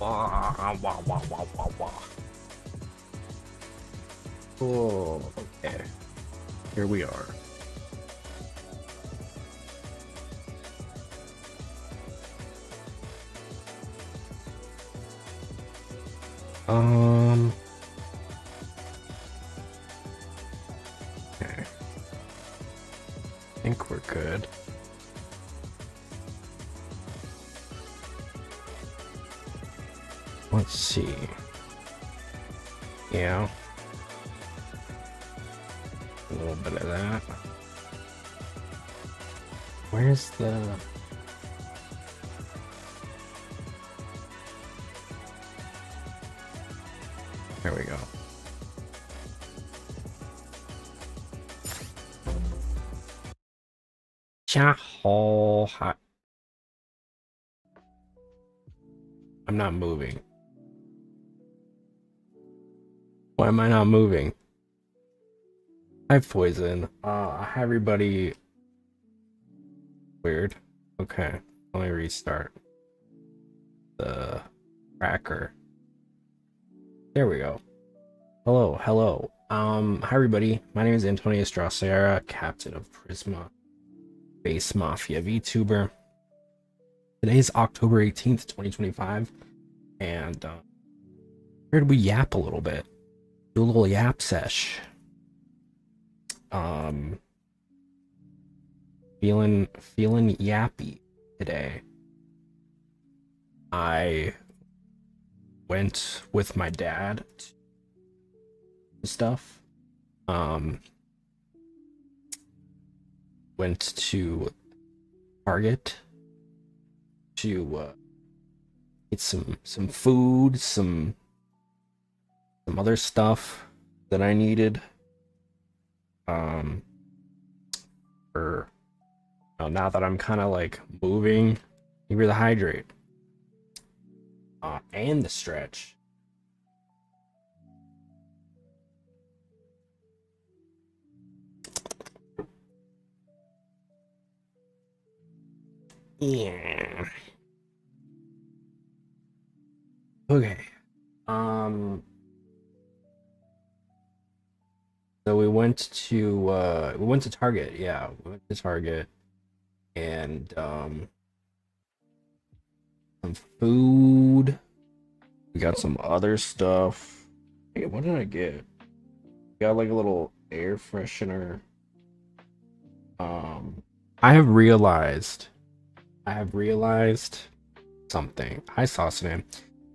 Wah, wah, wah, wah, wah, wah. Oh, okay. Here we are. Um, okay. I think we're good. Let's see. Yeah. A little bit of that. Where's the... There we go. I'm not moving. Why am I not moving? Hi, Poison. Hi, everybody. Weird. Okay, let me restart the tracker. There we go. Hello, hello. Hi, everybody. My name is Antonio Strasera, captain of Prisma, base Mafia VTuber. Today's October 18th, 2025, and here we yap a little bit. Do a little yap sesh. Feeling yappy today. I went with my dad to stuff. Went to Target to get some food, some other stuff that I needed. For now that I'm kind of like moving, maybe the hydrate, and the stretch. Yeah. Okay. So we went to Target. Yeah, we went to Target and some food. We got some other stuff. Hey, what did I get? Got like a little air freshener. I have realized something. Hi, Sauce Man.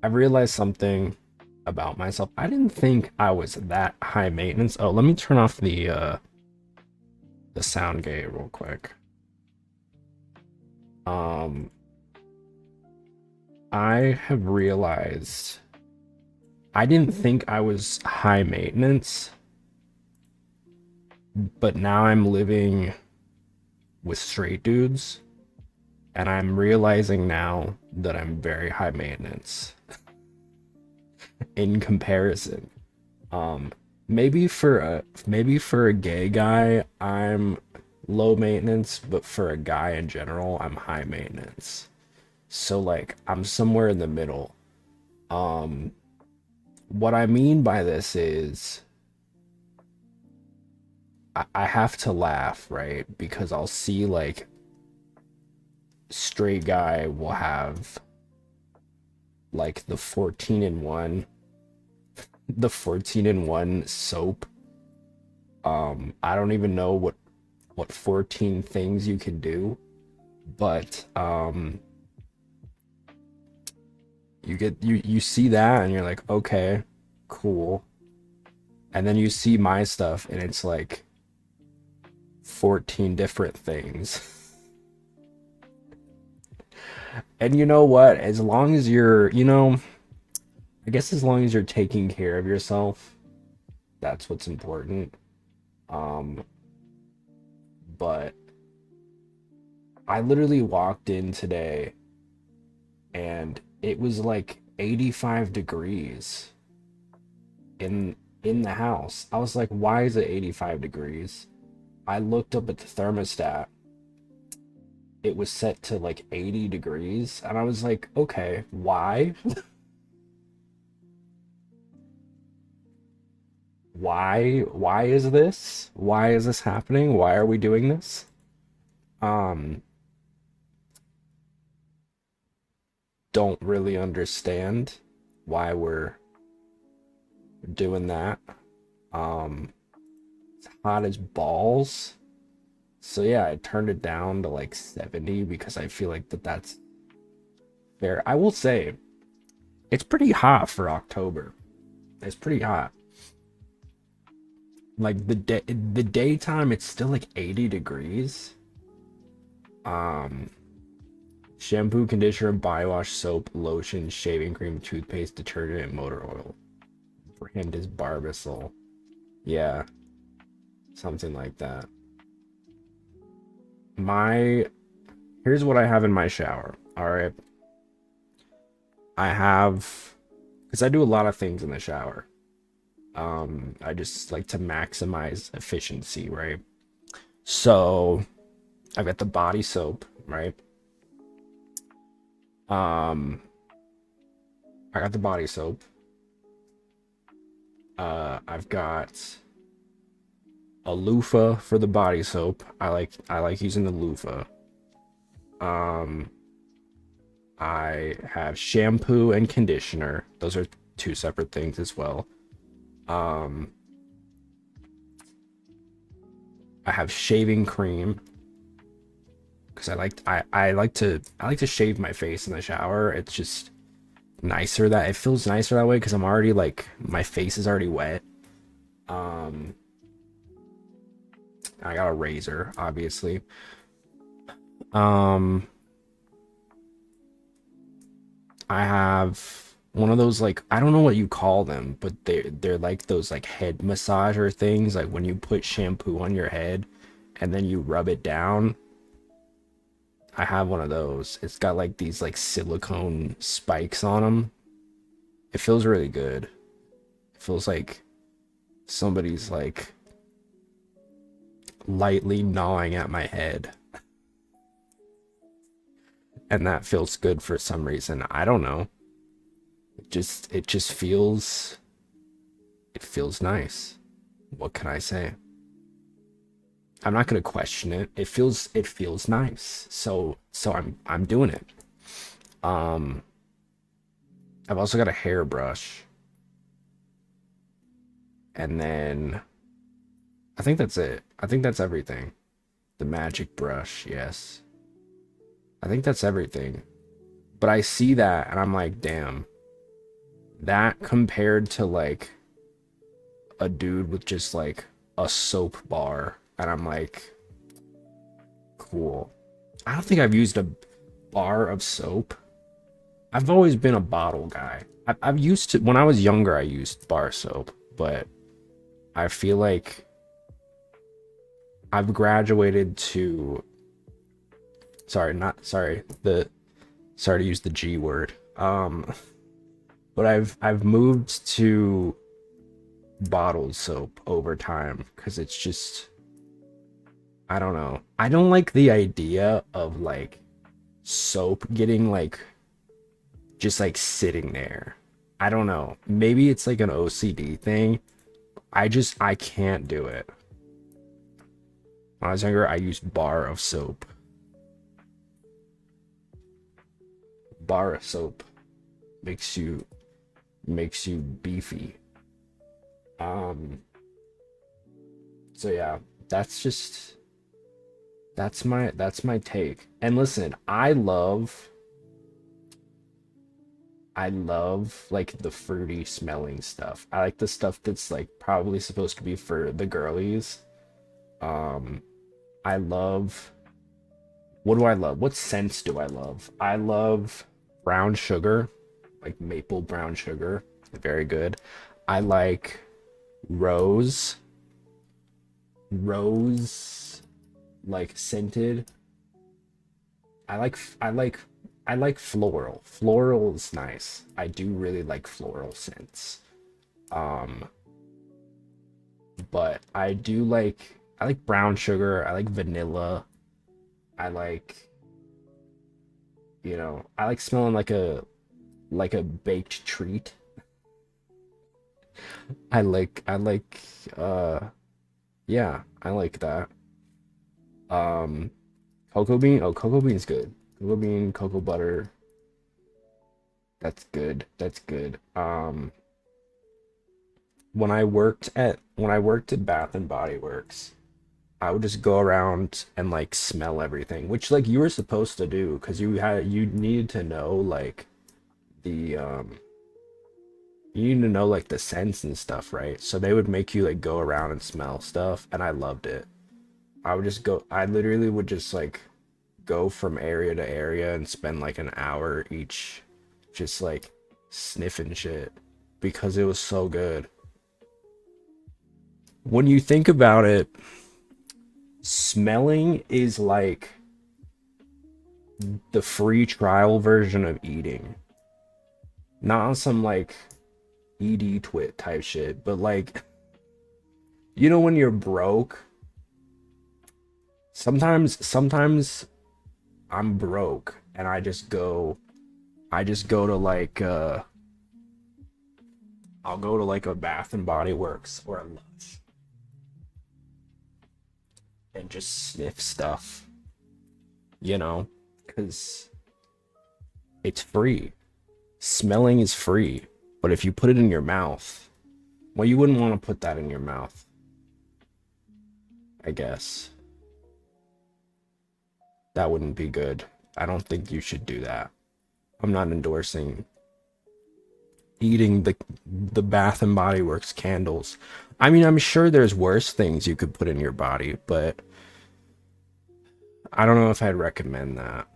I've realized something about myself. I didn't think I was that high maintenance. Oh, let me turn off the sound gate real quick. I have realized I didn't think I was high maintenance, but now I'm living with straight dudes, and I'm realizing now that I'm very high maintenance in comparison. Maybe for a gay guy, I'm low maintenance, but for a guy in general, I'm high maintenance. So like I'm somewhere in the middle. What I mean by this is I have to laugh, right? Because I'll see like straight guy will have like the 14 in 1 soap. I don't even know what 14 things you can do, but you see that and you're like, okay, cool. And then you see my stuff and it's like 14 different things. And you know what? As long as you're, I guess as long as you're taking care of yourself, that's what's important. But I literally walked in today and it was like 85 degrees in the house. I was like, why is it 85 degrees? I looked up at the thermostat. It was set to like 80 degrees and I was like, okay, why? why is this? Why is this happening? Why are we doing this? Um, don't really understand why we're doing that. Um, it's hot as balls. So yeah, I turned it down to like 70 because I feel like that's fair. I will say it's pretty hot for October. It's pretty hot. Like the daytime it's still like 80 degrees. Um Shampoo, conditioner, body wash, soap, lotion, shaving cream, toothpaste, detergent, and motor oil. Brand is Barbasol. Yeah, something like that. My Here's what I have in my shower. All right. I have, because I do a lot of things in the shower. I just like to maximize efficiency, right? So I've got the body soap, right? I got the body soap. I've got a loofah for the body soap. I like using the loofah. Um, I have shampoo and conditioner. Those are two separate things as well. Um, I have shaving cream because I like to shave my face in the shower. It's just nicer that it feels nicer that way because I'm already like my face is already wet. Um, I got a razor, obviously. Um, I have one of those like I don't know what you call them, but they're like those like head massager things, like when you put shampoo on your head and then you rub it down. I have one of those. It's got like these like silicone spikes on them. It feels really good. It feels like somebody's like lightly gnawing at my head. And that feels good for some reason. I don't know. It just feels nice. What can I say? I'm not gonna question it. It feels nice. So I'm doing it. Um I've also got a hairbrush. And then I think that's it. I think that's everything. The magic brush, yes. I think that's everything. But I see that and I'm like, damn. That compared to like a dude with just like a soap bar. And I'm like, cool. I don't think I've used a bar of soap. I've always been a bottle guy. I've used to, when I was younger, I used bar soap. But I feel like I've graduated to, sorry, not sorry, sorry to use the G word. But I've moved to bottled soap over time because it's just I don't know. I don't like the idea of like soap getting like just like sitting there. I don't know. Maybe it's like an OCD thing. I can't do it. When I was younger, I used bar of soap. Bar of soap makes you beefy. Um so yeah, that's just that's my take. And listen, I love like the fruity smelling stuff. I like the stuff that's like probably supposed to be for the girlies. Um I love What do I love? What scents do I love? I love brown sugar, like maple brown sugar. Very good. I like rose, rose like scented. I like floral. Floral is nice. I do really like floral scents. Um, but I like brown sugar. I like vanilla. I like, I like smelling like a baked treat. I like yeah, I like that. Um Cocoa bean? Oh, cocoa bean's good. Cocoa bean, cocoa butter. That's good. That's good. When I worked at Bath and Body Works, I would just go around and like smell everything, which like you were supposed to do because you needed to know like the you need to know like the scents and stuff, right? So they would make you like go around and smell stuff, and I loved it. I literally would just like go from area to area and spend like an hour each just like sniffing shit because it was so good. When you think about it, smelling is like the free trial version of eating. Not on some like ED twit type shit, but like, you know, when you're broke, sometimes I'm broke and I just go to like I'll go to like a Bath and Body Works or a Lush and just sniff stuff, you know, because it's free. Smelling is free, but if you put it in your mouth, well, you wouldn't want to put that in your mouth, I guess. That wouldn't be good. I don't think you should do that. I'm not endorsing eating the Bath and Body Works candles. I mean, I'm sure there's worse things you could put in your body, but I don't know if I'd recommend that.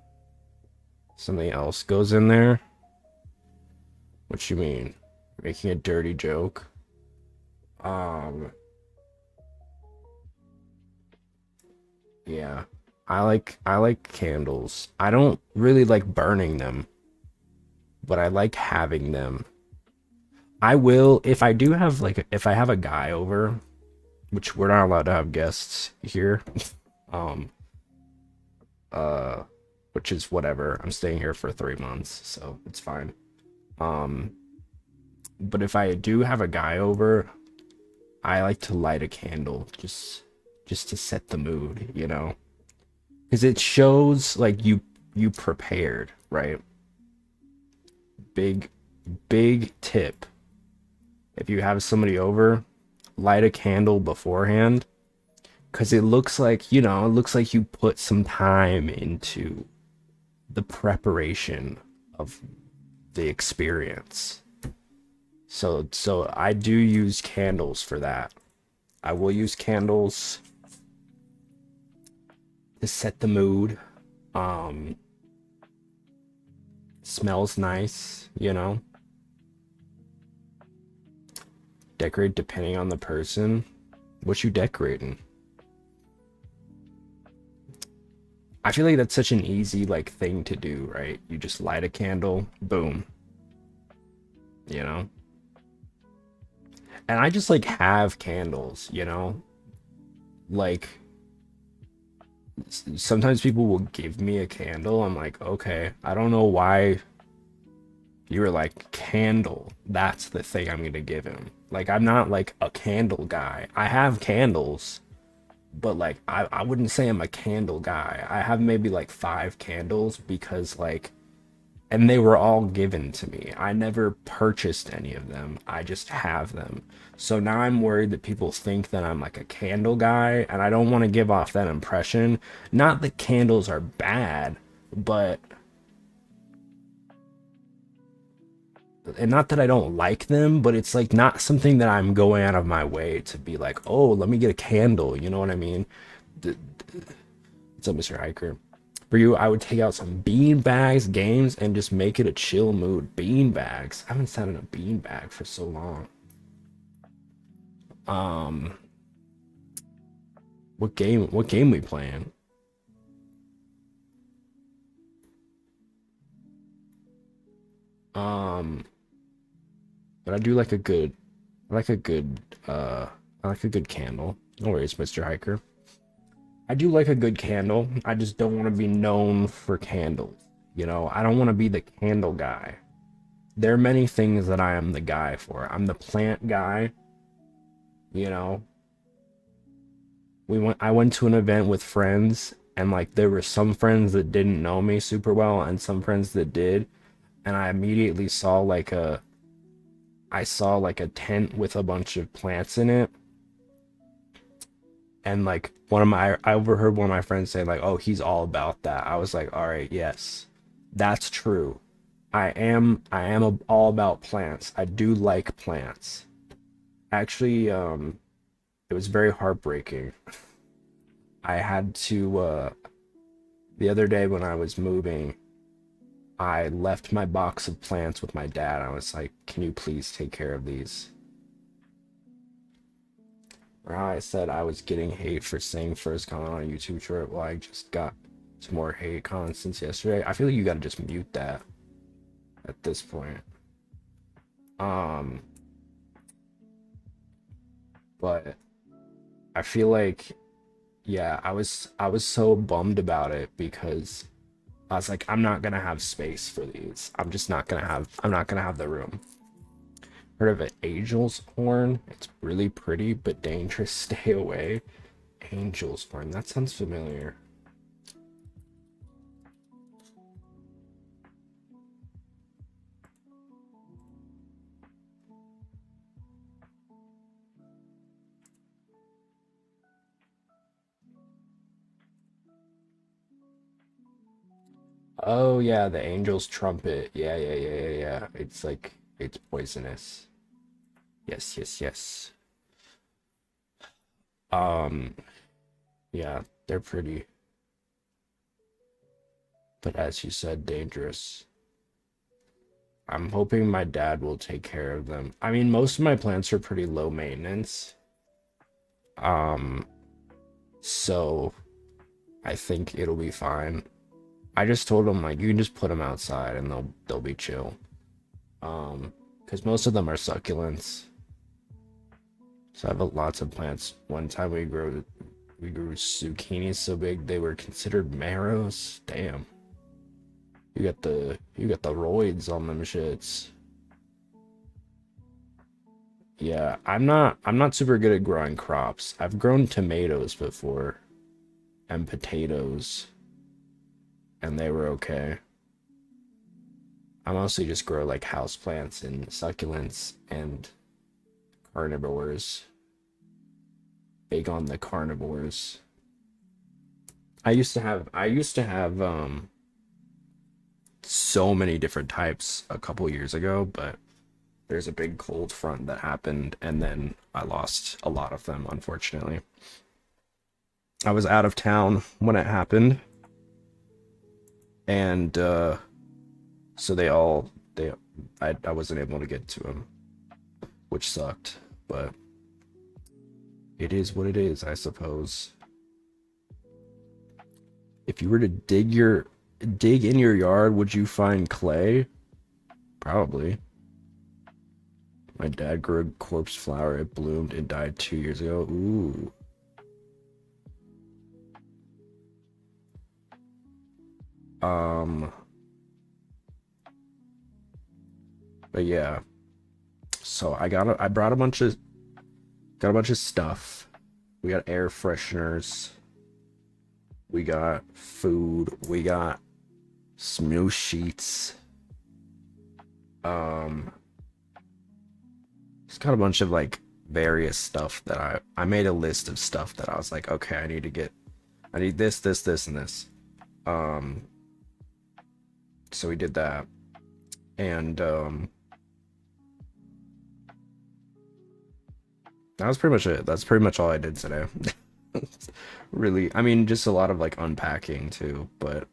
Something else goes in there? What you mean? Making a dirty joke? Um, yeah. I like candles. I don't really like burning them, but I like having them. I will if I do have like if I have a guy over, which we're not allowed to have guests here. Um uh which is whatever. I'm staying here for 3 months, so it's fine. Um but if I do have a guy over, I like to light a candle just to set the mood, you know? Cuz it shows like you prepared, right? Big big tip. If you have somebody over, light a candle beforehand because it looks like, it looks like you put some time into the preparation of the experience. So I do use candles for that. I will use candles to set the mood. Um, Smells nice, you know. Decorate depending on the person. What you decorating? I feel like that's such an easy like thing to do, right? You just light a candle, boom, you know? And I just like have candles, you know? Like sometimes people will give me a candle. I'm like, okay, I don't know why you were like candle. That's the thing I'm gonna give him. Like I'm not like a candle guy. I have candles, but like I wouldn't say I'm a candle guy. I have maybe like 5 candles because like and they were all given to me. I never purchased any of them. I just have them. So now I'm worried that people think that I'm like a candle guy, and I don't want to give off that impression. Not that candles are bad, but and not that I don't like them, but it's like not something that I'm going out of my way to be like, oh, let me get a candle. You know what I mean? What's up, Mr. Hiker? For you, I would take out some bean bags, games, and just make it a chill mood. Bean bags. I haven't sat in a bean bag for so long. Um, what game we playing? Um, but I do like a good, I like a good, I like a good candle. No worries, Mr. Hiker. I do like a good candle. I just don't want to be known for candles. You know, I don't want to be the candle guy. there are many things that I am the guy for. I'm the plant guy, you know. I went to an event with friends, and like there were some friends that didn't know me super well and some friends that did, and I immediately saw like a tent with a bunch of plants in it, and like I overheard one of my friends say like, "Oh, he's all about that." I was like, "All right, yes. That's true. I am all about plants. I do like plants." Actually, it was very heartbreaking. I had to the other day when I was moving, I left my box of plants with my dad. I was like, "Can you please take care of these?" Or how I said I was getting hate for saying first comment on a YouTube short. Well, I just got some more hate comments since yesterday. I feel like you gotta just mute that at this point. Um, but I feel like, yeah, I was so bummed about it because I was like, I'm not gonna have space for these. I'm not gonna have the room. Heard of an angel's horn? It's really pretty but dangerous. Stay away. Angel's horn. That sounds familiar. Oh yeah, the angel's trumpet. Yeah, yeah, yeah, yeah, yeah. It's like it's poisonous. Yes, yes, yes. Um, yeah, they're pretty, but as you said, dangerous. I'm hoping my dad will take care of them. I mean, most of my plants are pretty low maintenance. Um, so I think it'll be fine. I just told him like you can just put them outside and they'll be chill. Because most of them are succulents. So I have lots of plants. One time we grew zucchinis so big they were considered marrows. Damn. You got the roids on them shits. Yeah, I'm not super good at growing crops. I've grown tomatoes before and potatoes and they were okay. I mostly just grow like house plants and succulents and carnivores. Big on the carnivores. I used to have so many different types a couple years ago, but there's a big cold front that happened and then I lost a lot of them, unfortunately. I was out of town when it happened, and so I wasn't able to get to them, which sucked, but it is what it is, I suppose. If you were to dig in your yard, would you find clay? Probably. My dad grew a corpse flower. It bloomed and died 2 years ago. Ooh. Um, but yeah. So I brought a bunch of stuff. We got air fresheners. We got food. We got some new sheets. Um, Just got a bunch of like various stuff that I made a list of stuff that I was like, okay, I need this, this, this, and this. Um, so we did that, and that was pretty much it. That's pretty much all I did today. Really, I mean, just a lot of like unpacking too, but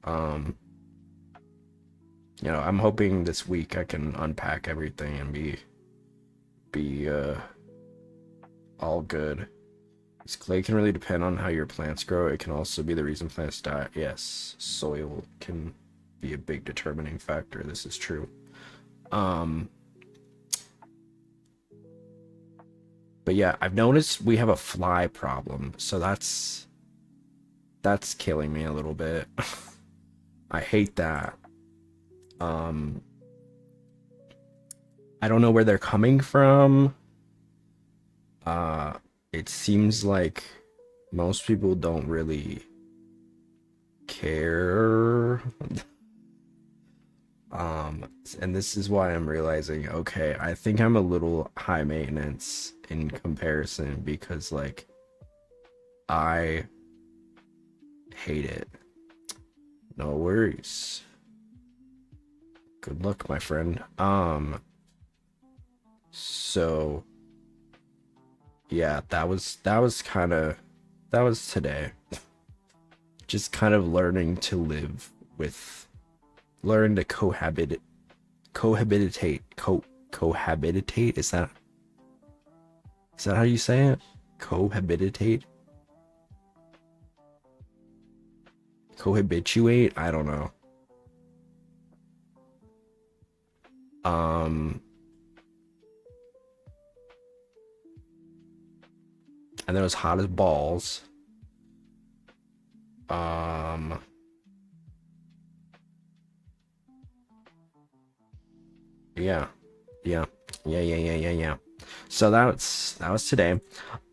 um, I'm hoping this week I can unpack everything and be all good. This clay can really depend on how your plants grow. It can also be the reason plants die. Yes, soil can be a big determining factor. This is true. Um, but yeah, I've noticed we have a fly problem, so that's killing me a little bit. I hate that. Um, I don't know where they're coming from. Uh, it seems like most people don't really care. And this is why I'm realizing, okay, I think I'm a little high maintenance in comparison because like I hate it. No worries. Good luck, my friend. So yeah, that was today. Just kind of learning to live with, learn to cohabitate. Is that how you say it? Cohabitate? Cohabituate? I don't know. Um, and then it was hot as balls. Um, yeah, yeah. So that was today.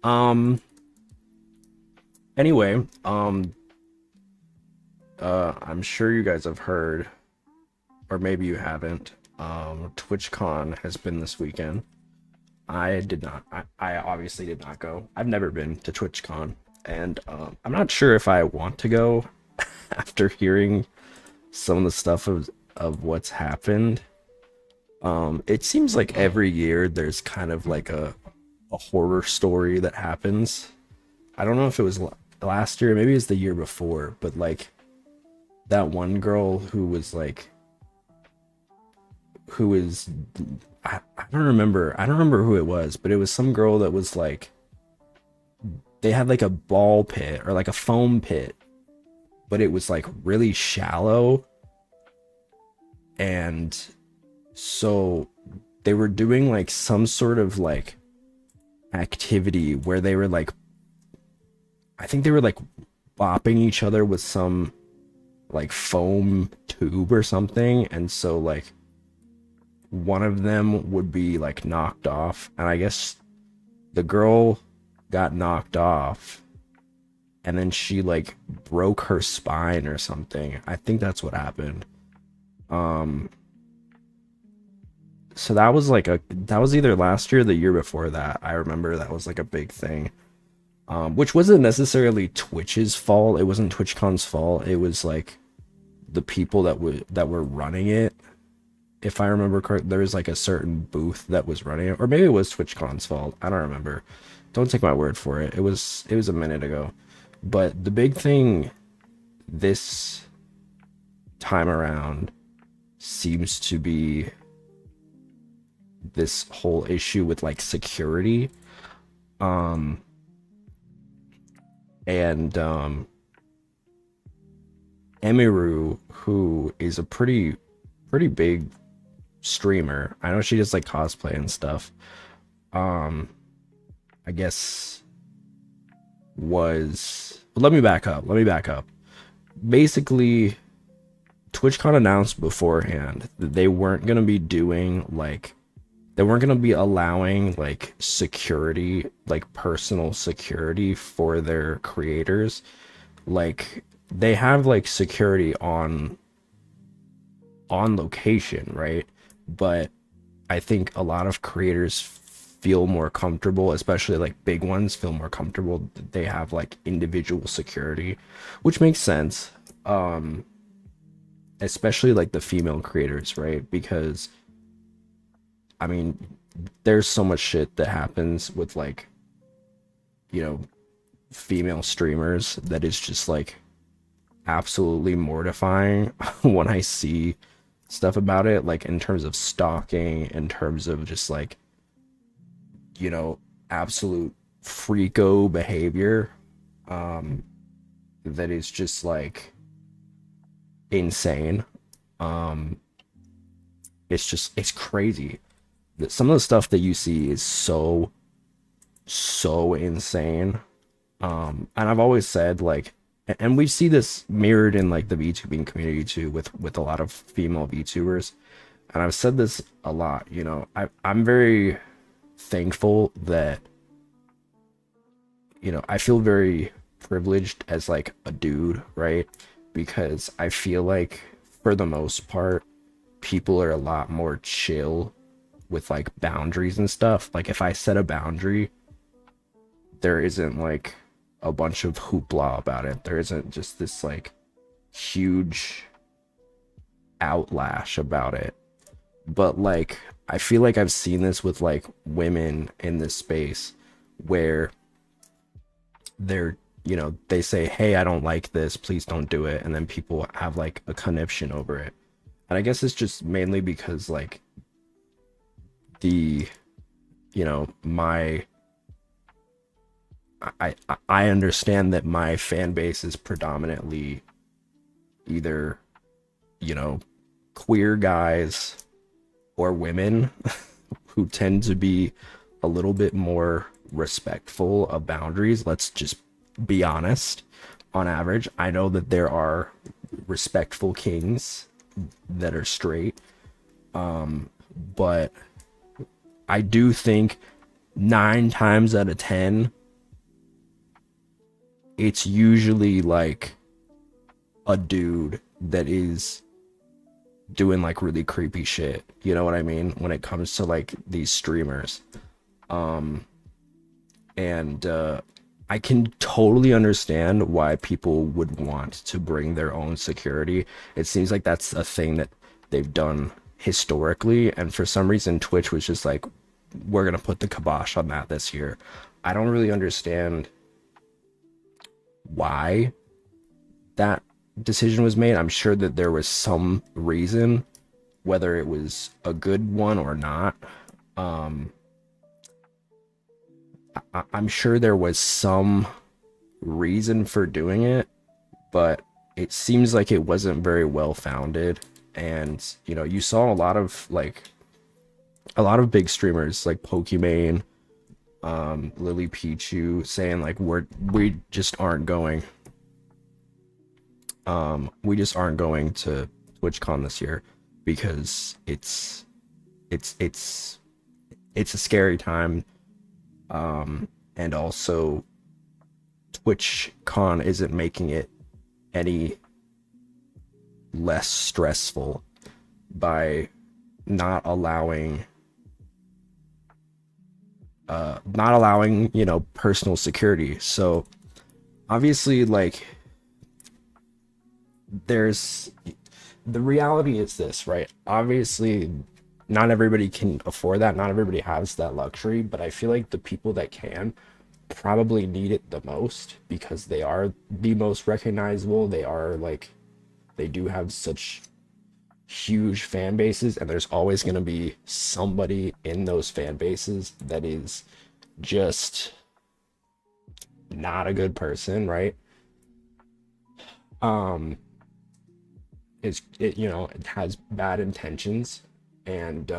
Um, anyway, I'm sure you guys have heard, or maybe you haven't. TwitchCon has been this weekend. I did not. I obviously did not go. I've never been to TwitchCon, and I'm not sure if I want to go after hearing some of the stuff of what's happened. It seems like every year there's kind of like a horror story that happens. I don't know if it was last year, maybe it's the year before, but like that one girl who was like, who is, I don't remember. I don't remember who it was, but it was some girl that was like, they had like a ball pit or like a foam pit, but it was like really shallow. And so they were doing like some sort of like activity where they were like, I think they were like bopping each other with some like foam tube or something. And so like one of them would be like knocked off, and I guess the girl got knocked off and then she like broke her spine or something. I think that's what happened. So that was like that was either last year or the year before that. I remember that was like a big thing. Which wasn't necessarily Twitch's fault. It wasn't TwitchCon's fault. It was like the people that were running it. If I remember correct, there was like a certain booth that was running it, or maybe it was TwitchCon's fault. I don't remember. Don't take my word for it. It was a minute ago. But the big thing this time around seems to be this whole issue with like security. And Emiru, who is a pretty big streamer. I know she does like cosplay and stuff. I guess was, let me back up. Basically, TwitchCon announced beforehand that they weren't going to be doing like, they weren't going to be allowing like security, like personal security for their creators. Like they have like security on location, right? But I think a lot of creators feel more comfortable, especially like big ones feel more comfortable that they have like individual security, which makes sense. Especially like the female creators, right? Because I mean, there's so much shit that happens with like, you know, female streamers that is just like absolutely mortifying when I see stuff about it, like in terms of stalking, in terms of just like, you know, absolute freako behavior, that is just like insane. It's crazy that some of the stuff that you see is so insane. And I've always said like, and we see this mirrored in like the VTubing community too, with a lot of female VTubers. and I've said this a lot, you know, I'm very thankful that, you know, I feel very privileged as like a dude, right? Because I feel like for the most part, people are a lot more chill with like boundaries and stuff. Like if I set a boundary, there isn't like a bunch of hoopla about it. There isn't just this like huge outlash about it. But like I feel like I've seen this with like women in this space where they're, you know, they say, hey, I don't like this, please don't do it, and then people have like a conniption over it. And I guess it's just mainly because like the, you know, my I understand that my fan base is predominantly either, you know, queer guys or women who tend to be a little bit more respectful of boundaries. Let's just be honest. On average, I know that there are respectful kings that are straight, but I do think 9 times out of 10, it's usually like a dude that is doing like really creepy shit. You know what I mean? When it comes to like these streamers. And I can totally understand why people would want to bring their own security. It seems like that's a thing that they've done historically, and for some reason Twitch was just like, we're gonna put the kibosh on that this year. I don't really understand why that decision was made. I'm sure that there was some reason, whether it was a good one or not. I'm sure there was some reason for doing it, but it seems like it wasn't very well founded. And you know, you saw a lot of big streamers like Pokimane, Lily Pichu saying like we just aren't going to TwitchCon this year because it's a scary time, and also TwitchCon isn't making it any less stressful by not allowing you know, personal security. So obviously, like, there's the reality is this, right? Obviously not everybody can afford that, not everybody has that luxury, but I feel like the people that can probably need it the most because they are the most recognizable. They are like, they do have such huge fan bases, and there's always going to be somebody in those fan bases that is just not a good person, right? It you know, it has bad intentions, and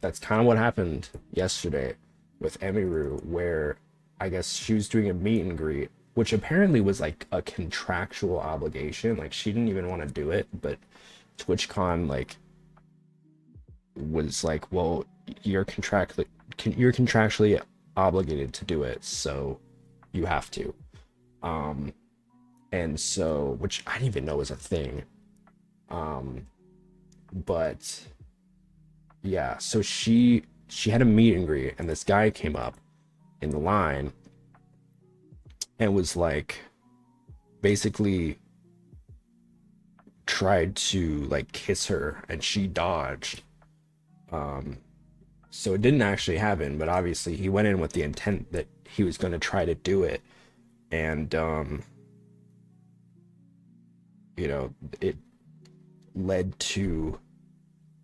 that's kind of what happened yesterday with Emiru, where I guess she was doing a meet and greet, which apparently was like a contractual obligation. Like she didn't even want to do it, but TwitchCon like was like, well, you're contractually obligated to do it, so you have to. And so, which I didn't even know was a thing. But yeah, so she had a meet and greet, and this guy came up in the line and was like, basically tried to like kiss her, and she dodged. So it didn't actually happen, but obviously he went in with the intent that he was going to try to do it, and you know, it led to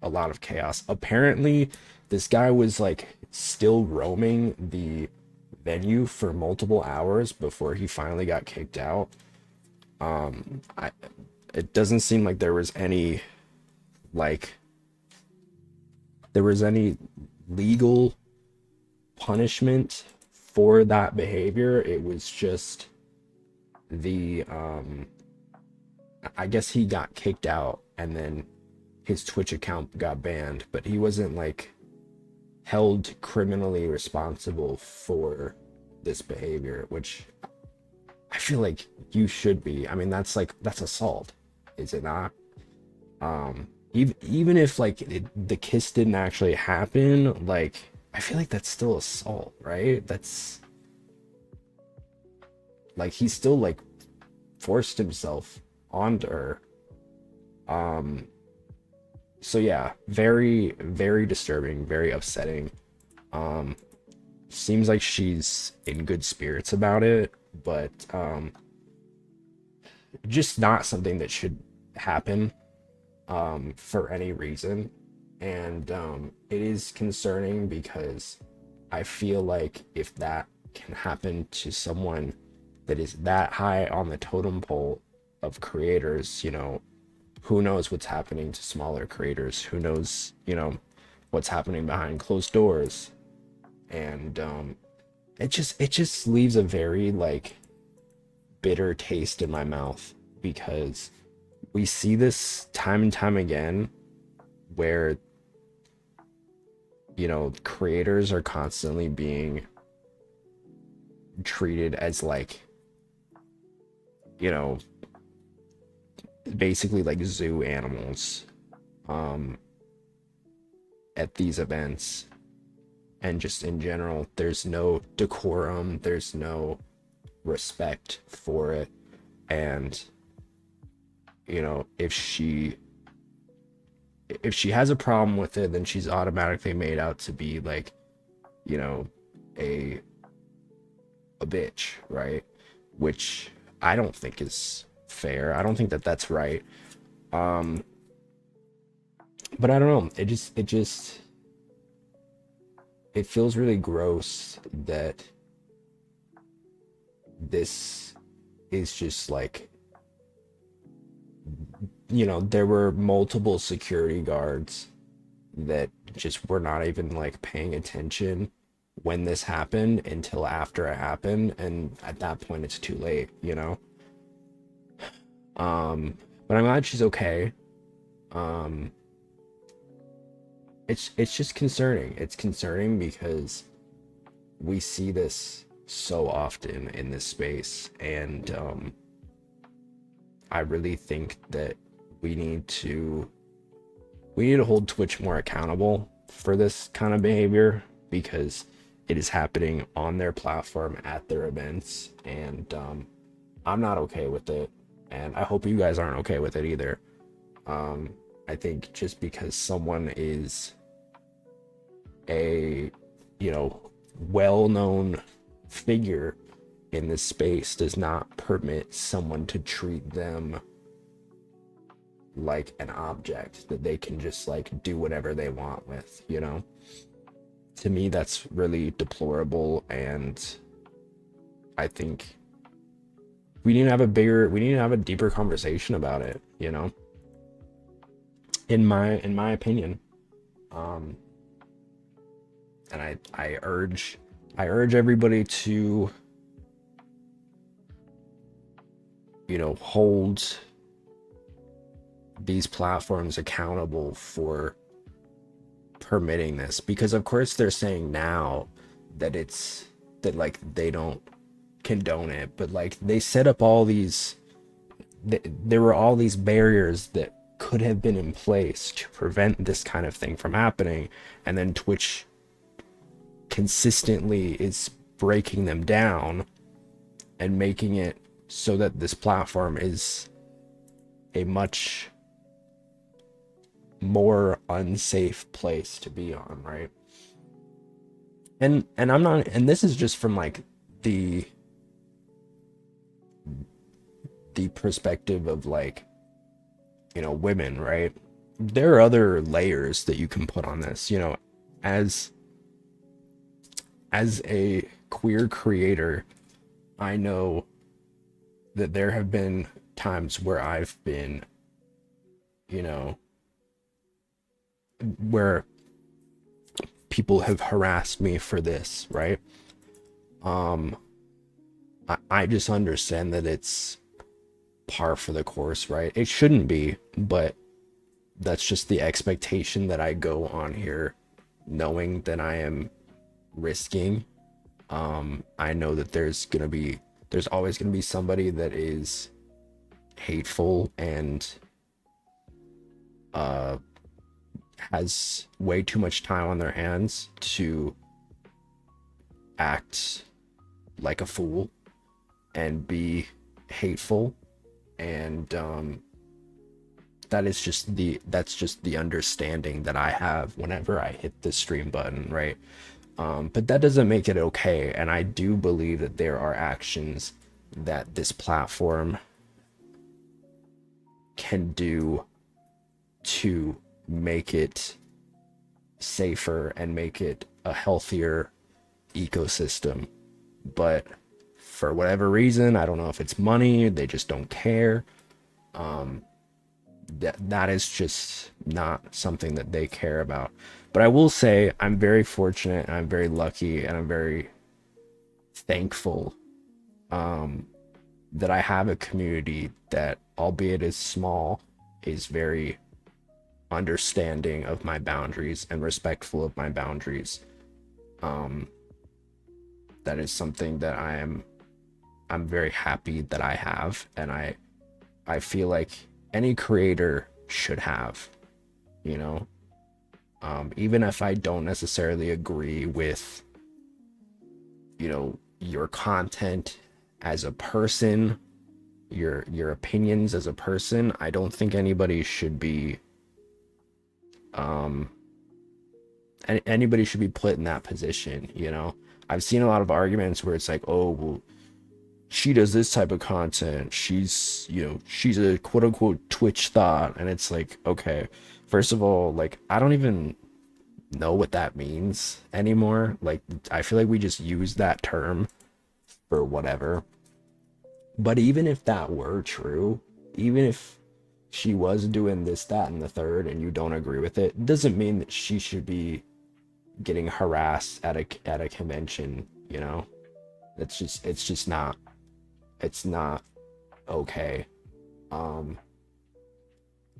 a lot of chaos. Apparently this guy was like still roaming the venue for multiple hours before he finally got kicked out. It doesn't seem like there was any legal punishment for that behavior. It was just the I guess he got kicked out, and then his Twitch account got banned, but he wasn't like held criminally responsible for this behavior, which I feel like you should be. I mean, that's assault, is it not? Even if like the kiss didn't actually happen, like I feel like that's still assault, right? That's like he still like forced himself onto her. So yeah, very, very disturbing, very upsetting. Seems like she's in good spirits about it, but just not something that should happen for any reason. And it is concerning because I feel like if that can happen to someone that is that high on the totem pole of creators, you know, who knows what's happening to smaller creators? Who knows, you know, what's happening behind closed doors? And it just leaves a very like bitter taste in my mouth, because we see this time and time again where, you know, creators are constantly being treated as like, you know, basically like zoo animals at these events. And just in general, there's no decorum, there's no respect for it. And you know, if she has a problem with it, then she's automatically made out to be like, you know, a bitch, right? Which I don't think is fair. I don't think that that's right. But I don't know. It feels really gross that this is just like, you know, there were multiple security guards that just were not even like paying attention when this happened until after it happened, and at that point it's too late, you know. But I'm glad she's okay. It's just concerning. It's concerning because we see this so often in this space, and I really think that we need to hold Twitch more accountable for this kind of behavior, because it is happening on their platform at their events, and I'm not okay with it, and I hope you guys aren't okay with it either. I think just because someone is a, you know, well-known figure in this space does not permit someone to treat them like an object that they can just like do whatever they want with, you know. To me, that's really deplorable, and I think we need to have a deeper conversation about it, you know, in my opinion. And I urge everybody to, you know, hold these platforms accountable for permitting this, because of course they're saying now that like they don't condone it, but like they set up all these, there were all these barriers that could have been in place to prevent this kind of thing from happening, and then Twitch consistently is breaking them down and making it so that this platform is a much more unsafe place to be on, right? And I'm not, and this is just from like the perspective of like, you know, women, right? There are other layers that you can put on this, you know. As a queer creator, I know that there have been times where I've been, you know, where people have harassed me for this, right? I just understand that it's par for the course, right? It shouldn't be, but that's just the expectation that I go on here knowing that I am risking. I know that there's always gonna be somebody that is hateful and has way too much time on their hands to act like a fool and be hateful, and that's just the understanding that I have whenever I hit the stream button, right? But that doesn't make it okay, and I do believe that there are actions that this platform can do to make it safer and make it a healthier ecosystem. But for whatever reason, I don't know if it's money, they just don't care. That is just not something that they care about. But I will say I'm very fortunate and I'm very lucky and I'm very thankful that I have a community that, albeit is small, is very understanding of my boundaries and respectful of my boundaries. That is something that I'm very happy that I have, and I feel like any creator should have, you know. Even if I don't necessarily agree with, you know, your content as a person, your opinions as a person, I don't think anybody should be anybody should be put in that position, you know. I've seen a lot of arguments where it's like, oh, well, she does this type of content, she's, you know, she's a quote unquote Twitch thought, and it's like, okay, first of all, like, I don't even know what that means anymore. Like, I feel like we just use that term for whatever. But even if that were true, even if she was doing this, that, and the third, and you don't agree with it, doesn't mean that she should be getting harassed at a convention, you know. It's just not, it's not okay. And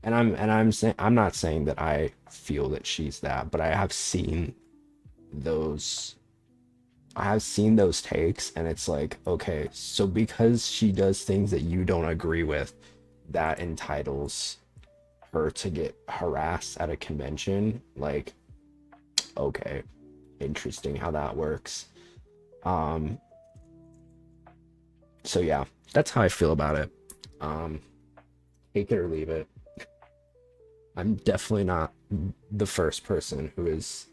I'm not saying that I feel that she's that, but I have seen those takes, and it's like, okay, so because she does things that you don't agree with, that entitles her to get harassed at a convention. Like, okay, interesting how that works. So yeah, that's how I feel about it. Take it or leave it. I'm definitely not the first person who has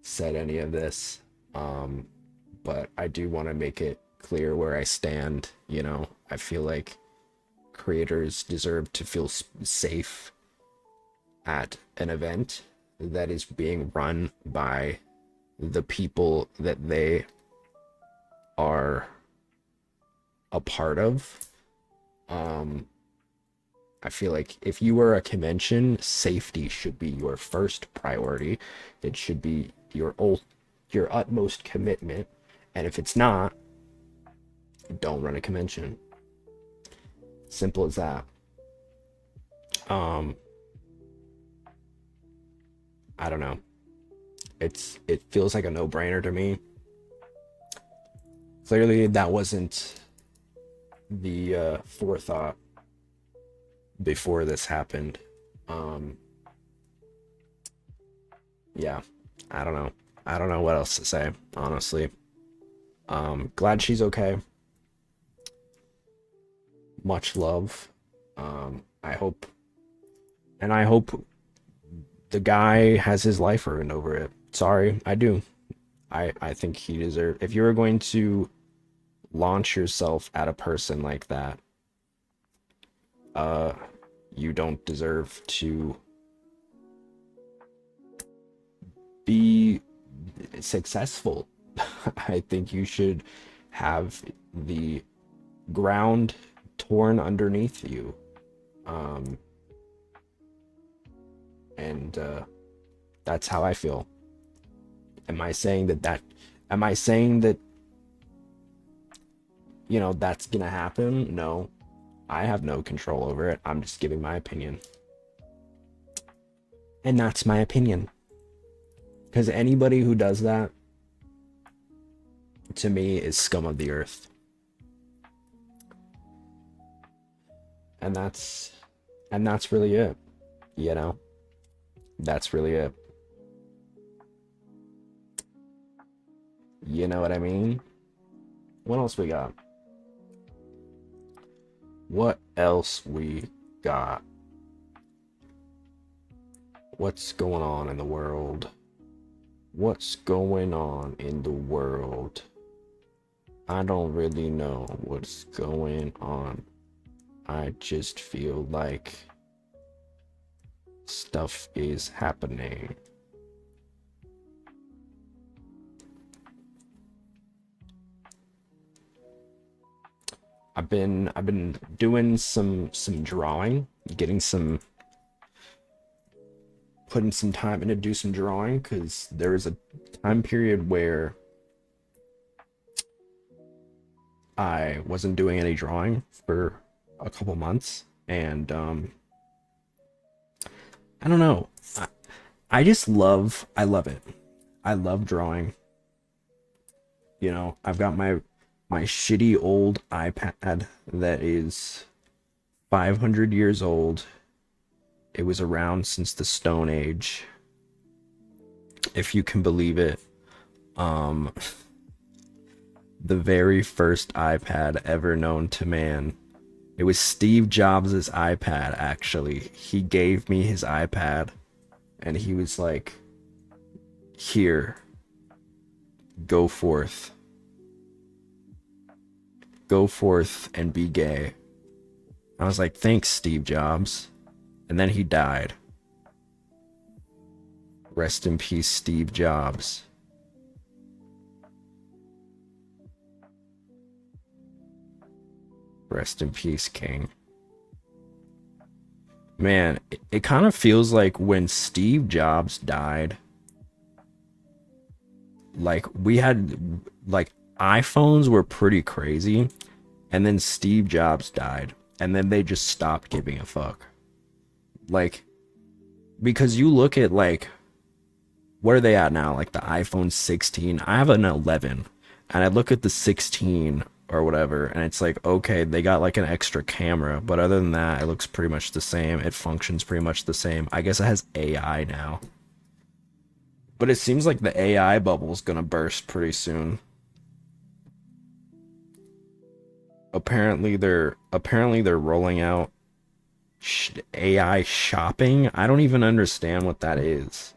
said any of this, but I do want to make it clear where I stand. You know, I feel like creators deserve to feel safe at an event that is being run by the people that they are a part of. I feel like if you are a convention, safety should be your first priority. It should be your utmost commitment. And if it's not, don't run a convention. Simple as that. I don't know. It feels like a no-brainer to me. Clearly that wasn't the forethought before this happened. Yeah, I don't know what else to say, honestly. Glad she's okay. Much love. I hope the guy has his life ruined over it. Sorry, I do. I think he deserves, if you were going to launch yourself at a person like that, you don't deserve to be successful. I think you should have the ground torn underneath you. And that's how I feel. Am I saying that, you know, that's gonna happen? No, I have no control over it. I'm just giving my opinion. And that's my opinion. Because anybody who does that, to me, is scum of the earth. And that's really it. You know? That's really it. You know what I mean? What else we got? What else we got? What's going on in the world? What's going on in the world? I don't really know what's going on. I just feel like stuff is happening. I've been doing some drawing, putting some time in to do some drawing, because there was a time period where I wasn't doing any drawing for a couple months, and I don't know. I love it. I love drawing. You know, I've got my shitty old iPad that is 500 years old. It was around since the Stone Age, if you can believe it. The very first iPad ever known to man. It was Steve Jobs' iPad, actually. He gave me his iPad, and he was like, "Here, go forth. Go forth and be gay." I was like, "Thanks, Steve Jobs." And then he died. Rest in peace, Steve Jobs. Rest in peace, King. Man, it kind of feels like when Steve Jobs died, like we had, like, iPhones were pretty crazy, and then Steve Jobs died, and then they just stopped giving a fuck. Like, because you look at, like, what are they at now? Like the iPhone 16. I have an 11, and I look at the 16 or whatever, and it's like, okay, they got like an extra camera, but other than that, it looks pretty much the same. It functions pretty much the same. I guess it has AI now. But it seems like the AI bubble's gonna burst pretty soon. Apparently they're rolling out AI shopping. I don't even understand what that is.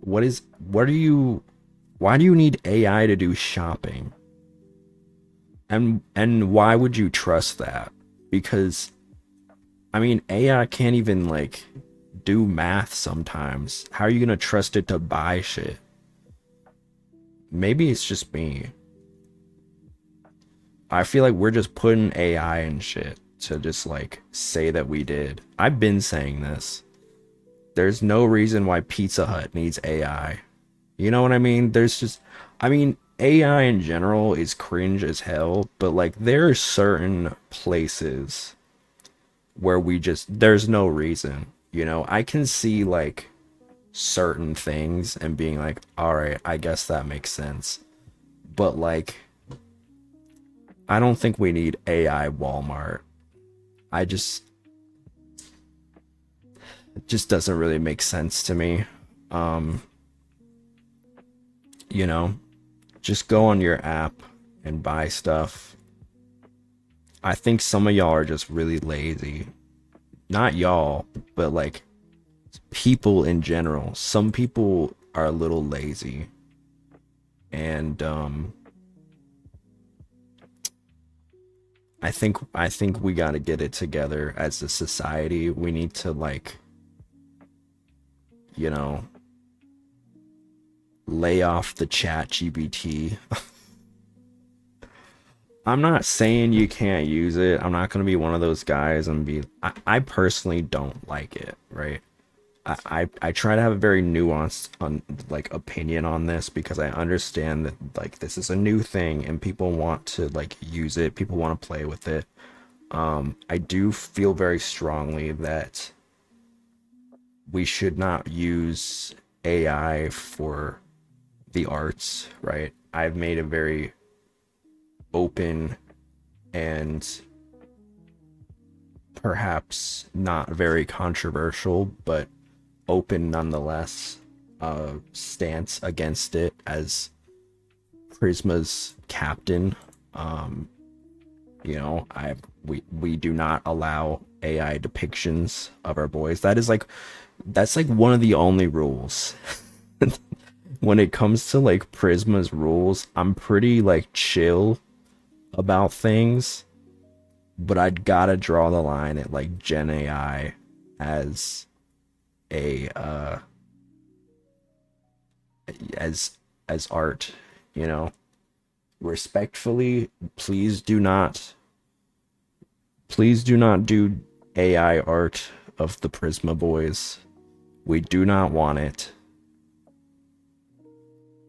What are you, why do you need AI to do shopping? And why would you trust that? Because I mean, AI can't even like do math sometimes. How are you gonna trust it to buy shit? Maybe it's just me. I feel like we're just putting AI and shit to just like say that we did. I've been saying this. There's no reason why Pizza Hut needs AI. You know what I mean? I mean, AI in general is cringe as hell, but like there are certain places where there's no reason. You know, I can see like certain things and being like, all right, I guess that makes sense. But like, I don't think we need AI Walmart. It just doesn't really make sense to me. You know, just go on your app and buy stuff. I think some of y'all are just really lazy. Not y'all, but like people in general. Some people are a little lazy. And I think we got to get it together as a society. We need to, like, you know, lay off the chat GBT. I'm not saying you can't use it. I'm not going to be one of those guys and I personally don't like it, right? I try to have a very nuanced opinion on this, because I understand that like this is a new thing and people want to like use it, people want to play with it. I do feel very strongly that we should not use AI for the arts, right? I've made a very open and perhaps not very controversial, but open nonetheless, stance against it as Prisma's captain. Um, we do not allow AI depictions of our boys. That's like one of the only rules. When it comes to like Prisma's rules, I'm pretty like chill about things, but I'd gotta draw the line at like Gen AI as a as art, you know. Respectfully, please do not do AI art of the Prisma boys. We do not want it.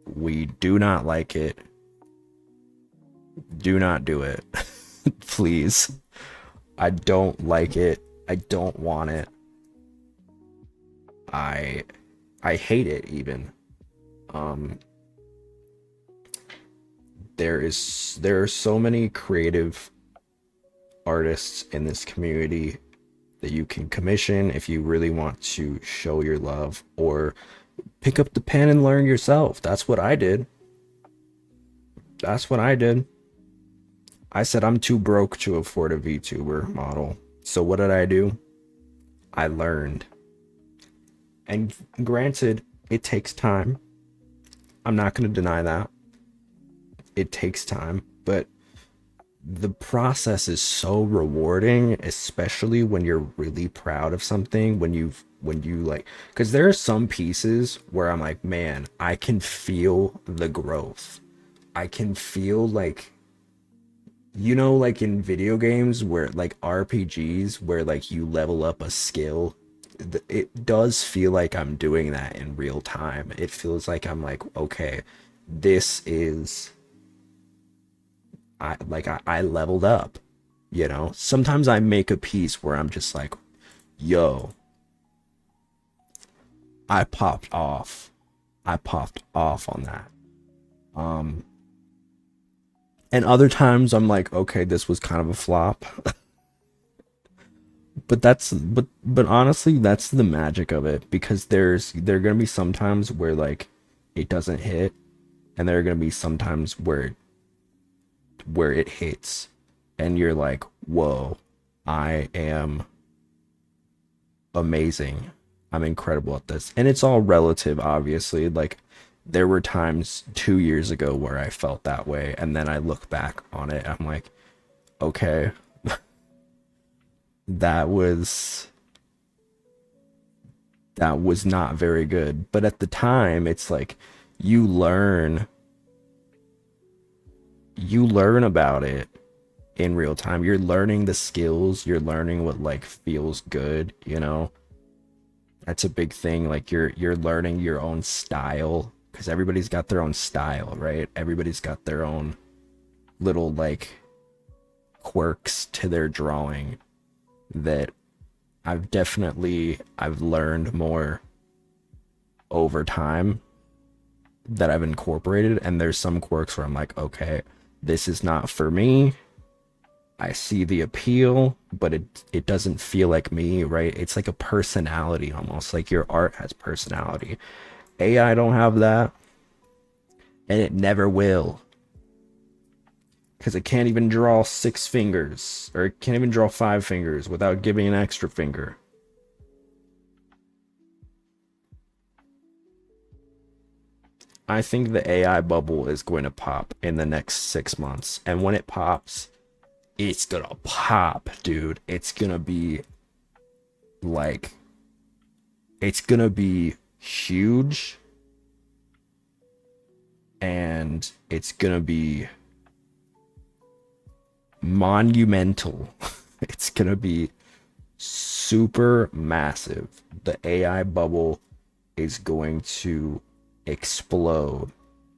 We do not like it. Do not do it. Please. I don't like it. I don't want it. I hate it even. There are so many creative artists in this community that you can commission if you really want to show your love, or pick up the pen and learn yourself. That's what I did. I said I'm too broke to afford a VTuber model. So what did I do? I learned. And granted, it takes time. I'm not going to deny that. It takes time, but the process is so rewarding, especially when you're really proud of something, when you like, because there are some pieces where I'm like, man, I can feel the growth. I can feel like, like in video games where like RPGs where like you level up a skill, it does feel like I'm doing that in real time. It feels like I'm like, okay, this is I leveled up, Sometimes I make a piece where I'm just like, yo, I popped off. I popped off on that. And other times I'm like, okay, this was kind of a flop. But honestly, that's the magic of it, because there are gonna be some times where like it doesn't hit, and there are gonna be some times where it hits and you're like, whoa, I am amazing. I'm incredible at this. And it's all relative, obviously. Like, there were times 2 years ago where I felt that way, and then I look back on it, I'm like, okay, that was not very good. But at the time, it's like you learn about it in real time. You're learning the skills, you're learning what like feels good, That's a big thing. Like you're learning your own style, because everybody's got their own style, right? Everybody's got their own little like quirks to their drawing that I've learned more over time that I've incorporated. And there's some quirks where I'm like, okay, this is not for me. I see the appeal, but it doesn't feel like me, right? It's like a personality almost. Like your art has personality. AI don't have that, and it never will. Because it can't even draw 6 fingers, or it can't even draw 5 fingers without giving an extra finger. I think the AI bubble is going to pop in the next 6 months. And when it pops, it's gonna pop, dude. It's gonna be like, it's gonna be huge. And it's gonna be monumental. It's gonna be super massive. The AI bubble is going to explode,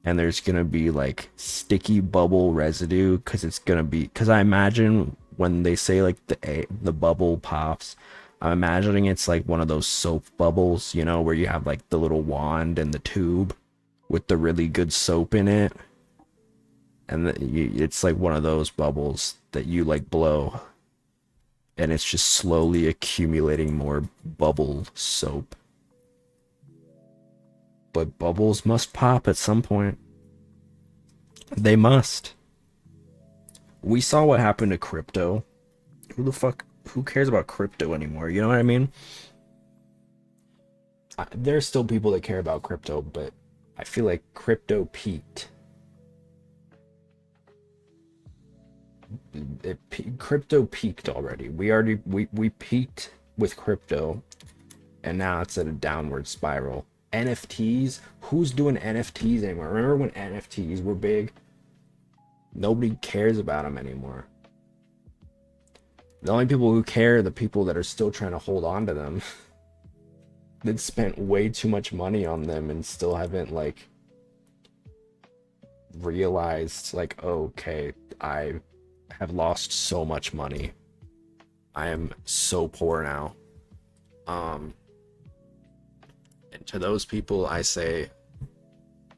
and there's gonna be like sticky bubble residue, because I imagine when they say like the bubble pops, I'm imagining it's like one of those soap bubbles, you know, where you have like the little wand and the tube with the really good soap in it. And it's like one of those bubbles that you like blow. And it's just slowly accumulating more bubble soap. But bubbles must pop at some point. They must. We saw what happened to crypto. Who cares about crypto anymore? You know what I mean? There's still people that care about crypto, but I feel like crypto peaked. Crypto peaked already. We peaked with crypto, and now it's at a downward spiral. NFTs? Who's doing NFTs anymore? Remember when NFTs were big? Nobody cares about them anymore. The only people who care are the people that are still trying to hold on to them. That spent way too much money on them and still haven't like realized like, okay, I have lost so much money. I am so poor now. And to those people I say,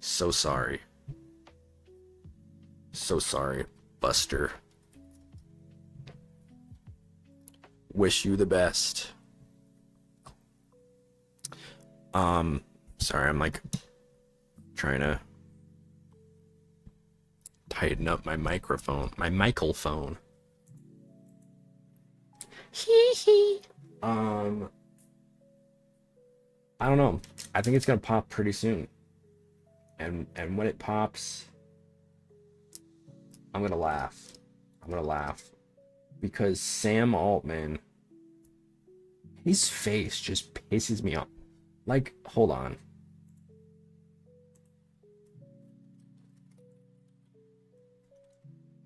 so sorry. So sorry, Buster. Wish you the best. Sorry, I'm like trying to tighten up my microphone. Hee hee. I don't know. I think it's gonna pop pretty soon. And when it pops, I'm gonna laugh. Because Sam Altman, his face just pisses me off. Like, hold on.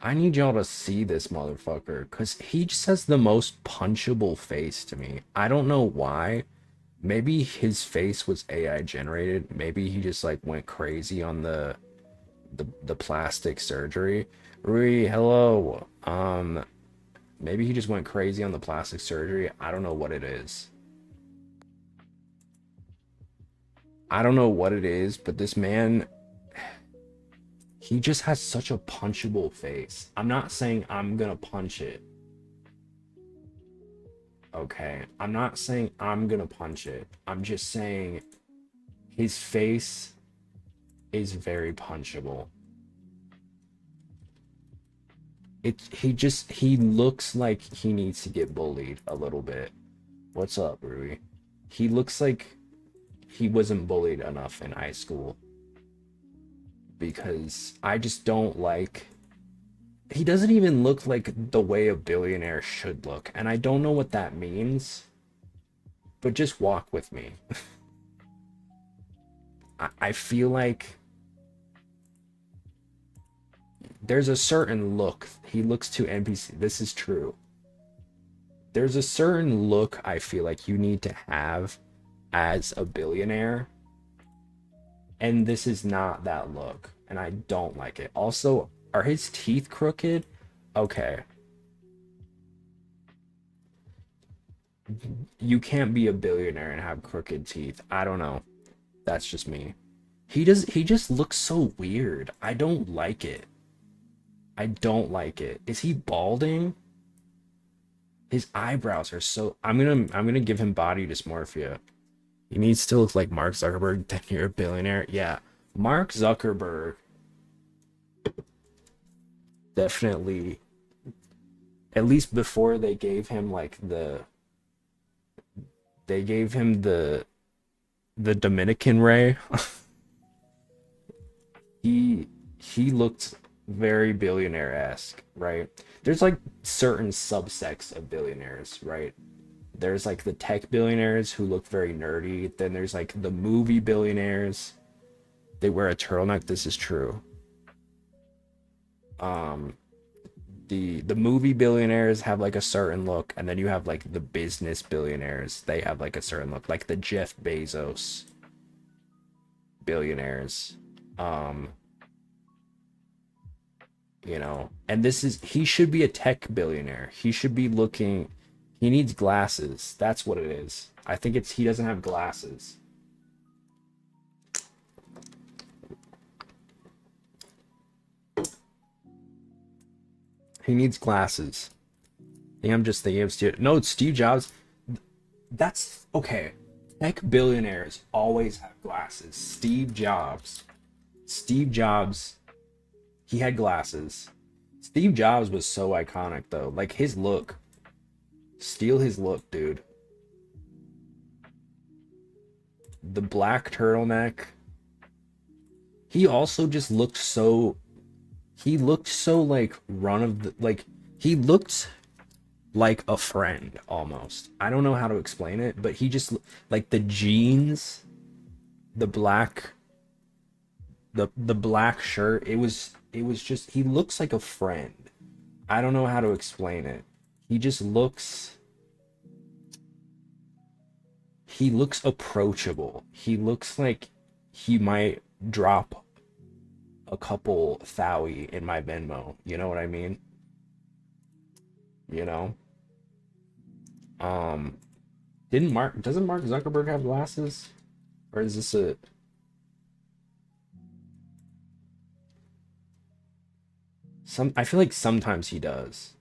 I need y'all to see this motherfucker, because he just has the most punchable face to me. I don't know why. Maybe his face was AI generated. Maybe he just like went crazy on the plastic surgery. Rui, hello. Maybe he just went crazy on the plastic surgery. I don't know what it is. But this man, he just has such a punchable face. I'm not saying I'm gonna punch it. Okay, I'm not saying I'm gonna punch it. I'm just saying his face is very punchable. He looks like he needs to get bullied a little bit. What's up, Rui? He looks like he wasn't bullied enough in high school. Because I just don't like... He doesn't even look like the way a billionaire should look. And I don't know what that means. But just walk with me. I feel like... There's a certain look. He looks too NPC. This is true. There's a certain look I feel like you need to have as a billionaire. And this is not that look. And I don't like it. Also, are his teeth crooked? Okay. You can't be a billionaire and have crooked teeth. I don't know. That's just me. He just looks so weird. I don't like it. Is he balding? His eyebrows are so... I'm gonna give him body dysmorphia. He needs to look like Mark Zuckerberg, then you're a billionaire. Yeah. Mark Zuckerberg definitely, at least before they gave him like the Dominican ray, he looked very billionaire-esque, right? There's like certain subsects of billionaires, right? There's like the tech billionaires who look very nerdy. Then there's like the movie billionaires. They wear a turtleneck. This is true. The movie billionaires have like a certain look, and then you have like the business billionaires. They have like a certain look, like the Jeff Bezos billionaires. You know, and he should be a tech billionaire. He should be looking, He needs glasses. That's what it is. I think it's he doesn't have glasses. He needs glasses. I think I'm just thinking of Steve. No, it's Steve Jobs. That's okay. Tech billionaires always have glasses. Steve Jobs. Steve Jobs. He had glasses. Steve Jobs was so iconic though. Like his look. Steal his look, dude. The black turtleneck. He also just looked so like run of the like he looked like a friend almost. I don't know how to explain it, but he just like the jeans, the black the black shirt, it was just he looks like a friend. I don't know how to explain it. He just looks approachable. He looks like he might drop a couple Thowie in my Venmo. You know what I mean? You know? Um, doesn't Mark Zuckerberg have glasses? Or is this a I feel like sometimes he does.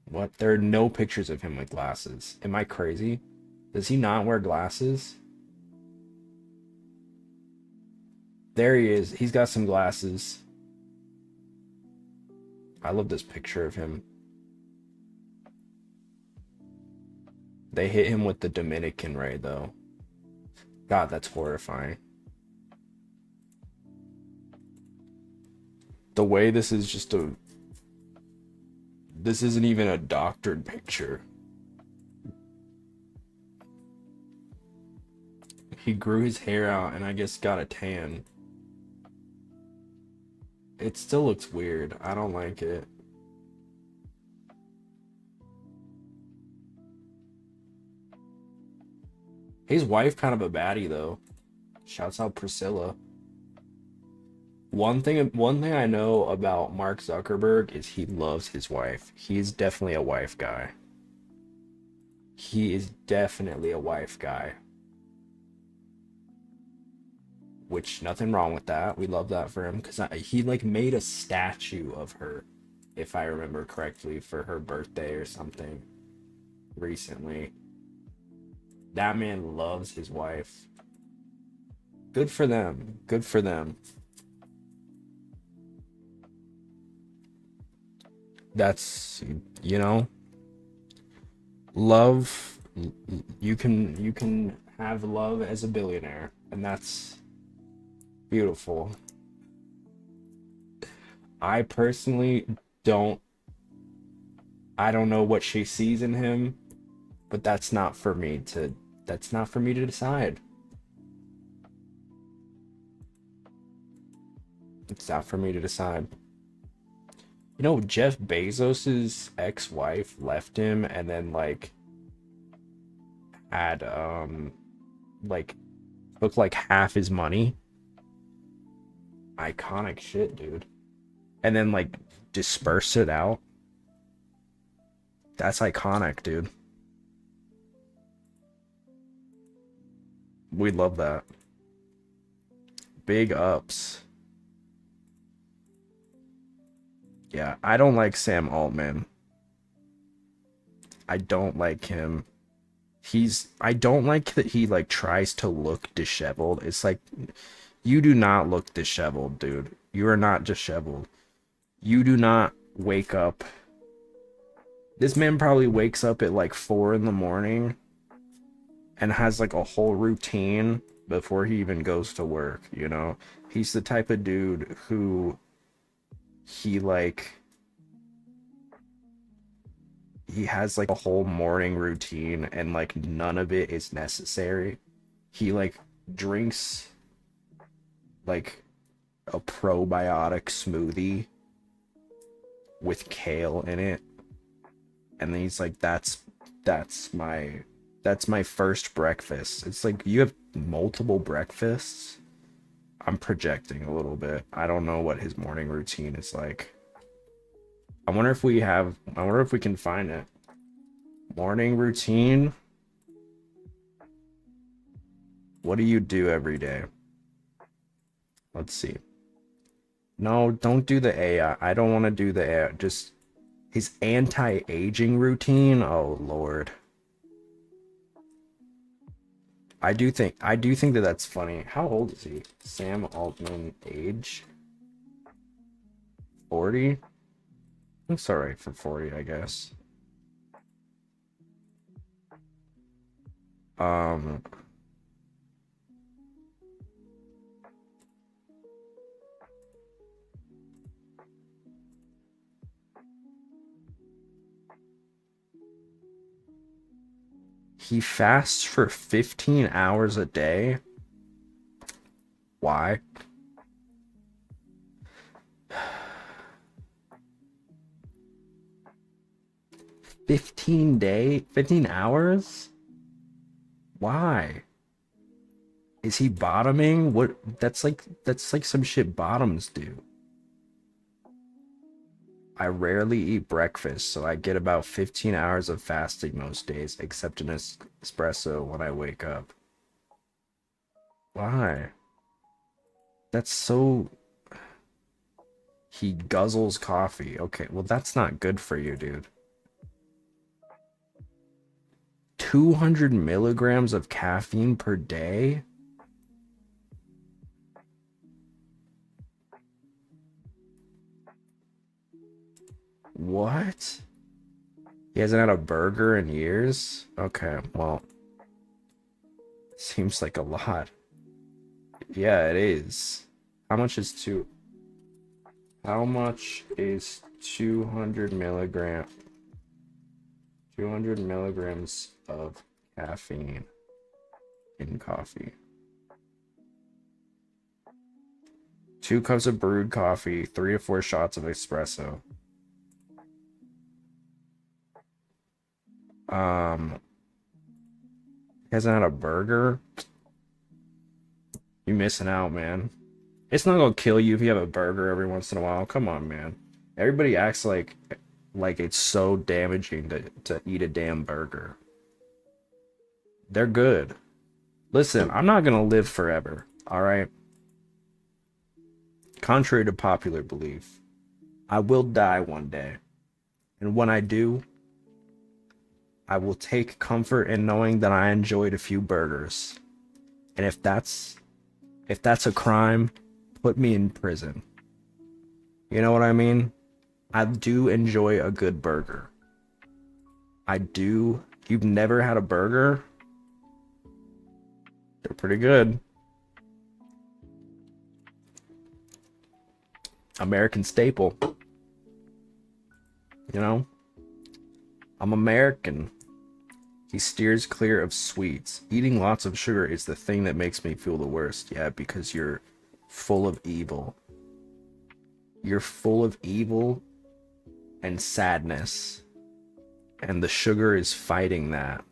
What? There are no pictures of him with glasses. Am I crazy? Does he not wear glasses? There he is. He's got some glasses. I love this picture of him. They hit him with the Dominican ray, though. God, that's horrifying. The way this is just a... This isn't even a doctored picture. He grew his hair out and I guess got a tan. It still looks weird. I don't like it. His wife kind of a baddie though. Shouts out Priscilla. One thing I know about Mark Zuckerberg is he loves his wife. He's definitely a wife guy. He is definitely a wife guy. Which nothing wrong with that. We love that for him because he like made a statue of her, if I remember correctly, for her birthday or something recently. That man loves his wife. Good for them. Good for them. That's, you know, love. You can have love as a billionaire, and that's beautiful. I personally don't I don't know what she sees in him, but that's not for me to decide. It's not for me to decide. You know, Jeff Bezos's ex-wife left him and then like had like took like half his money. Iconic shit, dude. And then like disperse it out. That's iconic, dude. We love that. Big ups. Yeah, I don't like Sam Altman. I don't like him. I don't like that he like tries to look disheveled. It's like you do not look disheveled, dude. You are not disheveled. You do not wake up. This man probably wakes up at like 4 in the morning and has like a whole routine before he even goes to work, you know? He's the type of dude who he has like a whole morning routine and like none of it is necessary. He like drinks like a probiotic smoothie with kale in it, and then he's like, that's my first breakfast. It's like you have multiple breakfasts. I'm projecting a little bit. I don't know what his morning routine is like. I wonder if we can find it. Morning routine. What do you do every day? Let's see. No, don't do the AI. I don't want to do the AI. Just his anti-aging routine. Oh Lord. I do think that that's funny. How old is he? Sam Altman age 40? Looks alright for 40, I guess. Um he fasts for 15 hours a day. Why? 15 hours? Why? Is he bottoming? That's like some shit bottoms do. I rarely eat breakfast, so I get about 15 hours of fasting most days, except an espresso when I wake up. Why? That's so... He guzzles coffee. Okay, well that's not good for you, dude. 200 milligrams of caffeine per day? What? He hasn't had a burger in years? Okay, well, seems like a lot. Yeah, it is. How much is two? How much is 200 milligrams of caffeine in coffee? 2 cups of brewed coffee, 3 to 4 shots of espresso. Hasn't had a burger? You missing out, man. It's not gonna kill you if you have a burger every once in a while. Come on, man. Everybody acts like it's so damaging to eat a damn burger. They're good. Listen, I'm not gonna live forever, alright? Contrary to popular belief, I will die one day. And when I do, I will take comfort in knowing that I enjoyed a few burgers. And if that's a crime, put me in prison. You know what I mean? I do enjoy a good burger. I do. You've never had a burger? They're pretty good. American staple. You know? I'm American. He steers clear of sweets. Eating lots of sugar is the thing that makes me feel the worst. Yeah, because you're full of evil. You're full of evil and sadness. And the sugar is fighting that.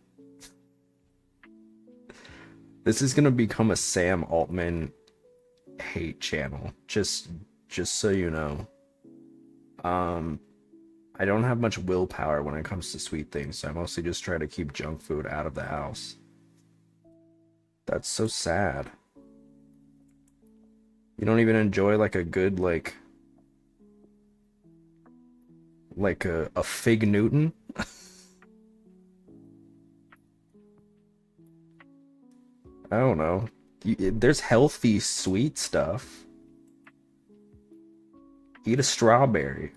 This is gonna become a Sam Altman hate channel. Just so you know. I don't have much willpower when it comes to sweet things, so I mostly just try to keep junk food out of the house. That's so sad. You don't even enjoy like a good like a Fig Newton? I don't know. There's healthy sweet stuff. Eat a strawberry.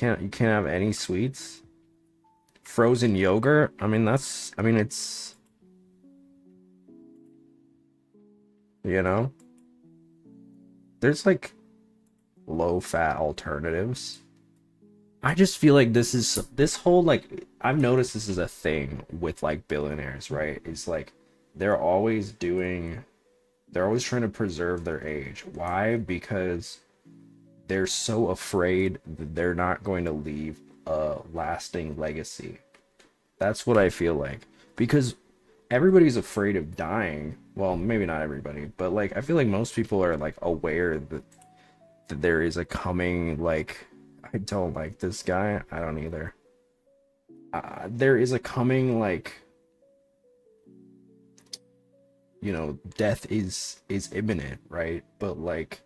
You can't have any sweets. Frozen yogurt? I mean it's, you know, there's like low fat alternatives. I just feel like this whole like, I've noticed this is a thing with like billionaires, right? It's like they're always trying to preserve their age. Why? Because they're so afraid that they're not going to leave a lasting legacy. That's what I feel like. Because everybody's afraid of dying. Well, maybe not everybody, but like I feel like most people are like aware that there is a coming, like, I don't like this guy. I don't either. there is a coming, like, you know, death is imminent, right? But like,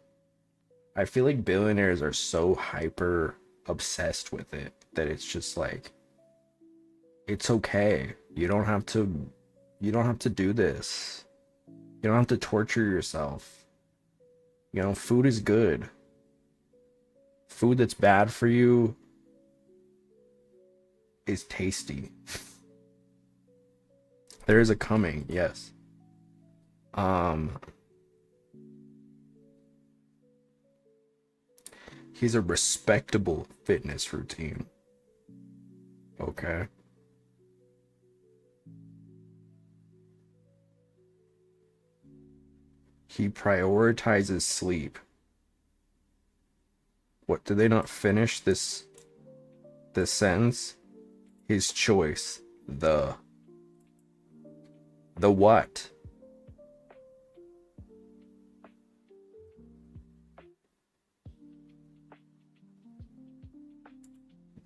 I feel like billionaires are so hyper obsessed with it that it's just like, it's okay. You don't have to do this. You don't have to torture yourself. You know, food is good. Food that's bad for you is tasty. There is a coming, yes. He's a respectable fitness routine. Okay. He prioritizes sleep. What, did they not finish this sentence? His choice. The what?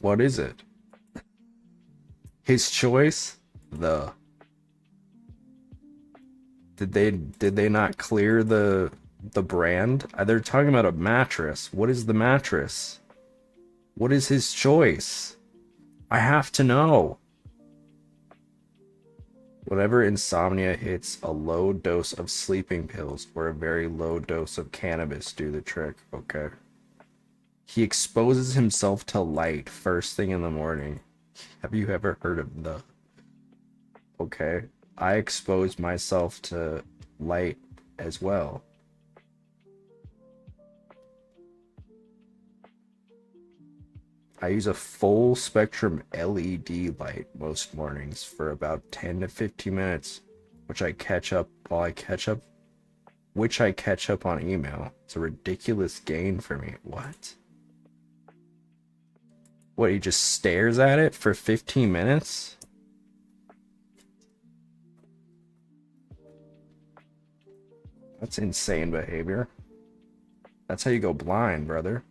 What is it? His choice? The did they not clear the brand? They're talking about a mattress. What is the mattress? What is his choice? I have to know. Whenever insomnia hits, a low dose of sleeping pills or a very low dose of cannabis do the trick. Okay. He exposes himself to light first thing in the morning. Have you ever heard of the... Okay. I expose myself to light as well. I use a full spectrum LED light most mornings for about 10 to 15 minutes, which I catch up on email. It's a ridiculous gain for me. What? What, he just stares at it for 15 minutes? That's insane behavior. That's how you go blind, brother.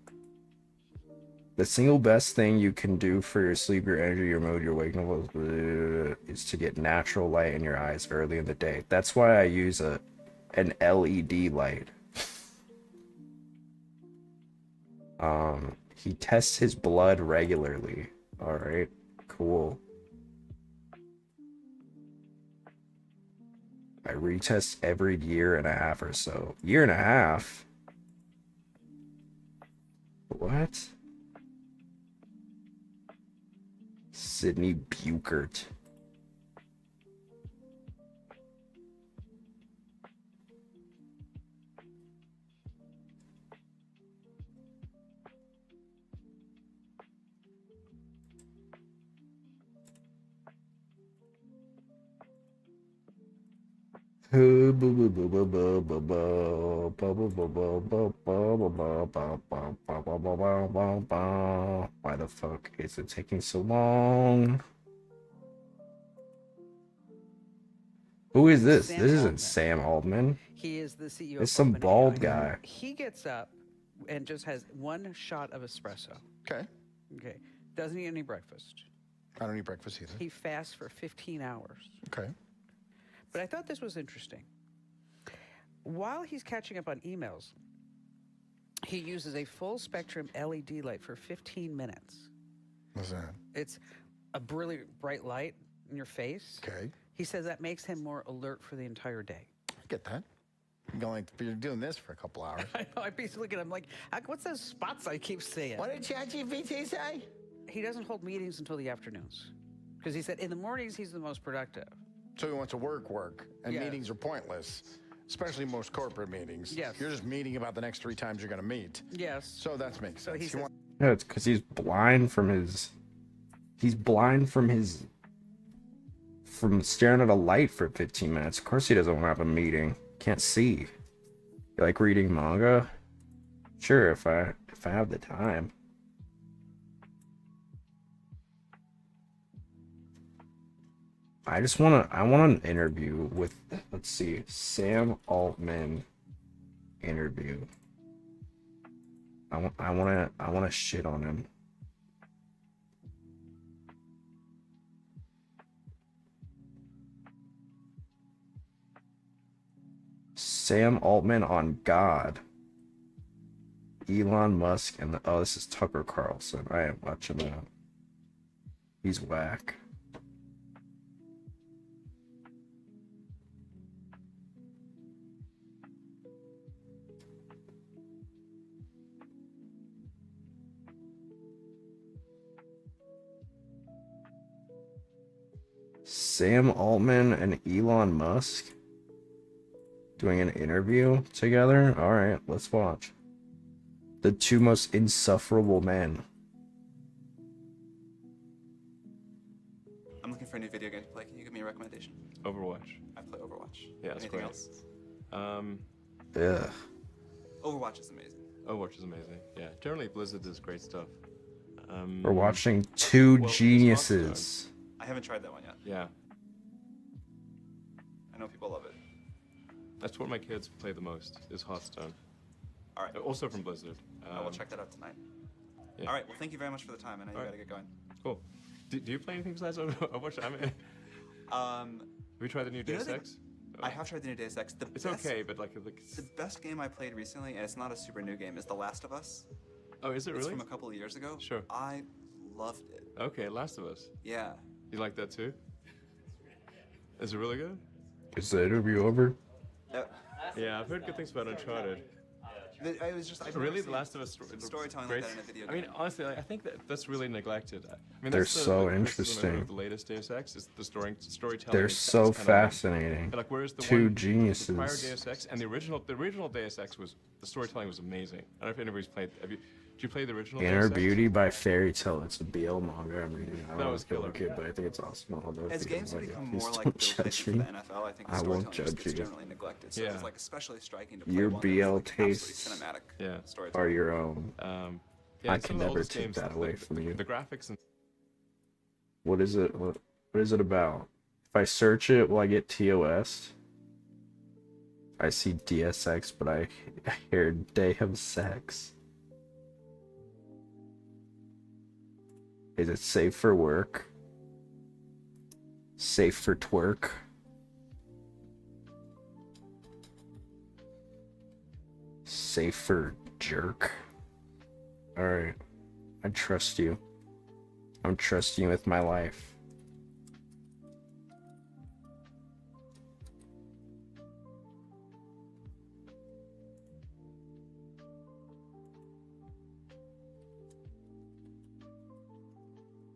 The single best thing you can do for your sleep, your energy, your mood, your waking is to get natural light in your eyes early in the day. That's why I use an LED light. He tests his blood regularly. All right, cool. I retest every year and a half or so. Year and a half? What? Sydney Buchert. Why the fuck is it taking so long? Who is this? This isn't Sam Altman. He is the CEO. It's some bald guy. He gets up and just has one shot of espresso. Okay. Okay. Doesn't eat any breakfast. I don't eat breakfast either. He fasts for 15 hours. Okay. But I thought this was interesting. While he's catching up on emails, he uses a full spectrum LED light for 15 minutes. What's that? It's a brilliant bright light in your face. Okay. He says that makes him more alert for the entire day. I get that. You're doing this for a couple hours. I know. I basically look at him like, what's those spots I keep seeing? What did ChatGPT say? He doesn't hold meetings until the afternoons. Because he said in the mornings, he's the most productive. So he wants to work, and Yes. meetings are pointless, especially most corporate meetings. Yes. You're just meeting about the next 3 times you're going to meet. Yes. So that makes So sense. he says, Yeah, it's because he's blind from his... He's blind from staring at a light for 15 minutes. Of course he doesn't want to have a meeting. Can't see. You like reading manga? Sure, if I have the time. I want an interview with, let's see, Sam Altman interview. I want to shit on him. Sam Altman on God. Elon Musk and oh, this is Tucker Carlson. I am watching that. He's whack. Sam Altman and Elon Musk doing an interview together? Alright, let's watch. The two most insufferable men. I'm looking for a new video game to play. Can you give me a recommendation? Overwatch. I play Overwatch. Yeah, it's Anything great. else? Ugh. Overwatch is amazing. Overwatch is amazing. Yeah, generally Blizzard does great stuff. We're watching two well, geniuses. I haven't tried that one yet. Yeah, I know people love it. that's what my kids play the most, is Hearthstone. All right. Also from Blizzard. I will check that out tonight. Yeah. All right. Well, thank you very much for the time. I know you All got to right. get going. Cool. Do you play anything besides Overwatch? I mean, have you tried the new You know Deus that- Ex? I have tried the new Deus Ex. It's okay, but like The best game I played recently, and it's not a super new game, is The Last of Us. oh, is it It's really? from a couple of years ago. Sure. I loved it. Okay, Last of Us. Yeah. You like that too? Is it really good? Is the interview over? Yeah, I've heard good things about Uncharted. I was just. I've Really, never The seen Last of Us storytelling great. like that in a video I mean, game. honestly, I think that's really neglected. I mean, They're that's so criticism interesting. of the latest Deus Ex is the storytelling. They're is so kind of fascinating. like whereas the Two one, geniuses. the prior Deus Ex and the original Deus Ex was the storytelling was amazing. I don't know if anybody's played. Did you play the original? Inner Deus Ex? Beauty by Fairy Tale. It's a BL manga I'm reading. I That don't was feel killer. like it, but I think it's awesome. Although As if you games don't have like it, become please more like don't build judge pitches for me. the NFL, I think the I won't storytelling just judge gets you. generally neglected. So Yeah. it's like especially striking to play Your one that is, BL like, absolutely tastes cinematic Yeah. storytelling. Are your own. Yeah, I and some can of the never oldest take games, that away from you. The graphics and What is it? What is it about? If I search it, will I get TOS? I see DSX, but I hear Day of Sex. Is it safe for work? Safe for twerk? Safe for jerk? Alright. I trust you. I'm trusting you with my life.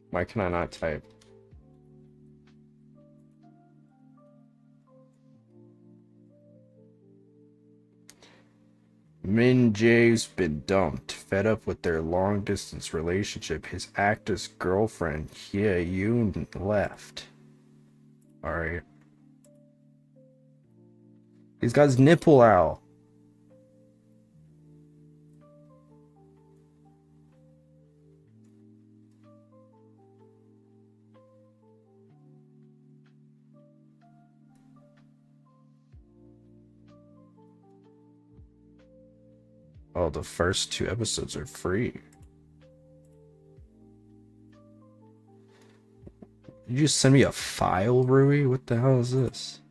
Why can I not type? Min Jae's been dumped, fed up with their long distance relationship. His actress girlfriend, Hye Yoon, left. Alright. He's got his nipple out. Oh, the first 2 episodes are free. You just send me a file, Rui? What the hell is this?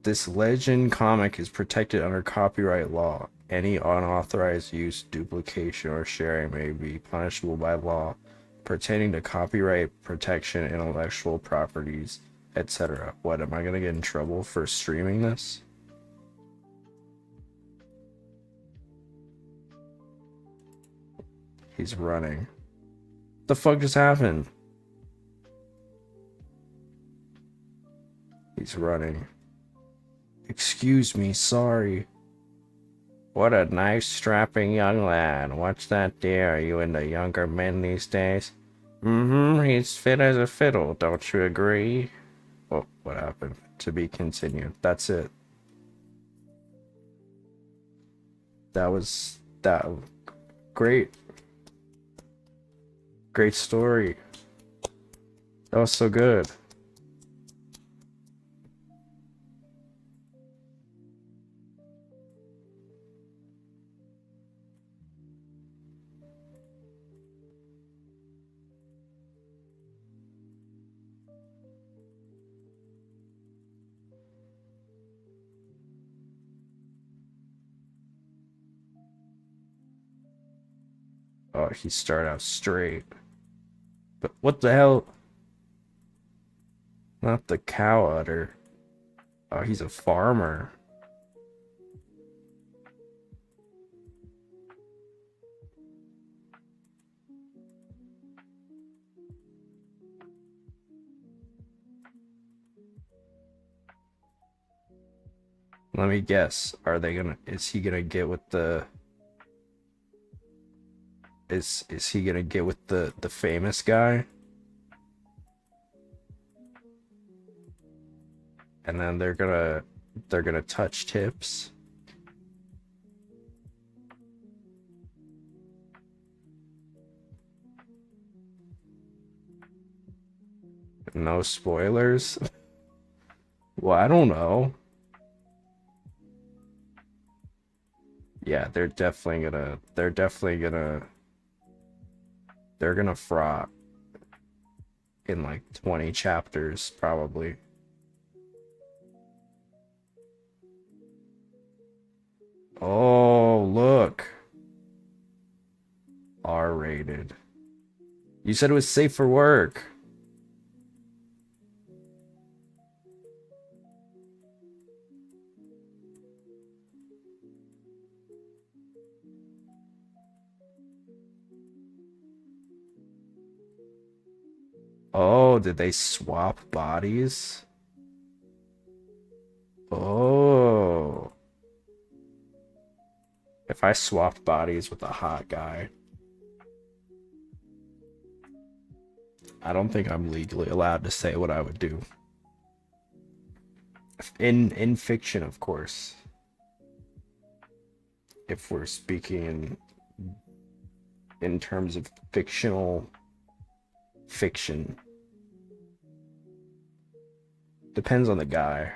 This legend comic is protected under copyright law. Any unauthorized use, duplication, or sharing may be punishable by law pertaining to copyright protection, intellectual properties, etc. What, am I gonna get in trouble for streaming this? He's running. The fuck just happened? He's running. Excuse me, sorry. What a nice, strapping young lad. What's that there? Are you into younger men these days? He's fit as a fiddle, don't you agree? Oh, what happened? To be continued. That's it. That was... Great. Great story. That was so good. Oh, he started out straight. But what the hell? Not the cow udder. Oh, he's a farmer. Let me guess. Is he gonna get with the is he gonna get with the famous guy? And then they're gonna touch tips. No spoilers. Well, I don't know. Yeah, they're gonna fraught in like 20 chapters probably. Oh, look. R-rated. You said it was safe for work. Oh, did they swap bodies? Oh. If I swapped bodies with a hot guy, I don't think I'm legally allowed to say what I would do. In fiction, of course. If we're speaking in terms of fictional fiction. Depends on the guy.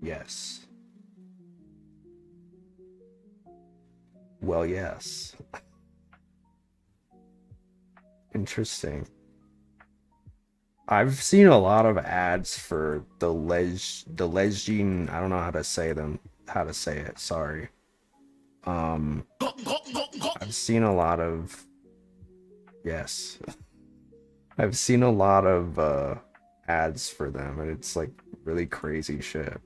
Yes. Well, yes. Interesting. I've seen a lot of ads for the Legend, I don't know how to say it, sorry. I've seen a lot of yes. I've seen a lot of ads for them, and it's like really crazy shit.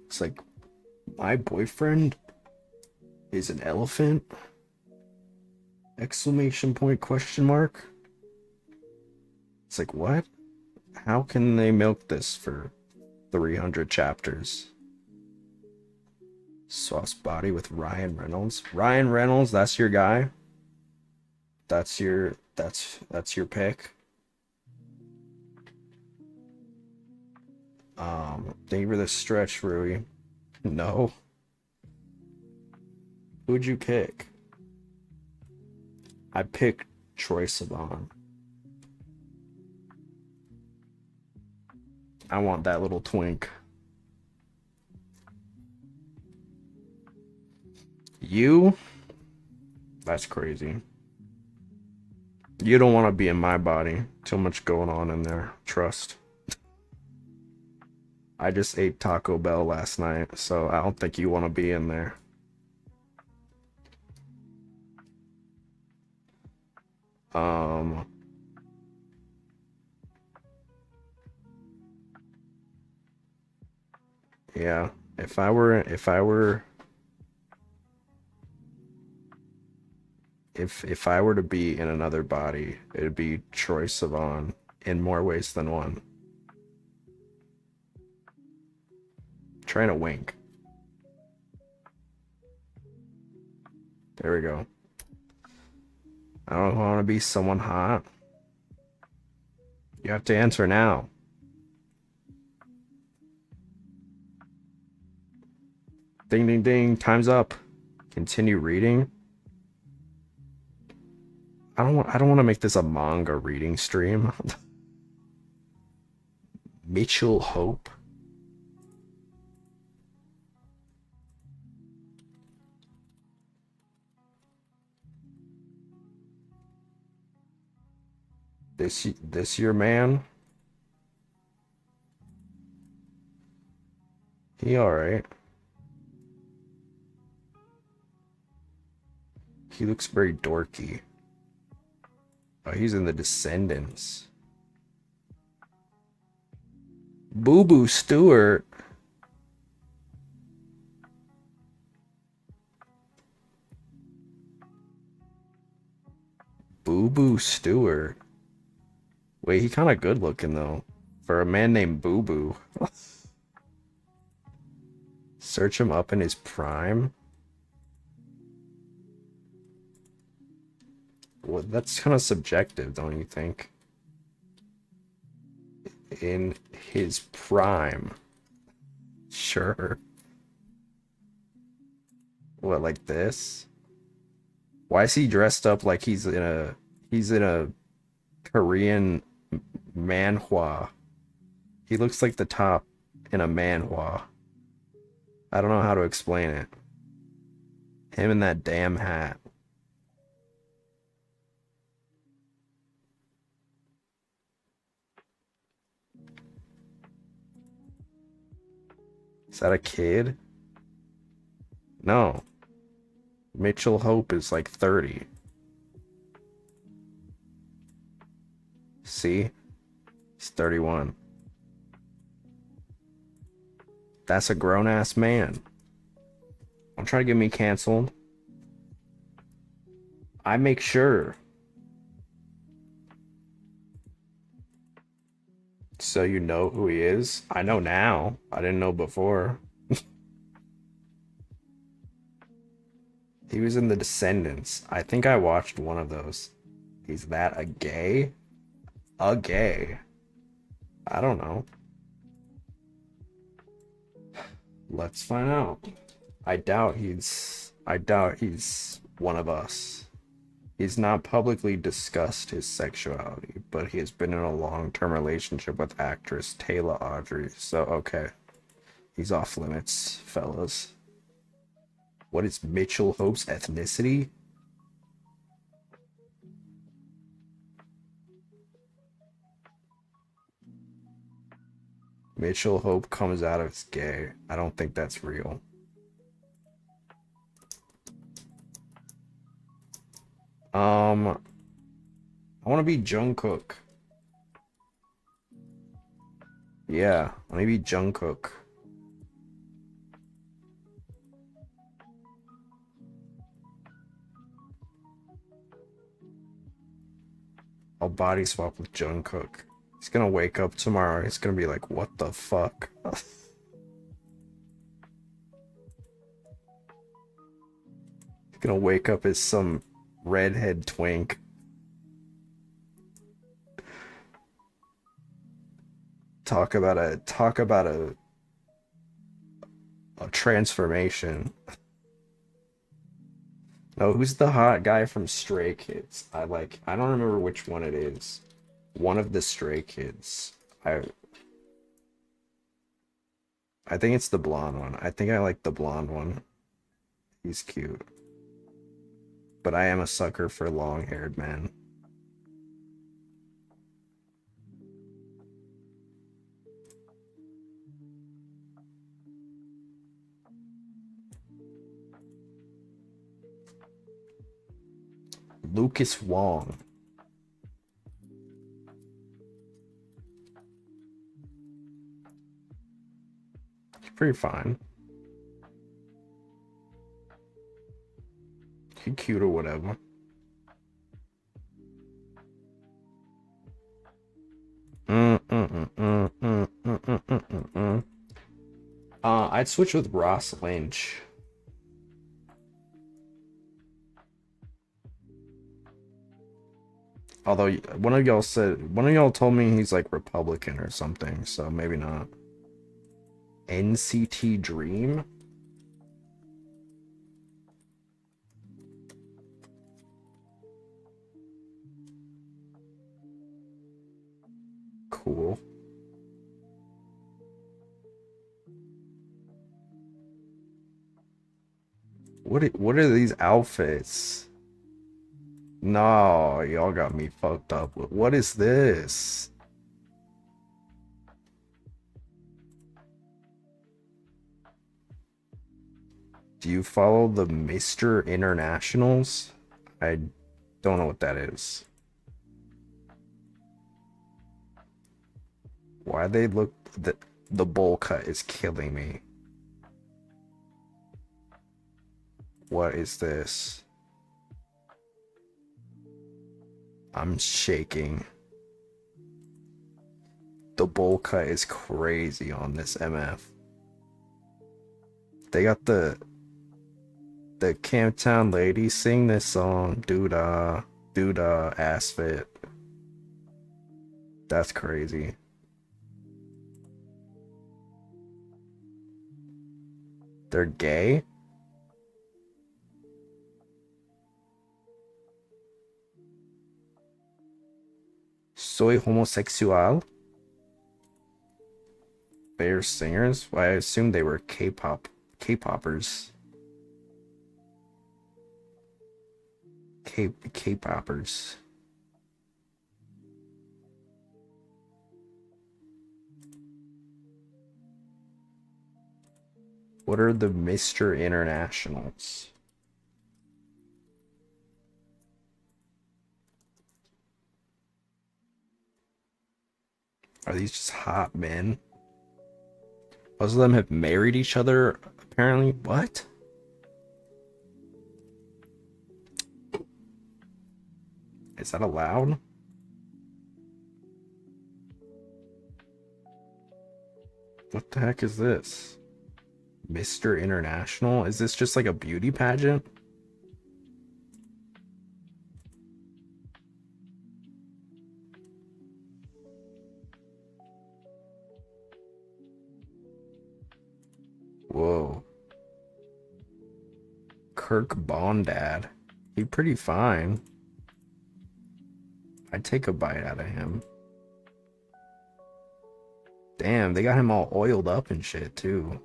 It's like, my boyfriend is an elephant? Exclamation point, question mark. It's like, what? How can they milk this for 300 chapters? Sauce body with Ryan Reynolds. Ryan Reynolds, that's your guy? That's your pick? Thank you for the stretch, Rui. No. Who'd you pick? I picked Troye Sivan. I want that little twink. You? That's crazy. You don't want to be in my body. Too much going on in there. Trust. I just ate Taco Bell last night, so I don't think you want to be in there. Yeah, if I were to be in another body, it'd be Troye Sivan in more ways than one. Trying to wink. There we go. I don't want to be someone hot. You have to answer now. Ding, ding, ding. Time's up. Continue reading. I don't want to make this a manga reading stream. Mitchell Hope. This your man? He alright. He looks very dorky. Oh, he's in the Descendants. Boo Boo Stewart. Boo Boo Stewart. Wait, he kind of good looking though. For a man named Boo Boo. Search him up in his prime. Well, that's kind of subjective, don't you think? In his prime. Sure. What, like this? Why is he dressed up like he's in a Korean manhwa? He looks like the top in a manhwa. I don't know how to explain it. Him in that damn hat. Is that a kid? No. Mitchell Hope is like 30. See? He's 31. That's a grown-ass man. Don't try to get me canceled. I make sure. So you know who he is? I know now. I didn't know before. He was in The Descendants. I think I watched one of those. Is that a gay? A gay? I don't know. Let's find out. I doubt he's one of us. He's not publicly discussed his sexuality, but he has been in a long-term relationship with actress Taylor Audrey. So, okay. He's off limits, fellas. What is Mitchell Hope's ethnicity? Mitchell Hope comes out as gay. I don't think that's real. I want to be Jungkook. Yeah, let me be Jungkook. I'll body swap with Jungkook. He's gonna wake up tomorrow. He's gonna be like, what the fuck? He's gonna wake up as some redhead twink. Talk about a transformation. No, who's the hot guy from Stray Kids? I don't remember which one it is. One of the Stray Kids. I think it's the blonde one. I think I like the blonde one. He's cute. But I am a sucker for long-haired men. Lucas Wong. He's pretty fine. He's cute or whatever. I'd switch with Ross Lynch. Although one of y'all told me he's like Republican or something, so maybe not. NCT Dream? Cool. What are these outfits? No, y'all got me fucked up. What is this? Do you follow the Mr. Internationals? I don't know what that is. Why they look... The bowl cut is killing me. What is this? I'm shaking. The bowl cut is crazy on this MF. They got the Camptown ladies sing this song. Doodah, doodah, ass fit. That's crazy. They're gay? Soy homosexual? They're singers? Well, I assumed they were K-poppers. K-poppers. What are the Mr. Internationals? Are these just hot men? Most of them have married each other, apparently. What? Is that allowed? What the heck is this? Mr. International? Is this just like a beauty pageant? Whoa. Kirk Bondad. He pretty fine. I'd take a bite out of him. Damn, they got him all oiled up and shit too.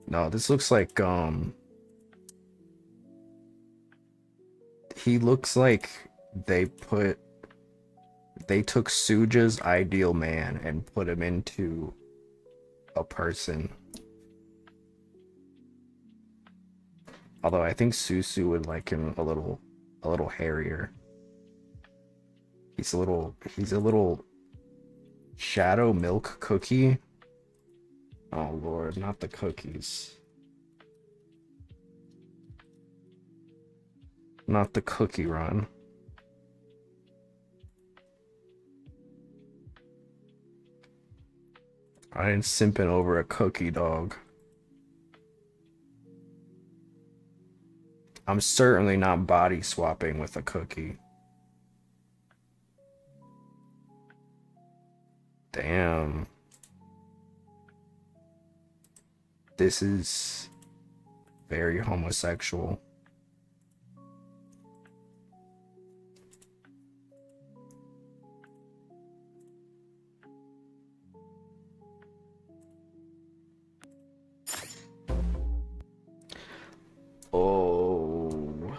No, this looks like he looks like they took Suja's ideal man and put him into a person. Although I think Susu would like him a little hairier. He's a little shadow milk cookie. Oh lord, not the cookies. Not the cookie run. I ain't simping over a cookie, dog. I'm certainly not body swapping with a cookie. Damn. This is very homosexual. Oh.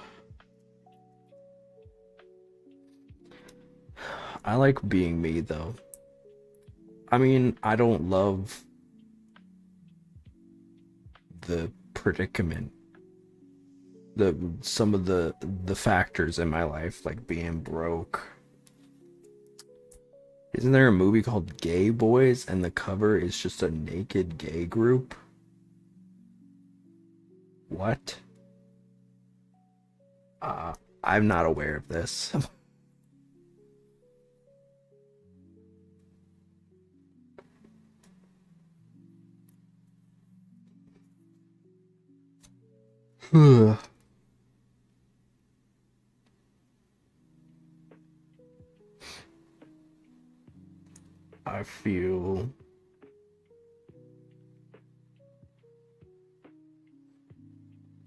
I like being me though. I mean, I don't love the predicament, some of the factors in my life, like being broke. Isn't there a movie called Gay Boys and the cover is just a naked gay group? What? I'm not aware of this.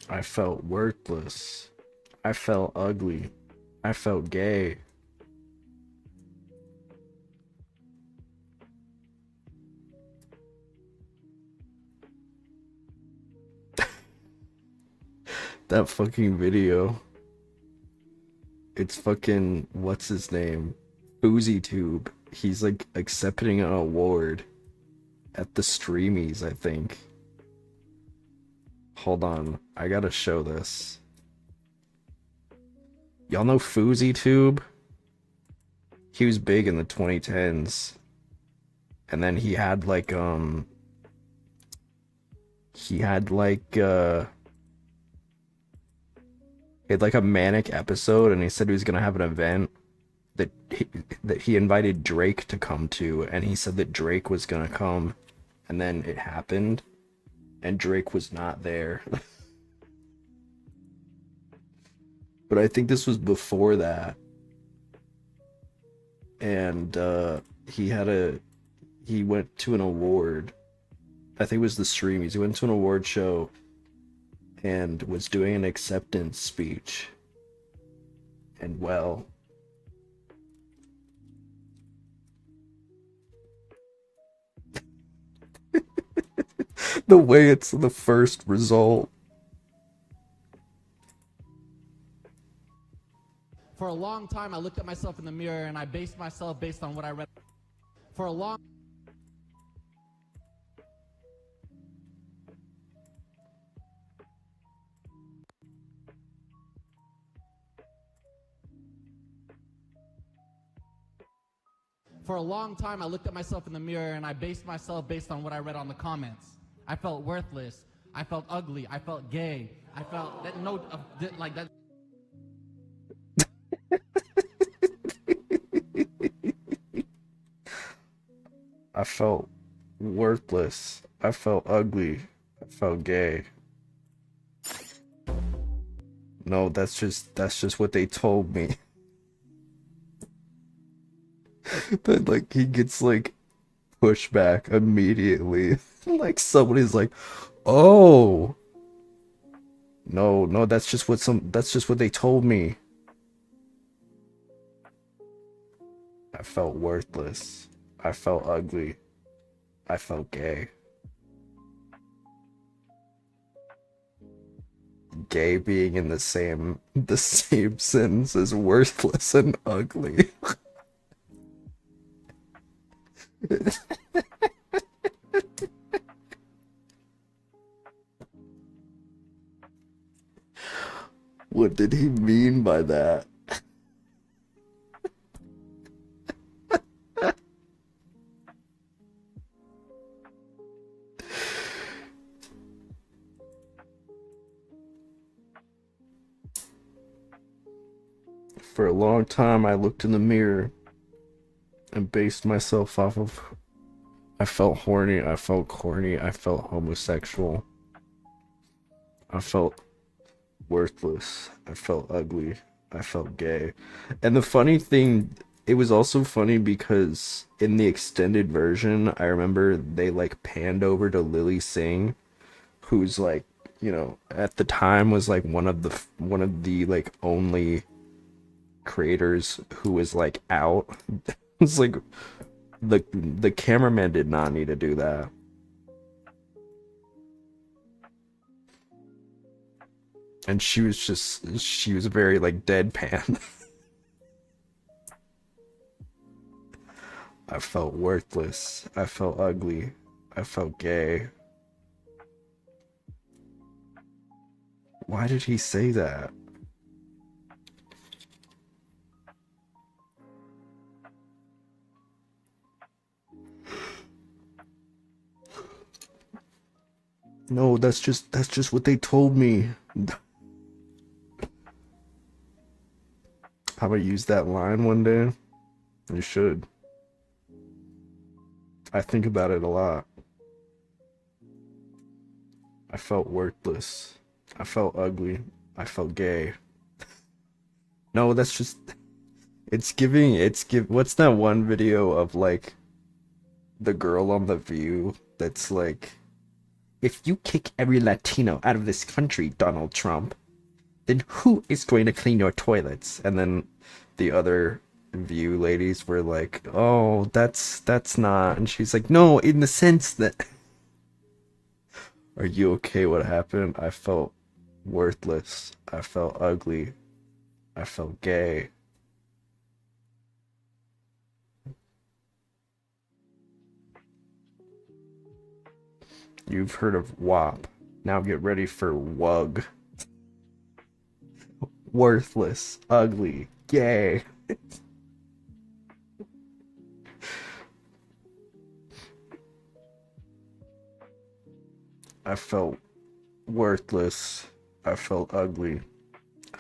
I felt worthless. I felt ugly. I felt gay. That fucking video. It's fucking, what's his name? FouseyTube. He's like accepting an award at the Streamies, I think. Hold on, I gotta show this. Y'all know FouseyTube? He was big in the 2010s. And then he had like he had like a manic episode, and he said he was gonna have an event that he invited Drake to come to, and he said that Drake was gonna come, and then it happened, and Drake was not there. But I think this was before that. And he went to an award. I think it was the Streamies. He went to an award show and was doing an acceptance speech. And well, the way it's the first result. For a long time, I looked at myself in the mirror and I based myself based on what I read. For a long time, I looked at myself in the mirror and I based myself based on what I read on the comments. I felt worthless. I felt ugly. I felt gay. I felt that like that. I felt worthless. I felt ugly. I felt gay. No, that's just what they told me. Then like he gets like pushback immediately. Like somebody's like, "Oh, no, that's just what they told me." I felt worthless. I felt ugly. I felt gay. Gay being in the same sentence as worthless and ugly. What did he mean by that? For a long time, I looked in the mirror and based myself off of... I felt horny, I felt corny, I felt homosexual. I felt worthless, I felt ugly, I felt gay. And the funny thing, it was also funny because in the extended version, I remember they like panned over to Lily Singh, who's like, you know, at the time was like one of the like only creators who was like out. It's like the cameraman did not need to do that. And she was very like deadpan. I felt worthless. I felt ugly. I felt gay. Why did he say that? No, that's just what they told me. How about use that line one day? You should. I think about it a lot. I felt worthless. I felt ugly. I felt gay. No, that's just... What's that one video of like the girl on The View that's like, if you kick every Latino out of this country, Donald Trump, then who is going to clean your toilets? And then the other View ladies were like, oh, that's not. And she's like, no, in the sense that... Are you okay? What happened? I felt worthless. I felt ugly. I felt gay. You've heard of WAP. Now get ready for WUG. Worthless, ugly, gay. I felt worthless. I felt ugly.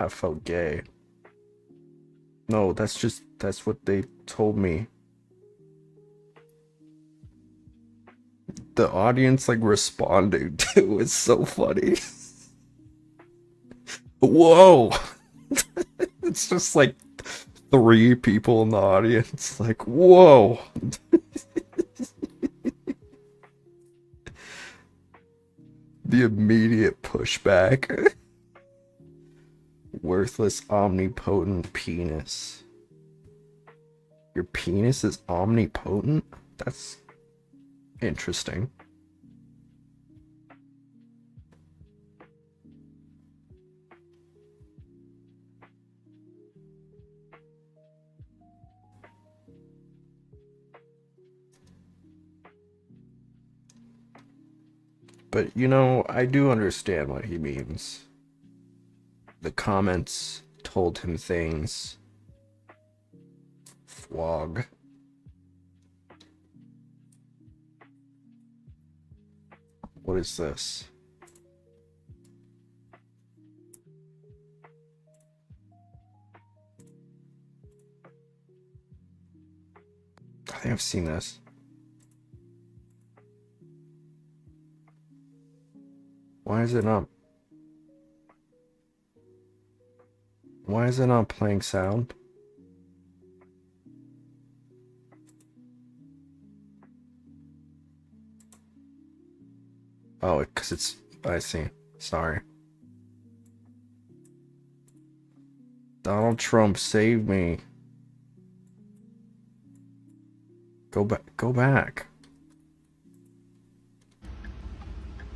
I felt gay. No, that's what they told me. The audience like responding to is so funny. Whoa! It's just like 3 people in the audience. Like, whoa! The immediate pushback. Worthless, omnipotent penis. Your penis is omnipotent? That's interesting. But, you know, I do understand what he means. The comments told him things. Flog. What is this? I think I've seen this. Why is it not? Why is it not playing sound? Oh, because it's... I see. Sorry. Donald Trump, save me. Go back. Go back.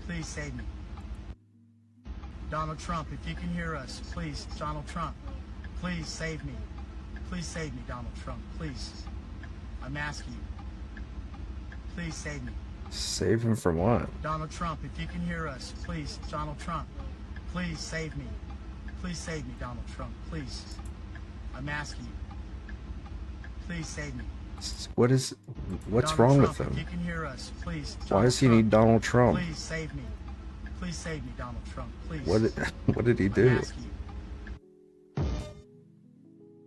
Please save me. Donald Trump, if you can hear us, please, Donald Trump, please save me. Please save me, Donald Trump, please. I'm asking you. Please save me. Save him from what? Donald Trump, if you can hear us, please, Donald Trump, please save me. Please save me, Donald Trump, please. I'm asking you. Please save me. What's Donald wrong Trump, with him? If you can hear us, please, Why does he Trump, need Donald Trump? Please save me. Please save me, Donald Trump, please. What did he I'm do? asking you.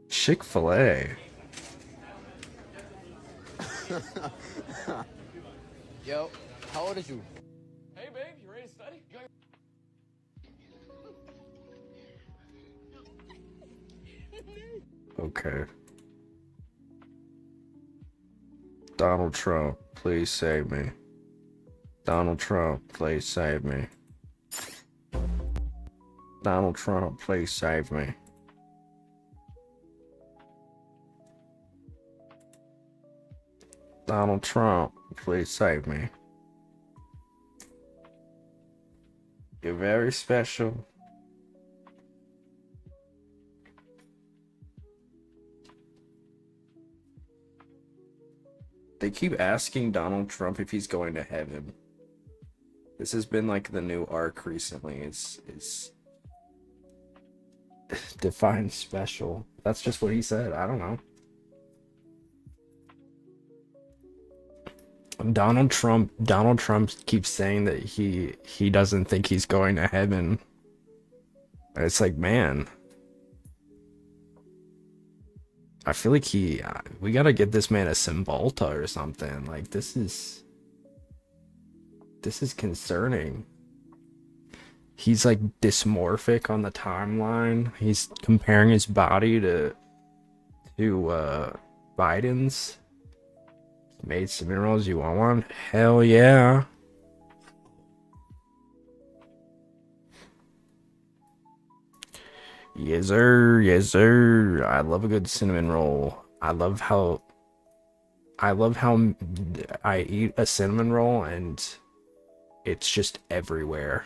Chick-fil-A. Yo, how old is you? Hey, babe, you ready to study? Okay. Donald Trump, please save me. Donald Trump, please save me. Donald Trump, please save me. Donald Trump, please save me. You're very special. They keep asking Donald Trump if he's going to heaven. This has been like the new arc recently. It's define special. That's just what he said. I don't know. Donald Trump keeps saying that he doesn't think he's going to heaven. And it's like, man, I feel like we gotta get this man a Cymbalta or something. Like, this is concerning. He's like dysmorphic on the timeline. He's comparing his body to Biden's. Made some minerals, you want one? Hell yeah. Yes sir, yes sir. I love a good cinnamon roll. I love how I eat a cinnamon roll and it's just everywhere.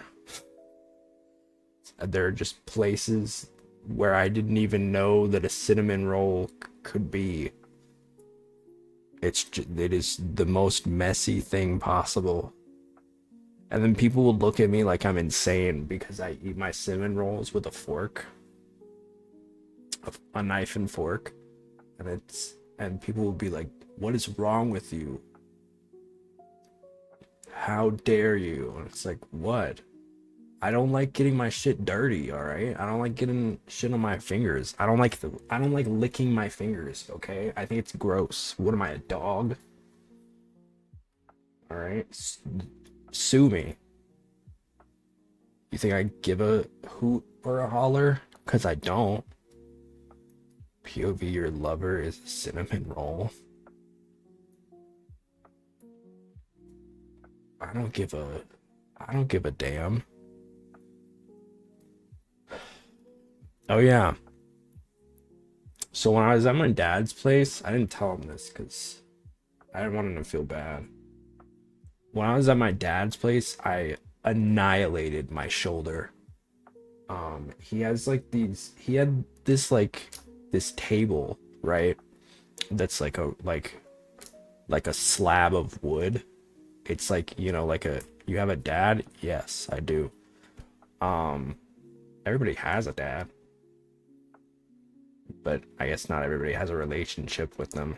There are just places where I didn't even know that a cinnamon roll could be. It is the most messy thing possible. And then people would look at me like I'm insane because I eat my cinnamon rolls with a fork, a knife and fork, and people would be like, "What is wrong with you? How dare you?" And it's like, "What? I don't like getting my shit dirty, all right? I don't like getting shit on my fingers. I don't like licking my fingers, okay? I think it's gross. What am I, a dog? All right? Sue me. You think I give a hoot or a holler? Cuz I don't. POV, your lover is a cinnamon roll. I don't give a damn. Oh yeah. So when I was at my dad's place, I didn't tell him this because I didn't want him to feel bad. When I was at my dad's place, I annihilated my shoulder. He has like he had this table, right? That's like a slab of wood. It's like, you have a dad? Yes, I do. Everybody has a dad. But I guess not everybody has a relationship with them.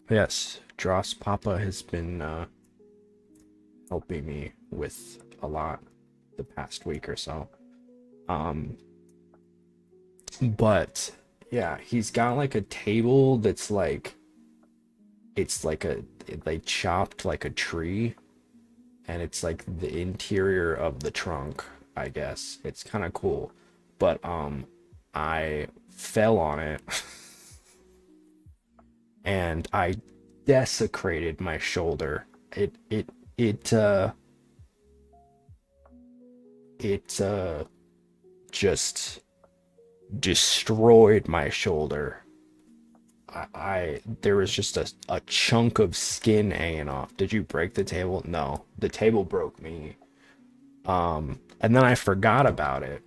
Yes, Dross Papa has been helping me with a lot the past week or so. But yeah, he's got like a table that's like, they chopped like a tree, and it's like the interior of the trunk, I guess. It's kind of cool. But I fell on it and I desecrated my shoulder. It just destroyed my shoulder. There was just a chunk of skin hanging off. Did you break the table? No, the table broke me. And then I forgot about it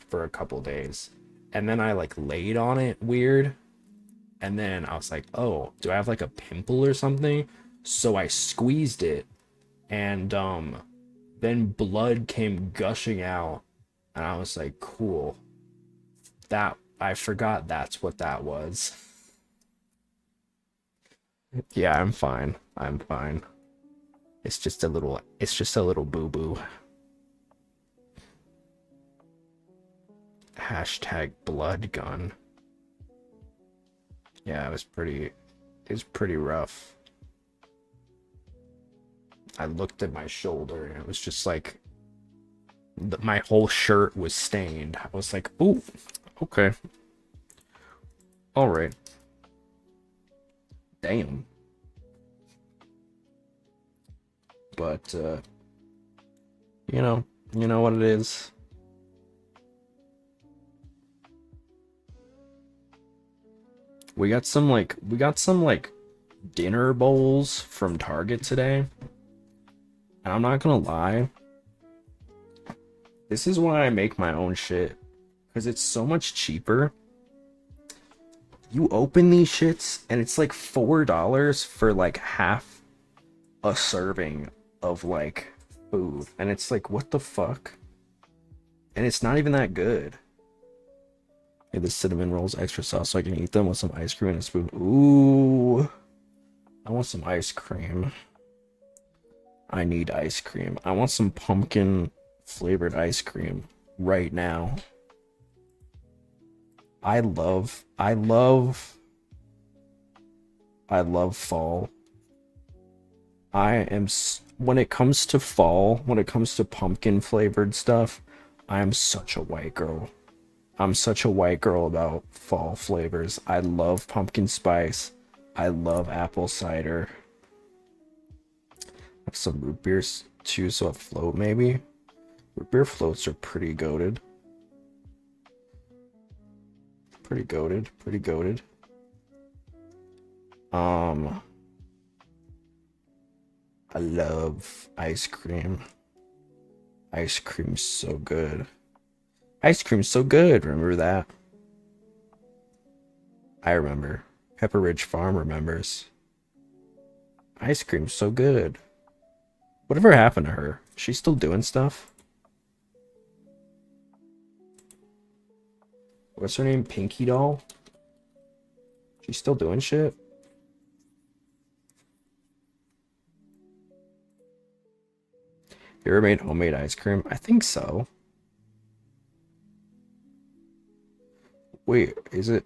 for a couple days, and then I like laid on it weird, and then I was like, oh, do I have like a pimple or something? So I squeezed it, and then blood came gushing out, and I was like, cool, that I forgot that's what that was. Yeah, I'm fine. It's just a little boo-boo. Hashtag blood gun. Yeah, it was pretty rough. I looked at my shoulder and it was just like my whole shirt was stained. I was like, "Ooh, okay. All right. Damn." But you know what it is. We got some dinner bowls from Target today. And I'm not gonna lie, this is why I make my own shit, because it's so much cheaper. You open these shits and it's like $4 for like half a serving of like food, and it's like, what the fuck? And it's not even that good. Hey, the cinnamon rolls extra sauce so I can eat them with some ice cream and a spoon. Ooh, I want some ice cream. I need ice cream. I want some pumpkin flavored ice cream right now. I love fall. When it comes to fall, when it comes to pumpkin flavored stuff, I am such a white girl. I'm such a white girl about fall flavors. I love pumpkin spice. I love apple cider. Have some root beers too, so a float maybe. Root beer floats are pretty goated. Pretty goated. I love ice cream. Ice cream's so good. Ice cream's so good, remember that? I remember. Pepper Ridge Farm remembers. Ice cream's so good. Whatever happened to her? She's still doing stuff? What's her name? Pinky Doll? She's still doing shit? You ever made homemade ice cream? I think so. Wait, is it?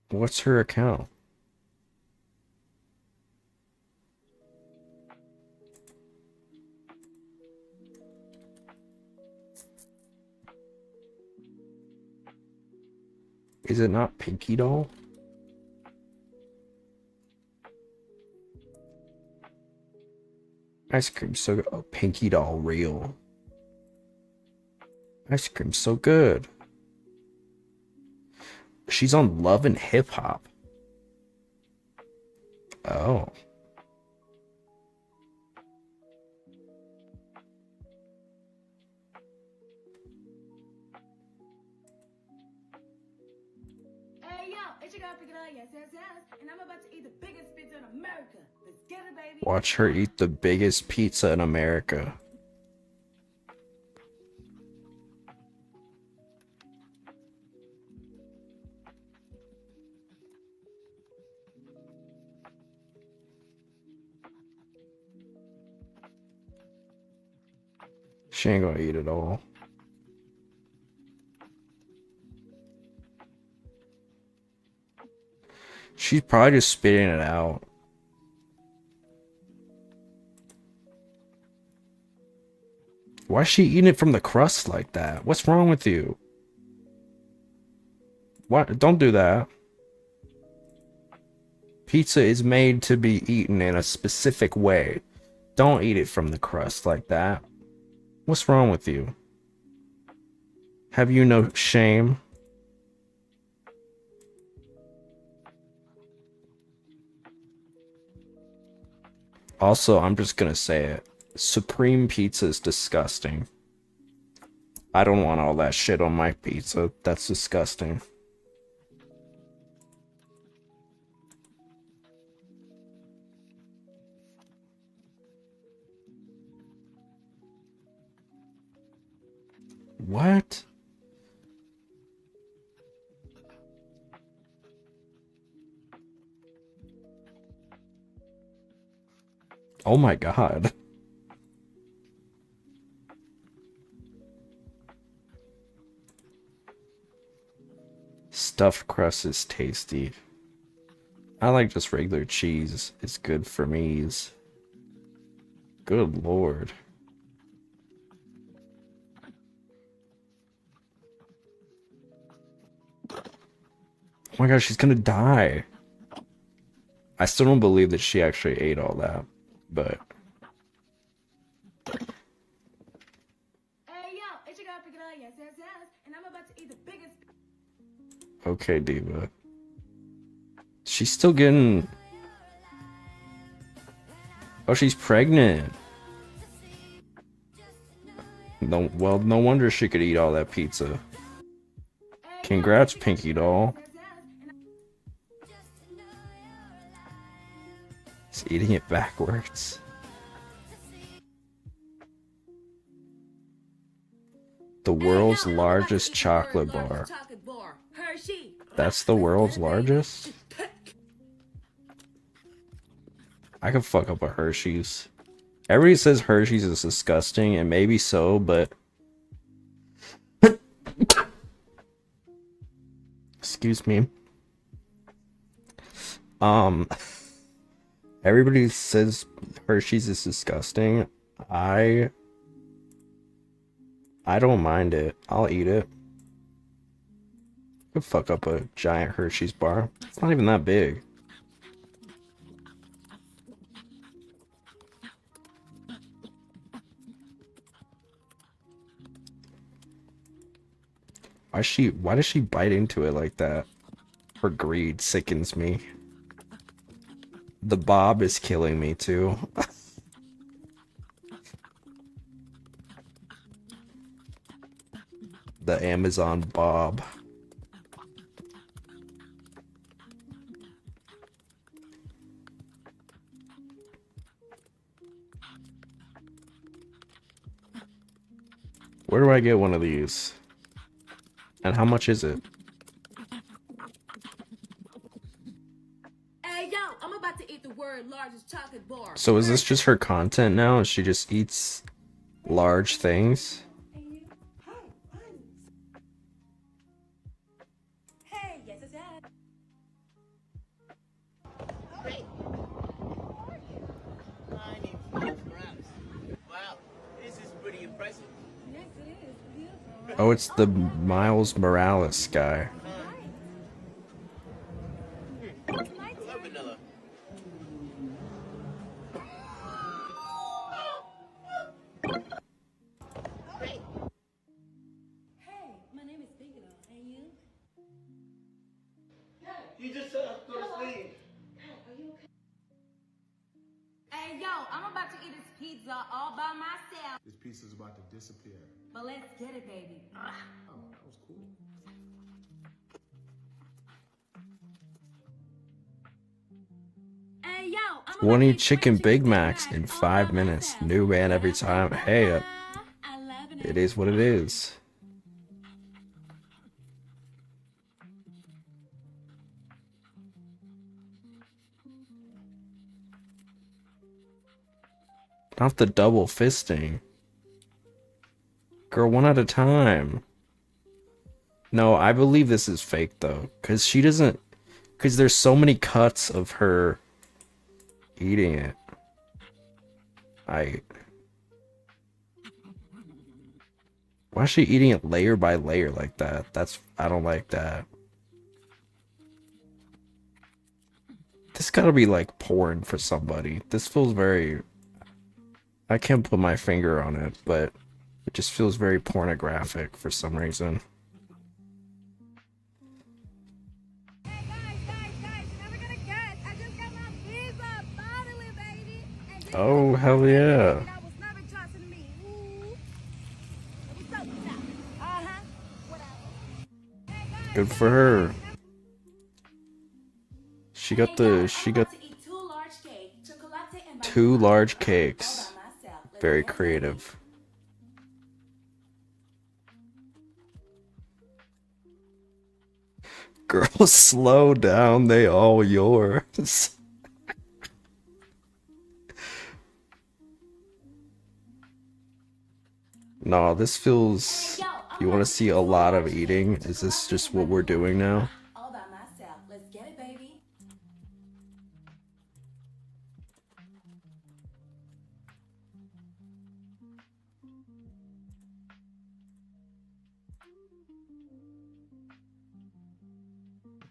What's her account? Is it not Pinky Doll? Ice cream so good. Oh, Pinky Doll real. Ice cream so good. She's on Love and Hip Hop. Oh. Hey yo, it's your girl Pick It Up, yes, and I'm about to eat the biggest pizza in America. Let's get it, baby. Watch her eat the biggest pizza in America. She ain't gonna eat it all. She's probably just spitting it out. Why is she eating it from the crust like that? What's wrong with you? What? Don't do that. Pizza is made to be eaten in a specific way. Don't eat it from the crust like that. What's wrong with you? Have you no shame? Also, I'm just gonna say it. Supreme pizza is disgusting. I don't want all that shit on my pizza. That's disgusting. What? Oh my god. Stuffed crust is tasty. I like just regular cheese. It's good for me's. Good lord. Oh my god, she's gonna die. I still don't believe that she actually ate all that, but... Hey yo, it's your girl Pick It Up, yes, and I'm about to eat the biggest. Okay, Diva. She's still getting... Oh, she's pregnant. No, well, no wonder she could eat all that pizza. Congrats, Pinky Doll. He's eating it backwards. The world's largest chocolate bar. That's the world's largest? I could fuck up a Hershey's. Everybody says Hershey's is disgusting, and maybe so, but... Excuse me. Everybody says Hershey's is disgusting. I don't mind it. I'll eat it. Could fuck up a giant Hershey's bar. It's not even that big. Why does she bite into it like that? Her greed sickens me. The Bob is killing me too. The Amazon Bob. Where do I get one of these? And how much is it? Hey yo, I'm about to eat the world's largest chocolate bar. So is this just her content now? She just eats large things? Hey, yes, it's that. My name's Miles Morales. Wow, this is pretty impressive. Yes, it is. Beautiful. Oh, it's the Miles Morales guy. Hello, Vanilla. Hey, my name is Bigelow, and you? You just go to sleep. Hey yo, I'm about to eat this pizza all by myself. This pizza's about to disappear. But let's get it, baby. Oh, that was cool. Hey yo, I'm 20 chicken Big Macs in 5 minutes. New man every time. Hey, it is what it is. Not the double fisting. Girl, one at a time. No, I believe this is fake though. Cause she doesn't, cause there's so many cuts of her eating it. Why is she eating it layer by layer like that? I don't like that. This gotta be like porn for somebody. This feels very, I can't put my finger on it, but it just feels very pornographic for some reason. Hey guys, you're never gonna guess. I just got my pizza, finally, baby. And this Oh, hell yeah. that was never trusting me. Ooh. What's up with that? Uh-huh. Whatever. Hey guys, Good for her. She got I'm she about got to eat 2 large cakes, chocolate and 2 large all cakes. by myself. Let's Very get it. creative. Girl, slow down, they all yours. No, this feels... You want to see a lot of eating? Is this just what we're doing now? All by myself. Let's get it, baby.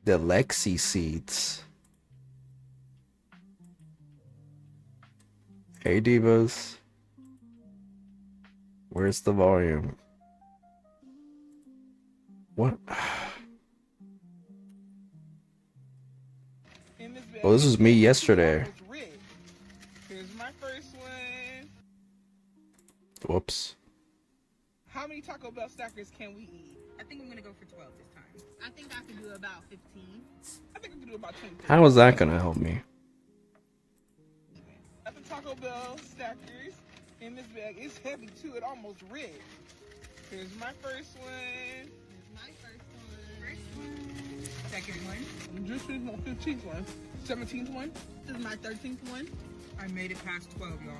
The Lexi seeds. Hey, divas. Where's the volume? What? Well, this was me yesterday. Here's my first one. Whoops. How many Taco Bell stackers can we eat? I think I'm gonna go for 12 this time. I think I can do about 15. I think I can do about 20. How is that gonna help me? At the Taco Bell stackers in this bag, it's heavy too. It almost ripped. Here's my first one. Second one. Just finished my 15th one. 17th one. This is my 13th one. I made it past 12, y'all.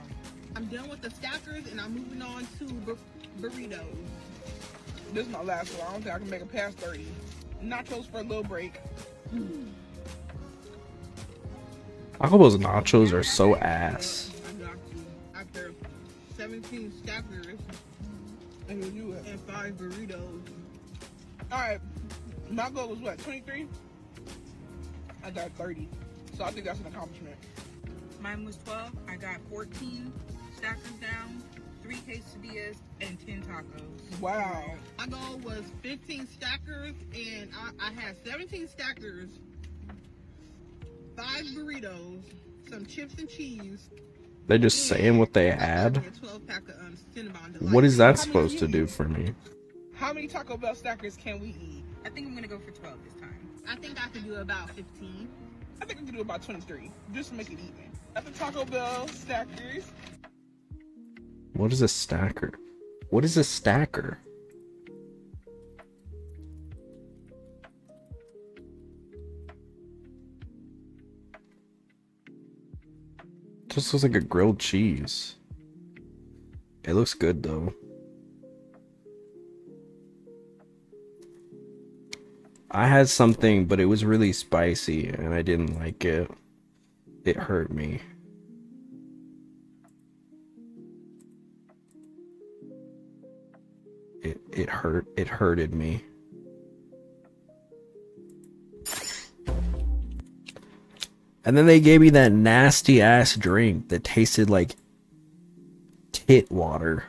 I'm done with the stackers and I'm moving on to burritos. This is my last one. I don't think I can make it past 30. Nachos for a little break. Taco Bell's nachos are so ass. I got you. After 17 stackers and 5 burritos. Alright. My goal was what, 23? I got 30. So I think that's an accomplishment. Mine was 12. I got 14 stackers down, 3 quesadillas, and 10 tacos. Wow. My goal was 15 stackers, and I had 17 stackers, 5 burritos, some chips and cheese. They just saying what they had? A 12-pack of Cinnabon Delight. What is that supposed to do for me? How many Taco Bell stackers can we eat? I think I'm gonna go for 12 this time. I think I can do about 15. I think I can do about 23, just to make it even. At the Taco Bell stackers. What is a stacker? What is a stacker? Just looks like a grilled cheese. It looks good though. I had something, but it was really spicy and I didn't like it. It hurt me. It hurted me. And then they gave me that nasty ass drink that tasted like tit water.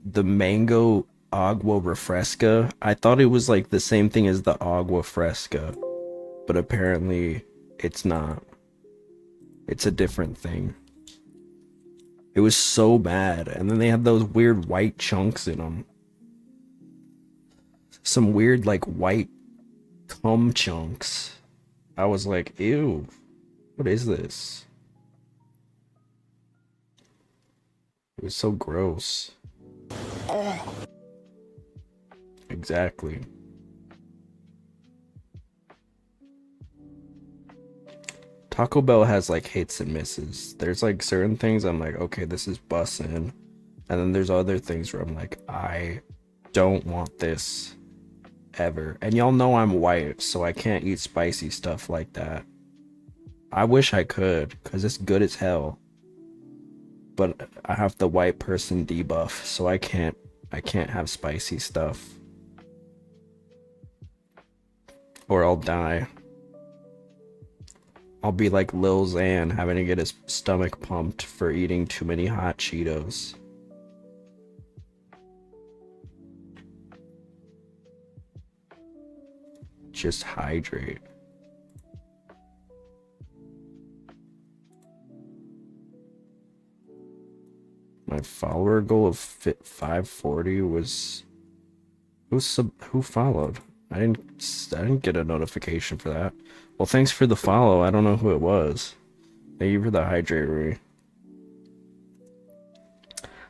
The mango agua refresca. I thought it was like the same thing as the agua fresca, but apparently it's not. It's a different thing. It was so bad. And then they had those weird white chunks in them. Some weird like white cum chunks. I was like, ew, what is this? It was so gross. Exactly. Taco Bell has like hits and misses. There's like certain things I'm like, okay, this is bussin'. And then there's other things where I'm like, I don't want this ever. And y'all know I'm white, so I can't eat spicy stuff like that. I wish I could, because it's good as hell. But I have the white person debuff, so I can't have spicy stuff. Or I'll die. I'll be like Lil Xan having to get his stomach pumped for eating too many hot Cheetos. Just hydrate. My follower goal of 540 was who followed? I didn't get a notification for that. Well, thanks for the follow. I don't know who it was. Thank you for the hydrate, Rui.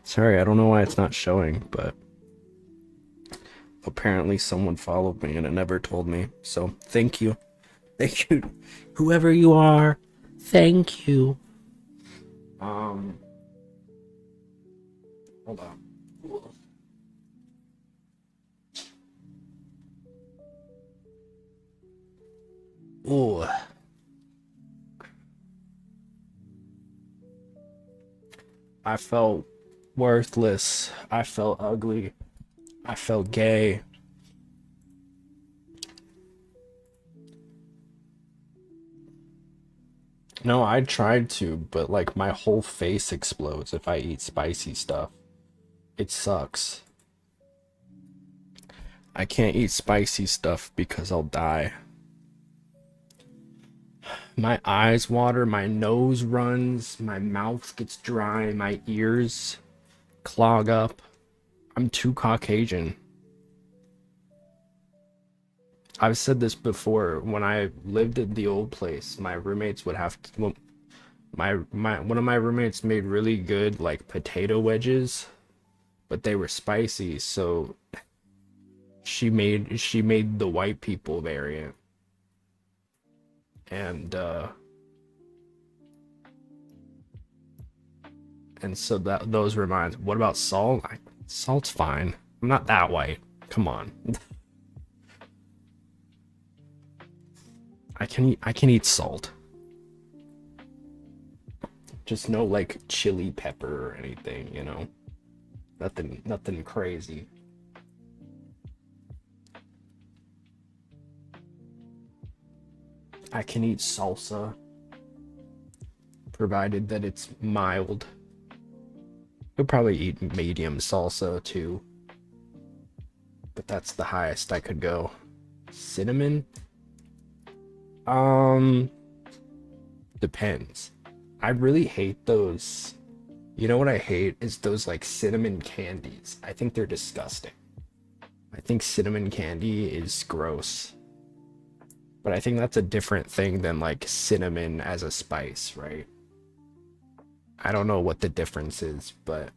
Sorry, I don't know why it's not showing, but apparently someone followed me and it never told me. So thank you. Thank you. Whoever you are, thank you. Hold on. Ooh. I felt worthless. I felt ugly. I felt gay. No, I tried to, but like my whole face explodes if I eat spicy stuff. It sucks. I can't eat spicy stuff because I'll die. My eyes water, my nose runs, my mouth gets dry, my ears clog up. I'm too Caucasian. I've said this before. When I lived in the old place, my roommates would have to, well, one of my roommates made really good like potato wedges, but they were spicy, so she made the white people variant. And so those reminds. What about salt? Salt's fine. I'm not that white. Come on. I can eat salt. Just no like chili pepper or anything, you know. Nothing crazy. I can eat salsa, provided that it's mild. I'll probably eat medium salsa too, but that's the highest I could go. Cinnamon? Depends. I really hate those. You know what I hate is those like cinnamon candies. I think they're disgusting. I think cinnamon candy is gross. But I think that's a different thing than like cinnamon as a spice, right? I don't know what the difference is, but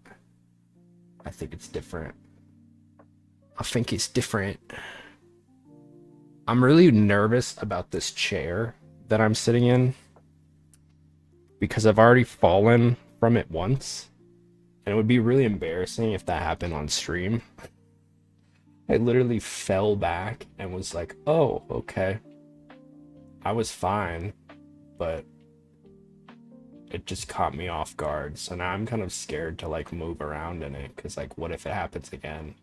I think it's different. I think it's different. I'm really nervous about this chair that I'm sitting in because I've already fallen from it once, and it would be really embarrassing if that happened on stream. I literally fell back and was like, oh, okay. I was fine, but it just caught me off guard. So now I'm kind of scared to like move around in it because like, what if it happens again?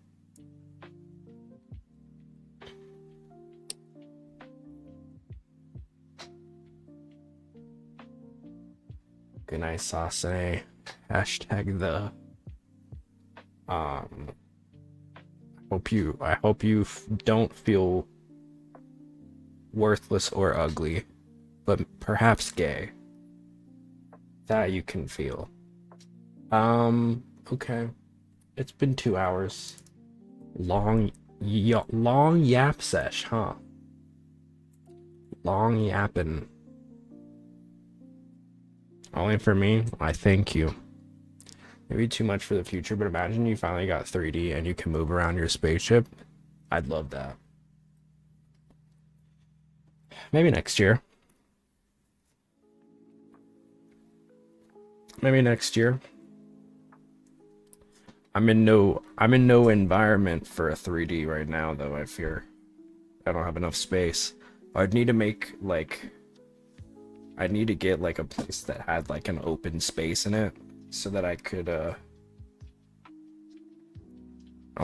Good night, Sasane. Hashtag the I hope you don't feel worthless or ugly, but perhaps gay. That you can feel. Okay. It's been 2 hours. Long yap sesh, huh? Long yapping. Only for me? I thank you. Maybe too much for the future, but imagine you finally got 3D and you can move around your spaceship. I'd love that. Maybe next year. Maybe next year. I'm in no environment for a 3D right now though, I fear. I don't have enough space. I'd need to make like I need to get like a place that had like an open space in it so that I could I'll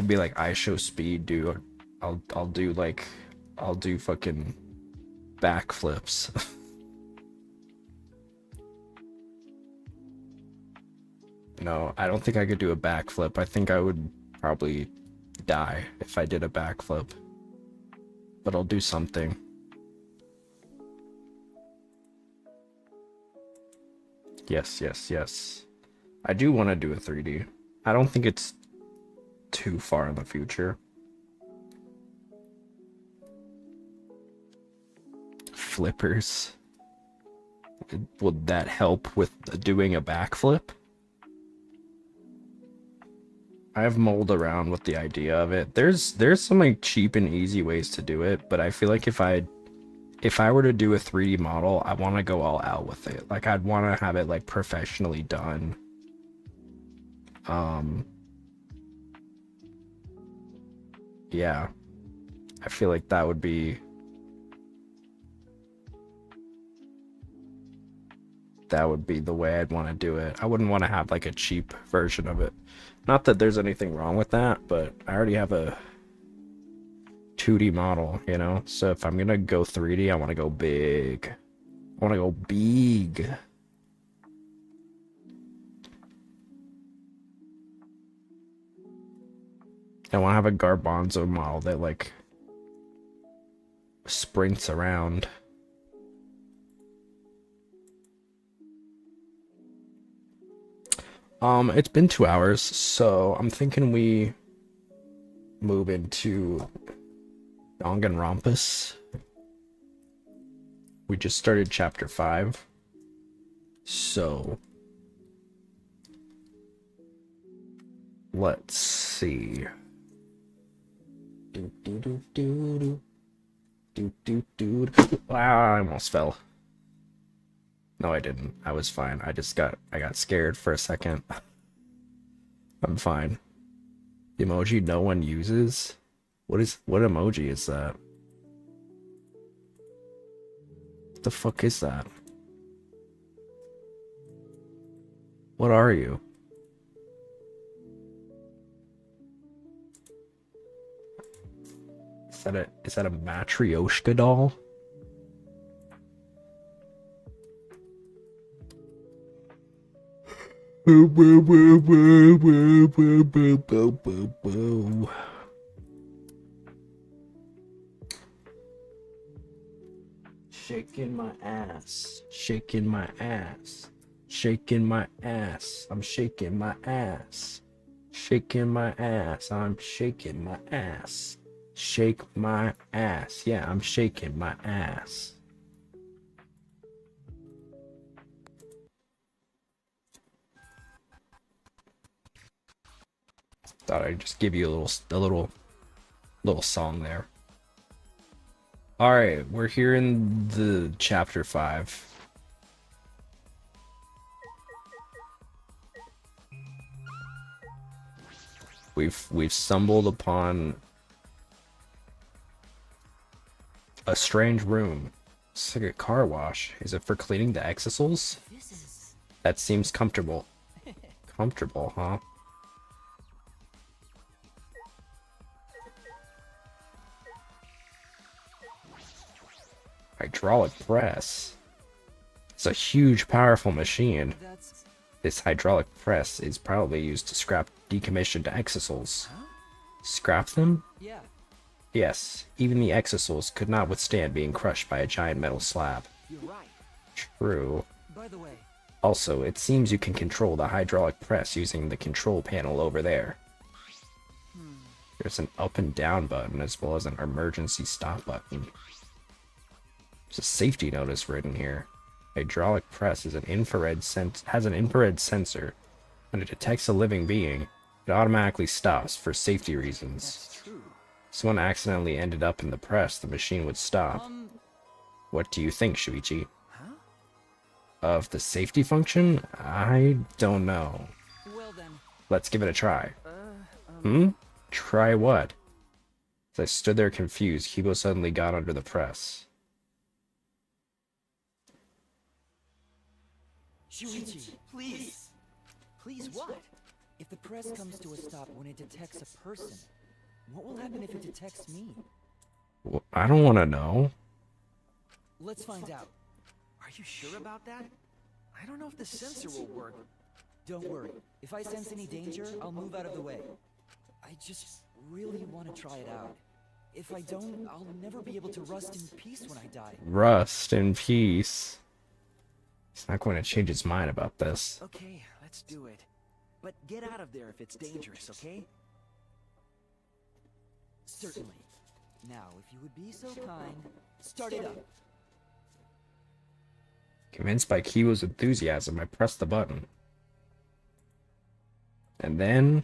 be like I show speed, dude. I'll do fucking backflips. No, I don't think I could do a backflip. I think I would probably die if I did a backflip. But I'll do something. Yes, yes, yes. I do want to do a 3D. I don't think it's too far in the future. Flippers. Would that help with doing a backflip? I've mulled around with the idea of it. There's some like cheap and easy ways to do it, but I feel like if I were to do a 3D model, I want to go all out with it. Like I'd want to have it like professionally done. Yeah. I feel like that would be the way I'd want to do it. I wouldn't want to have like a cheap version of it. Not that there's anything wrong with that, but I already have a 2D model, you know? So if I'm gonna go 3D, I want to go big. I want to go big. I want to have a garbanzo model that like sprints around. It's been 2 hours, so I'm thinking we move into Danganronpa. We just started chapter 5. So let's see. Wow, I almost fell. No, I didn't. I was fine. I got scared for a second. I'm fine. The emoji no one uses? What emoji is that? What the fuck is that? What are you? Is that a Matryoshka doll? Shaking my ass, shaking my ass, shaking my ass, I'm shaking my ass, shaking my ass, I'm shaking my ass, shake my ass, yeah, I'm shaking my ass. Thought I'd just give you a little song there. All right, we're here in the chapter 5. We've stumbled upon a strange room. It's like a car wash. Is it for cleaning the exisals? That seems comfortable. Comfortable, huh? Hydraulic press. It's a huge, powerful machine. This hydraulic press is probably used to scrap decommissioned exisals. Scrap them? Yeah. Yes, even the exisals could not withstand being crushed by a giant metal slab. You're right. True. By the way. Also, it seems you can control the hydraulic press using the control panel over there. There's an up and down button as well as an emergency stop button. There's a safety notice written here. Hydraulic press is has an infrared sensor. When it detects a living being, it automatically stops for safety reasons. That's true. If someone accidentally ended up in the press, the machine would stop. What do you think, Shuichi? Huh? Of the safety function? I don't know. Well then. Let's give it a try. Try what? As I stood there confused, Kibo suddenly got under the press. Shuichi, please. Please what? If the press comes to a stop when it detects a person, what will happen if it detects me? Well, I don't want to know. Let's find out. Are you sure about that? I don't know if the sensor will work. Don't worry. If I sense any danger, I'll move out of the way. I just really want to try it out. If I don't, I'll never be able to rust in peace when I die. Rust in peace. He's not going to change his mind about this. Okay, let's do it. But get out of there if it's dangerous, okay? Certainly. Now, if you would be so kind, start it up. Convinced by Kibo's enthusiasm, I pressed the button. And then...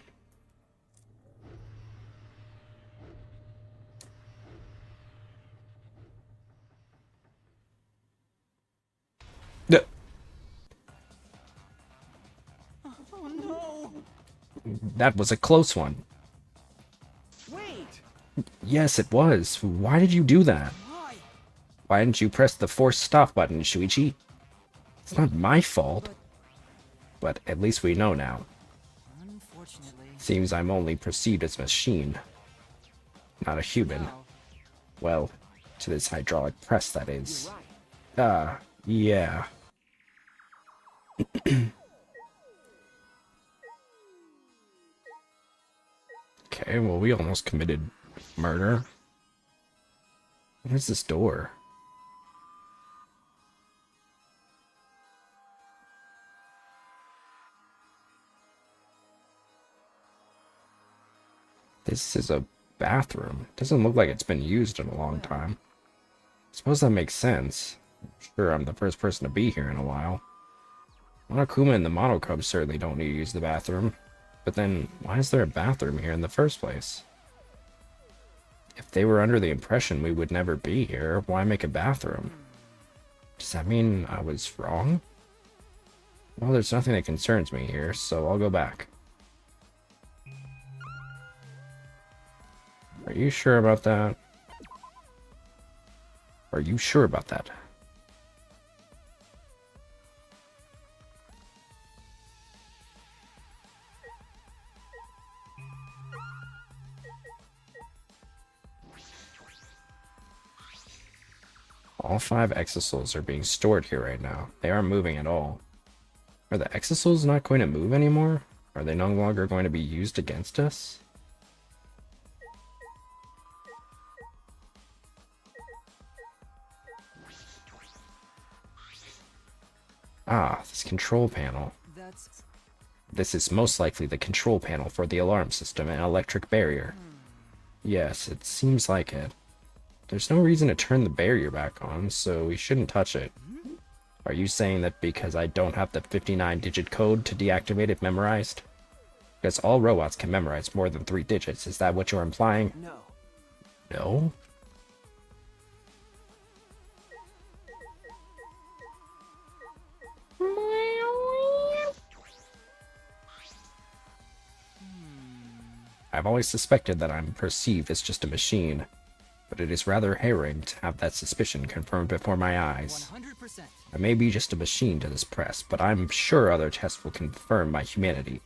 Oh no! That was a close one. Wait! Yes, it was. Why did you do that? Why? Why didn't you press the force stop button, Shuichi? It's not my fault. But at least we know now. Unfortunately. Seems I'm only perceived as a machine, not a human. Well, to this hydraulic press, that is. Yeah. Okay, well, we almost committed murder. What is this door? This is a bathroom. Doesn't look like it's been used in a long time. I suppose that makes sense. Sure, I'm the first person to be here in a while. Monokuma and the Monocubs certainly don't need to use the bathroom. But then, why is there a bathroom here in the first place? If they were under the impression we would never be here, why make a bathroom? Does that mean I was wrong? Well, there's nothing that concerns me here, so I'll go back. Are you sure about that? Are you sure about that? All 5 exisals are being stored here right now. They aren't moving at all. Are the exisals not going to move anymore? Are they no longer going to be used against us? Ah, this control panel. This is most likely the control panel for the alarm system and electric barrier. Yes, it seems like it. There's no reason to turn the barrier back on, so we shouldn't touch it. Are you saying that because I don't have the 59-digit code to deactivate it memorized? Because all robots can memorize more than 3 digits. Is that what you're implying? No. No? I've always suspected that I'm perceived as just a machine, but it is rather harrowing to have that suspicion confirmed before my eyes. 100%. I may be just a machine to this press, but I'm sure other tests will confirm my humanity.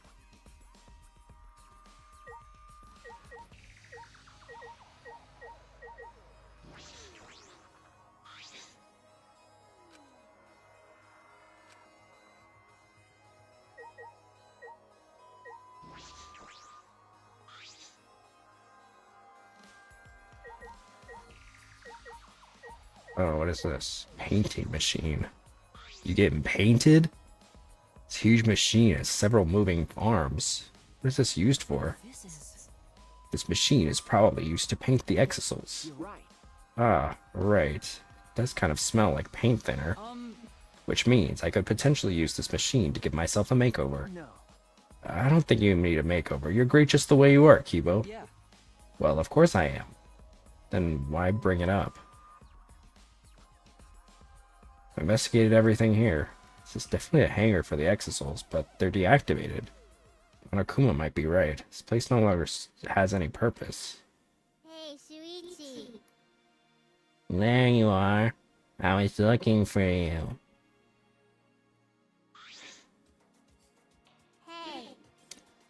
Oh, what is this? Painting machine. You getting painted? This huge machine has several moving arms. What is this used for? This machine is probably used to paint the exosols. You're right. Ah, right. It does kind of smell like paint thinner. Which means I could potentially use this machine to give myself a makeover. No. I don't think you need a makeover. You're great just the way you are, Kibo. Yeah. Well, of course I am. Then why bring it up? I investigated everything here. This is definitely a hangar for the exosols, but they're deactivated. Monokuma might be right. This place no longer has any purpose. Hey, Shuichi. There you are. I was looking for you. Hey.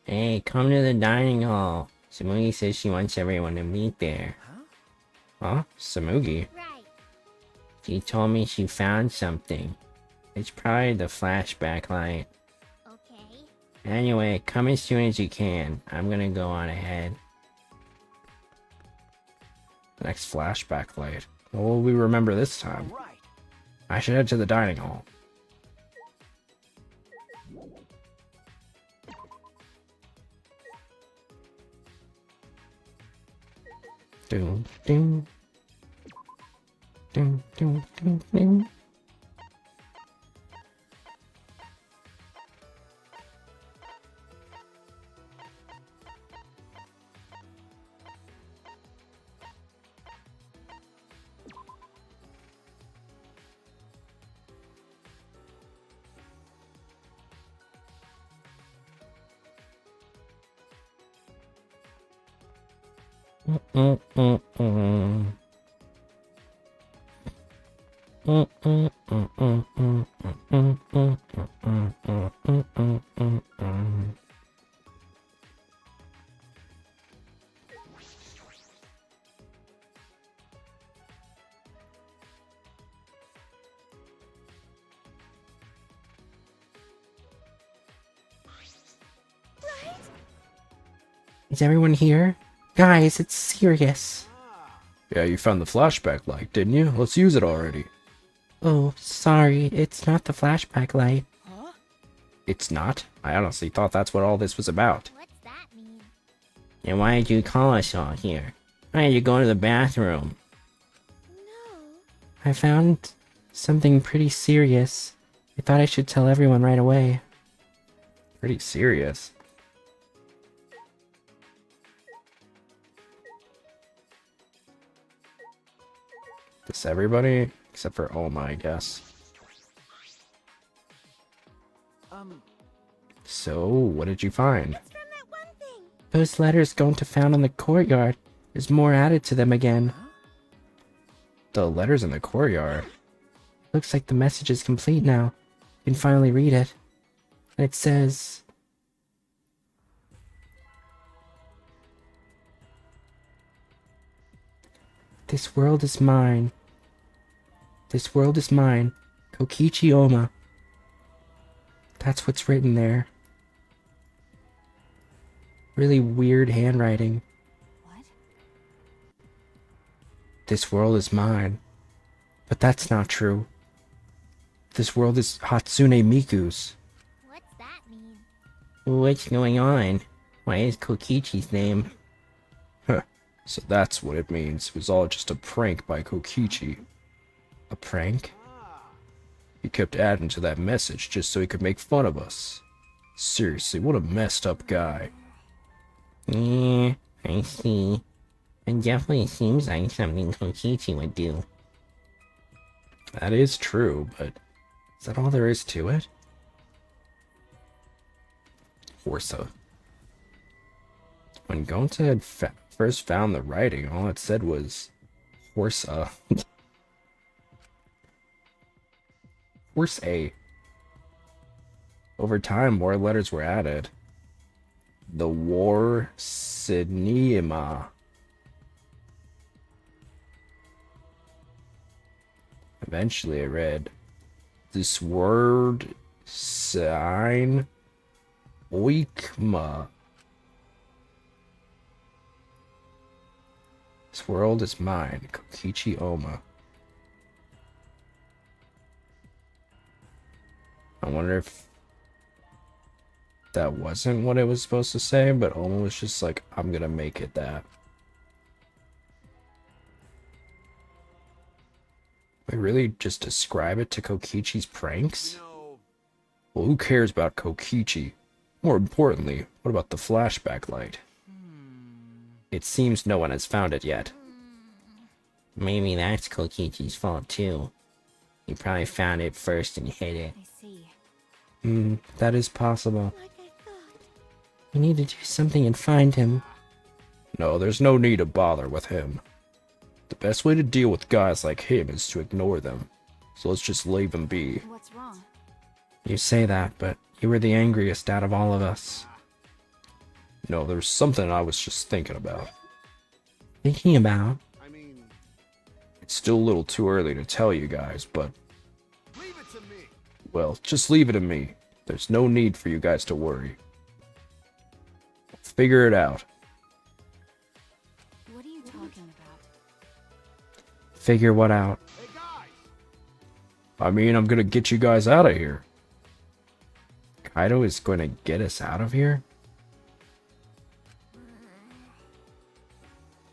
Hey, come to the dining hall. Samugi says she wants everyone to meet there. Huh? Samugi? Right. She told me she found something. It's probably the flashback light. Okay. Anyway, come as soon as you can. I'm gonna go on ahead. Next flashback light. What will we remember this time? Right. I should head to the dining hall. Doom, doom. Doom, doom, doom, doom. Is everyone here? Guys, it's serious. Yeah, you found the flashback light, didn't you? Let's use it already. Oh, sorry, it's not the flashback light. Huh? It's not? I honestly thought that's what all this was about. What's that mean? And why did you call us all here? Why did you go to the bathroom? No. I found something pretty serious. I thought I should tell everyone right away. Pretty serious? This everybody? Except for Oma, I guess. So, what did you find? It's from that one thing. Those letters going to found in the courtyard. There's more added to them again. The letters in the courtyard? Looks like the message is complete now. You can finally read it. And it says... This world is mine. This world is mine. Kokichi Oma. That's what's written there. Really weird handwriting. What? This world is mine. But that's not true. This world is Hatsune Miku's. What's that mean? What's going on? Why is Kokichi's name? Huh. So that's what it means. It was all just a prank by Kokichi. A prank? He kept adding to that message just so he could make fun of us. Seriously, what a messed up guy. Yeah, I see. It definitely seems like something Kokichi would do. That is true, but is that all there is to it? Horsa. When Gonta had first found the writing, all it said was Horsa. Horse A. Over time, more letters were added. The War Cinema. Eventually, I read this word sign oikma. This world is mine, Kokichi Oma. I wonder if that wasn't what it was supposed to say, but Oma was just like, I'm gonna make it that. We really just describe it to Kokichi's pranks? Well, who cares about Kokichi? More importantly, what about the flashback light? It seems no one has found it yet. Maybe that's Kokichi's fault too. He probably found it first and hid it. I see. That is possible. Like I thought. We need to do something and find him. No, there's no need to bother with him. The best way to deal with guys like him is to ignore them. So let's just leave him be. What's wrong? You say that, but you were the angriest out of all of us. No, there's something I was just thinking about. Thinking about? It's still a little too early to tell you guys, but... Well, just leave it to me. There's no need for you guys to worry. Figure it out. What are you talking about? Figure what out? I mean, I'm gonna get you guys out of here. Kaido is going to get us out of here?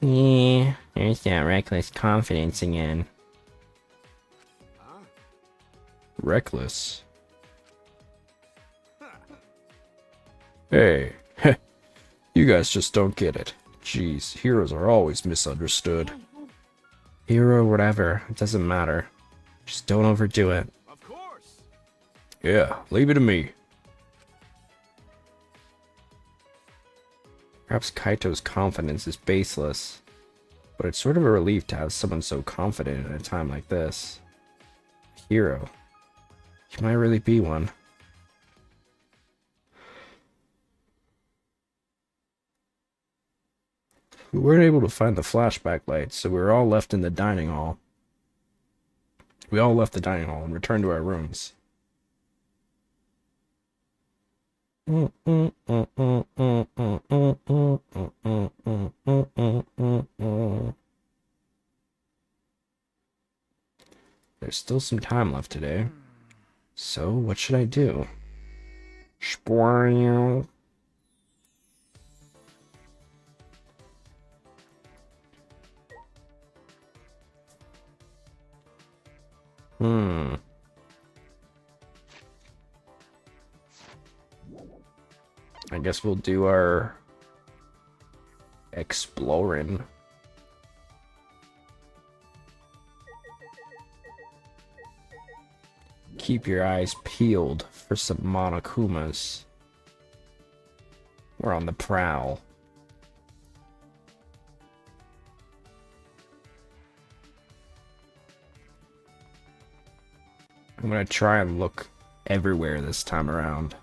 Yeah, there's that reckless confidence again. Reckless? Hey, you guys just don't get it. Jeez, heroes are always misunderstood. Hero or whatever, it doesn't matter. Just don't overdo it. Of course. Yeah, leave it to me. Perhaps Kaito's confidence is baseless, but it's sort of a relief to have someone so confident at a time like this. A hero. He might really be one. We weren't able to find the flashback light, so we were all left in the dining hall. We all left the dining hall and returned to our rooms. There's still some time left today. So, what should I do? Spoil. I guess we'll do our exploring. Keep your eyes peeled for some Monokumas. We're on the prowl. I'm gonna try and look everywhere this time around.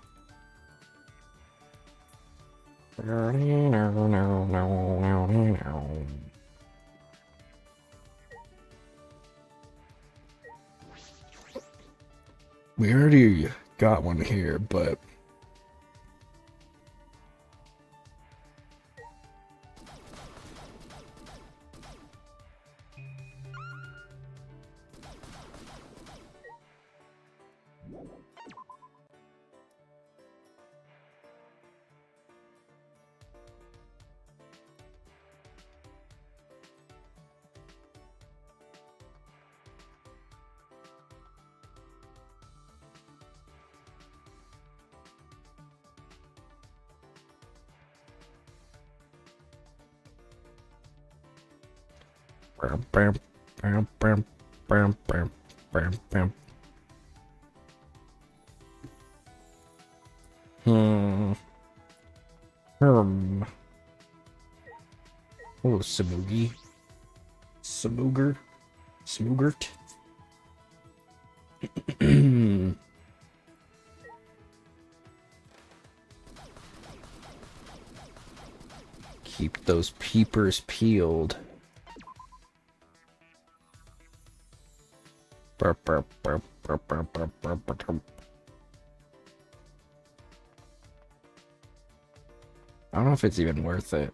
We already got one here, but Hmm. Oh, Samugi. Samooger. Smoogert. Keep those peepers peeled. Burp, burp, burp, burp, burp, burp, burp, burp. I don't know if it's even worth it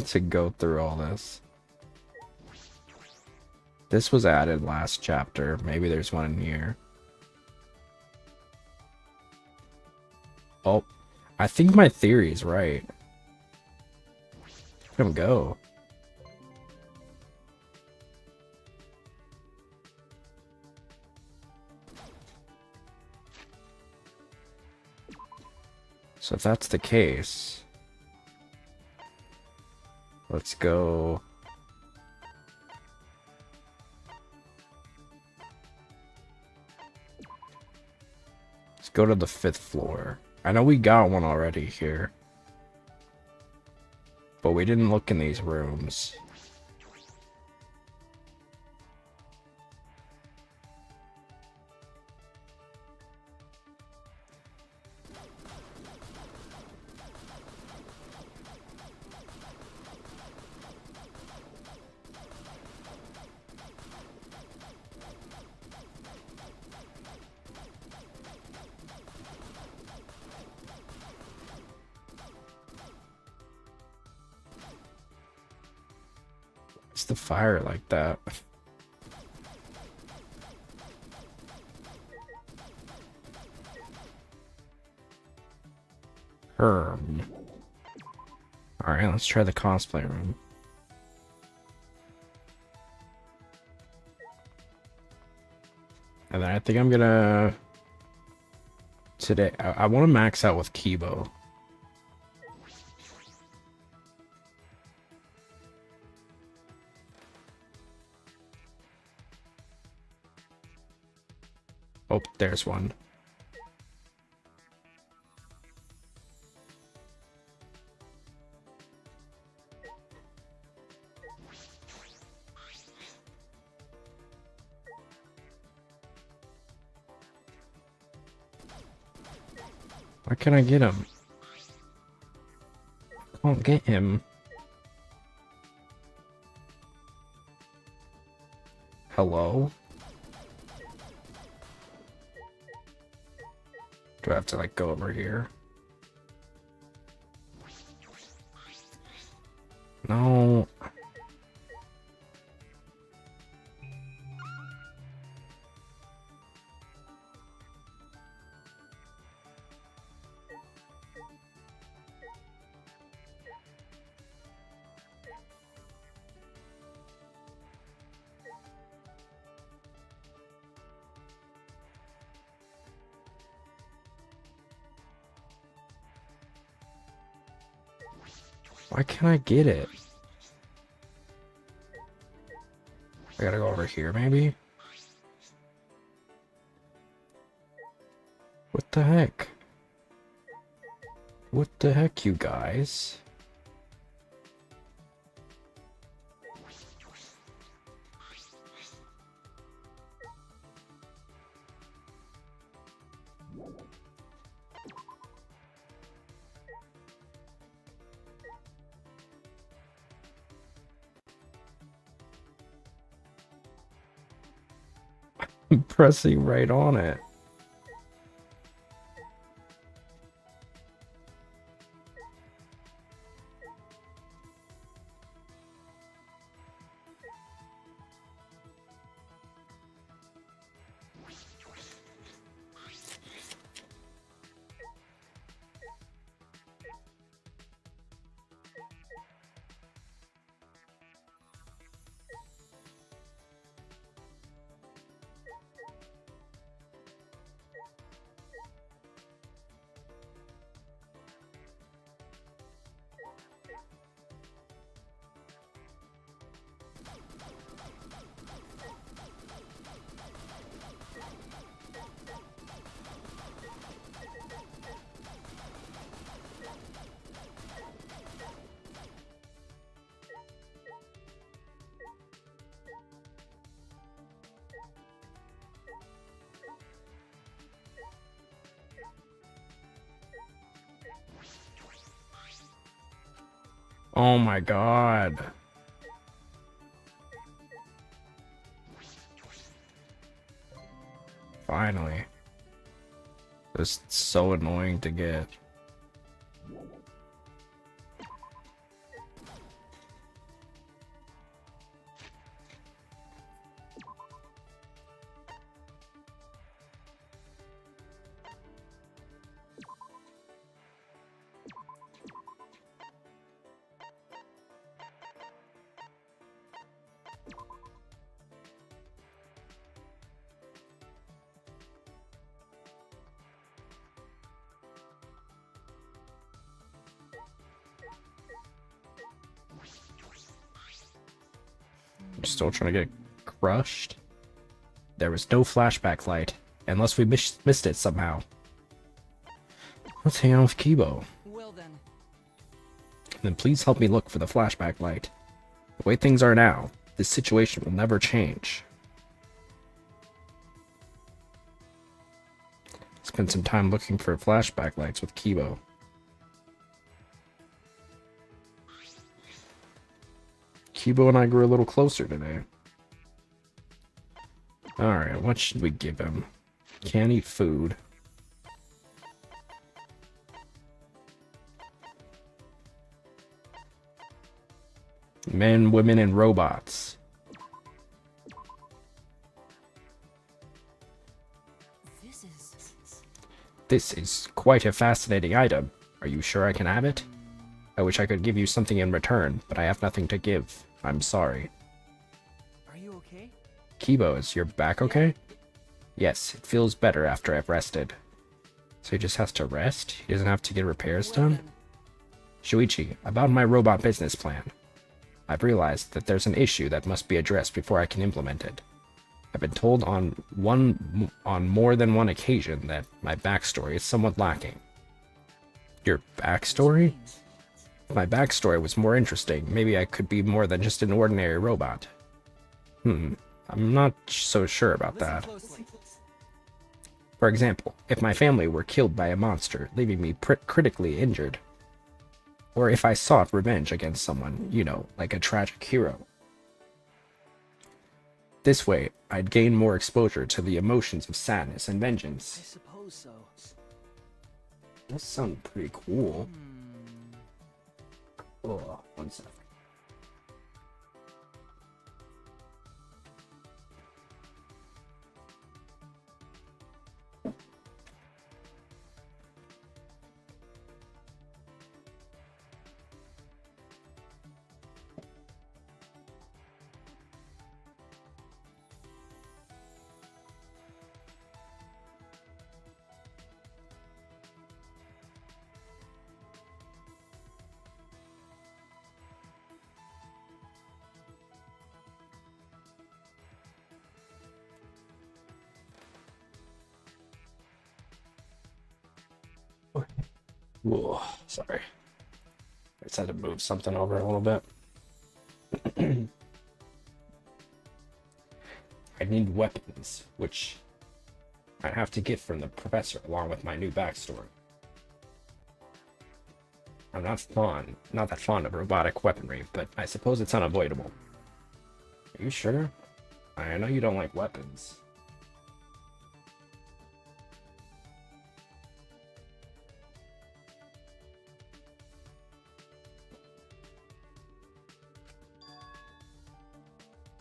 to go through all this. This was added last chapter. Maybe there's one in here. Oh, I think my theory is right. Let him go. So if that's the case, let's go. Let's go to the 5th floor. I know we got one already here, but we didn't look in these rooms. It's the fire like that. Alright, let's try the cosplay room. And then I think I'm gonna... Today, I want to max out with Kibo. Oh, there's one. Why can't I get him? I can't get him. Hello? Do I have to, like, go over here? No. Why can't I get it? I gotta go over here, maybe? What the heck? What the heck, you guys? I'm pressing right on it. Oh my god. Finally. It was so annoying to get. I'm still trying to get crushed. There was no flashback light, unless we missed it somehow. Let's hang out with Kibo. Well then. Then please help me look for the flashback light. The way things are now, this situation will never change. Spend some time looking for flashback lights with Kibo. Kibo and I grew a little closer today. Alright, what should we give him? Can't eat food. Men, women, and robots. This is quite a fascinating item. Are you sure I can have it? I wish I could give you something in return, but I have nothing to give. I'm sorry. Are you okay? Kibo, is your back okay? Yes, it feels better after I've rested. So he just has to rest? He doesn't have to get repairs done? Shuichi, about my robot business plan. I've realized that there's an issue that must be addressed before I can implement it. I've been told on more than one occasion that my backstory is somewhat lacking. Your backstory? If my backstory was more interesting, maybe I could be more than just an ordinary robot. I'm not so sure about that. For example, if my family were killed by a monster, leaving me critically injured. Or if I sought revenge against someone, you know, like a tragic hero. This way, I'd gain more exposure to the emotions of sadness and vengeance. I suppose so. That sounds pretty cool. Oh, one sec. Whoa, sorry. I just had to move something over a little bit. I need weapons, which I have to get from the professor along with my new backstory. I'm not that fond of robotic weaponry, but I suppose it's unavoidable. Are you sure? I know you don't like weapons.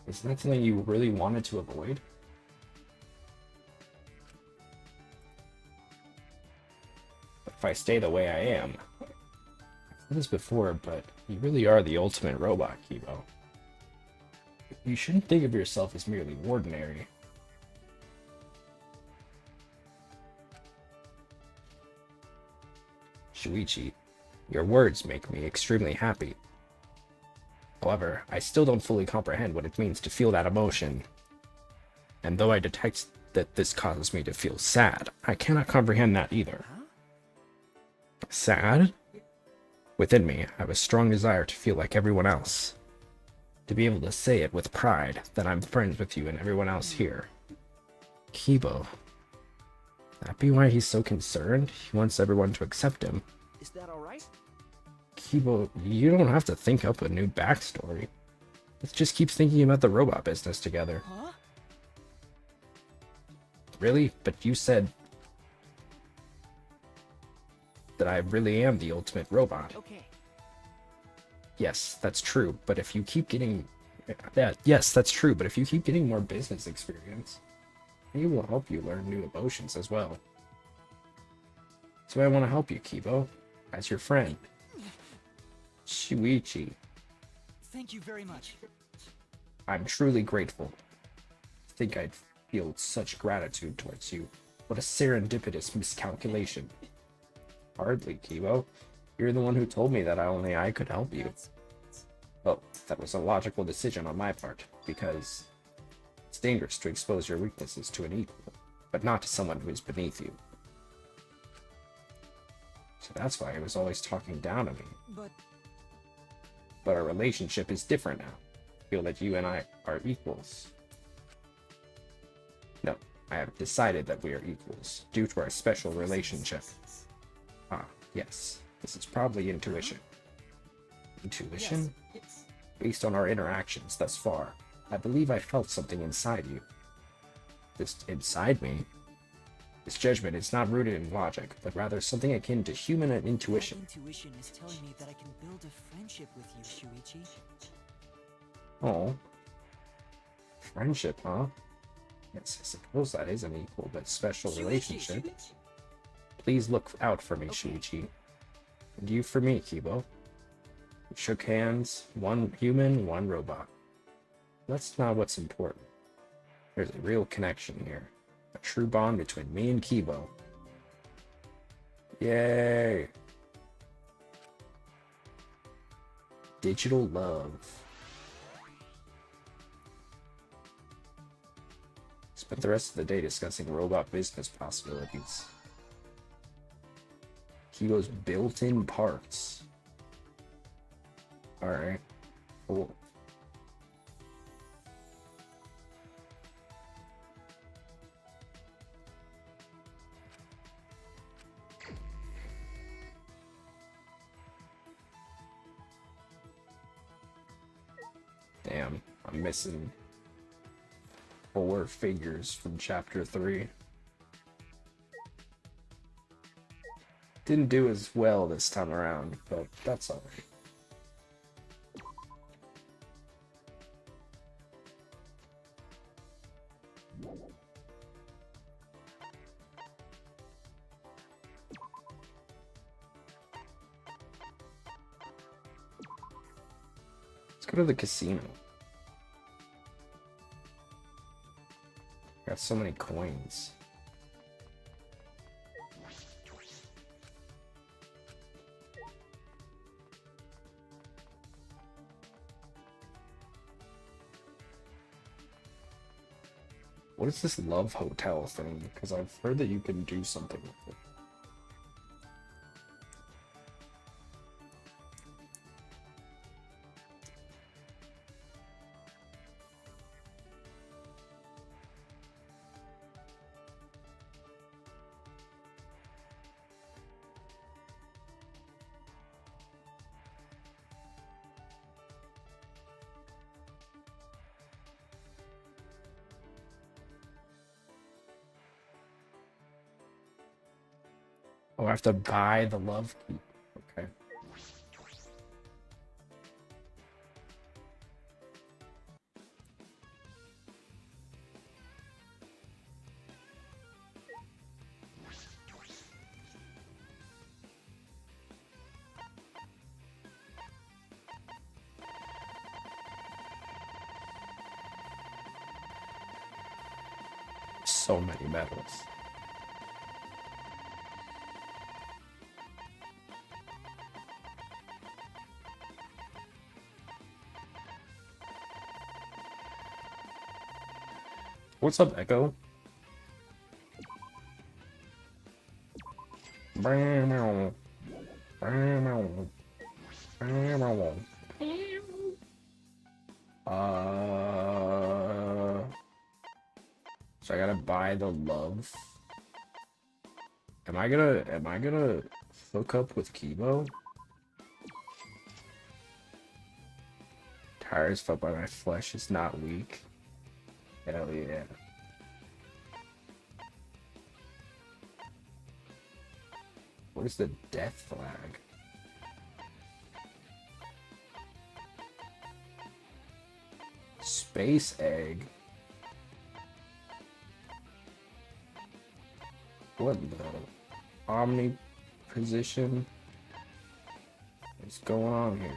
Is that something you really wanted to avoid? If I stay the way I am. I've said this before, but you really are the ultimate robot, Kibo. You shouldn't think of yourself as merely ordinary. Shuichi, your words make me extremely happy. However, I still don't fully comprehend what it means to feel that emotion. And though I detect that this causes me to feel sad, I cannot comprehend that either. Sad? Within me, I have a strong desire to feel like everyone else. To be able to say it with pride that I'm friends with you and everyone else here. Kibo. That be why he's so concerned? He wants everyone to accept him. Is that alright? Kibo, you don't have to think up a new backstory. Let's just keep thinking about the robot business together. Huh? Really? But you said that I really am the ultimate robot. Okay. Yes, that's true, but if you keep getting... yes, that's true, but if you keep getting more business experience, it will help you learn new emotions as well. So I want to help you, Kibo, as your friend. Shuichi. Thank you very much. I'm truly grateful. I think I'd feel such gratitude towards you. What a serendipitous miscalculation. Hardly, Kibo. You're the one who told me that only I could help you. Well, that was a logical decision on my part, because it's dangerous to expose your weaknesses to an equal, but not to someone who is beneath you. So that's why he was always talking down to me. But our relationship is different now. I feel that you and I are equals. No, I have decided that we are equals, due to our special relationship. Ah, yes. This is probably intuition. Intuition? Yes. Based on our interactions thus far, I believe I felt something inside you. Just inside me? This judgment is not rooted in logic, but rather something akin to human intuition. That intuition is telling me that I can build a friendship with you, Shuichi. Oh. Friendship, huh? Yes, I suppose that is an equal but special relationship. Please look out for me, Shuichi. And you for me, Kibo. We shook hands, one human, one robot. That's not what's important. There's a real connection here. A true bond between me and Kibo. Yay! Digital love. Spent the rest of the day discussing robot business possibilities. Kibo's built-in parts. Alright, cool. Damn, I'm missing 4 figures from chapter 3. Didn't do as well this time around, but that's alright. Let's go to the casino. Got so many coins. What is this love hotel thing? Because I've heard that you can do something with it. Oh, I have to buy the love key. Okay. So many medals. What's up, Echo? So I gotta buy the love. Am I gonna hook up with Kibo? Tired as fuck, but my flesh is not weak. Hell yeah. What is the death flag? Space egg? What the omni position is going on here?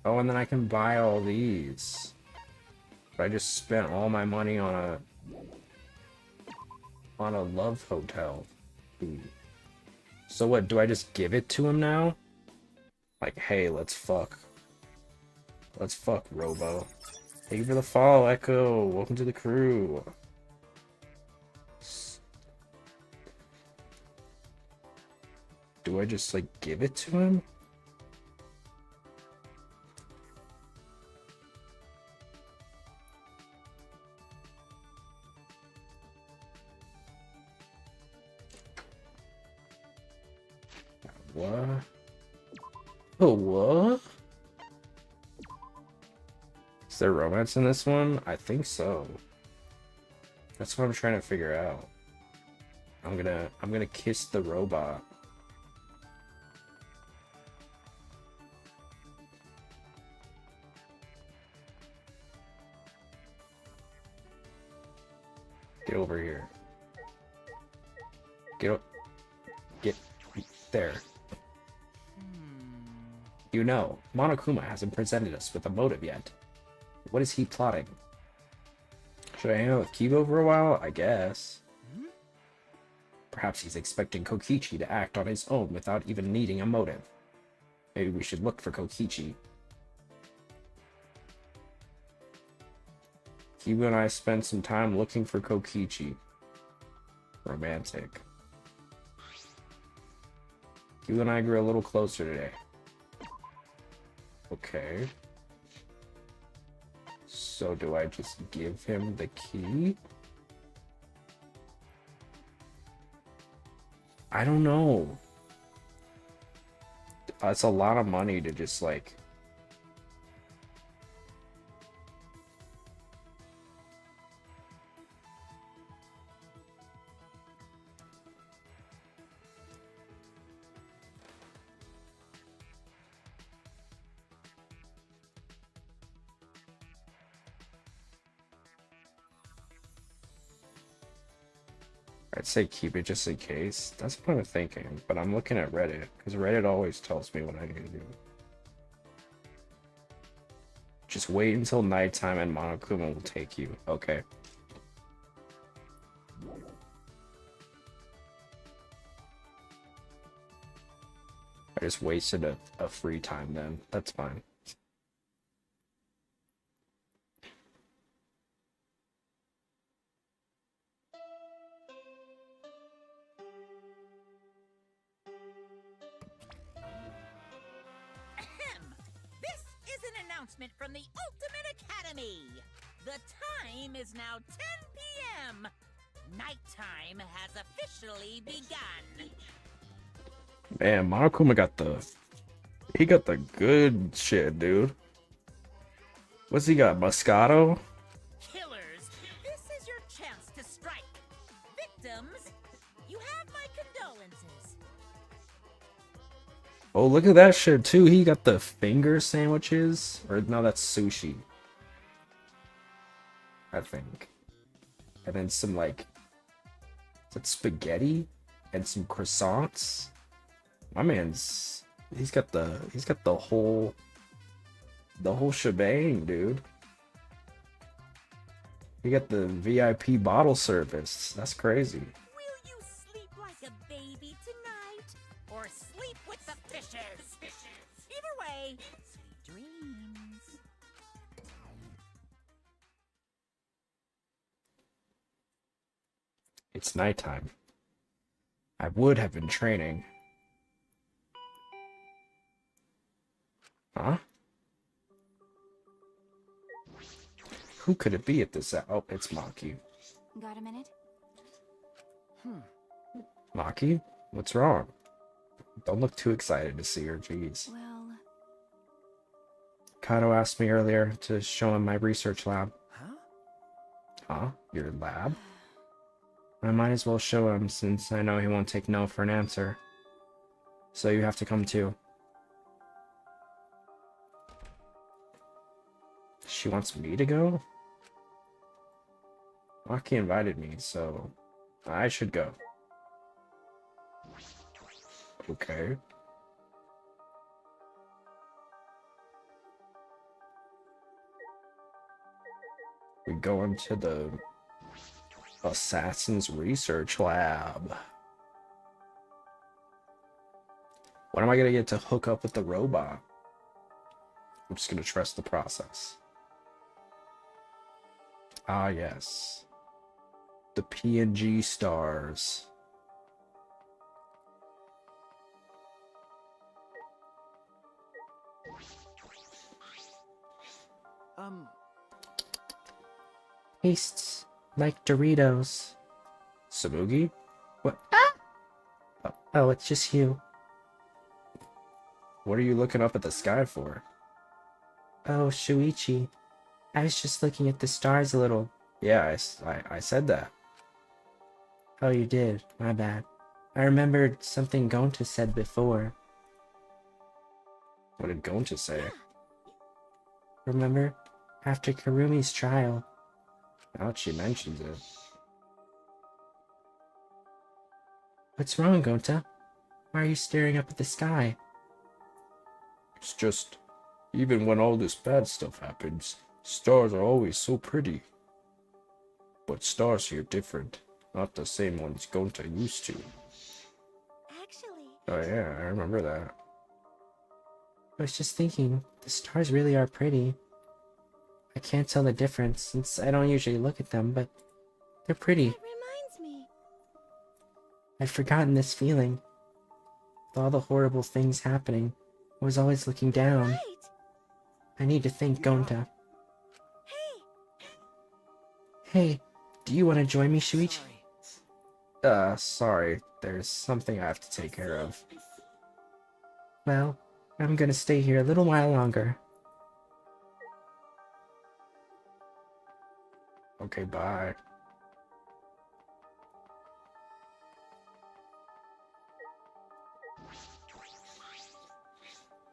Oh, and then I can buy all these. But I just spent all my money on a love hotel. Ooh. So what, do I just give it to him now? Like, hey, let's fuck. Let's fuck, Robo. Thank you for the follow, Echo. Welcome to the crew. Do I just, like, give it to him? What? Oh, what? Is there romance in this one? I think so. That's what I'm trying to figure out. I'm gonna kiss the robot. Get over here. Get there. You know, Monokuma hasn't presented us with a motive yet. What is he plotting? Should I hang out with Kibo for a while? I guess. Perhaps he's expecting Kokichi to act on his own without even needing a motive. Maybe we should look for Kokichi. Kibo and I spent some time looking for Kokichi. Romantic. Kibo and I grew a little closer today. Okay. So do I just give him the key? I don't know. It's a lot of money to just like... I'd say keep it just in case. That's what I'm thinking, but I'm looking at Reddit, because Reddit always tells me what I need to do. Just wait until nighttime and Monokuma will take you. Okay. I just wasted a free time then. That's fine. From the Ultimate Academy. The time is now 10 p.m. Nighttime has officially begun. Man, Monokuma got the good shit, dude. What's he got? Moscato? Killers, this is your chance to strike. Victims, you have my condolences. Oh, look at that shit too. He got the finger sandwiches. Or no, that's sushi. I think. And then some like... Is that spaghetti? And some croissants? My man's... He's got the whole shebang, dude. He got the VIP bottle service. That's crazy. Will you sleep like a baby tonight? Or sleep with the fishes? Either way, sweet dreams. It's nighttime. I would have been training. Huh? Who could it be at this hour? Oh, it's Maki. Got a minute? Maki? What's wrong? Don't look too excited to see her, jeez. Well... Kato asked me earlier to show him my research lab. Huh? Huh? Your lab? I might as well show him since I know he won't take no for an answer. So you have to come too. She wants me to go? Maki invited me, so I should go. Okay. We go into the Assassin's Research Lab. When am I gonna get to hook up with the robot? I'm just gonna trust the process. Ah, yes. The PNG stars. Tastes like Doritos. Sabugi? What? Oh, it's just you. What are you looking up at the sky for? Oh, Shuichi. I was just looking at the stars a little. Yeah, I said that. Oh, you did. My bad. I remembered something Gonta said before. What did Gonta say? Remember? After Karumi's trial. Now that she mentions it. What's wrong, Gonta? Why are you staring up at the sky? It's just, even when all this bad stuff happens, stars are always so pretty. But stars here different. Not the same ones Gonta used to. Actually. Oh yeah, I remember that. I was just thinking, the stars really are pretty. I can't tell the difference since I don't usually look at them, but they're pretty. That reminds me. I'd forgotten this feeling. With all the horrible things happening, I was always looking down. Right. I need to thank Gonta. Hey, do you want to join me, Shuichi? Sorry. There's something I have to take care of. Well, I'm gonna stay here a little while longer. Okay, bye.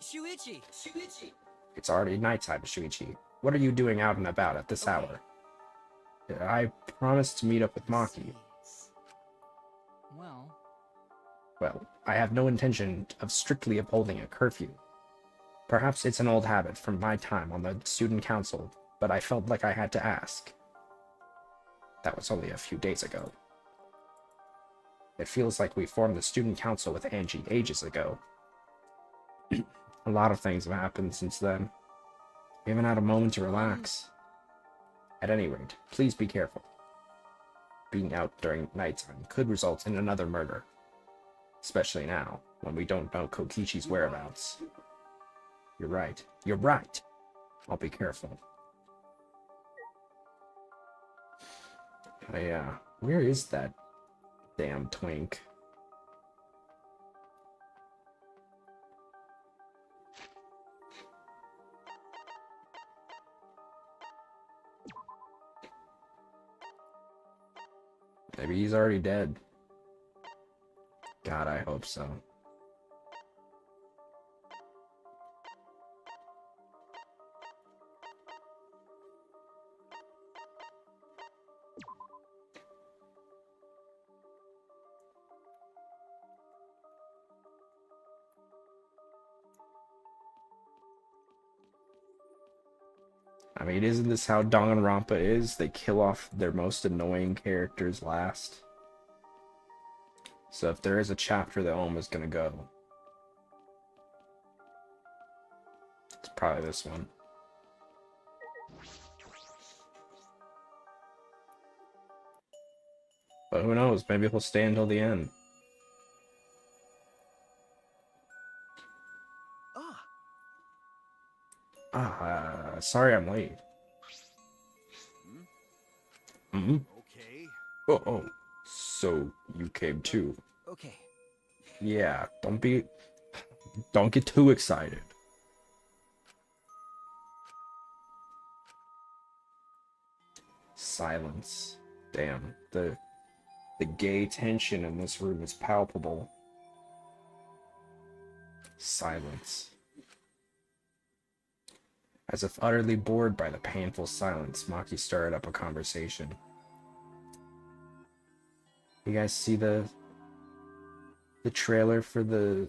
Shuichi! Shuichi! It's already nighttime, Shuichi. What are you doing out and about at this hour? I promised to meet up with Maki. Well, I have no intention of strictly upholding a curfew. Perhaps it's an old habit from my time on the student council, but I felt like I had to ask. That was only a few days ago. It feels like we formed the student council with Angie ages ago. A lot of things have happened since then. We haven't had a moment to relax. At any rate, please be careful. Being out during nighttime could result in another murder. Especially now, when we don't know Kokichi's whereabouts. You're right. You're right! I'll be careful. Where is that damn twink? Maybe he's already dead. God, I hope so. I mean, isn't this how Danganronpa is? They kill off their most annoying characters last. So if there is a chapter that Oma's gonna go, it's probably this one. But who knows? Maybe he'll stay until the end. Sorry I'm late. Okay. Oh, so you came too. Okay. Yeah, don't get too excited. Silence. Damn, the gay tension in this room is palpable. Silence. As if utterly bored by the painful silence, Maki started up a conversation. You guys see the trailer for the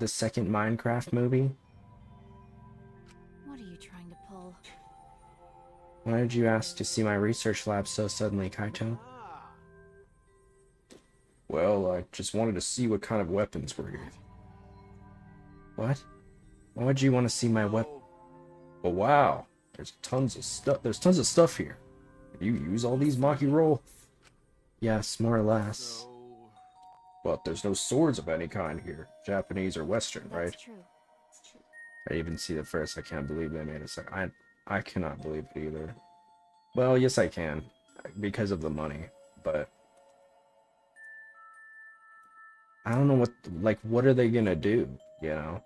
second Minecraft movie? What are you trying to pull? Why did you ask to see my research lab so suddenly, Kaito? Well, I just wanted to see what kind of weapons were here. What? Why would you want to see my weapon? Oh wow, there's tons of stuff. There's tons of stuff here. You use all these, Maki roll? Yes, more or less. But there's no swords of any kind here, Japanese or Western, right? That's true. I even see it first. I can't believe they made it. I cannot believe it either. Well, yes, I can, because of the money. But I don't know what are they gonna do? You know?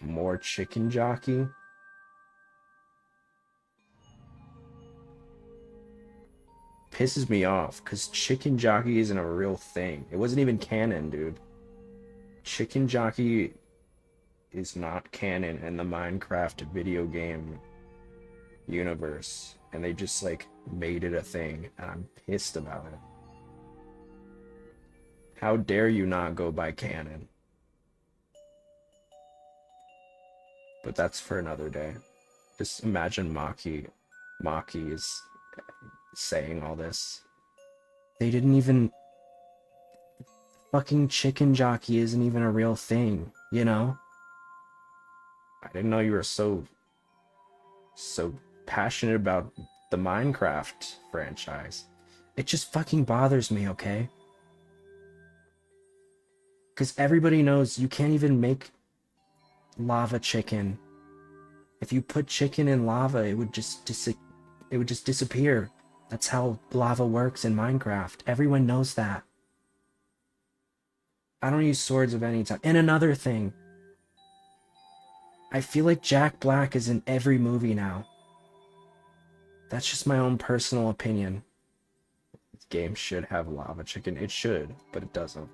More chicken jockey? Pisses me off, because chicken jockey isn't a real thing. It wasn't even canon, dude. Chicken jockey is not canon in the Minecraft video game universe. And they just, like, made it a thing, and I'm pissed about it. How dare you not go by canon? But that's for another day. Just imagine Maki is saying all this. They didn't even... Fucking chicken jockey isn't even a real thing, you know? I didn't know you were so passionate about the Minecraft franchise. It just fucking bothers me, okay? Because everybody knows you can't even make lava chicken. If you put chicken in lava, it would just disappear. That's how lava works in Minecraft. Everyone knows that. I don't use swords of any type. And another thing, I feel like Jack Black is in every movie now. That's just my own personal opinion. This game should have lava chicken. It should, but it doesn't.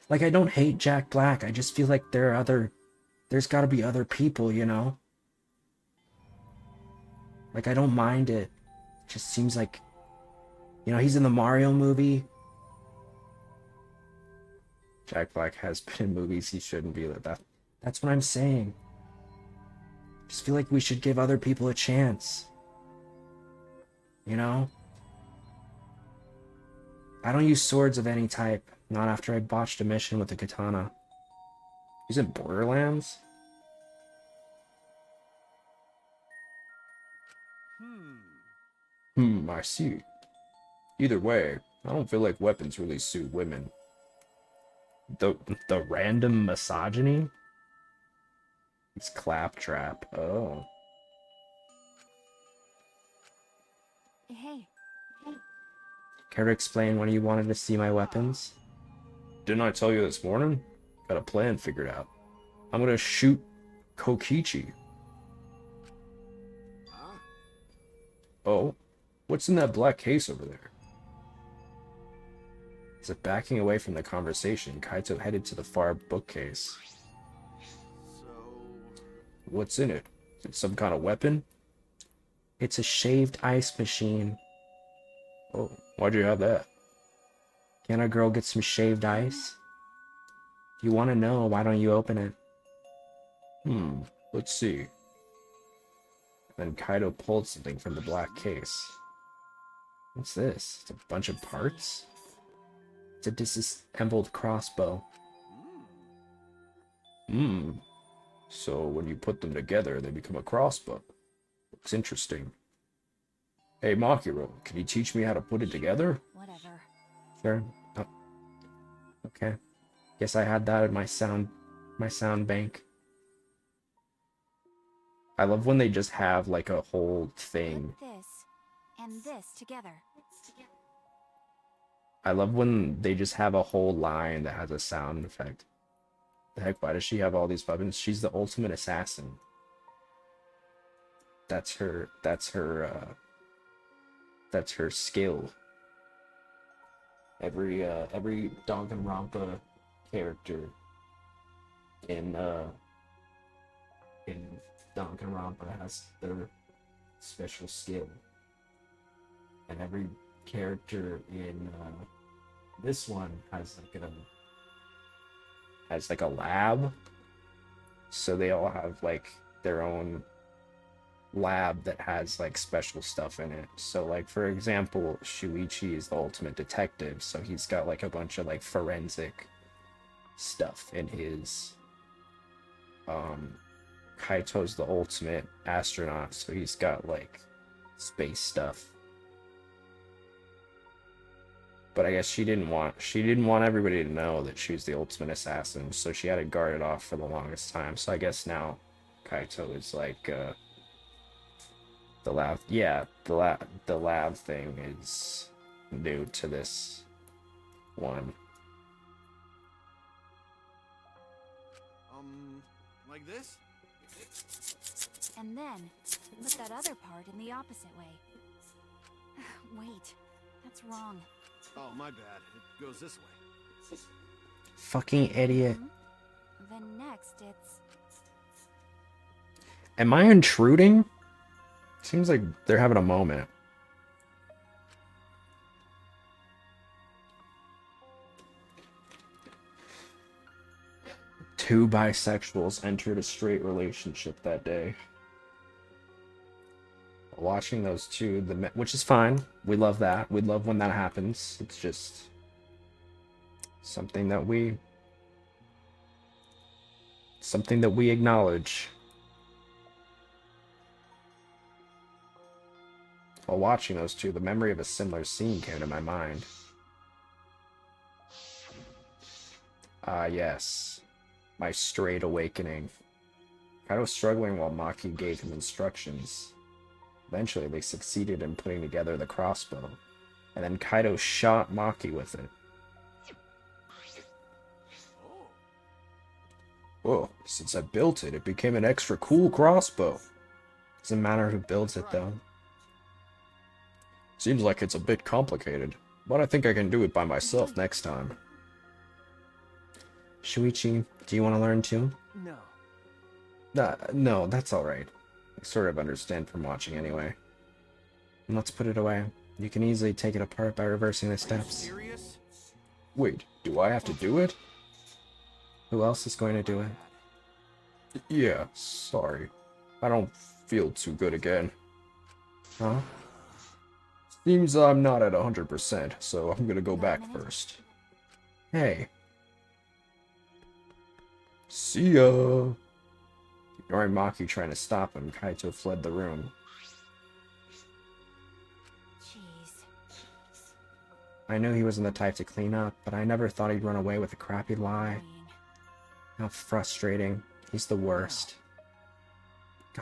Like, I don't hate Jack Black. I just feel like there's gotta be other people, you know? Like, I don't mind it. It just seems like, you know, he's in the Mario movie. Jack Black has been in movies he shouldn't be like that. That's what I'm saying. Just feel like we should give other people a chance. You know? I don't use swords of any type. Not after I botched a mission with a katana. He's in Borderlands? I see. Either way, I don't feel like weapons really suit women. The random misogyny? It's claptrap. Oh. Hey. Care to explain when you wanted to see my weapons? Didn't I tell you this morning? Got a plan figured out. I'm gonna shoot Kokichi. Oh, what's in that black case over there? As if backing away from the conversation, Kaito headed to the far bookcase. What's in it? Is it some kind of weapon? It's a shaved ice machine. Oh, why'd you have that? Can a girl get some shaved ice? If you want to know, why don't you open it? Let's see. Then Kaito pulled something from the black case. What's this? It's a bunch of parts? It's a disassembled crossbow. So when you put them together, they become a crossbow. Looks interesting. Hey, Makiro, can you teach me how to put it together? Whatever. Sure. Oh. Okay. Guess I had that in my sound bank. I love when they just have like a whole thing. Put this and this together. I love when they just have a whole line that has a sound effect. The heck, why does she have all these weapons? She's the ultimate assassin. That's her skill. Every Danganronpa character in Danganronpa has their special skill. And every character in this one has like a lab, so they all have like their own lab that has like special stuff in it. So like, for example, Shuichi is the ultimate detective, so he's got like a bunch of like forensic stuff in his. Kaito's the ultimate astronaut, so he's got like space stuff. But I guess she didn't want everybody to know that she was the ultimate assassin, so she had to guard it off for the longest time. So I guess now Kaito is like the lab. Yeah, the lab thing is new to this one. Like this? And then, put that other part in the opposite way. Wait, that's wrong. Oh, my bad. It goes this way. Fucking idiot. Then next it's... Am I intruding? Seems like they're having a moment. Two bisexuals entered a straight relationship that day. Watching those two, which is fine. We love that. We love when that happens. It's just something that we acknowledge. While watching those two, the memory of a similar scene came to my mind. Ah, yes. My straight awakening. Kaito was struggling while Maki gave him instructions. Eventually, they succeeded in putting together the crossbow, and then Kaito shot Maki with it. Whoa, since I built it, it became an extra cool crossbow. Doesn't matter who builds it, though. Seems like it's a bit complicated, but I think I can do it by myself next time. Shuichi, do you want to learn too? No. No, that's alright. I sort of understand from watching anyway. And let's put it away. You can easily take it apart by reversing the steps. Serious? Wait, do I have to do it? Who else is going to do it? Yeah, sorry. I don't feel too good again. Huh? Seems I'm not at 100%, so I'm gonna go back first. Hey. See ya! Ignoring Maki trying to stop him, Kaito fled the room. Jeez. I knew he wasn't the type to clean up, but I never thought he'd run away with a crappy lie. How frustrating. He's the worst.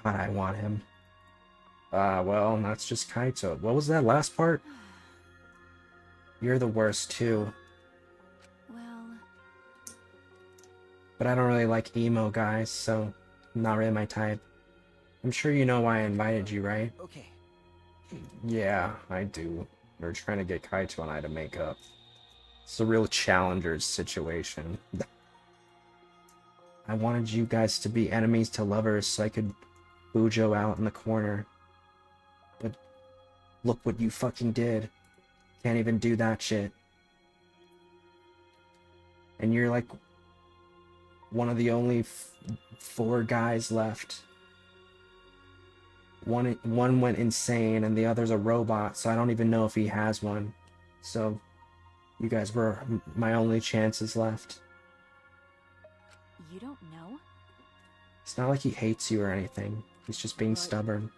God, I want him. Well, that's just Kaito. What was that last part? You're the worst, too. Well... But I don't really like emo guys, so not really my type. I'm sure you know why I invited you, right? Okay. Yeah, I do. We're trying to get Kaito and I to make up. It's a real challenger's situation. I wanted you guys to be enemies to lovers so I could Bujo out in the corner. But look what you fucking did. Can't even do that shit. And you're like one of the only 4 guys left. One went insane and the other's a robot, so I don't even know if he has one. So you guys were my only chances left. You don't know? It's not like he hates you or anything. He's just being stubborn.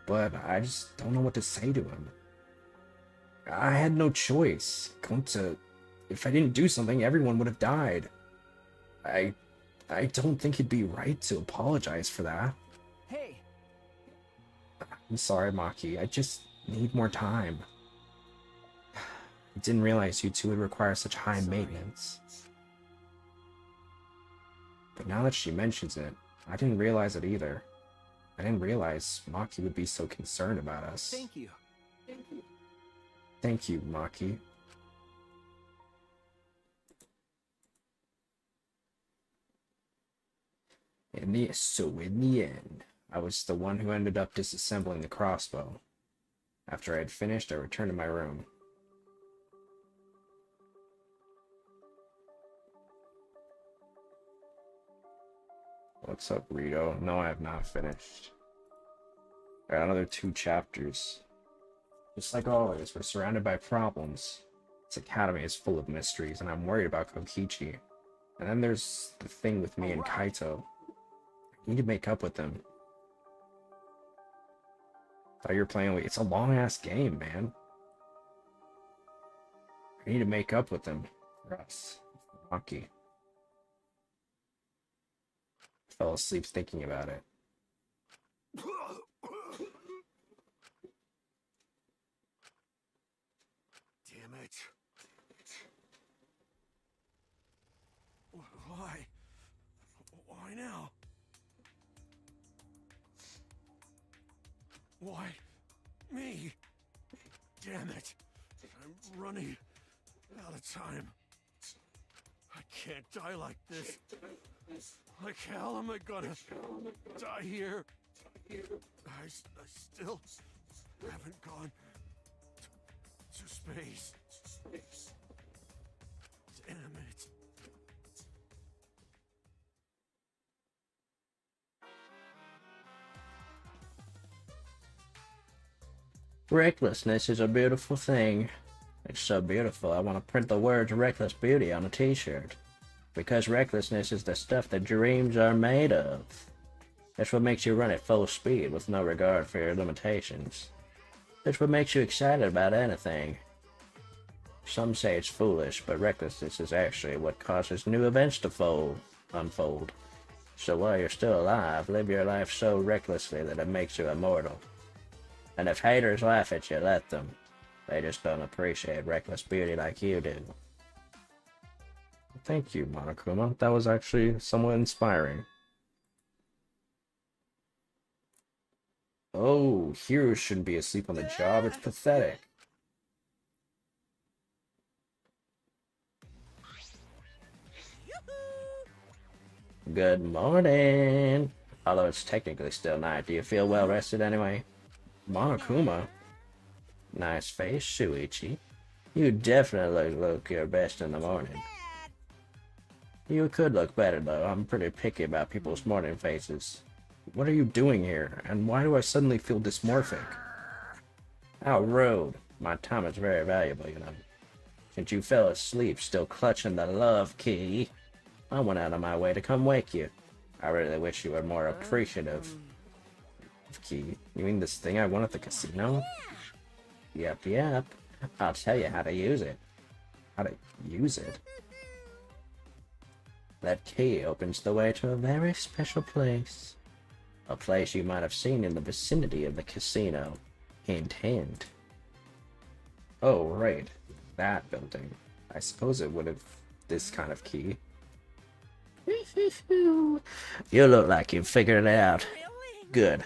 But I just don't know what to say to him. I had no choice. If I didn't do something, everyone would have died. I don't think it'd be right to apologize for that. Hey! I'm sorry, Maki. I just need more time. I didn't realize you two would require such high maintenance. But now that she mentions it, I didn't realize it either. I didn't realize Maki would be so concerned about us. Thank you. Thank you, Maki. In the end, I was the one who ended up disassembling the crossbow. After I had finished, I returned to my room. What's up, Rito? No, I have not finished. I got another 2 chapters. Just like always, we're surrounded by problems. This academy is full of mysteries, and I'm worried about Kokichi. And then there's the thing with me and Kaito. I need to make up with them. Thought you were playing with... It's a long-ass game, man. I need to make up with them. For us. Maki. Fell asleep thinking about it. Damn it. Why? Why now? Why me? Damn it. I'm running out of time. I can't die like this. Like hell am I gonna die here? I still haven't gone to space. Damn it. Recklessness is a beautiful thing. It's so beautiful, I want to print the words Reckless Beauty on a t-shirt. Because recklessness is the stuff that dreams are made of. It's what makes you run at full speed with no regard for your limitations. It's what makes you excited about anything. Some say it's foolish, but recklessness is actually what causes new events to unfold. So while you're still alive, live your life so recklessly that it makes you immortal. And if haters laugh at you, let them. They just don't appreciate reckless beauty like you do. Thank you, Monokuma. That was actually somewhat inspiring. Oh, heroes shouldn't be asleep on the job. It's pathetic. Good morning. Although it's technically still night, do you feel well rested anyway? Monokuma? Nice face, Shuichi. You definitely look your best in the morning. You could look better though. I'm pretty picky about people's morning faces. What are you doing here? And why do I suddenly feel dysmorphic? How rude. My time is very valuable, you know. Since you fell asleep still clutching the love key, I went out of my way to come wake you. I really wish you were more appreciative. Key? You mean this thing I won at the casino? Yep. I'll tell you how to use it. How to use it? That key opens the way to a very special place. A place you might have seen in the vicinity of the casino. Hint, hint. Oh, right. That building. I suppose it would have this kind of key. You look like you've figured it out. Good.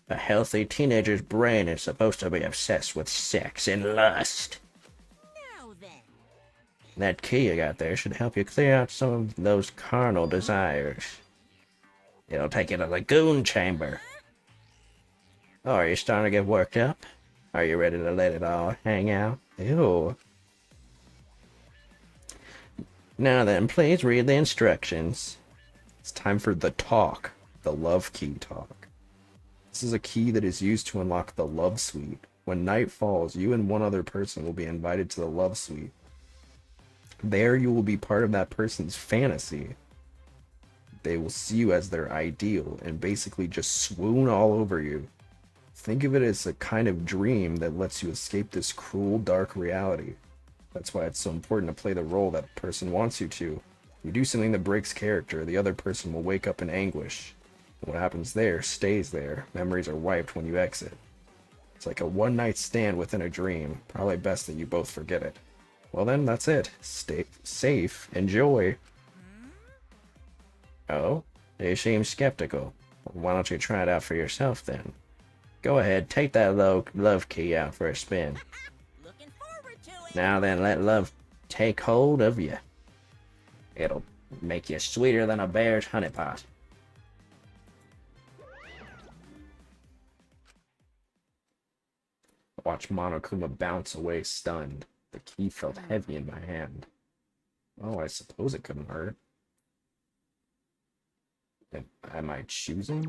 A healthy teenager's brain is supposed to be obsessed with sex and lust. That key you got there should help you clear out some of those carnal desires. It'll take you to the goon chamber. Oh, are you starting to get worked up? Are you ready to let it all hang out? Ew. Now then, please read the instructions. It's time for the talk. The love key talk. This is a key that is used to unlock the love suite. When night falls, you and one other person will be invited to the love suite. There you will be part of that person's fantasy. They will see you as their ideal and basically just swoon all over you. Think of it as a kind of dream that lets you escape this cruel, dark reality. That's why it's so important to play the role that person wants you to. You do something that breaks character, the other person will wake up in anguish. What happens there stays there. Memories are wiped when you exit. It's like a one-night stand within a dream. Probably best that you both forget it. Well then, that's it. Stay safe. Enjoy. Oh, you seem skeptical. Why don't you try it out for yourself then? Go ahead, take that love key out for a spin. Looking forward to it. Now then, let love take hold of you. It'll make you sweeter than a bear's honeypot. Watch Monokuma bounce away stunned. The key felt heavy in my hand. Oh, I suppose it couldn't hurt. Am I choosing?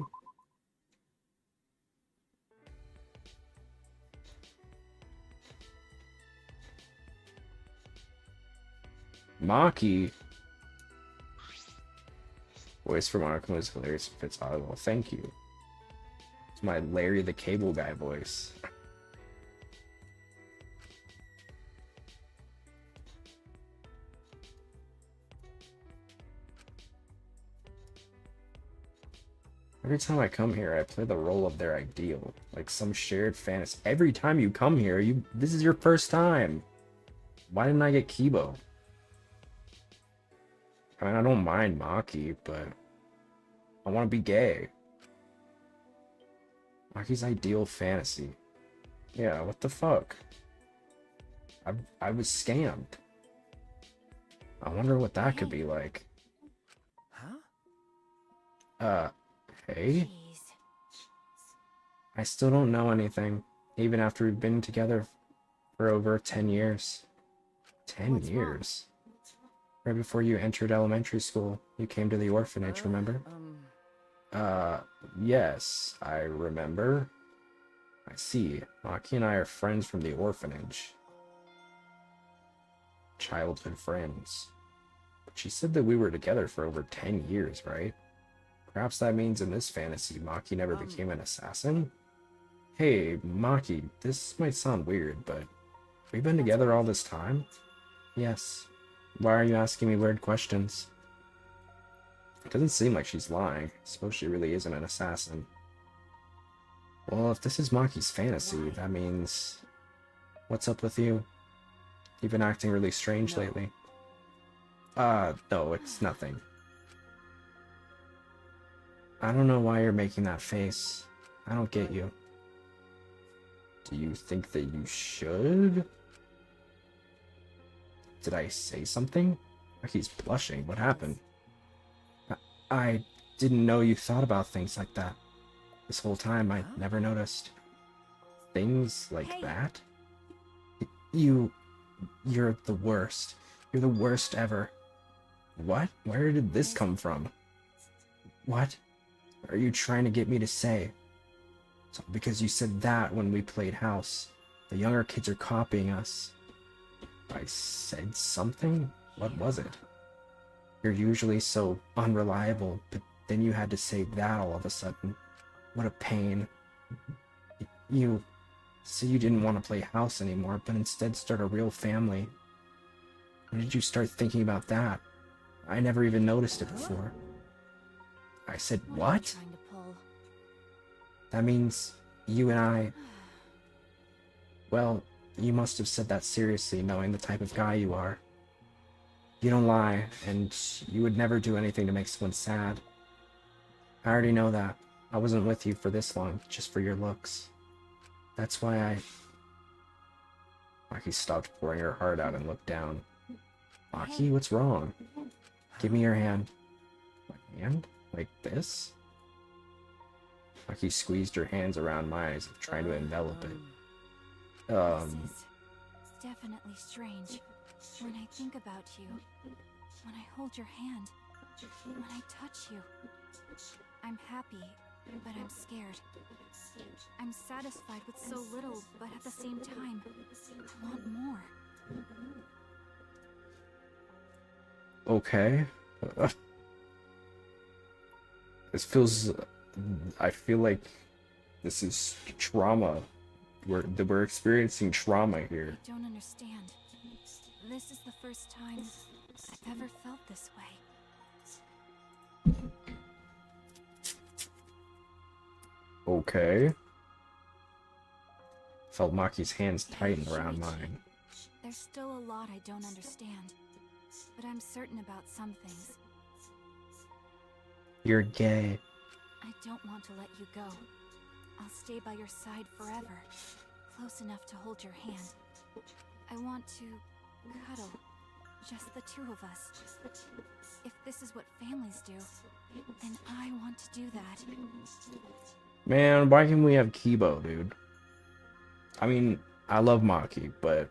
Maki. Voice for Monokuma is hilarious if it's audible. Thank you. It's my Larry the Cable Guy voice. Every time I come here, I play the role of their ideal, like some shared fantasy. Every time you come here, this is your first time. Why didn't I get Kibo? I mean, I don't mind Maki, but I want to be gay. Maki's ideal fantasy. Yeah, what the fuck? I was scammed. I wonder what that could be like. Huh? Hey? I still don't know anything, even after we've been together for over 10 years. 10 years? Right before you entered elementary school, you came to the orphanage, remember? Yes, I remember. I see. Maki and I are friends from the orphanage. Childhood friends. But she said that we were together for over 10 years, right? Perhaps that means in this fantasy, Maki never became an assassin? Hey, Maki, this might sound weird, but we've been together all this time? Yes. Why are you asking me weird questions? It doesn't seem like she's lying. I suppose she really isn't an assassin. Well, if this is Maki's fantasy, that means... What's up with you? You've been acting really strange lately. No, it's nothing. I don't know why you're making that face. I don't get you. Do you think that you should? Did I say something? He's blushing. What happened? I didn't know you thought about things like that. This whole time, I never noticed. Things like that? You're the worst. You're the worst ever. What? Where did this come from? What are you trying to get me to say? So because you said that when we played house. The younger kids are copying us. I said something? What was it? You're usually so unreliable, but then you had to say that all of a sudden. What a pain. You said you didn't want to play house anymore, but instead start a real family. When did you start thinking about that? I never even noticed it before. I said, what? That means you and I... Well, you must have said that seriously, knowing the type of guy you are. You don't lie, and you would never do anything to make someone sad. I already know that. I wasn't with you for this long, just for your looks. That's why I... Maki stopped pouring her heart out and looked down. Maki, what's wrong? Give me your hand. My hand? Like this? Maki squeezed her hands around mine as if trying to envelop it. This is definitely strange. When I think about you, when I hold your hand, when I touch you, I'm happy, but I'm scared. I'm satisfied with so little, but at the same time, I want more. Okay. This feels... I feel like this is trauma. We're experiencing trauma here. I don't understand. This is the first time I've ever felt this way. Okay. Felt Maki's hands tighten around mine. There's still a lot I don't understand, but I'm certain about some things. You're gay. I don't want to let you go. I'll stay by your side forever, close enough to hold your hand. I want to cuddle, just the two of us. If this is what families do, then I want to do that. Man, why can't we have Kibo, dude? I mean, I love Maki, but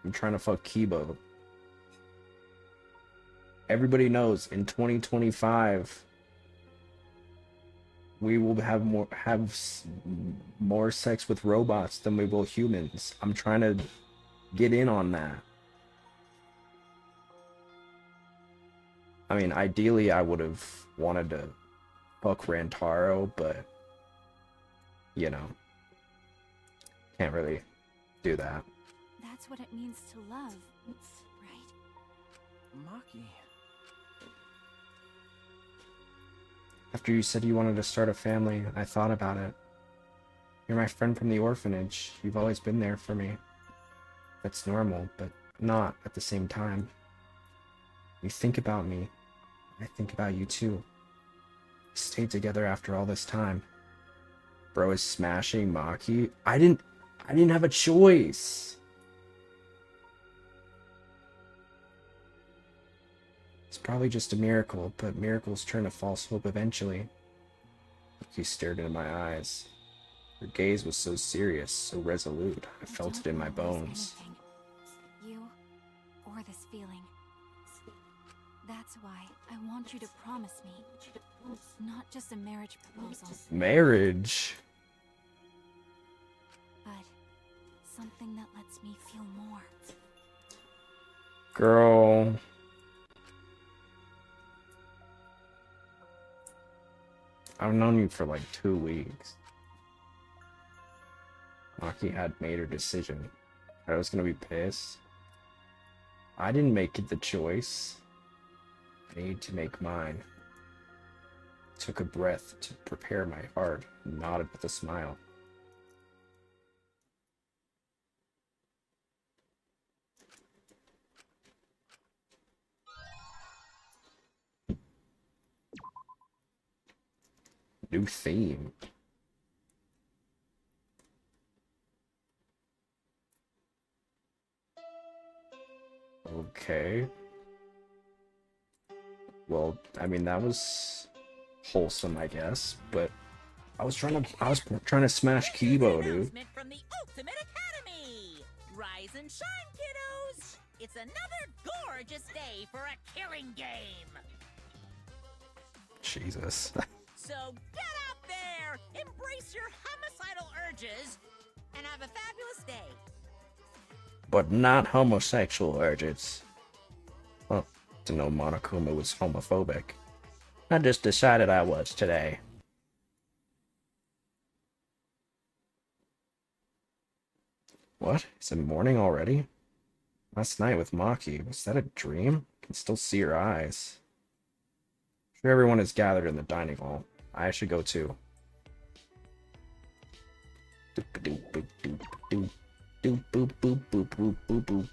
I'm trying to fuck Kibo. Everybody knows in 2025 we will have more sex with robots than we will humans. I'm trying to get in on that. I mean, ideally I would have wanted to fuck Rantaro, but you know, can't really do that. That's what it means to love, right? Maki. After you said you wanted to start a family, I thought about it. You're my friend from the orphanage. You've always been there for me. That's normal, but not at the same time. You think about me. I think about you too. We stayed together after all this time. Bro is smashing Maki. I didn't have a choice. It's probably just a miracle, but miracles turn to false hope eventually. Maki stared into my eyes. Her gaze was so serious, so resolute. I felt it in my bones. You or this feeling. That's why I want you to promise me. Not just a marriage proposal. Marriage? But something that lets me feel more. Girl. I've known you for like 2 weeks. Maki had made her decision. I was gonna be pissed. I didn't make it the choice. I need to make mine. Took a breath to prepare my heart and nodded with a smile. New theme. Okay. Well, I mean, that was wholesome, I guess, but I was trying to smash Kibo, dude. From the Ultimate Academy. Rise and shine, kiddos. It's another gorgeous day for a killing game. Jesus. So get out there, embrace your homicidal urges, and have a fabulous day. But not homosexual urges. Well, to know Monokuma was homophobic. I just decided I was today. What? Is it morning already? Last night with Maki, was that a dream? I can still see her eyes. Sure, everyone is gathered in the dining hall. I should go too. Doop doop boop doop doop doop boop boop boop boop boop boop.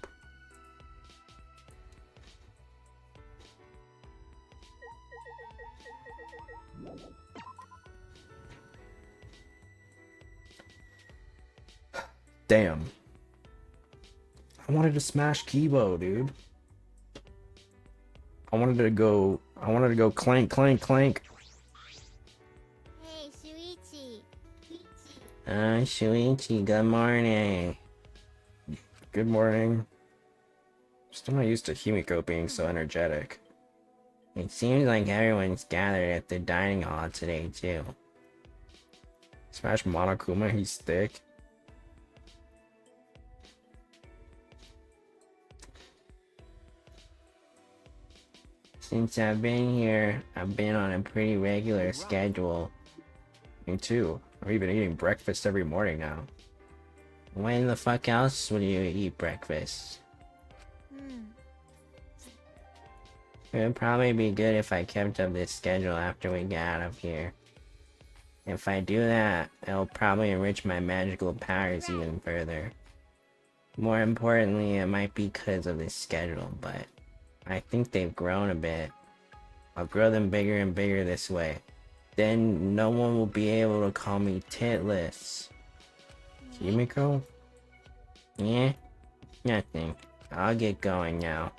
Damn. I wanted to smash Kibo, dude. I wanted to go clank, clank, clank. Hey, Shuichi. Shuichi, good morning. Good morning. Still not used to Himiko being so energetic. It seems like everyone's gathered at the dining hall today, too. Smash Monokuma, he's thick. Since I've been here, I've been on a pretty regular schedule. Me too. I'm even eating breakfast every morning now. When the fuck else would you eat breakfast? It would probably be good if I kept up this schedule after we get out of here. If I do that, it'll probably enrich my magical powers even further. More importantly, it might be because of this schedule, but I think they've grown a bit. I'll grow them bigger and bigger this way. Then no one will be able to call me titless. Kimiko? Yeah? Nothing. I'll get going now.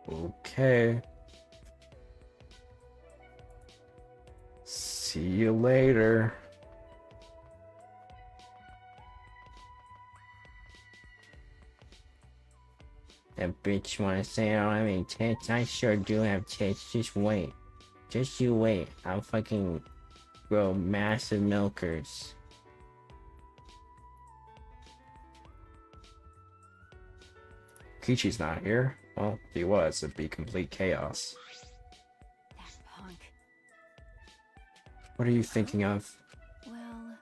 Okay. See you later. That bitch wanna say I don't have any tits? I sure do have tits. Just wait. Just you wait. I'll fucking grow massive milkers. Kichi's not here. Well, if he was, it'd be complete chaos. Punk. What are you thinking of? Well,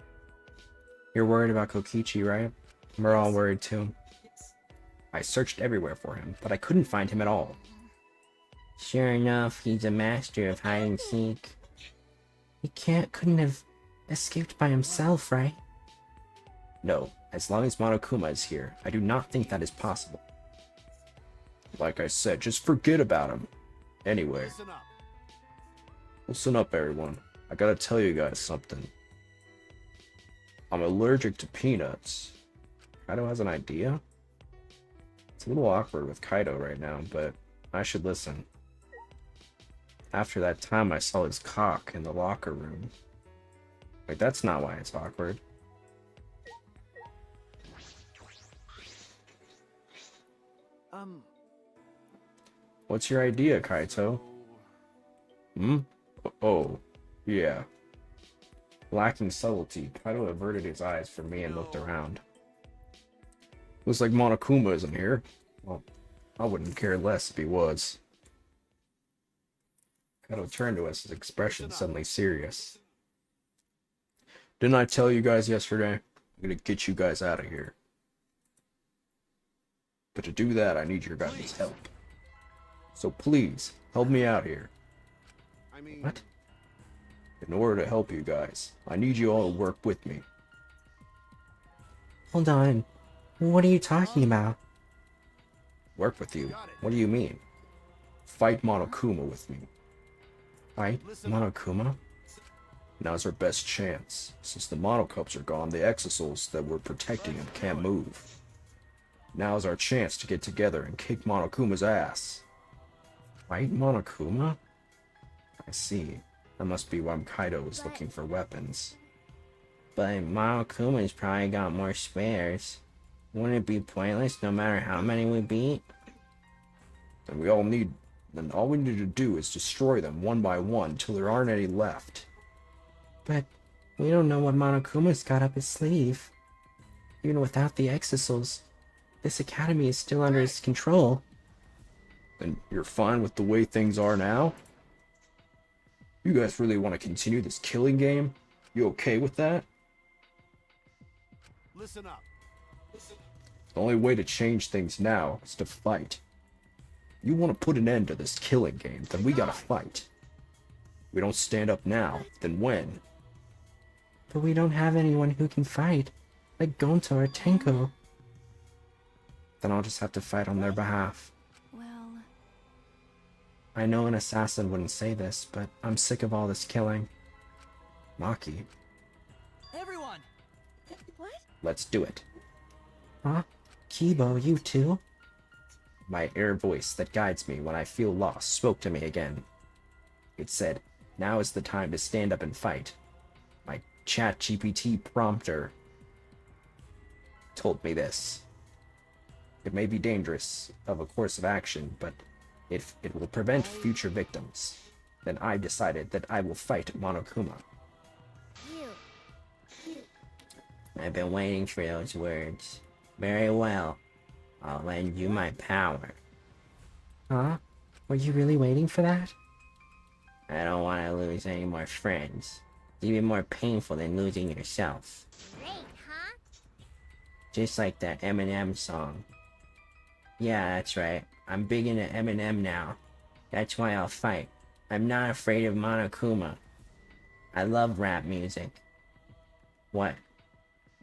You're worried about Kokichi, right? We're all worried too. I searched everywhere for him, but I couldn't find him at all. Sure enough, he's a master of hide and seek. He couldn't have escaped by himself, right? No, as long as Monokuma is here, I do not think that is possible. Like I said, just forget about him. Anyway. Listen up, everyone. I gotta tell you guys something. I'm allergic to peanuts. Kaido has an idea? It's a little awkward with Kaido right now, but I should listen. After that time I saw his cock in the locker room. Wait, that's not why it's awkward. What's your idea, Kaito? Hmm? Oh, yeah. Lacking subtlety, Kaido averted his eyes from me and looked around. Looks like Monokuma isn't here. Well, I wouldn't care less if he was. Kaido turned to us, his expression suddenly serious. Didn't I tell you guys yesterday? I'm gonna get you guys out of here. But to do that, I need your guys' help. So please, help me out here. What? In order to help you guys, I need you all to work with me. Hold on. What are you talking about? Work with you? What do you mean? Fight Monokuma with me. Fight Monokuma? Now's our best chance. Since the Monocups are gone, the Exosouls that were protecting him can't move. Now's our chance to get together and kick Monokuma's ass. Fight Monokuma? I see. That must be why Kaido was looking for weapons. But Monokuma's probably got more spares. Wouldn't it be pointless no matter how many we beat? Then all we need to do is destroy them one by one till there aren't any left. But we don't know what Monokuma's got up his sleeve. Even without the Exosouls, this academy is still under his control. Then you're fine with the way things are now? You guys really want to continue this killing game? You okay with that? Listen up. The only way to change things now is to fight. You want to put an end to this killing game, then we gotta fight. We don't stand up now, then when? But we don't have anyone who can fight, like Gonto or Tenko. Then I'll just have to fight on their behalf. Well, I know an assassin wouldn't say this, but I'm sick of all this killing. Maki, Everyone! what? let's do it. Huh? Kibo, you too? My air voice that guides me when I feel lost spoke to me again. It said, now is the time to stand up and fight. My ChatGPT prompter told me this. It may be dangerous of a course of action, but if it will prevent future victims, then I decided that I will fight Monokuma. I've been waiting for those words. Very well. I'll lend you my power. Huh? Were you really waiting for that? I don't want to lose any more friends. It's even more painful than losing yourself. Great, huh? Just like that Eminem song. Yeah, that's right. I'm big into Eminem now. That's why I'll fight. I'm not afraid of Monokuma. I love rap music. What?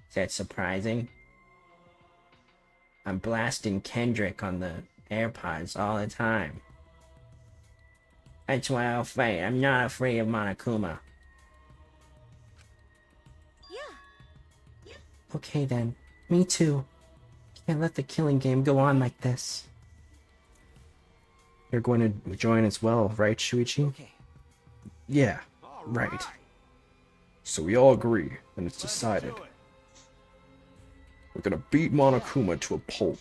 Is that surprising? I'm blasting Kendrick on the AirPods all the time. That's why I'll fight. I'm not afraid of Monokuma. Yeah. Okay then. Me too. Can't let the killing game go on like this. You're going to join as well, right, Shuichi? Okay. Yeah, right. So we all agree, and it's decided. We're gonna beat Monokuma to a pulp.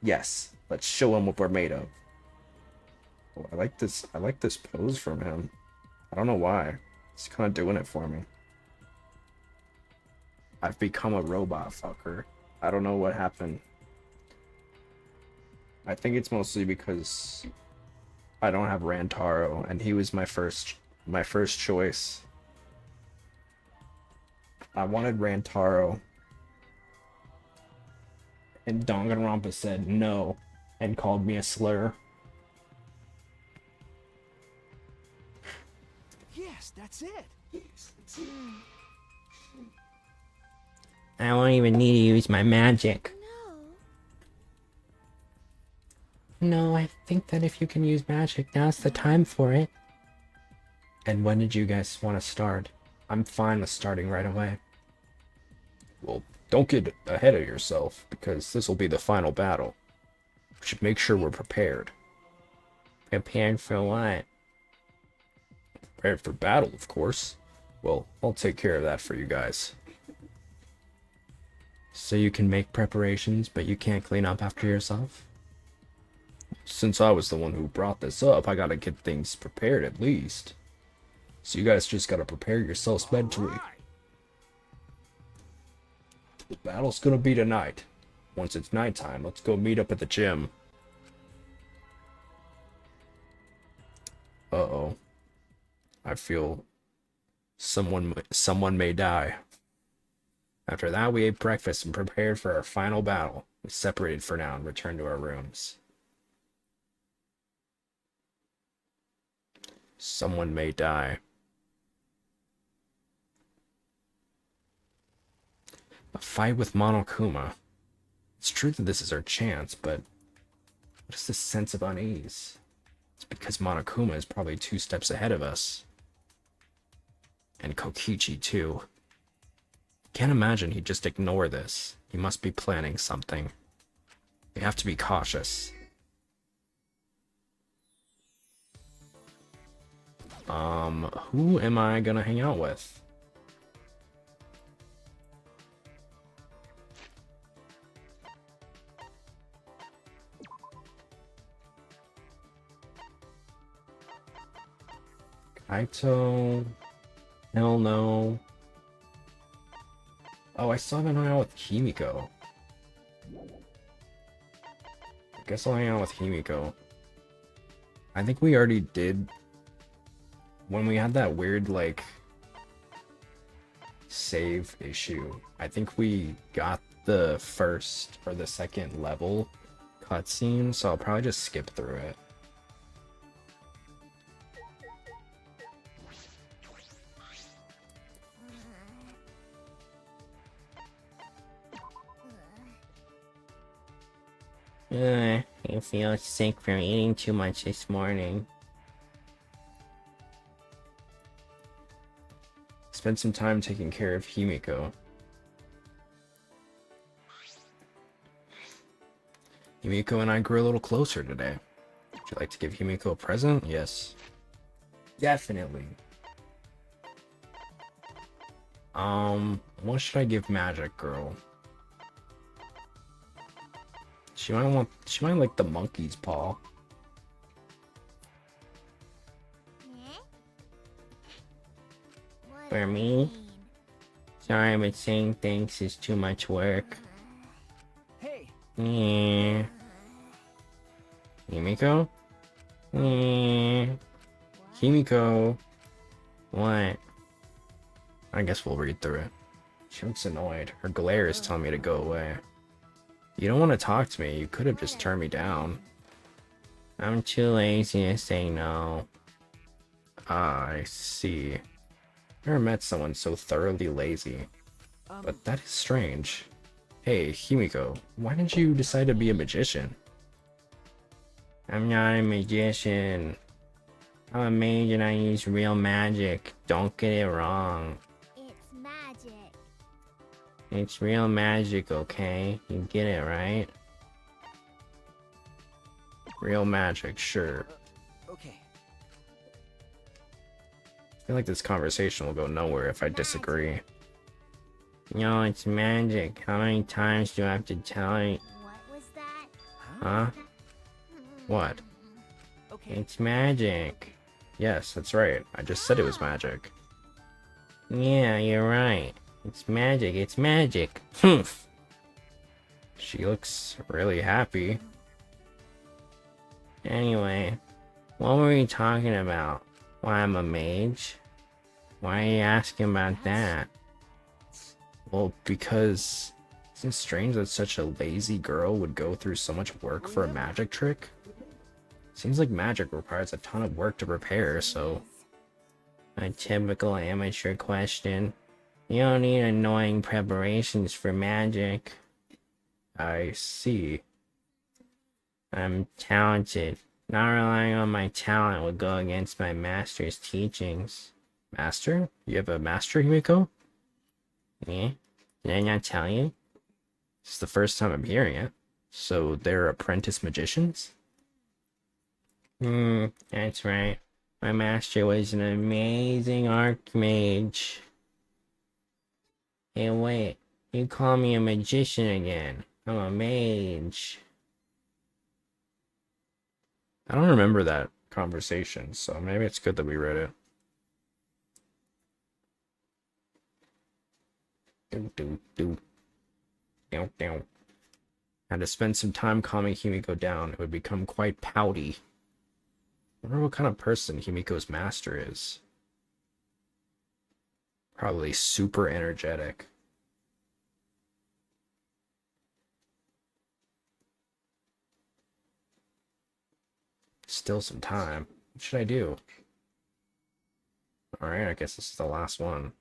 Yes, let's show him what we're made of. Oh, I like this pose from him. I don't know why. He's kind of doing it for me. I've become a robot fucker. I don't know what happened. I think it's mostly because I don't have Rantaro, and he was my first choice. I wanted Rantaro, and Danganronpa said no and called me a slur. Yes, that's it. I won't even need to use my magic. No, I think that if you can use magic, now's the time for it. And when did you guys want to start? I'm fine with starting right away. Well, don't get ahead of yourself, because this will be the final battle. We should make sure we're prepared. Prepared for what? Prepared for battle, of course. Well, I'll take care of that for you guys. So you can make preparations, but you can't clean up after yourself? Since I was the one who brought this up, I gotta get things prepared at least. So you guys just gotta prepare yourselves mentally. The battle's gonna be tonight. Once it's nighttime, let's go meet up at the gym. Uh-oh. I feel someone may die. After that, we ate breakfast and prepared for our final battle. We separated for now and returned to our rooms. Someone may die. A fight with Monokuma. It's true that this is our chance, but what is this sense of unease? It's because Monokuma is probably 2 steps ahead of us. And Kokichi, too. Can't imagine he'd just ignore this. He must be planning something. We have to be cautious. Who am I gonna hang out with? Kaito? Hell no. Oh, I still haven't hung out with Himiko. I guess I'll hang out with Himiko. I think we already did when we had that weird, like, save issue. I think we got the first or the second level cutscene, so I'll probably just skip through it. I feel sick from eating too much this morning. Spend some time taking care of Himiko. Himiko and I grew a little closer today. Would you like to give Himiko a present? Yes. Definitely. What should I give Magic Girl? She might like the monkey's paw. For me? Sorry, but saying thanks is too much work. Hey. Yeah. Himiko? Yeah. Himiko. What? I guess we'll read through it. She looks annoyed. Her glare is telling me to go away. You don't want to talk to me. You could have just turned me down. I'm too lazy to say no. Ah, I see. Never met someone so thoroughly lazy. But that is strange. Hey, Himiko, why did you decide to be a magician? I'm not a magician. I'm a mage and I use real magic. Don't get it wrong. It's magic. It's real magic, okay? You get it, right? Real magic, sure. Okay. I feel like this conversation will go nowhere if I disagree. Yo, it's magic. How many times do I have to tell you? What was that? Huh? What? Okay. It's magic. Yes, that's right. I just said it was magic. Yeah, you're right. It's magic. It's magic. Humph. She looks really happy. Anyway, what were you talking about? Why I'm a mage? Why are you asking about that? Well, because isn't it strange that such a lazy girl would go through so much work for a magic trick? Seems like magic requires a ton of work to prepare, so... A typical amateur question. You don't need annoying preparations for magic. I see. I'm talented. Not relying on my talent would go against my master's teachings. Master? You have a master, Himiko? Yeah? Did I not tell you? This is the first time I'm hearing it. So they're apprentice magicians? That's right. My master was an amazing archmage. Hey, wait. You call me a magician again. I'm a mage. I don't remember that conversation, so maybe it's good that we read it. Down. Had to spend some time calming Himiko down. It would become quite pouty. I wonder what kind of person Himiko's master is. Probably super energetic. Still some time. What should I do? Alright, I guess this is the last one.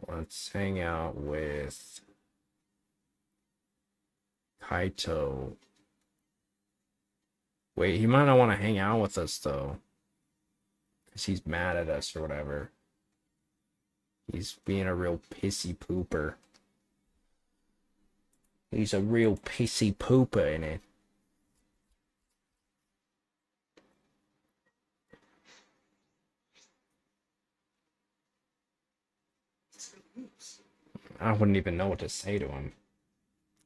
Let's hang out with Kaito. Wait, he might not want to hang out with us though, because he's mad at us or whatever. He's being a real pissy pooper. He's a real pissy pooper in it. I wouldn't even know what to say to him.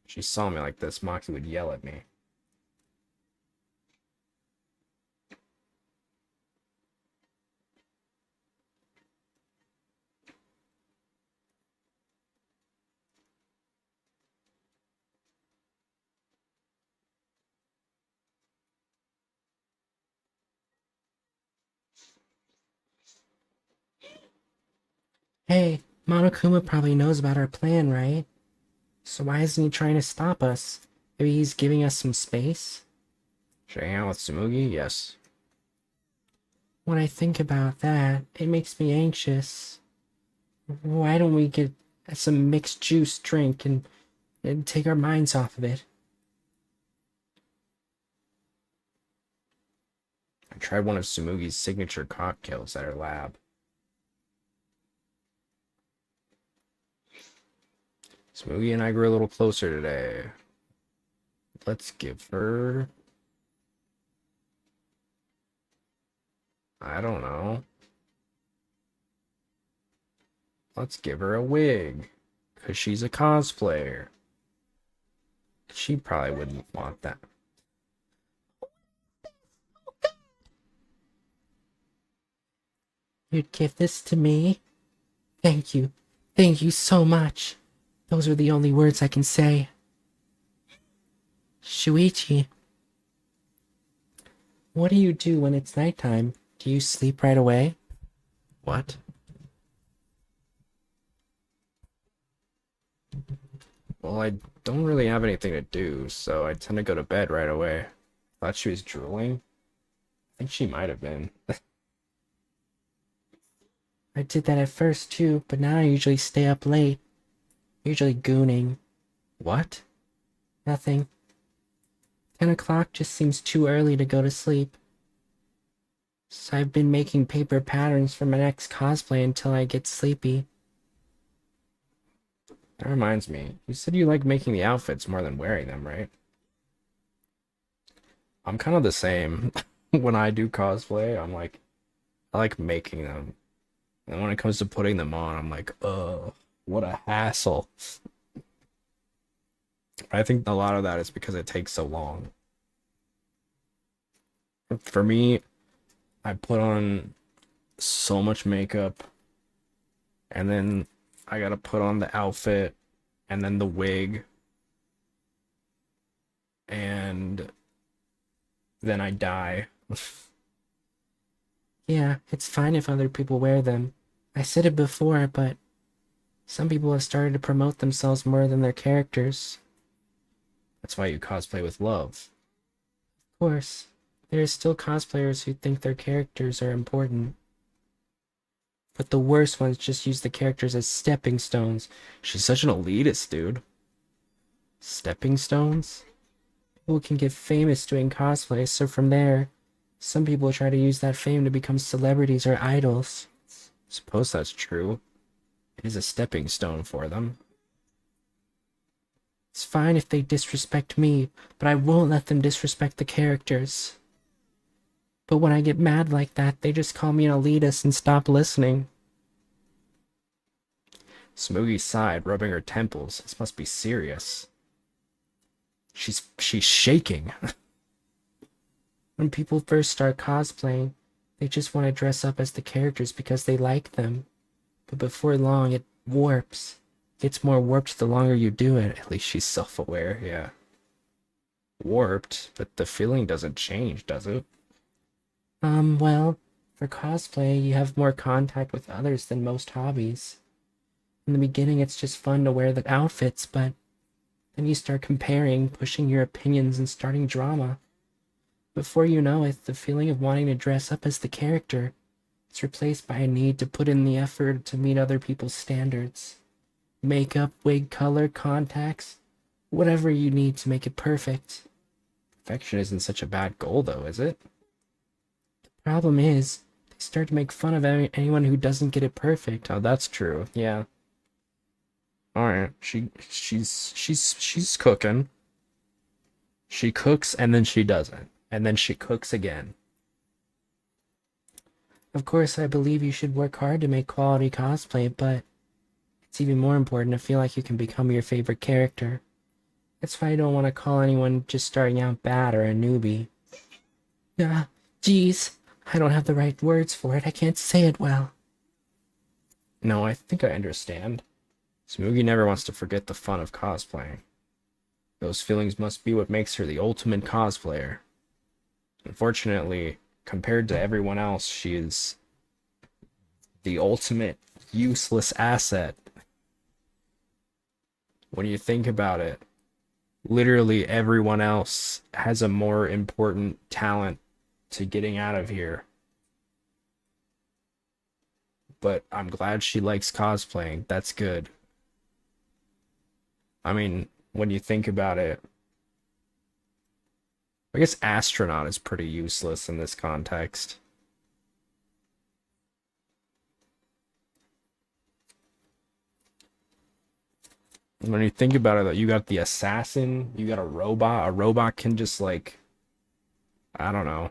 If she saw me like this, Maki would yell at me. Hey, Monokuma probably knows about our plan, right? So why isn't he trying to stop us? Maybe he's giving us some space? Should I hang out with Tsumugi? Yes. When I think about that, it makes me anxious. Why don't we get some mixed juice drink and take our minds off of it? I tried one of Tsumugi's signature cocktails at her lab. Smoogie and I grew a little closer today. Let's give her... I don't know. Let's give her a wig. Because she's a cosplayer. She probably wouldn't want that. You'd give this to me? Thank you. Thank you so much. Those are the only words I can say. Shuichi. What do you do when it's nighttime? Do you sleep right away? What? Well, I don't really have anything to do, so I tend to go to bed right away. Thought she was drooling? I think she might have been. I did that at first too, but now I usually stay up late. Usually gooning. What? Nothing. 10 o'clock just seems too early to go to sleep. So I've been making paper patterns for my next cosplay until I get sleepy. That reminds me, you said you like making the outfits more than wearing them, right? I'm kind of the same. When I do cosplay, I like making them. And when it comes to putting them on, I'm like, what a hassle. I think a lot of that is because it takes so long. For me, I put on so much makeup, and then I gotta put on the outfit, and then the wig, and then I die. Yeah, it's fine if other people wear them. I said it before, but some people have started to promote themselves more than their characters. That's why you cosplay with love. Of course, there are still cosplayers who think their characters are important. But the worst ones just use the characters as stepping stones. She's such an elitist, dude. Stepping stones? People can get famous doing cosplay, so from there, some people try to use that fame to become celebrities or idols. Suppose that's true. It is a stepping stone for them. It's fine if they disrespect me, but I won't let them disrespect the characters. But when I get mad like that, they just call me an elitist and stop listening. Smoogie sighed, rubbing her temples. This must be serious. She's shaking. When people first start cosplaying, they just want to dress up as the characters because they like them. But before long, it warps. Gets more warped the longer you do it. At least she's self-aware, yeah. Warped, but the feeling doesn't change, does it? Well, for cosplay, you have more contact with others than most hobbies. In the beginning, it's just fun to wear the outfits, but then you start comparing, pushing your opinions, and starting drama. Before you know it, the feeling of wanting to dress up as the character is replaced by a need to put in the effort to meet other people's standards. Makeup, wig color, contacts, whatever you need to make it perfect. Perfection isn't such a bad goal, though, is it? The problem is, they start to make fun of anyone who doesn't get it perfect. Oh, that's true, yeah. Alright, she's cooking. She cooks and then she doesn't. And then she cooks again. Of course, I believe you should work hard to make quality cosplay, but it's even more important to feel like you can become your favorite character. That's why I don't want to call anyone just starting out bad or a newbie. Geez, I don't have the right words for it. I can't say it well. No, I think I understand. Smoogie never wants to forget the fun of cosplaying. Those feelings must be what makes her the ultimate cosplayer. Unfortunately, compared to everyone else, she is the ultimate useless asset. When you think about it, literally everyone else has a more important talent to getting out of here. But I'm glad she likes cosplaying. That's good. I mean, when you think about it, I guess astronaut is pretty useless in this context. When you think about it, you got the assassin, you got a robot. A robot can just, like, I don't know,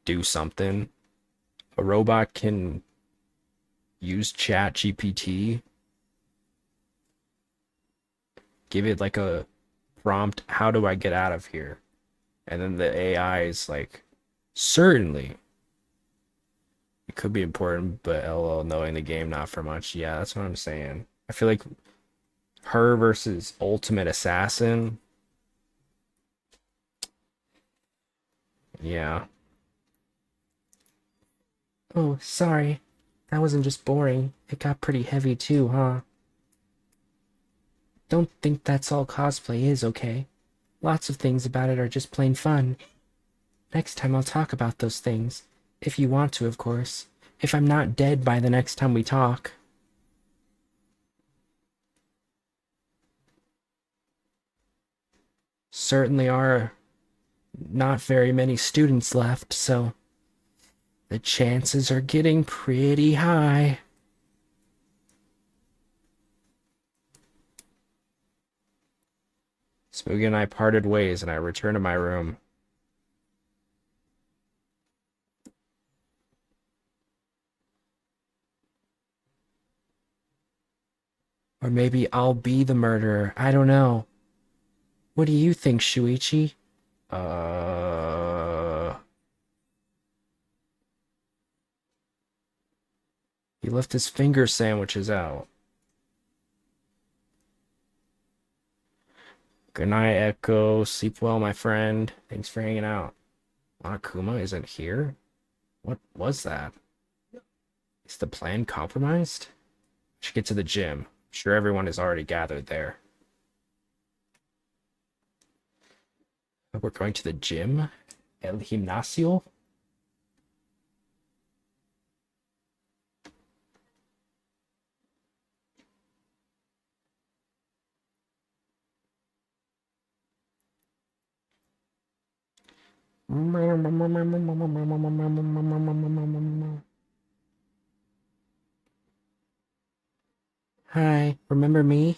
do something. A robot can use Chat GPT, give it like a prompt, how do I get out of here? And then the AI is like, certainly. It could be important, but LOL, knowing the game, not for much. Yeah, that's what I'm saying. I feel like her versus Ultimate Assassin. Yeah. Oh, sorry. That wasn't just boring. It got pretty heavy too, huh? Don't think that's all cosplay is, okay? Lots of things about it are just plain fun. Next time I'll talk about those things. If you want to, of course. If I'm not dead by the next time we talk. certainly are not very many students left, so the chances are getting pretty high. Smoogie and I parted ways, and I returned to my room. Or maybe I'll be the murderer. I don't know. What do you think, Shuichi? He left his finger sandwiches out. Good night, Echo. Sleep well, my friend. Thanks for hanging out. Monokuma isn't here? What was that? Is the plan compromised? I should get to the gym. I'm sure everyone is already gathered there. We're going to the gym? El Gimnasio? Hi, remember me?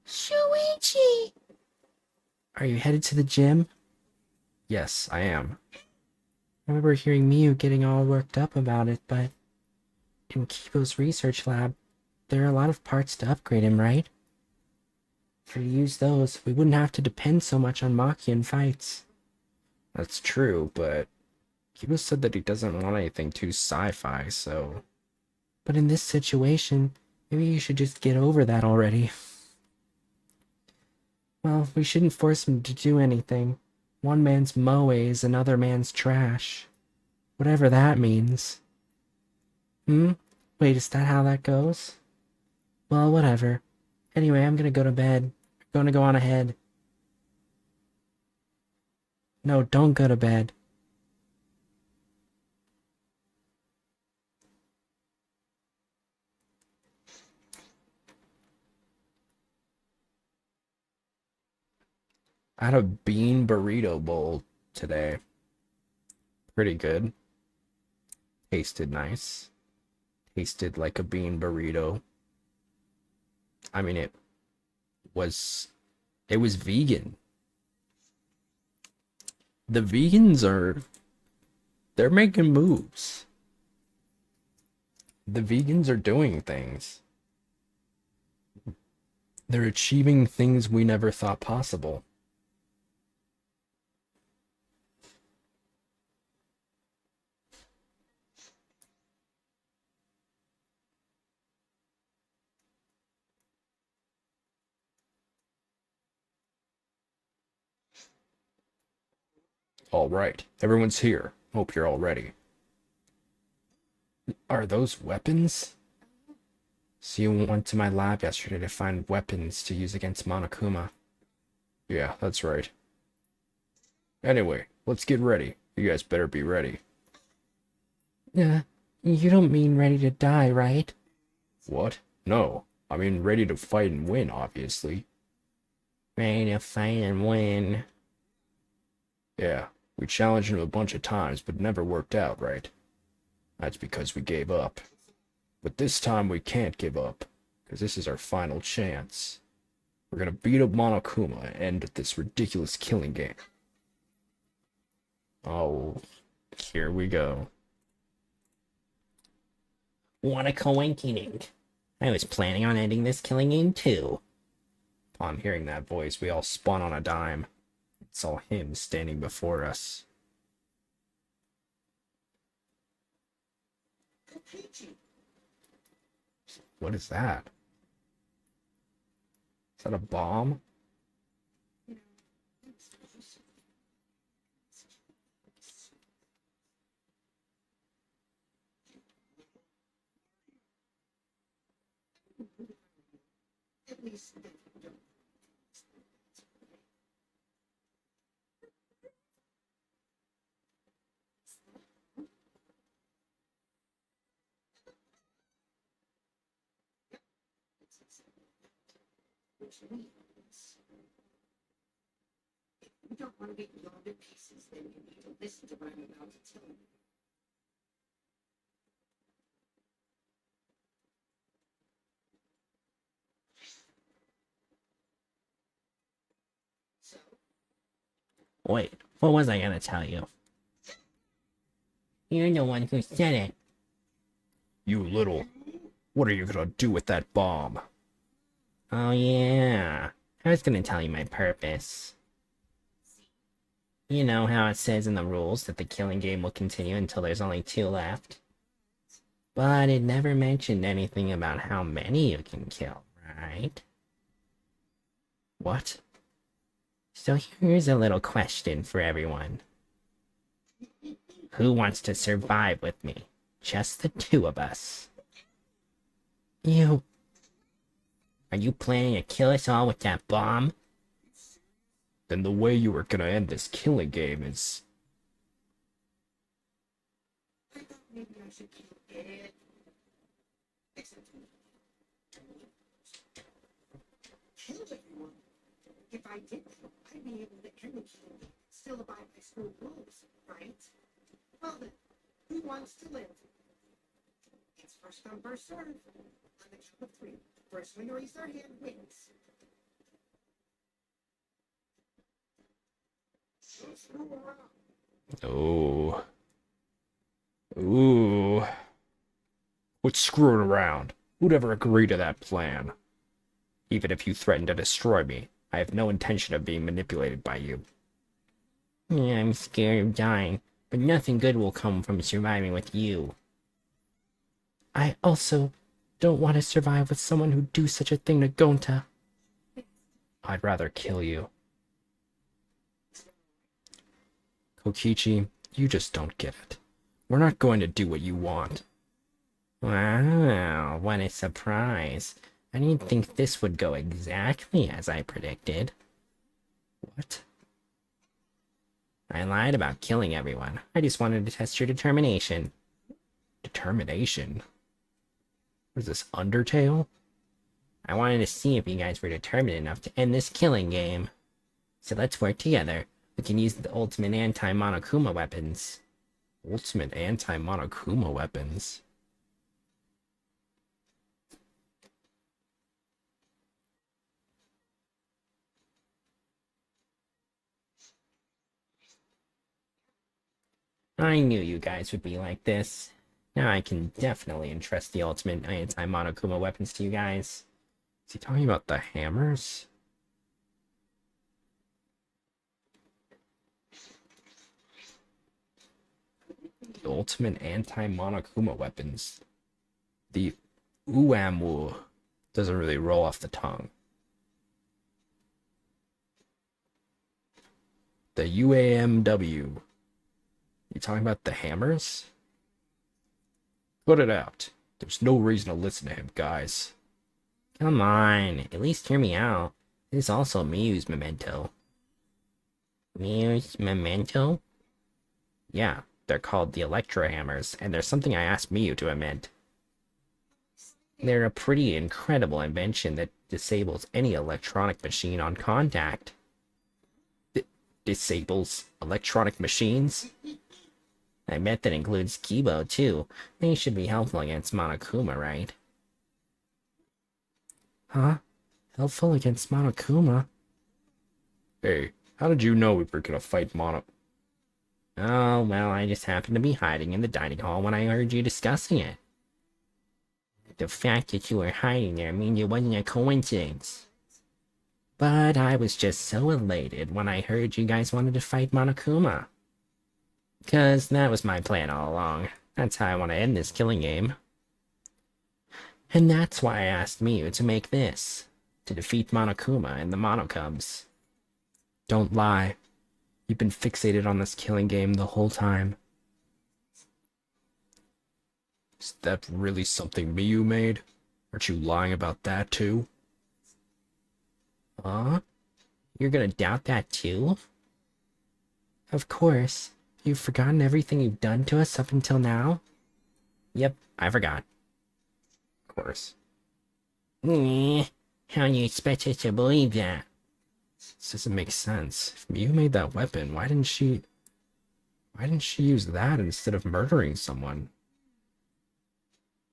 Shuichi! Are you headed to the gym? Yes, I am. I remember hearing Miyu getting all worked up about it, but in Kibo's research lab, there are a lot of parts to upgrade him, right? If we use those, we wouldn't have to depend so much on Maki in fights. That's true, but Kibo said that he doesn't want anything too sci-fi, so... But in this situation, maybe you should just get over that already. Well, we shouldn't force him to do anything. One man's moe is another man's trash. Whatever that means. Wait, is that how that goes? Well, whatever. Anyway, I'm gonna go to bed. I'm gonna go on ahead. No, don't go to bed. I had a bean burrito bowl today. Pretty good. Tasted nice. Tasted like a bean burrito. I mean, it was vegan. The vegans they're making moves. The vegans are doing things. They're achieving things we never thought possible. All right, everyone's here. Hope you're all ready. Are those weapons? So you went to my lab yesterday to find weapons to use against Monokuma. Yeah, that's right. Anyway, let's get ready. You guys better be ready. You don't mean ready to die, right? What? No. I mean ready to fight and win, obviously. Ready to fight and win. Yeah, we challenged him a bunch of times, but it never worked out, right? That's because we gave up. But this time we can't give up, because this is our final chance. We're gonna beat up Monokuma and end this ridiculous killing game. Oh, here we go. What a coincidence. I was planning on ending this killing game too. Upon hearing that voice, we all spun on a dime. Saw him standing before us. What is that? Is that a bomb? which means if you don't want to get blown to pieces, then you need to listen to what I'm about to tell you. So, Wait, what was I gonna tell you? You're the one who said it. You little. What are you gonna do with that bomb? Oh yeah, I was gonna tell you my purpose. You know how it says in the rules that the killing game will continue until there's only 2 left? But it never mentioned anything about how many you can kill, right? What? So here's a little question for everyone. Who wants to survive with me? Just the 2 of us. You... Are you planning to kill us all with that bomb? Then the way you were gonna end this killing game is... I thought maybe I should kill it. Except kill everyone. If I did, I'd be able to end the killing game, still abide by school rules, right? Well then, who wants to live? It's first come, first serve. On the count of 3, first one to raise their hand wins. So screw around. Oh. Ooh. Quit screwing around. Who'd ever agree to that plan? Even if you threaten to destroy me, I have no intention of being manipulated by you. Yeah, I'm scared of dying, but nothing good will come from surviving with you. I also don't want to survive with someone who'd do such a thing to Gonta. I'd rather kill you. Kokichi, you just don't get it. We're not going to do what you want. Wow, what a surprise. I didn't think this would go exactly as I predicted. What? I lied about killing everyone. I just wanted to test your determination. Determination? What is this, Undertale? I wanted to see if you guys were determined enough to end this killing game. So let's work together. We can use the ultimate anti-Monokuma weapons. Ultimate anti-Monokuma weapons? I knew you guys would be like this. Now I can definitely entrust the ultimate anti-Monokuma weapons to you guys. Is he talking about the hammers? The ultimate anti-Monokuma weapons. The Uamu doesn't really roll off the tongue. The UAMW. You talking about the hammers? Put it out. There's no reason to listen to him, guys. Come on, at least hear me out. This is also Miyu's memento. Miyu's memento? Yeah, they're called the Electro Hammers, and there's something I asked Miyu to invent. They're a pretty incredible invention that disables any electronic machine on contact. Disables electronic machines? I bet that includes Kibo, too. They should be helpful against Monokuma, right? Huh? Helpful against Monokuma? Hey, how did you know we were gonna fight Mono? Oh, well, I just happened to be hiding in the dining hall when I heard you discussing it. The fact that you were hiding there means it wasn't a coincidence. But I was just so elated when I heard you guys wanted to fight Monokuma. 'Cause that was my plan all along. That's how I want to end this killing game. And that's why I asked Miyu to make this. To defeat Monokuma and the Monocubs. Don't lie. You've been fixated on this killing game the whole time. Is that really something Miyu made? Aren't you lying about that too? Huh? You're gonna doubt that too? Of course. You've forgotten everything you've done to us up until now? Yep, I forgot. Of course. How do you expect us to believe that? This doesn't make sense. If Miu made that weapon, why didn't she use that instead of murdering someone?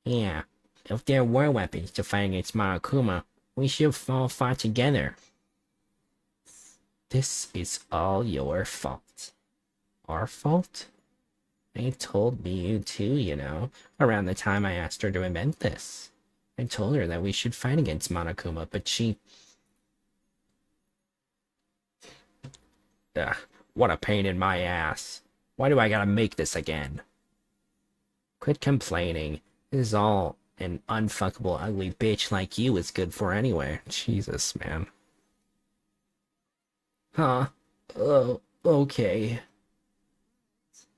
Yeah, if there were weapons to fight against Monokuma, we should have all fought together. This is all your fault. Our fault? They told Miu too, you know, around the time I asked her to invent this. I told her that we should fight against Monokuma, but she... Ugh, what a pain in my ass. Why do I gotta make this again? Quit complaining. This is all an unfuckable ugly bitch like you is good for anyway. Jesus, man. Huh? Oh, okay.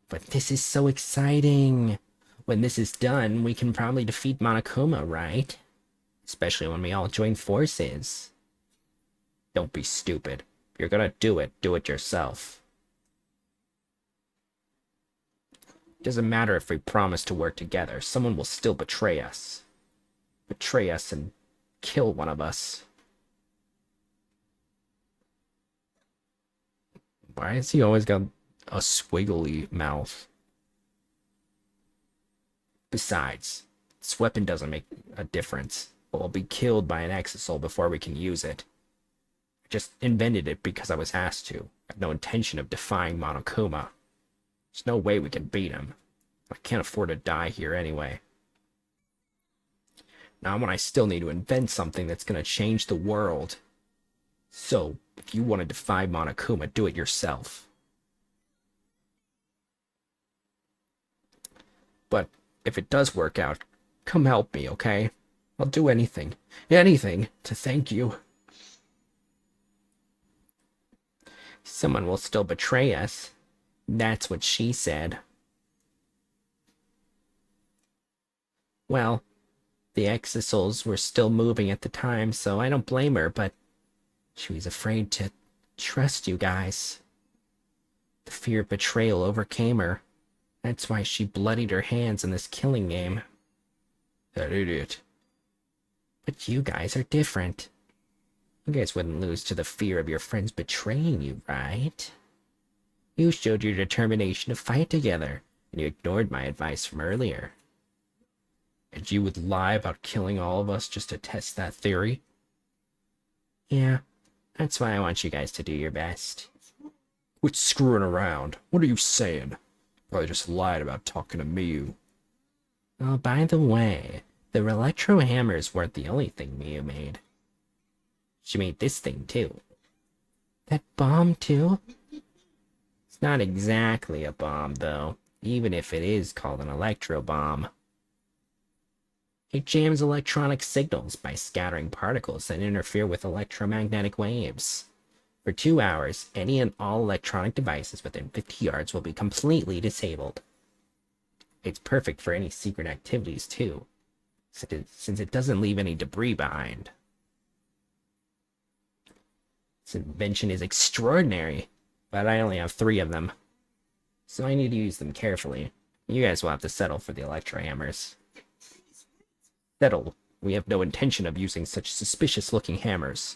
But this is so exciting. When this is done, we can probably defeat Monokuma, right? Especially when we all join forces. Don't be stupid. If you're gonna do it yourself. Doesn't matter if we promise to work together, someone will still betray us. Betray us and kill one of us. Why has he always got a squiggly mouth? Besides, this weapon doesn't make a difference. We'll be killed by an exosoul before we can use it. I just invented it because I was asked to. I have no intention of defying Monokuma. There's no way we can beat him. I can't afford to die here anyway. Now when I still need to invent something that's gonna change the world. So, if you want to defy Monokuma, do it yourself. But if it does work out, come help me, okay? I'll do anything to thank you. Someone will still betray us. That's what she said. Well, the exosouls were still moving at the time, so I don't blame her, but she was afraid to trust you guys. The fear of betrayal overcame her. That's why she bloodied her hands in this killing game. That idiot. But you guys are different. You guys wouldn't lose to the fear of your friends betraying you, right? You showed your determination to fight together, and you ignored my advice from earlier. And you would lie about killing all of us just to test that theory? Yeah, that's why I want you guys to do your best. Quit screwing around. What are you saying? Probably just lied about talking to Miu. Oh, by the way, the electro hammers weren't the only thing Miu made. She made this thing too. That bomb too? It's not exactly a bomb though, even if it is called an electro bomb. It jams electronic signals by scattering particles that interfere with electromagnetic waves. For 2 hours, any and all electronic devices within 50 yards will be completely disabled. It's perfect for any secret activities too, since it doesn't leave any debris behind. This invention is extraordinary, but I only have 3 of them, so I need to use them carefully. You guys will have to settle for the electro hammers. Settle. We have no intention of using such suspicious-looking hammers.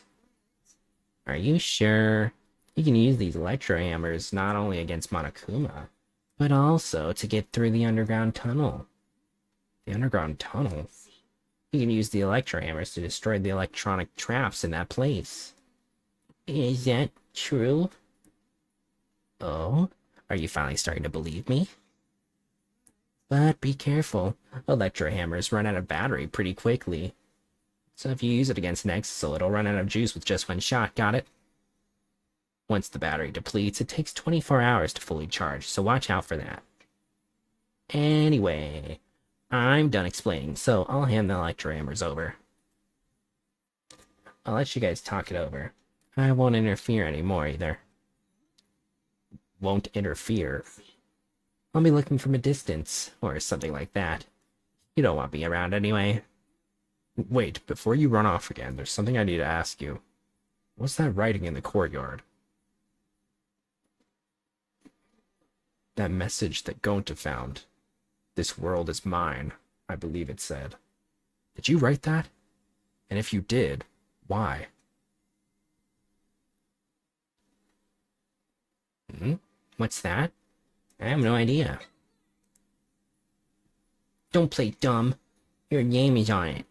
Are you sure? You can use these electro hammers not only against Monokuma, but also to get through the underground tunnel. The underground tunnel? You can use the electro hammers to destroy the electronic traps in that place. Is that true? Oh? Are you finally starting to believe me? But be careful. Electro hammers run out of battery pretty quickly. So if you use it against an exosoul, it'll run out of juice with just 1 shot, got it? Once the battery depletes, it takes 24 hours to fully charge, so watch out for that. Anyway, I'm done explaining, so I'll hand the electro hammers over. I'll let you guys talk it over. I won't interfere anymore either. Won't interfere? I'll be looking from a distance, or something like that. You don't want me around anyway. Wait, before you run off again, there's something I need to ask you. What's that writing in the courtyard? That message that Gonta found. This world is mine, I believe it said. Did you write that? And if you did, Why? Hmm? What's that? I have no idea. Don't play dumb. Your name is on it.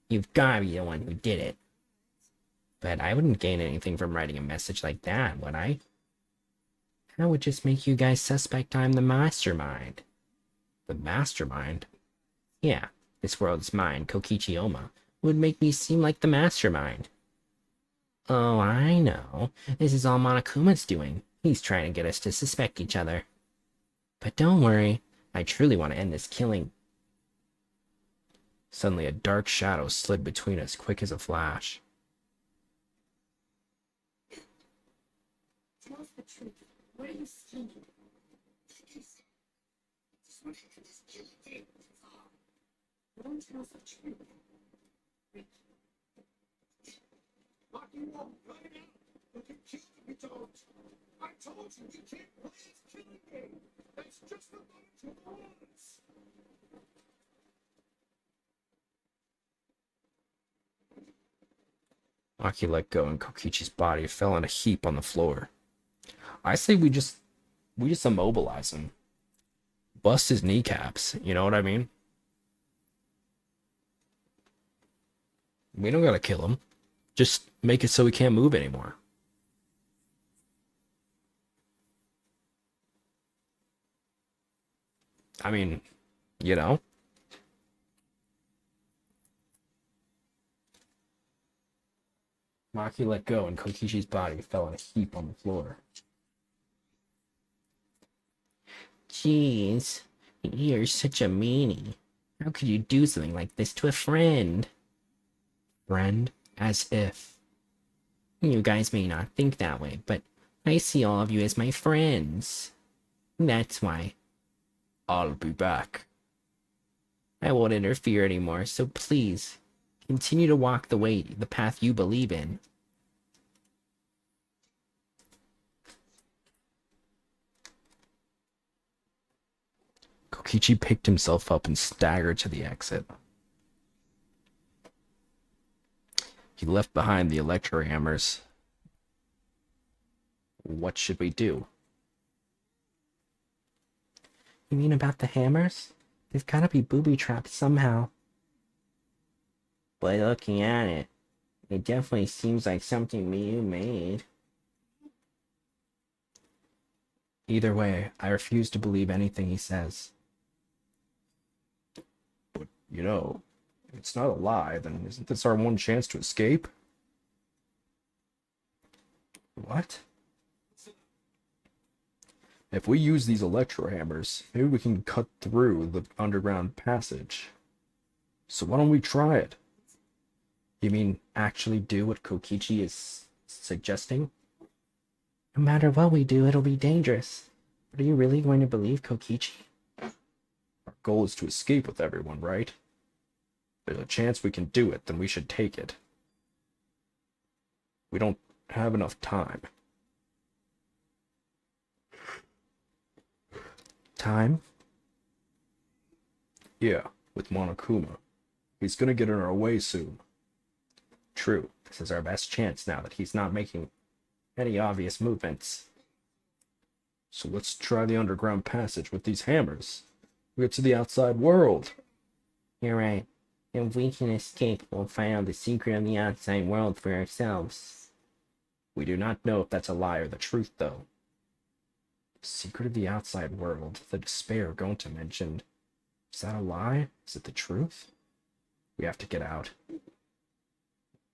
You've gotta be the one who did it. But I wouldn't gain anything from writing a message like that, would I? That would just make you guys suspect I'm the mastermind. The mastermind? Yeah, this world's mine, Kokichi Oma, would make me seem like the mastermind. Oh, I know. This is all Monokuma's doing. He's trying to get us to suspect each other. But don't worry, I truly want to end this killing. Suddenly a dark shadow slid between us, quick as a flash. Tell us the truth. What are you scheming? Just want you to just kill the day. No one tells the truth. Lock you up, cut it out. Look at kill if you don't. I told you you can't play this killing game. That's just the way to the rules. Maki let go and Kokichi's body fell in a heap on the floor. I say we just immobilize him. Bust his kneecaps, you know what I mean? We don't gotta kill him. Just make it so he can't move anymore. I mean, you know? Maki let go and Kokichi's body fell in a heap on the floor. Jeez, you're such a meanie. How could you do something like this to a friend? Friend? As if. You guys may not think that way, but I see all of you as my friends. That's why. I'll be back. I won't interfere anymore, so please, continue to walk the path you believe in. Kokichi picked himself up and staggered to the exit. He left behind the electro hammers. What should we do? You mean about the hammers? They've gotta be booby-trapped somehow. By looking at it, it definitely seems like something you made. Either way, I refuse to believe anything he says. But, you know, if it's not a lie, then isn't this our one chance to escape? What? If we use these electro hammers, maybe we can cut through the underground passage. So why don't we try it? You mean actually do what Kokichi is suggesting? No matter what we do, it'll be dangerous. But are you really going to believe Kokichi? Our goal is to escape with everyone, right? If there's a chance we can do it, then we should take it. We don't have enough time. Time? Yeah, with Monokuma. He's gonna get in our way soon. True, this is our best chance now that he's not making any obvious movements. So let's try the underground passage with these hammers. We get to the outside world. You're right. If we can escape, we'll find out the secret of the outside world for ourselves. We do not know if that's a lie or the truth, though. Secret of the outside world, the despair Gonta mentioned. Is that a lie? Is it the truth? We have to get out.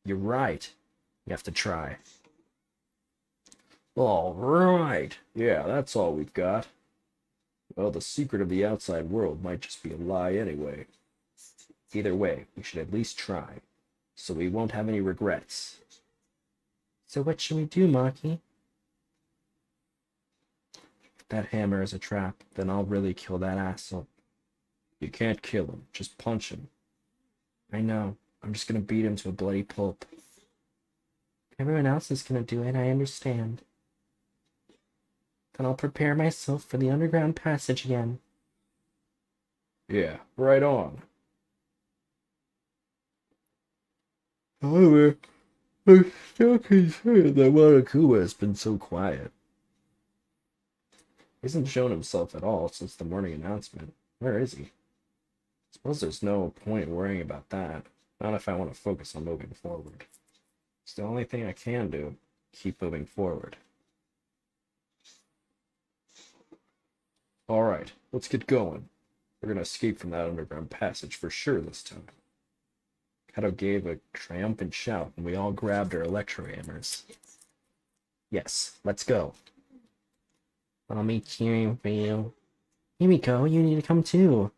You're right. You have to try. All right. Yeah, that's all we've got. Well, the secret of the outside world might just be a lie anyway. Either way, we should at least try, so we won't have any regrets. So what should we do, Maki? If that hammer is a trap, then I'll really kill that asshole. You can't kill him, just punch him. I know, I'm just gonna beat him to a bloody pulp. If everyone else is gonna do it, I understand. Then I'll prepare myself for the underground passage again. Yeah, right on. However, I'm still concerned that Monokuma has been so quiet. He hasn't shown himself at all since the morning announcement. Where is he? Suppose there's no point worrying about that. Not if I want to focus on moving forward. It's the only thing I can do. Keep moving forward. Alright, let's get going. We're gonna escape from that underground passage for sure this time. Kato gave a triumphant shout and we all grabbed our electro hammers. Yes, let's go. I'll be cheering for you. Himiko, you need to come too.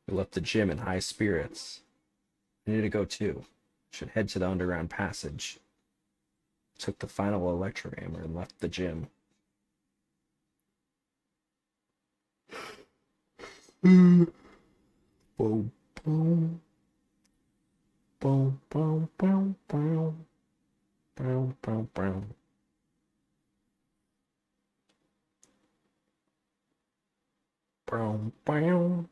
We left the gym in high spirits. I need to go too. Should head to the underground passage. Took the final electro hammer and left the gym. Boom, boom, boom, boom, boom, boom, boom, boom, boom. Brown, brown,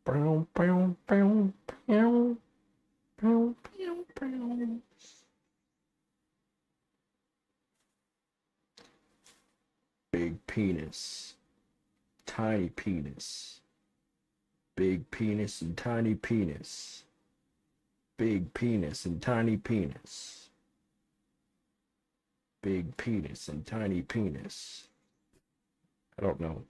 brown, brown, brown, brown, brown, brown, brown. Big penis, tiny penis, big penis and tiny penis, big penis and tiny penis, big penis and tiny penis. I don't know.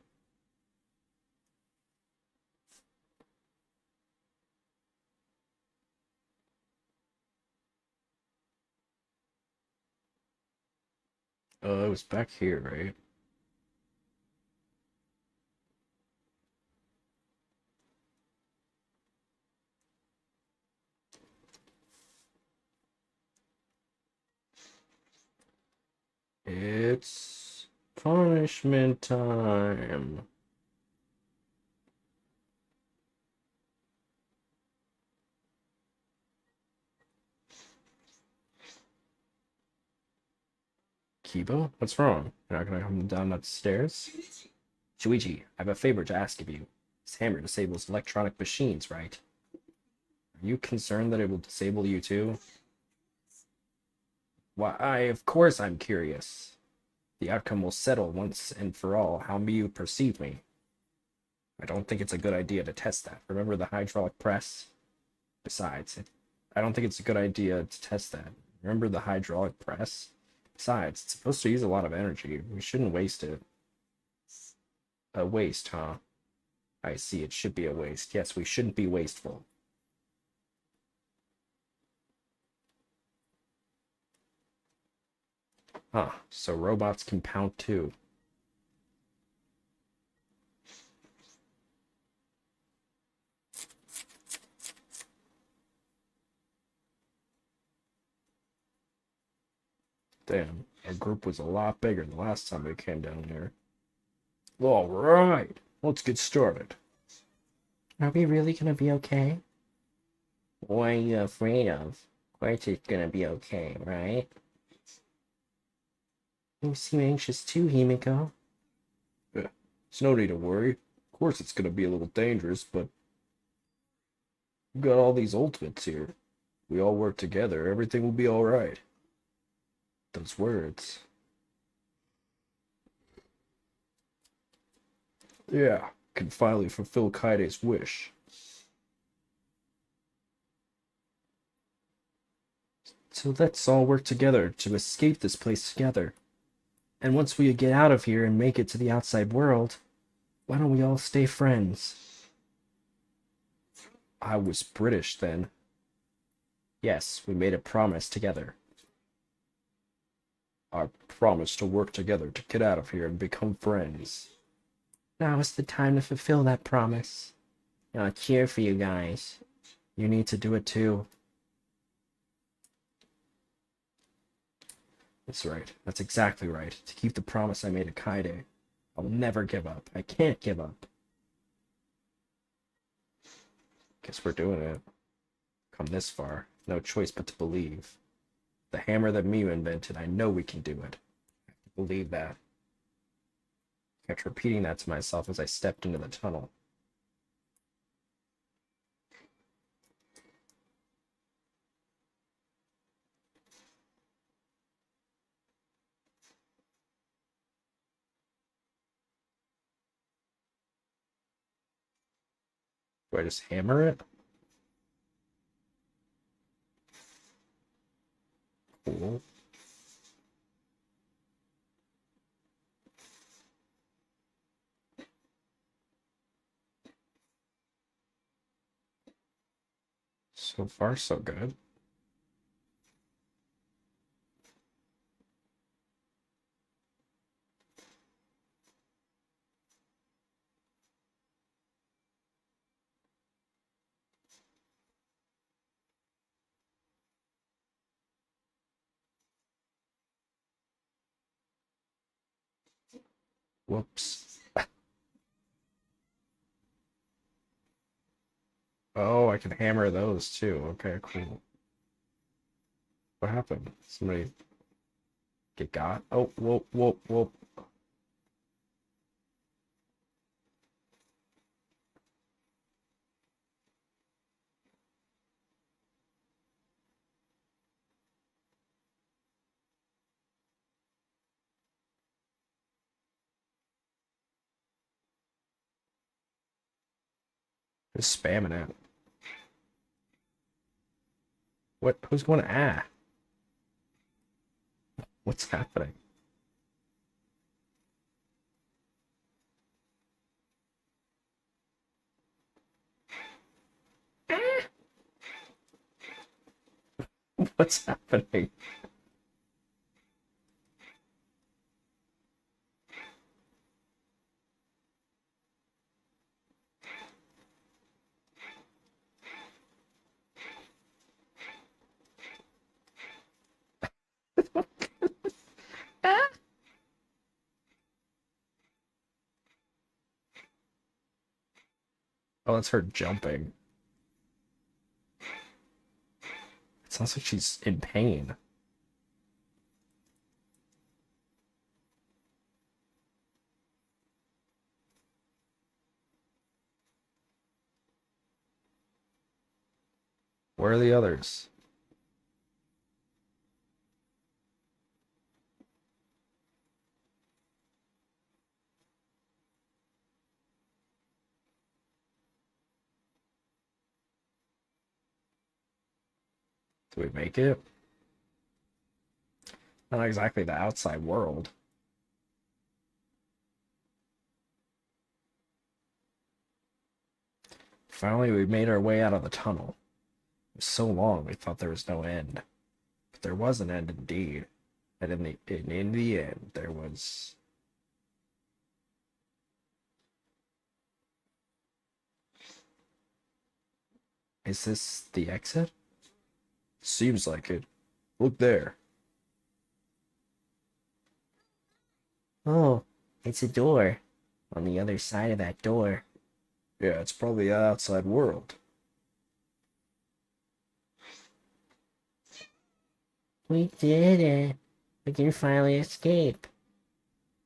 It was back here, right? It's punishment time. Kiba? What's wrong? You're not gonna come down that stairs? Shuichi, I have a favor to ask of you. This hammer disables electronic machines, right? Are you concerned that it will disable you too? Why, of course I'm curious. The outcome will settle once and for all how you perceive me. I don't think it's a good idea to test that. Remember the hydraulic press? Besides, I don't think it's a good idea to test that. Remember the hydraulic press? Besides, it's supposed to use a lot of energy. We shouldn't waste it. A waste, huh? I see, it should be a waste. Yes, we shouldn't be wasteful. Huh, so robots can count too. Damn, our group was a lot bigger the last time we came down here. Alright, let's get started. Are we really gonna be okay? What are you afraid of? Of course it's gonna be okay, right? You seem anxious too, Himiko. Yeah, it's no need to worry. Of course it's gonna be a little dangerous, but we've got all these ultimates here. We all work together, everything will be alright. Those words. Yeah, can finally fulfill Kaide's wish. So let's all work together to escape this place together. And once we get out of here and make it to the outside world, why don't we all stay friends? I was British then. Yes, we made a promise together. I promised to work together to get out of here and become friends. Now is the time to fulfill that promise. I'll cheer for you guys. You need to do it too. That's right. That's exactly right. To keep the promise I made to Kaide. I'll never give up. I can't give up. Guess we're doing it. Come this far. No choice but to believe. The hammer that Miu invented, I know we can do it. I have to believe that. I kept repeating that to myself as I stepped into the tunnel. Do I just hammer it? Cool. So far, so good. Whoops. Oh, I can hammer those too. Okay, cool. What happened? Somebody get got? Oh, whoop, whoop, whoop. Just spamming it. What? Who's going ah? What's happening? What's happening? Oh, that's her jumping. It sounds like she's in pain. Where are the others? Do we make it? Not exactly the outside world. Finally, we made our way out of the tunnel. It was so long we thought there was no end. But there was an end indeed. And in the end, there was... Is this the exit? Seems like it. Look there. Oh, it's a door. On the other side of that door. Yeah, it's probably the outside world. We did it. We can finally escape.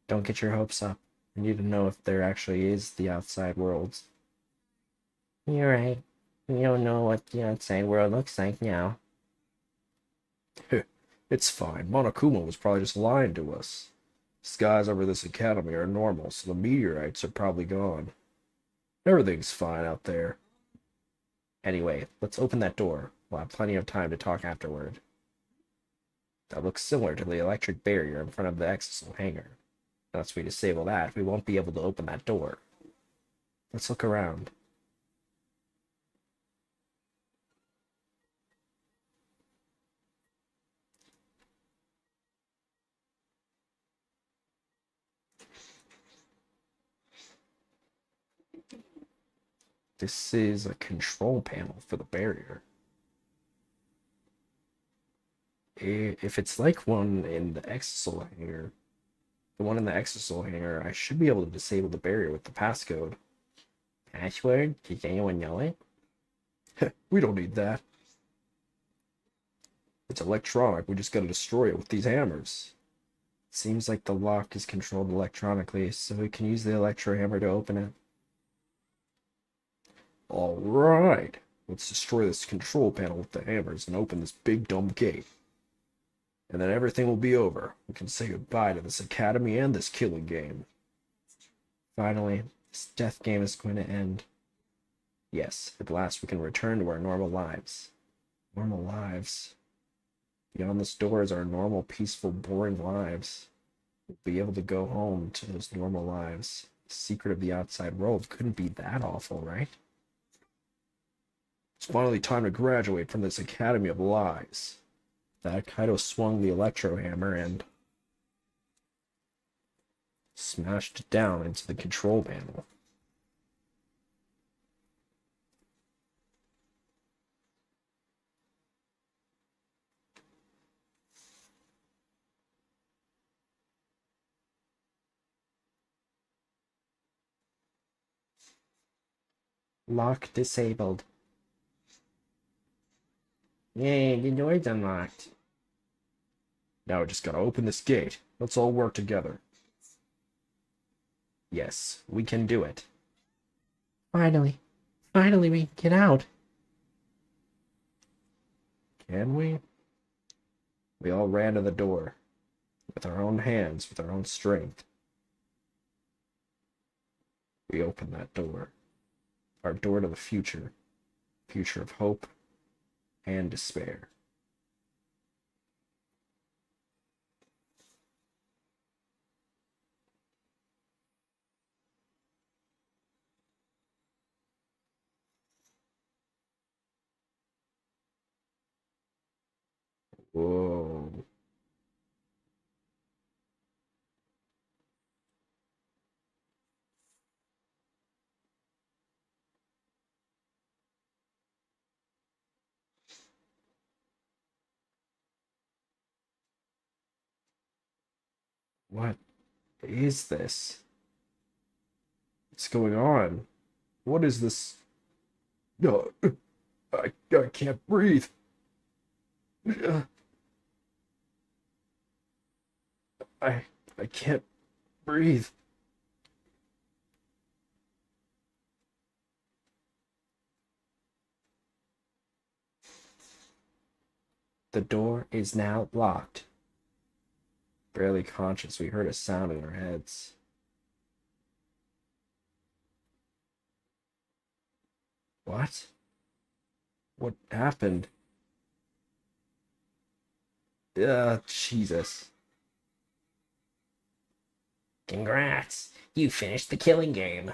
Don't get your hopes up. We need to know if there actually is the outside world. You're right. We don't know what the outside world looks like now. It's fine. Monokuma was probably just lying to us. Skies over this academy are normal, so the meteorites are probably gone. Everything's fine out there. Anyway, let's open that door. We'll have plenty of time to talk afterward. That looks similar to the electric barrier in front of the exo hangar. Unless we disable that, we won't be able to open that door. Let's look around. This is a control panel for the barrier. If it's like one in the exo hangar, the one in the exo hangar, I should be able to disable the barrier with the passcode. Password? Does anyone know it? We don't need that. It's electronic. We just gotta destroy it with these hammers. Seems like the lock is controlled electronically, so we can use the electro hammer to open it. Alright. Let's destroy this control panel with the hammers and open this big dumb gate. And then everything will be over. We can say goodbye to this academy and this killing game. Finally, this death game is going to end. Yes, at last we can return to our normal lives. Normal lives. Beyond this door is our normal, peaceful, boring lives. We'll be able to go home to those normal lives. The secret of the outside world couldn't be that awful, right? It's finally time to graduate from this academy of lies. That Kaido swung the electro hammer and smashed it down into the control panel. Lock disabled. Yay, the door's unlocked. Now we just gotta open this gate. Let's all work together. Yes, we can do it. Finally. Finally we can get out. Can we? We all ran to the door. With our own hands, with our own strength. We opened that door. Our door to the future. Future of hope and despair. Whoa. What is this? What's going on? What is this? No, I can't breathe. I can't breathe. The door is now locked. Barely conscious, we heard a sound in our heads. What? What happened? Jesus. Congrats! You finished the killing game.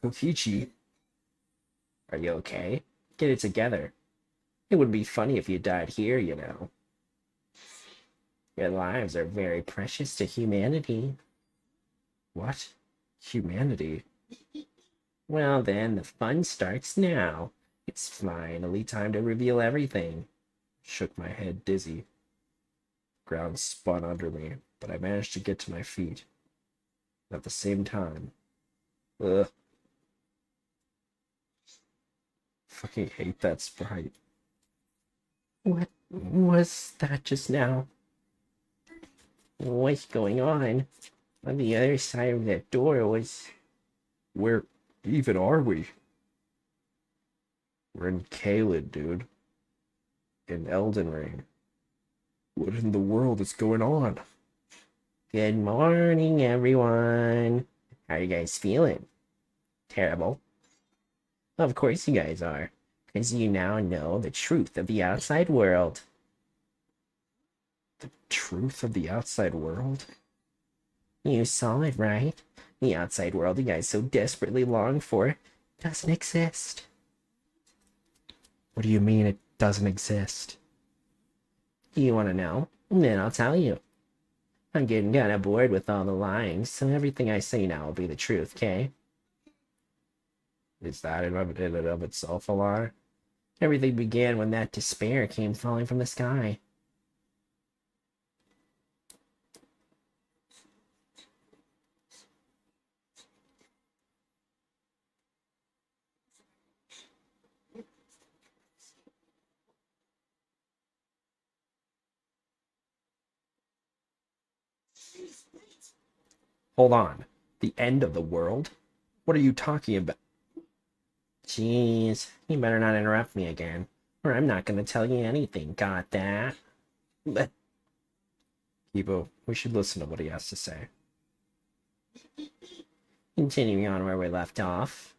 Kokichi. Are you okay? Get it together. It would be funny if you died here, you know. Your lives are very precious to humanity. What? Humanity? Well then, the fun starts now. It's finally time to reveal everything. Shook my head dizzy. Ground spun under me, but I managed to get to my feet. At the same time. Ugh. Fucking hate that sprite. What was that just now? What's going on? On the other side of that door was... Where even are we? We're in Caelid, dude. In Elden Ring. What in the world is going on? Good morning, everyone. How are you guys feeling? Terrible. Of course you guys are, because you now know the truth of the outside world. The truth of the outside world? You saw it, right? The outside world you guys so desperately long for doesn't exist. What do you mean it doesn't exist? You want to know? Then I'll tell you. I'm getting kind of bored with all the lying, so everything I say now will be the truth, okay? Is that in and of itself a lie? Everything began when that despair came falling from the sky. Hold on. The end of the world? What are you talking about? Jeez, you better not interrupt me again, or I'm not going to tell you anything, got that? But... Kibo, we should listen to what he has to say. Continuing on where we left off.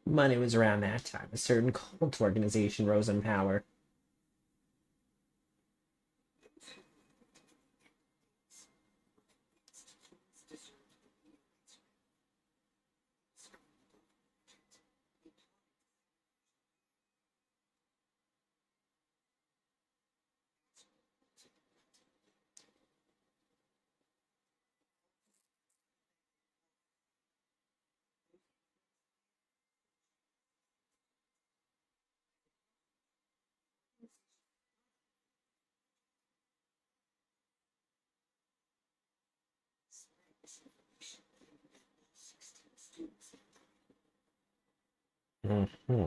But it was around that time a certain cult organization rose in power. Mm-hmm.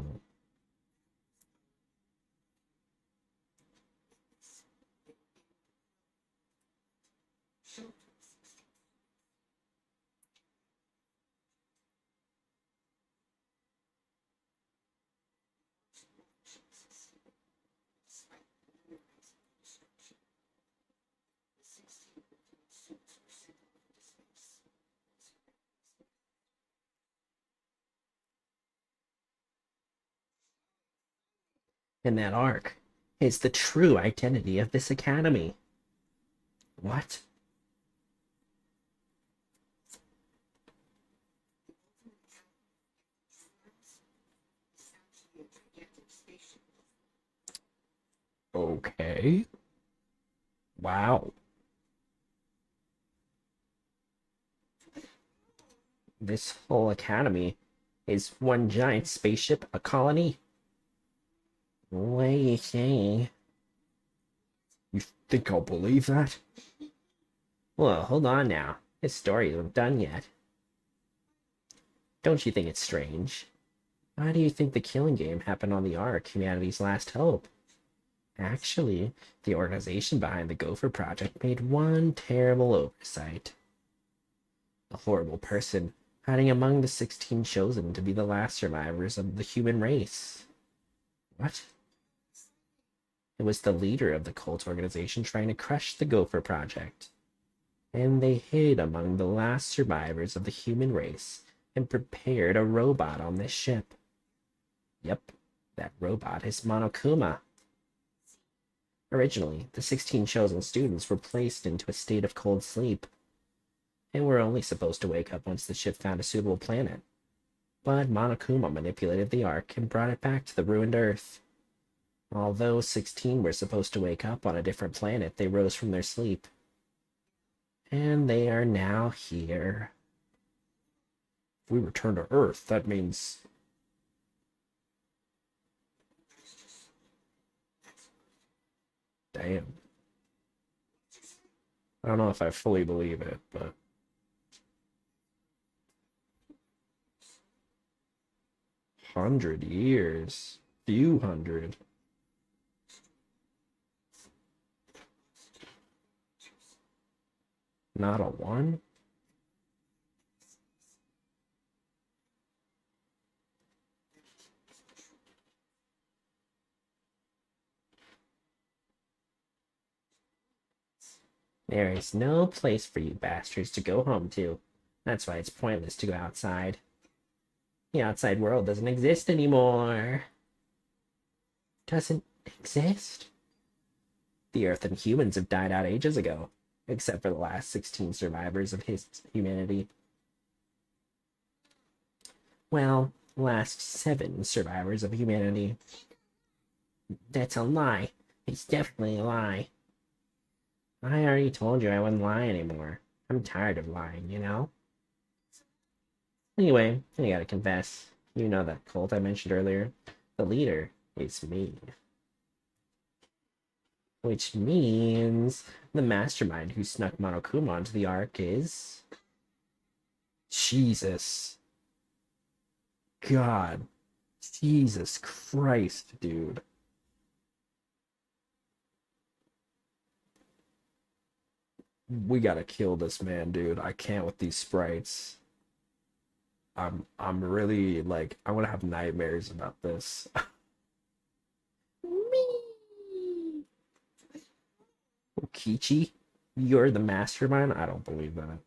And that arc is the true identity of this academy. What? Okay. Wow. This whole academy is one giant spaceship, a colony? What are you saying? You think I'll believe that? Well, hold on now. This story isn't done yet. Don't you think it's strange? Why do you think the killing game happened on the Ark, humanity's last hope? Actually, the organization behind the Gopher Project made one terrible oversight. A horrible person hiding among the 16 chosen to be the last survivors of the human race. What? It was the leader of the cult organization trying to crush the Gopher Project. And they hid among the last survivors of the human race and prepared a robot on this ship. Yep, that robot is Monokuma. Originally, the 16 chosen students were placed into a state of cold sleep, and were only supposed to wake up once the ship found a suitable planet. But Monokuma manipulated the Ark and brought it back to the ruined Earth. Although 16 were supposed to wake up on a different planet, they rose from their sleep. And they are now here. If we return to Earth, that means... Damn. I don't know if I fully believe it, but... 100 years. Few hundred. Not a one? There is no place for you bastards to go home to. That's why it's pointless to go outside. The outside world doesn't exist anymore. Doesn't exist? The Earth and humans have died out ages ago, except for the last 16 survivors of humanity. Well, last 7 survivors of humanity. That's a lie. It's definitely a lie. I already told you I wouldn't lie anymore. I'm tired of lying, you know? Anyway, I gotta confess. You know that cult I mentioned earlier? The leader is me. Which means the mastermind who snuck Monokuma onto the Ark is... Jesus. god. Jesus Christ, dude. We gotta kill this man, dude. I can't with these sprites. I'm really like I'm gonna have nightmares about this. Kichi, you're the mastermind? I don't believe that.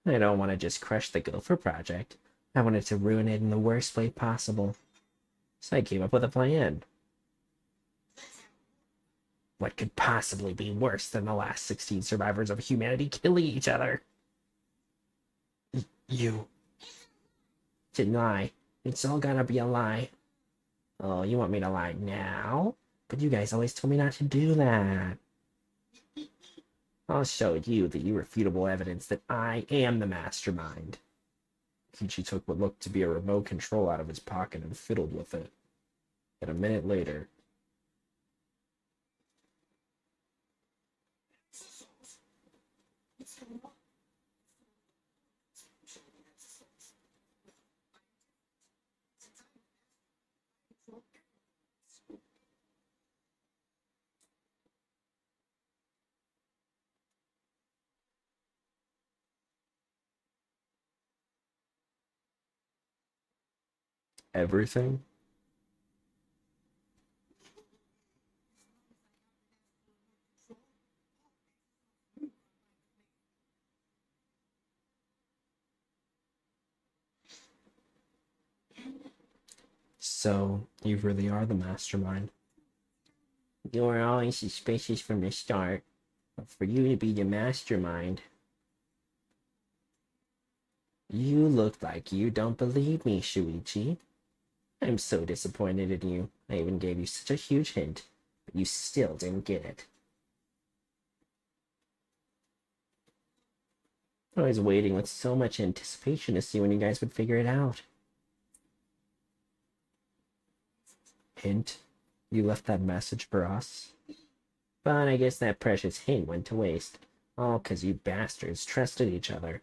I don't want to just crush the Gopher project. I wanted to ruin it in the worst way possible. So I came up with a plan. What could possibly be worse than the last 16 survivors of humanity killing each other? You didn't lie. It's all gonna be a lie. Oh, you want me to lie now? But you guys always told me not to do that. I'll show you the irrefutable evidence that I am the mastermind. Kichi took what looked to be a remote control out of his pocket and fiddled with it. And a minute later, everything? So, you really are the mastermind. You were always suspicious from the start. But for you to be the mastermind, you look like you don't believe me, Shuichi. I'm so disappointed in you. I even gave you such a huge hint, but you still didn't get it. I was waiting with so much anticipation to see when you guys would figure it out. Hint? You left that message for us? But I guess that precious hint went to waste. All 'cause you bastards trusted each other.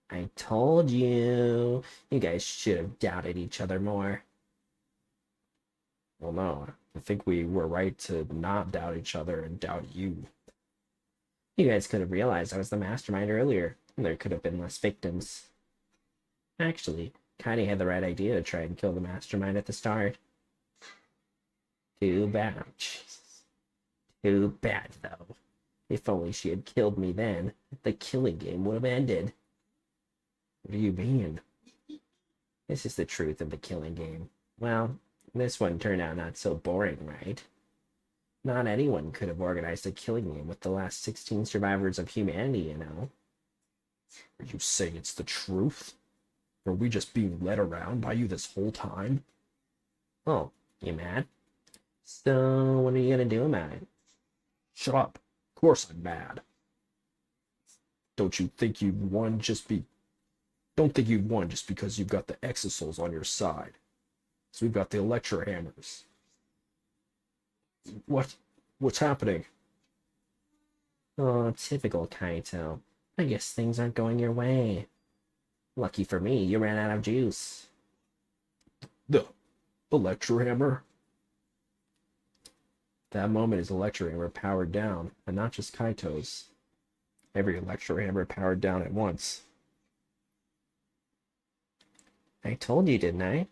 I told you. You guys should have doubted each other more. Well, no. I think we were right to not doubt each other and doubt you. You guys could have realized I was the mastermind earlier, and there could have been less victims. Actually, Kaede had the right idea to try and kill the mastermind at the start. Too bad. Jesus. Too bad, though. If only she had killed me then, the killing game would have ended. What do you mean? This is the truth of the killing game. Well, this one turned out not so boring, right? Not anyone could have organized a killing game with the last 16 survivors of humanity, you know. Are you saying it's the truth? Are we just being led around by you this whole time? Oh, you mad? So, what are you gonna do about it? Shut up. Of course I'm mad. Don't think you've won just because you've got the exosouls on your side. So we've got the electro hammers. What's happening? Oh, typical Kaito. I guess things aren't going your way. Lucky for me, you ran out of juice. The electro hammer? That moment his electro hammer powered down, and not just Kaito's. Every electro hammer powered down at once. I told you, didn't I?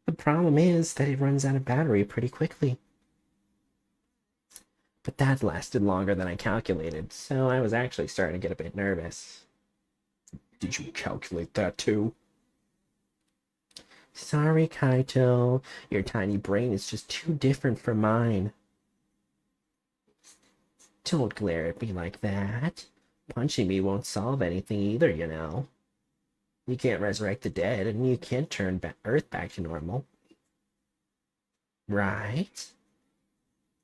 The problem is that it runs out of battery pretty quickly. But that lasted longer than I calculated, so I was actually starting to get a bit nervous. Did you calculate that too? Sorry, Kaito. Your tiny brain is just too different from mine. Don't glare at me like that. Punching me won't solve anything either, you know. You can't resurrect the dead, and you can't turn Earth back to normal. Right?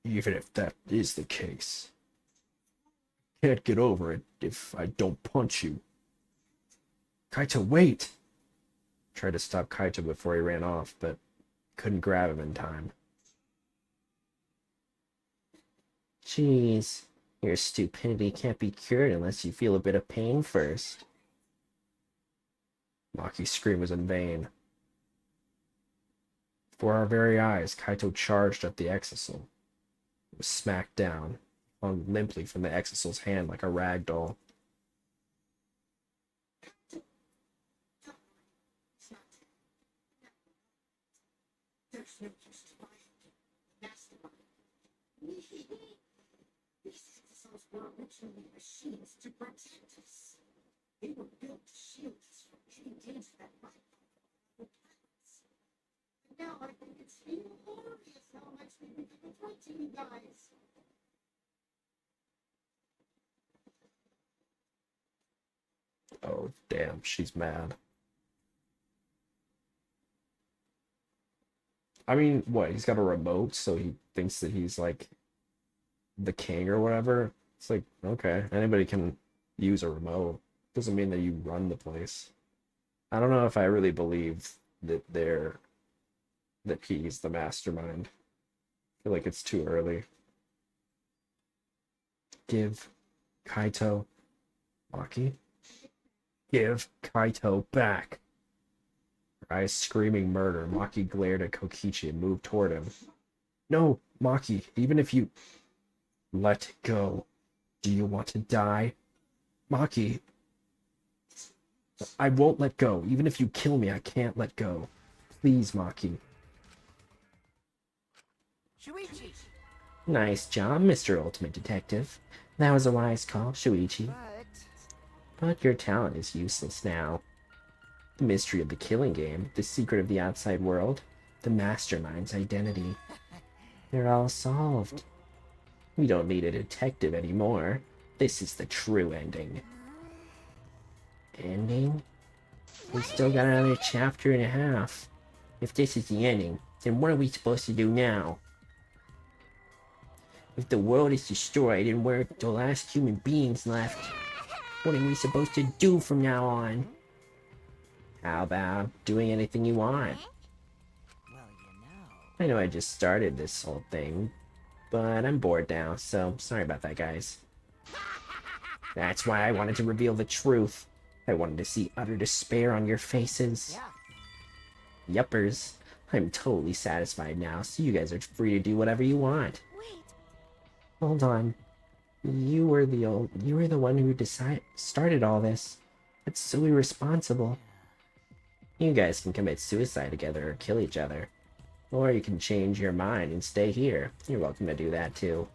Even if that is the case. Can't get over it if I don't punch you. Kaito, wait! Tried to stop Kaito before he ran off, but couldn't grab him in time. Jeez, Your stupidity can't be cured unless you feel a bit of pain first. Maki's scream was in vain. Before our very eyes, Kaito charged at the Exisal. It was smacked down, hung limply from the Exisal's hand like a rag doll. There's no justifying the mastermind. These exosomes were originally machines to protect us. They were built to shield us from any danger that might come from other planets. But now I think it's hilarious how much we become a threat to you guys. Oh, damn, she's mad. I mean, what? He's got a remote, so he thinks that he's like the king or whatever. It's like, okay, anybody can use a remote. Doesn't mean that you run the place. I don't know if I really believe that he's the mastermind. I feel like it's too early. Give Kaito Maki? Give Kaito back. Her eyes screaming murder, Maki glared at Kokichi and moved toward him. No, Maki, even if you... Let go. Do you want to die? Maki. I won't let go. Even if you kill me, I can't let go. Please, Maki. Shuichi! Nice job, Mr. Ultimate Detective. That was a wise call, Shuichi. But your talent is useless now. The mystery of the killing game, the secret of the outside world, the mastermind's identity. They're all solved. We don't need a detective anymore. This is the true ending. Ending? We still got another chapter and a half. If this is the ending, then what are we supposed to do now? If the world is destroyed and we're the last human beings left, what are we supposed to do from now on? How about doing anything you want? I know I just started this whole thing, but I'm bored now, so sorry about that, guys. That's why I wanted to reveal the truth. I wanted to see utter despair on your faces. Yuppers, I'm totally satisfied now, so you guys are free to do whatever you want. Hold on. You were the one who started all this. That's so irresponsible. You guys can commit suicide together or kill each other. Or you can change your mind and stay here. You're welcome to do that too.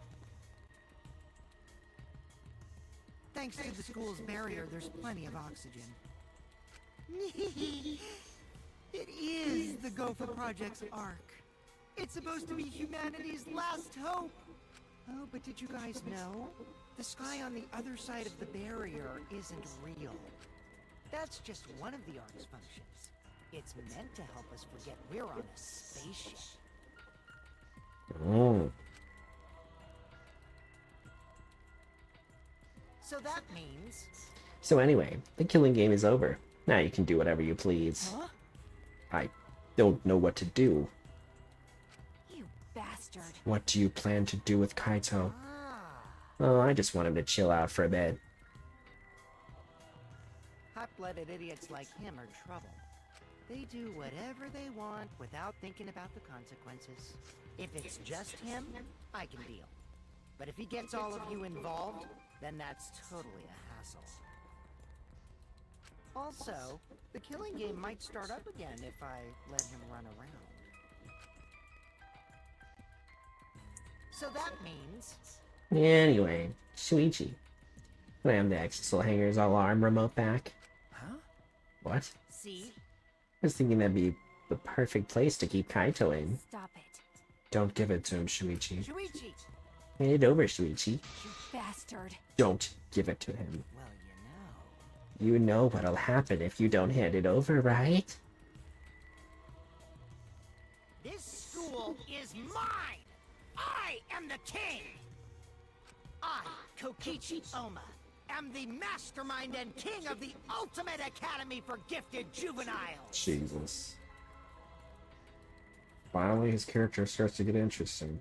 Thanks to the school's barrier, there's plenty of oxygen. It is the Gopher Project's ark. It's supposed to be humanity's last hope. Oh, but did you guys know? The sky on the other side of the barrier isn't real. That's just one of the ark's functions. It's meant to help us forget we're on a spaceship. Oh. So that means... So anyway, the killing game is over. Now you can do whatever you please. Huh? I don't know what to do. You bastard. What do you plan to do with Kaito? Oh, I just want him to chill out for a bit. Hot-blooded idiots like him are trouble. They do whatever they want without thinking about the consequences. If it's just him, I can deal. But if he gets all of you involved, then that's totally a hassle. Also, the killing game might start up again if I let him run around. So that means... Anyway, Shuichi. Can I have the Exisal Hanger's alarm remote back? Huh? What? See? I was thinking that'd be the perfect place to keep Kaito in. Stop it. Don't give it to him, Shuichi. Shuichi! Hand it over, Shuichi. You bastard. Don't give it to him. Well, you know. You know what'll happen if you don't hand it over, right? This school is mine! I am the king! I, Kokichi Oma, am the mastermind and king of the ultimate academy for gifted juveniles! Jesus. Finally, his character starts to get interesting.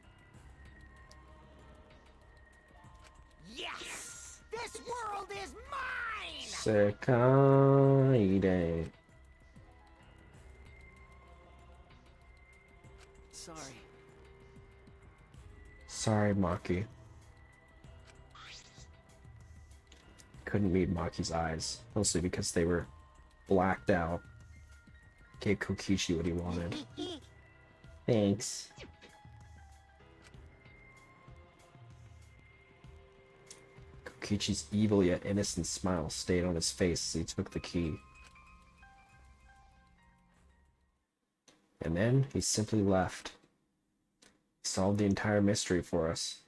Sekai. Sorry. Sorry, Maki. Couldn't meet Maki's eyes, mostly because they were blacked out. Gave Kokichi what he wanted. Thanks. Kokichi's evil yet innocent smile stayed on his face as he took the key. And then he simply left. He solved the entire mystery for us.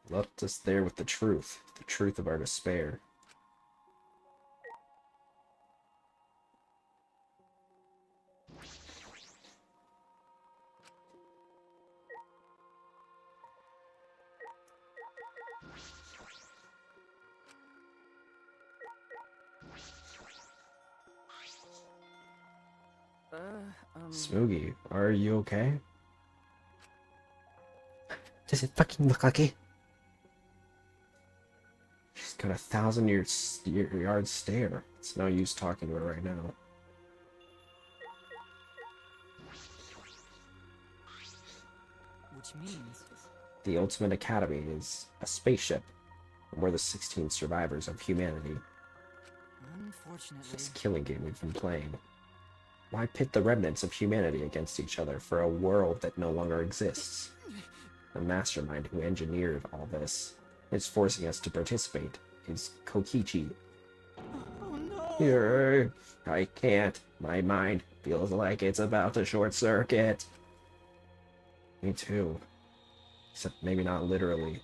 Left us there with the truth of our despair. Smoogie, are you okay? Does it fucking look like it? She's got a 1,000-yard stare. It's no use talking to her right now. Which means The Ultimate Academy is a spaceship, and we're the 16 survivors of humanity. unfortunately, This killing game we've been playing. Why pit the remnants of humanity against each other for a world that no longer exists? The mastermind who engineered all this is forcing us to participate. Is Kokichi. Here, I can't. My mind feels like it's about to short circuit. Me too. Except maybe not literally.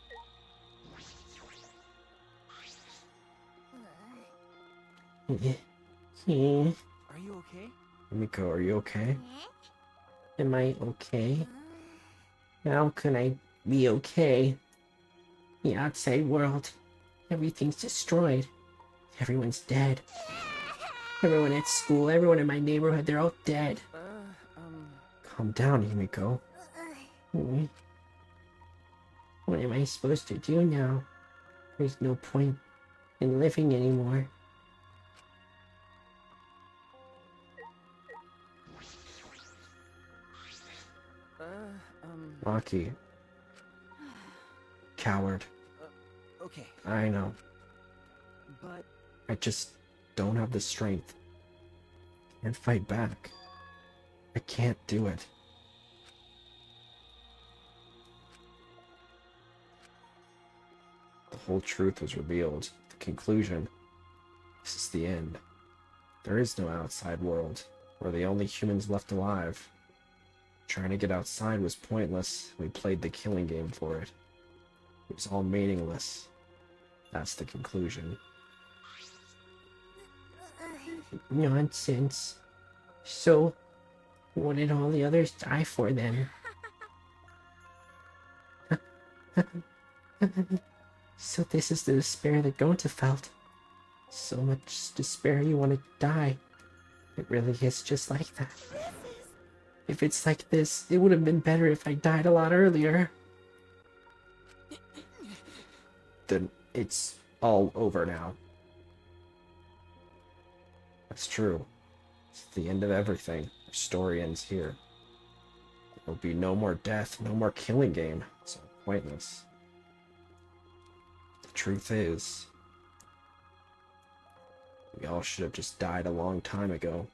are you okay? Miko, are you okay? Am I okay? How can I be okay? The outside world, everything's destroyed. Everyone's dead. Everyone at school, everyone in my neighborhood, they're all dead. Calm down, Himiko. What am I supposed to do now? There's no point in living anymore. Maki. Coward. Okay. I know. But I just don't have the strength. Can't fight back. I can't do it. The whole truth was revealed. The conclusion. This is the end. There is no outside world. We're the only humans left alive. Trying to get outside was pointless. We played the killing game for it. It was all meaningless. That's the conclusion. Nonsense. So, what did all the others die for then? So this is the despair that Gonta felt. So much despair you want to die. It really is just like that. If it's like this, it would have been better if I died a lot earlier. Then it's all over now. That's true. It's the end of everything. Our story ends here. There'll be no more death, no more killing game. It's all pointless. The truth is, we all should have just died a long time ago.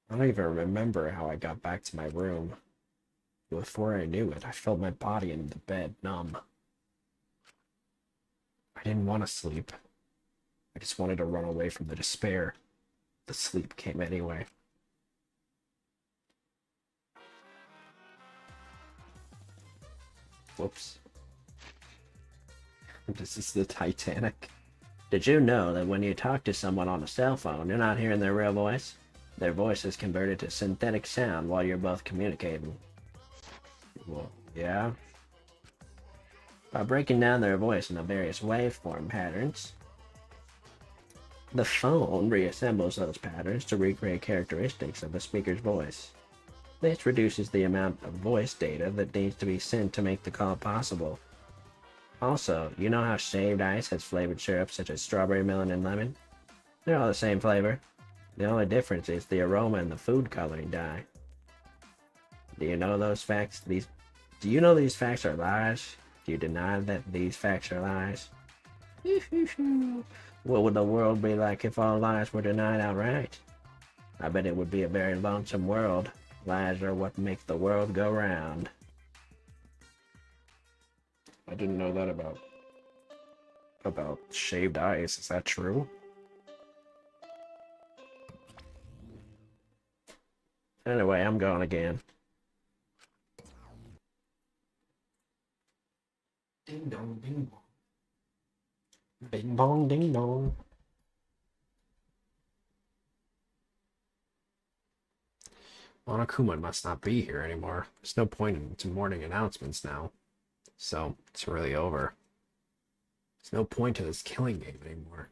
I don't even remember how I got back to my room. Before I knew it, I felt my body in the bed numb. I didn't want to sleep. I just wanted to run away from the despair. The sleep came anyway. Whoops. This is the Titanic. Did you know that when you talk to someone on a cell phone, you're not hearing their real voice? Their voice is converted to synthetic sound while you're both communicating. Well, yeah. By breaking down their voice into various waveform patterns, The phone reassembles those patterns to recreate characteristics of the speaker's voice. This reduces the amount of voice data that needs to be sent to make the call possible. Also, you know how shaved ice has flavored syrups such as strawberry, melon, and lemon? They're all the same flavor. The only difference is the aroma and the food coloring dye. Do you know those facts? Do you know these facts are lies? Do you deny that these facts are lies? What would the world be like if all lies were denied outright? I bet it would be a very lonesome world. Lies are what make the world go round. I didn't know that about shaved ice. Is that true? Anyway, I'm going again. Ding dong, ding dong. Bing bong ding dong. Monokuma must not be here anymore. There's no point in morning announcements now. So, it's really over. There's no point to this killing game anymore.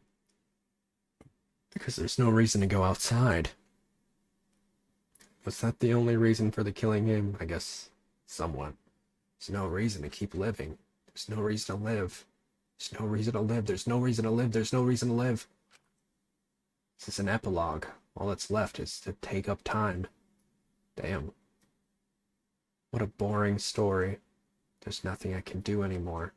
Because there's no reason to go outside. Was that the only reason for the killing game? I guess, somewhat. There's no reason to keep living. There's no reason to live. There's no reason to live. There's no reason to live. There's no reason to live. This is an epilogue. All that's left is to take up time. Damn. What a boring story. There's nothing I can do anymore.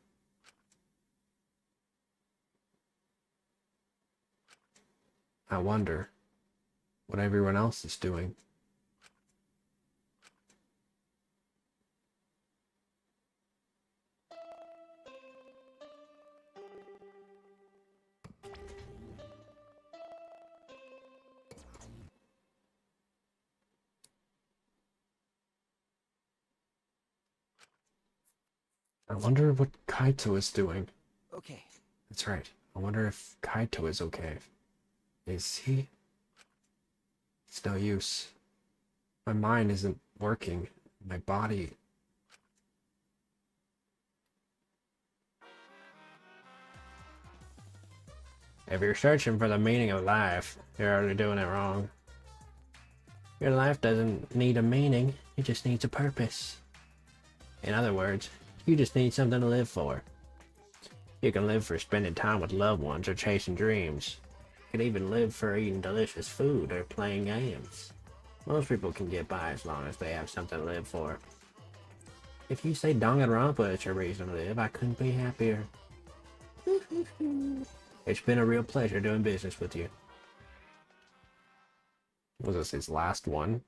I wonder what everyone else is doing. I wonder what Kaito is doing. Okay. That's right. I wonder if Kaito is okay. Is he? It's no use. My mind isn't working. My body... If you're searching for the meaning of life, you're already doing it wrong. Your life doesn't need a meaning, it just needs a purpose. In other words, you just need something to live for. You can live for spending time with loved ones or chasing dreams. You can even live for eating delicious food or playing games. Most people can get by as long as they have something to live for. If you say Danganronpa is your reason to live, I couldn't be happier. It's been a real pleasure doing business with you. Was this his last one?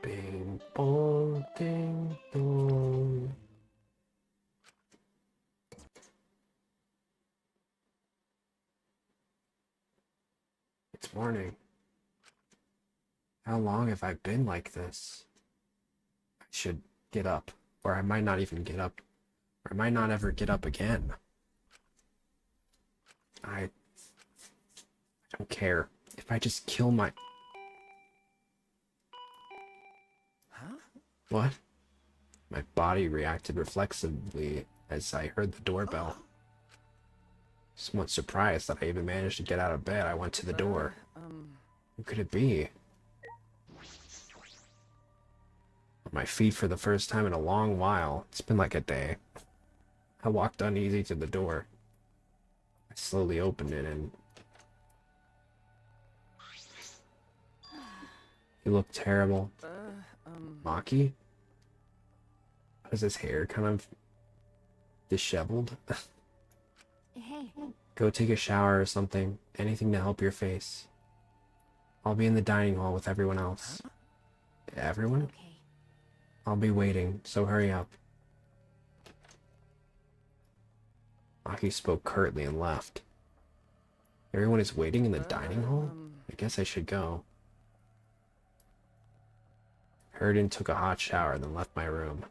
Bing bong ding dong. It's morning. How long have I been like this? I should get up, or I might not even get up, or I might not ever get up again. I don't care. If I just kill my... What? My body reacted reflexively as I heard the doorbell. Somewhat surprised that I even managed to get out of bed, I went to the door. Who could it be? On my feet for the first time in a long while. It's been like a day. I walked uneasy to the door. I slowly opened it and... He looked terrible. Maki? Was his hair kind of disheveled? Hey. Go take a shower or something. Anything to help your face. I'll be in the dining hall with everyone else. Everyone? Okay. I'll be waiting, so hurry up. Maki spoke curtly and left. Everyone is waiting in the dining hall? I guess I should go. Hurried and took a hot shower, then left my room.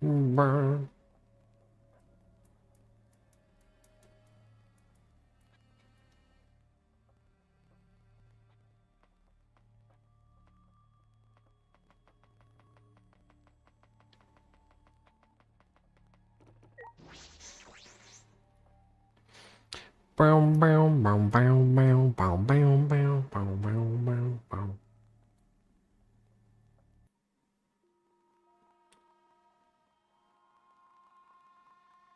Brr. Bow, bow, bow, bow, bow, bow, bow, bow, bow, bow, bow, bow.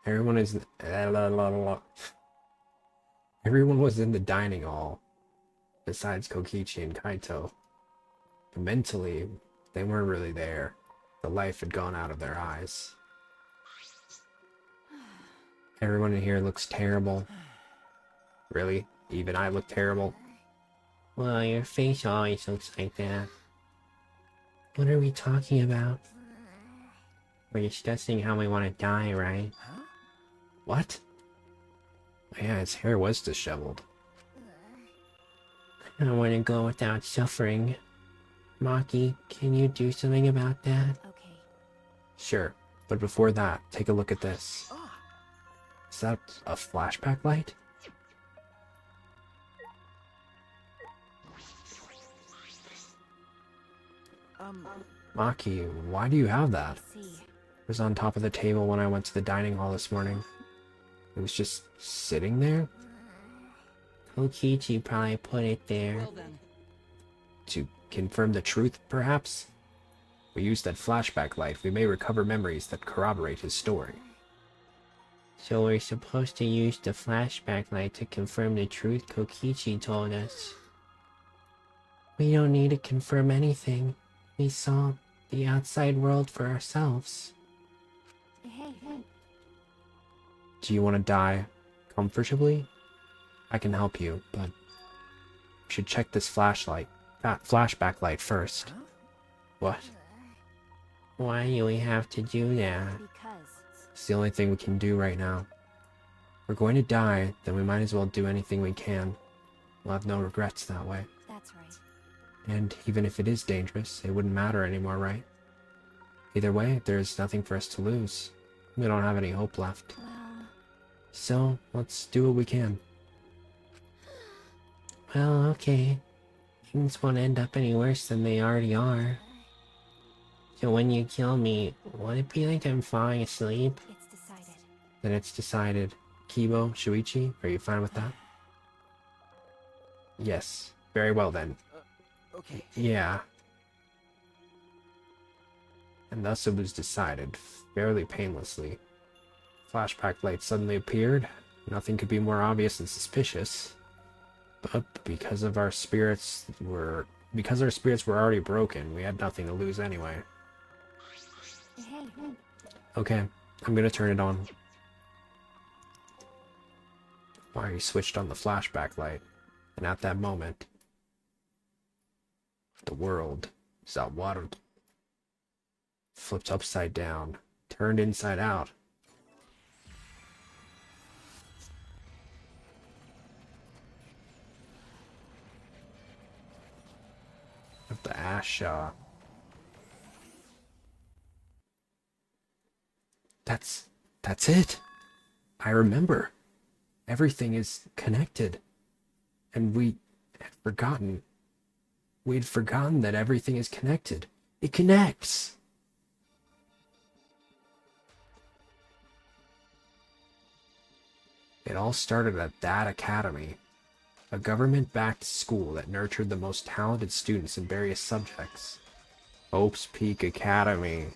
Everyone is everyone was in the dining hall, besides Kokichi and Kaito. But mentally, they weren't really there. The life had gone out of their eyes. Everyone in here looks terrible. Really? Even I look terrible? Well, your face always looks like that. What are we talking about? We're discussing how we want to die, right? What? Yeah, his hair was disheveled. I don't want to go without suffering. Maki, can you do something about that? Okay. Sure, but before that, take a look at this. Is that a flashback light? Maki, why do you have that? It was on top of the table when I went to the dining hall this morning. It was just sitting there? Kokichi probably put it there. Well then. To confirm the truth, perhaps? We use that flashback light, we may recover memories that corroborate his story. So we're supposed to use the flashback light to confirm the truth Kokichi told us. We don't need to confirm anything. We saw the outside world for ourselves. Hey. Do you want to die comfortably? I can help you, but we should check this flashback light first. What? Why do we have to do that? Because. It's the only thing we can do right now. We're going to die, then we might as well do anything we can. We'll have no regrets that way. That's right. And even if it is dangerous, it wouldn't matter anymore, right? Either way, there's nothing for us to lose. We don't have any hope left. Well... So, let's do what we can. Well, okay. Things won't end up any worse than they already are. So when you kill me, won't it be like I'm falling asleep? It's decided. Then it's decided. Kibo, Shuichi, are you fine with that? Yes. Very well then. Okay. Yeah. And thus it was decided, fairly painlessly. Flashback light suddenly appeared. Nothing could be more obvious and suspicious. But because our spirits were already broken, we had nothing to lose anyway. Hey. Okay, I'm gonna turn it on. Mari switched on the flashback light, and at that moment, the world, Zawaru, flipped upside down, turned inside out. Of the Asha. That's it. I remember. Everything is connected. And we'd forgotten that everything is connected. It connects. It all started at that academy, a government-backed school that nurtured the most talented students in various subjects. Hope's Peak Academy.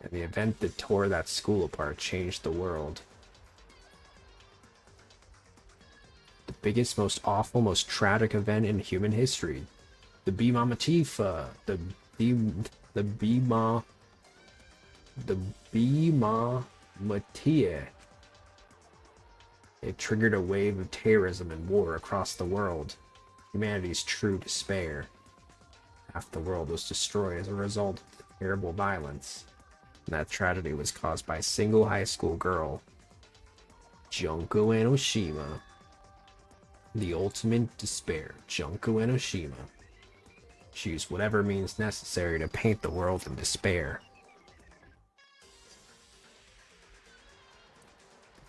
And the event that tore that school apart changed the world. The biggest, most awful, most tragic event in human history. The Bima Matifa. The Bima Matia. It triggered a wave of terrorism and war across the world. Humanity's true despair. Half the world was destroyed as a result of terrible violence. And that tragedy was caused by a single high school girl. Junko Enoshima. The ultimate despair, Junko Enoshima. She used whatever means necessary to paint the world in despair.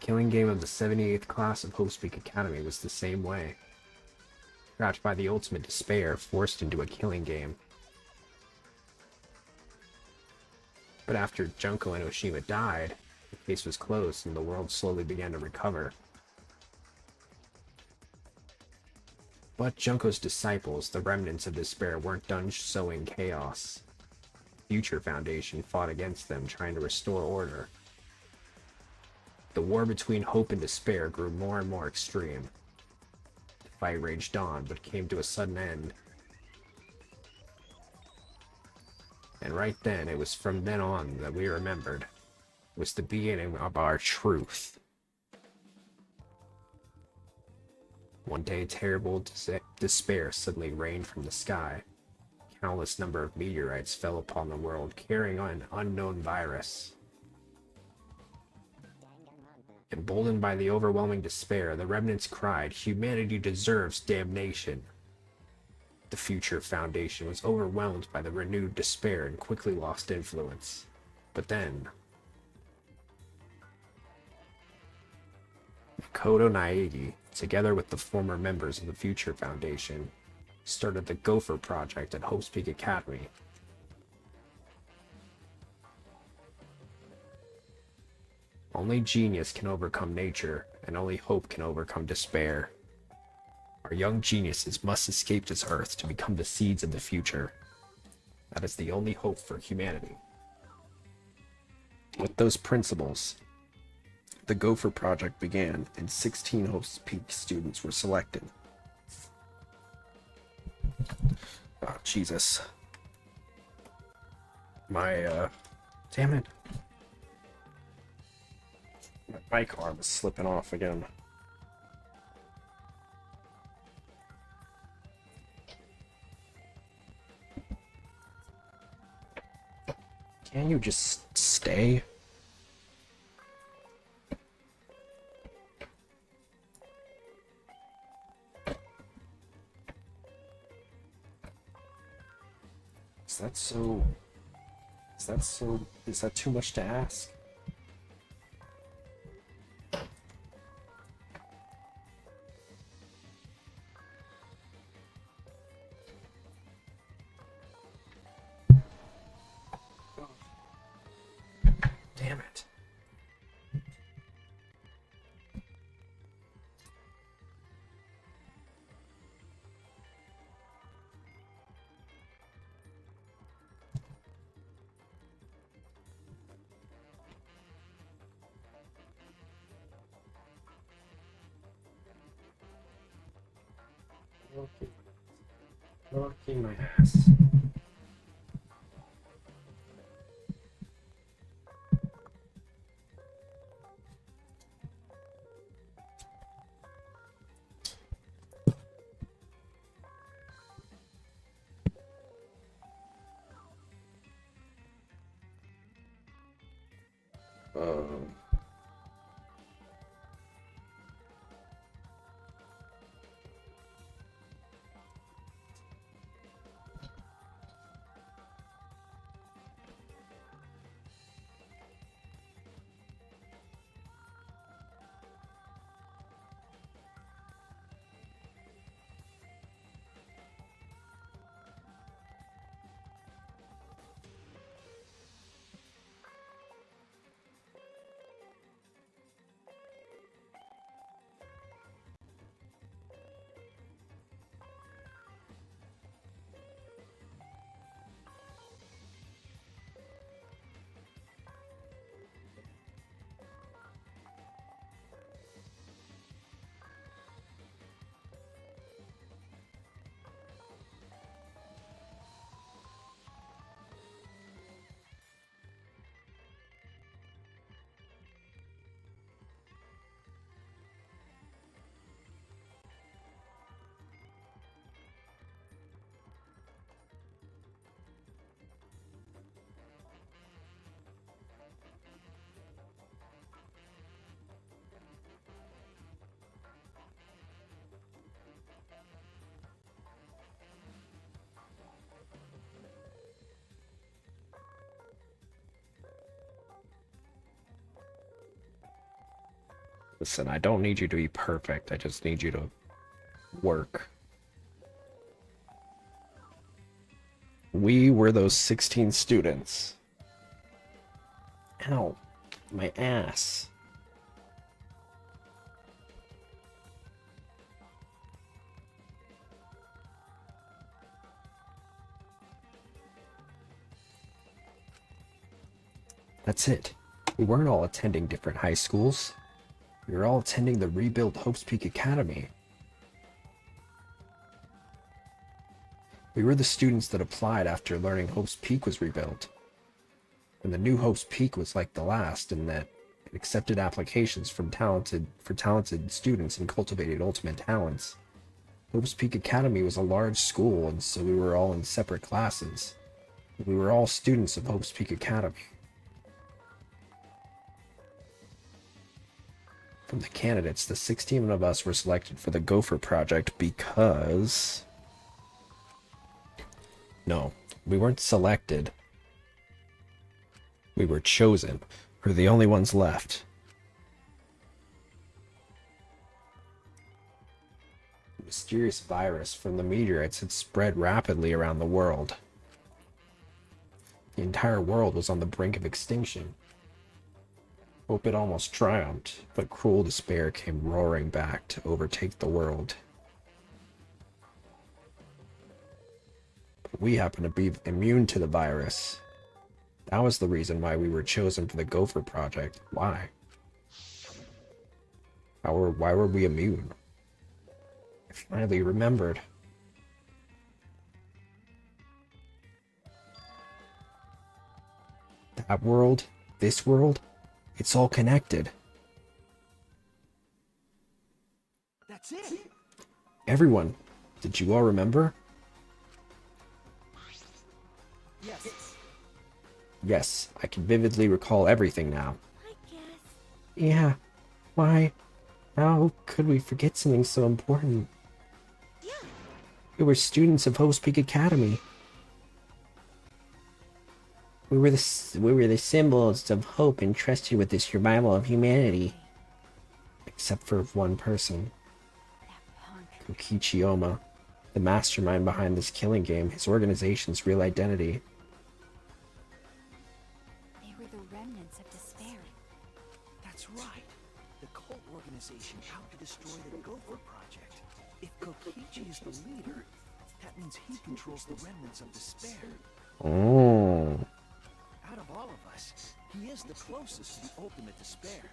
The killing game of the 78th class of Hope's Peak Academy was the same way. Trapped by the ultimate despair, forced into a killing game. But after Junko Enoshima died, the case was closed and the world slowly began to recover. But Junko's disciples, the remnants of despair, weren't done sowing chaos. Future Foundation fought against them, trying to restore order. The war between hope and despair grew more and more extreme. The fight raged on, but came to a sudden end. And right then, it was from then on that we remembered. It was the beginning of our truth. One day, terrible despair suddenly rained from the sky. Countless number of meteorites fell upon the world, carrying an unknown virus. Emboldened by the overwhelming despair, the remnants cried, "Humanity deserves damnation." The Future Foundation was overwhelmed by the renewed despair and quickly lost influence. But then, Makoto Naegi, together with the former members of the Future Foundation, started the Gopher Project at Hope's Peak Academy. Only genius can overcome nature, and only hope can overcome despair. Our young geniuses must escape this earth to become the seeds of the future. That is the only hope for humanity. With those principles, the Gopher Project began, and 16 Hope's Peak students were selected. Oh, Jesus. Damn it. My mic arm is slipping off again. Can you just stay? Is that too much to ask? Damn it. Working my ass. Listen, I don't need you to be perfect. I just need you to work. We were those 16 students. Ow, my ass. That's it. We weren't all attending different high schools. We were all attending the rebuilt Hope's Peak Academy. We were the students that applied after learning Hope's Peak was rebuilt. And the new Hope's Peak was like the last in that it accepted applications for talented students and cultivated ultimate talents. Hope's Peak Academy was a large school, and so we were all in separate classes. We were all students of Hope's Peak Academy. From the candidates, the 16 of us were selected for the Gopher Project because... No, we weren't selected. We were chosen. We're the only ones left. A mysterious virus from the meteorites had spread rapidly around the world. The entire world was on the brink of extinction. Hope had almost triumphed, but cruel despair came roaring back to overtake the world. But we happened to be immune to the virus. That was the reason why we were chosen for the Gopher Project. Why? Why were we immune? I finally remembered. That world, this world, it's all connected. That's it. Everyone, did you all remember? Yes. Yes, I can vividly recall everything now. I guess. Yeah, why? How could we forget something so important? Yeah. We were students of Hope's Peak Academy. We were the symbols of hope entrusted with the survival of humanity. Except for one person. Kokichi Oma, the mastermind behind this killing game, his organization's real identity. They were the remnants of despair. That's right. The cult organization out to destroy the Gopher Project. If Kokichi is the leader, that means he controls the remnants of despair. Oh. Out of all of us, he is the closest to the ultimate despair.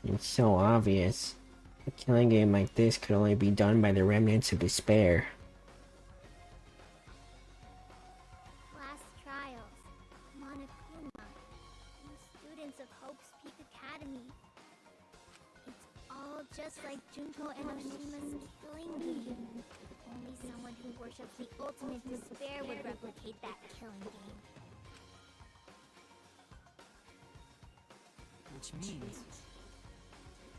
It's so obvious. A killing game like this could only be done by the remnants of despair. Last trials. Monokuma. And students of Hope's Peak Academy. It's all just like Junko Enoshima's killing game. Only someone who worships the ultimate despair would replicate that killing game. Which means...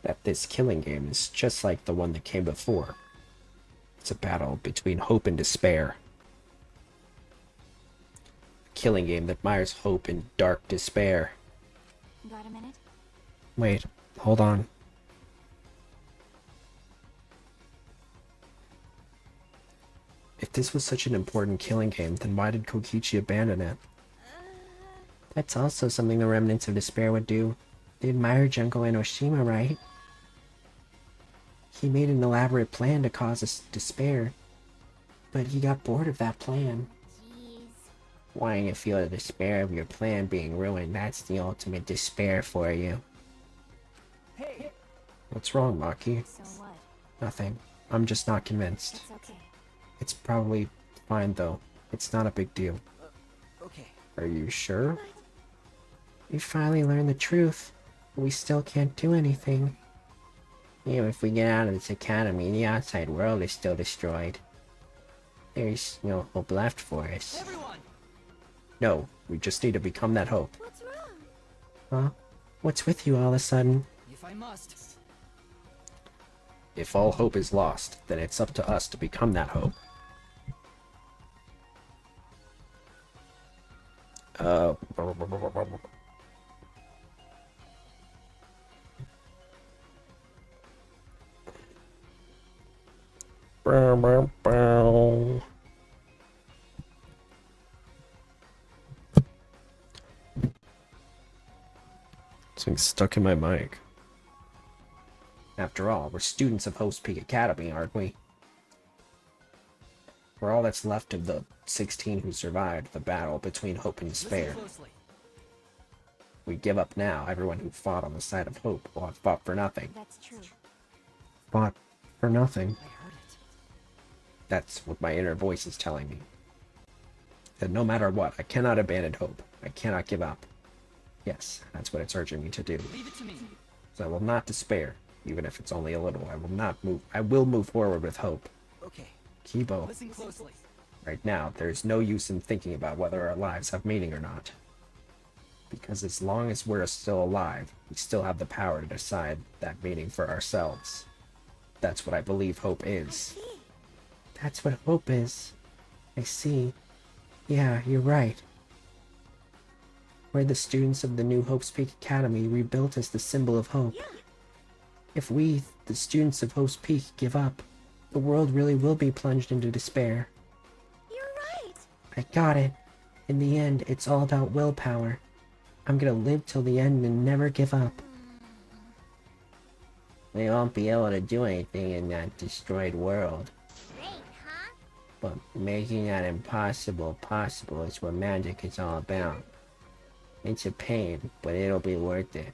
that this killing game is just like the one that came before. It's a battle between hope and despair. A killing game that mires hope in dark despair. Got a minute? Wait, hold on. If this was such an important killing game, then why did Kokichi abandon it? That's also something the remnants of despair would do. They admire Junko Enoshima, right? He made an elaborate plan to cause us despair, but he got bored of that plan. Jeez. Wanting to feel the despair of your plan being ruined, that's the ultimate despair for you. Hey! What's wrong, Maki? So what? Nothing. I'm just not convinced. It's okay. It's probably fine, though. It's not a big deal. Okay. Are you sure? We finally learned the truth, but we still can't do anything. Even if we get out of this academy, the outside world is still destroyed. There's no hope left for us. Everyone! No, we just need to become that hope. What's wrong? Huh? What's with you all of a sudden? If I must. If all hope is lost, then it's up to us to become that hope. Something's stuck in my mic. After all, we're students of Hope's Peak Academy, aren't we? We're all that's left of the 16 who survived the battle between hope and despair. We give up now. Everyone who fought on the side of hope will have fought for nothing. That's true. Fought for nothing. I heard it. That's what my inner voice is telling me. That no matter what, I cannot abandon hope. I cannot give up. Yes, that's what it's urging me to do. Leave it to me. So I will not despair, even if it's only a little. I will move forward with hope. Okay. Kibo. Listen closely. Right now, there is no use in thinking about whether our lives have meaning or not. Because as long as we're still alive, we still have the power to decide that meaning for ourselves. That's what I believe hope is. That's what hope is. I see. Yeah, you're right. We're the students of the new Hope's Peak Academy, rebuilt as the symbol of hope. If we, the students of Hope's Peak, give up, the world really will be plunged into despair. You're right. I got it. In the end, it's all about willpower. I'm gonna live till the end and never give up. We won't be able to do anything in that destroyed world. Great, huh? But making that impossible possible is what magic is all about. It's a pain, but it'll be worth it.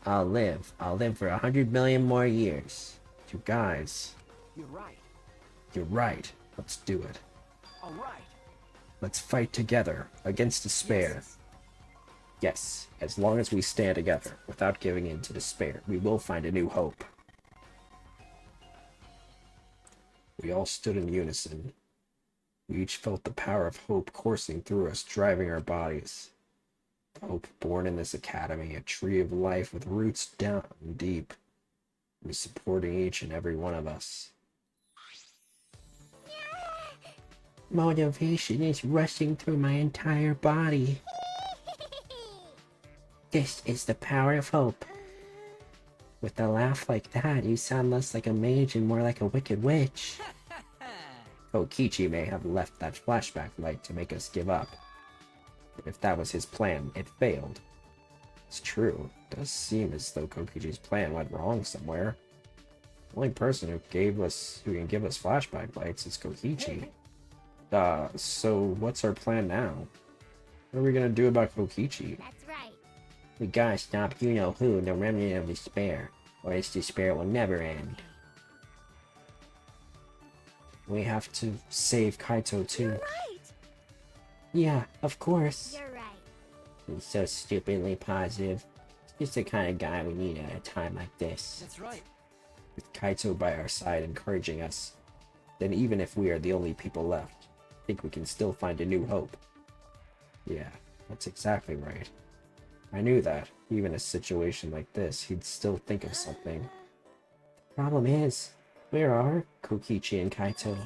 I'll live for 100 million more years. You guys, You're right. you're right. Let's do it. All right. Let's fight together against despair. Yes, as long as we stand together, without giving in to despair, we will find a new hope. We all stood in unison. We each felt the power of hope coursing through us, driving our bodies. Hope born in this academy, a tree of life with roots down deep, was supporting each and every one of us. Motivation is rushing through my entire body. This is the power of hope. With a laugh like that, you sound less like a mage and more like a wicked witch. Kokichi may have left that flashback light to make us give up. But if that was his plan, it failed. It's true. It does seem as though Kokichi's plan went wrong somewhere. The only person who can give us flashback lights is Kokichi. So what's our plan now? What are we gonna do about Kokichi? That's right. We gotta stop you-know-who, the remnant of despair, or its despair will never end. We have to save Kaito too. You're right. Yeah, of course. You're right. He's so stupidly positive. He's the kind of guy we need at a time like this. That's right. With Kaito by our side encouraging us, then even if we are the only people left, I think we can still find a new hope. Yeah, that's exactly right. I knew that, even in a situation like this, he'd still think of something. Problem is, where are Kokichi and Kaito?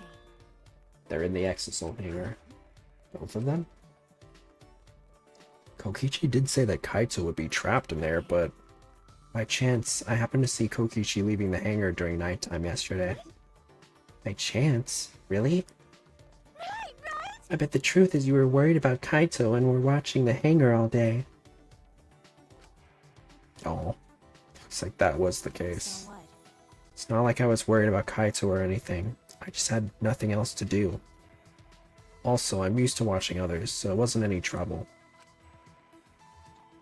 They're in the Exisol hangar. Both of them? Kokichi did say that Kaito would be trapped in there, but by chance, I happened to see Kokichi leaving the hangar during nighttime yesterday. By chance? Really? Right. I bet the truth is you were worried about Kaito and were watching the hangar all day. Oh, looks like that was the case. So what? It's not like I was worried about Kaito or anything. I just had nothing else to do. Also, I'm used to watching others, so it wasn't any trouble.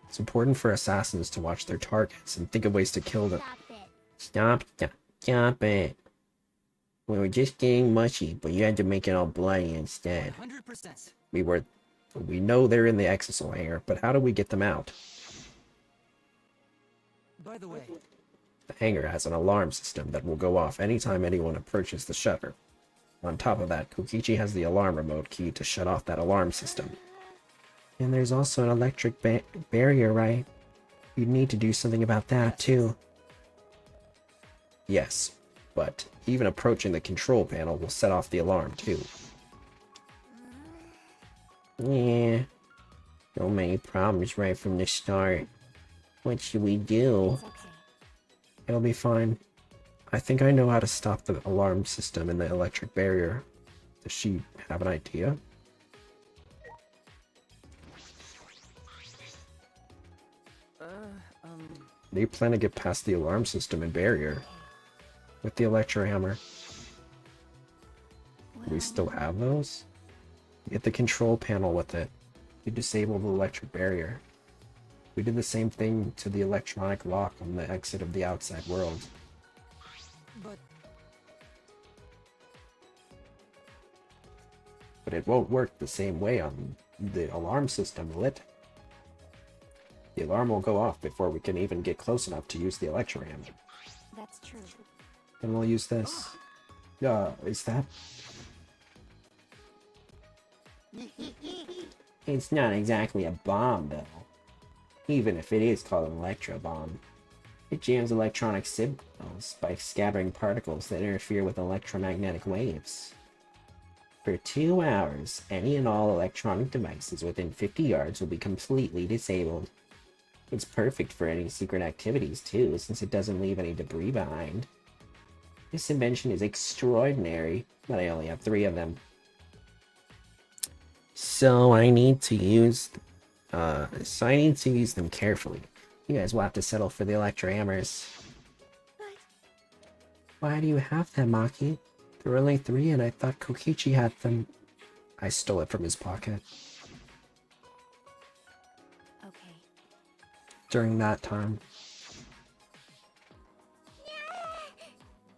It's important for assassins to watch their targets and think of ways to kill them. Stop it. Stop it. We were just getting mushy, but you had to make it all bloody instead. 100%. We know they're in the Exisol hangar, but how do we get them out? By the way, The hangar has an alarm system that will go off anytime anyone approaches the shutter. On top of that, Kokichi has the alarm remote key to shut off that alarm system. And there's also an electric barrier, right? You'd need to do something about that, too. Yes, but even approaching the control panel will set off the alarm too. Yeah. So many problems right from the start. What should we do? It's okay. It'll be fine. I think I know how to stop the alarm system and the electric barrier. Does she have an idea? They plan to get past the alarm system and barrier with the electro hammer. We still have those? Get the control panel with it. You disable the electric barrier. We did the same thing to the electronic lock on the exit of the outside world. But it won't work the same way on the alarm system, will it? The alarm will go off before we can even get close enough to use the electroram. That's true. And we'll use this. Is that? It's not exactly a bomb, though. Even if it is called an electro bomb. It jams electronic signals by scattering particles that interfere with electromagnetic waves. For 2 hours, any and all electronic devices within 50 yards will be completely disabled. It's perfect for any secret activities, too, since it doesn't leave any debris behind. This invention is extraordinary, but I only have 3 of them. So I need to use them carefully. You guys will have to settle for the electro hammers. Why do you have them, Maki? There were only 3 and I thought Kokichi had them. I stole it from his pocket. Okay. During that time.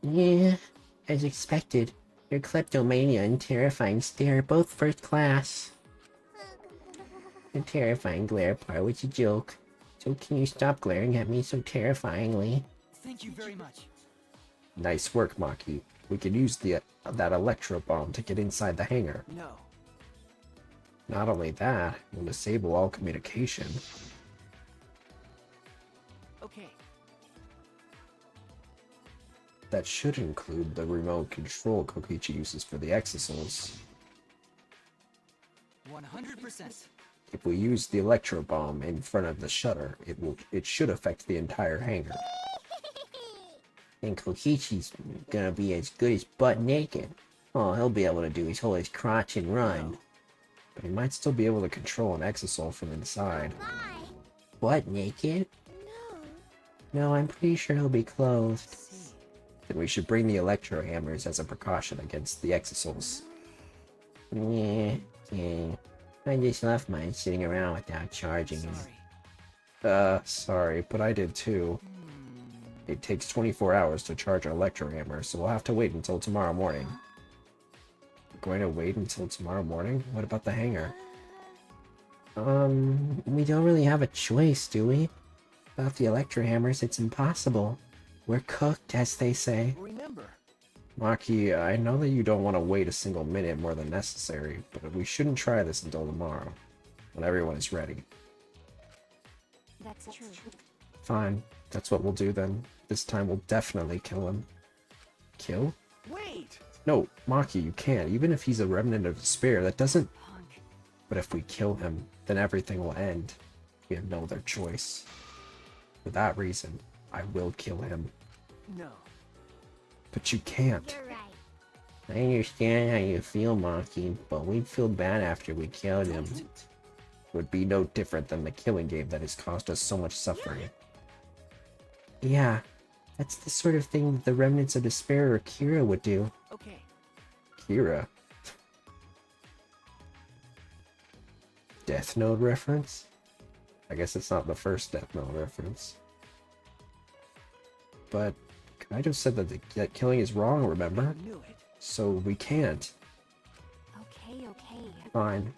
Yeah, as expected. Your kleptomania and terrifying stare are both first class. The terrifying glare part was a joke. So can you stop glaring at me so terrifyingly? Thank you very much. Nice work, Maki. We could use that electro bomb to get inside the hangar. No. Not only that, we'll disable all communication. Okay. That should include the remote control Kokichi uses for the exosols. 100%. If we use the electro bomb in front of the shutter, it should affect the entire hangar. And Kokichi's gonna be as good as butt naked. Oh, he'll be able to do his whole crotch and run. But he might still be able to control an exosol from inside. Butt naked? No, I'm pretty sure he'll be clothed. Then we should bring the electro hammers as a precaution against the exosols. Yeah. I just left mine sitting around without charging it. Sorry, but I did too. It takes 24 hours to charge our electro hammer, so we'll have to wait until tomorrow morning. We're going to wait until tomorrow morning? What about the hangar? We don't really have a choice, do we? Without the electro hammers, it's impossible. We're cooked, as they say. Remember. Maki, I know that you don't want to wait a single minute more than necessary, but we shouldn't try this until tomorrow, when everyone is ready. That's true. Fine, that's what we'll do then. This time we'll definitely kill him. Kill? Wait! No, Maki, you can't. Even if he's a remnant of despair, that doesn't... But if we kill him, then everything will end. We have no other choice. For that reason, I will kill him. No. But you can't. You're right. I understand how you feel, Maki, but we'd feel bad after we killed him. It would be no different than the killing game that has caused us so much suffering. Yeah, that's the sort of thing that the remnants of despair or Kira would do. Okay. Kira? Death Note reference? I guess it's not the first Death Note reference. But Kaido said that killing is wrong, remember? I knew it. So we can't. Okay. Fine.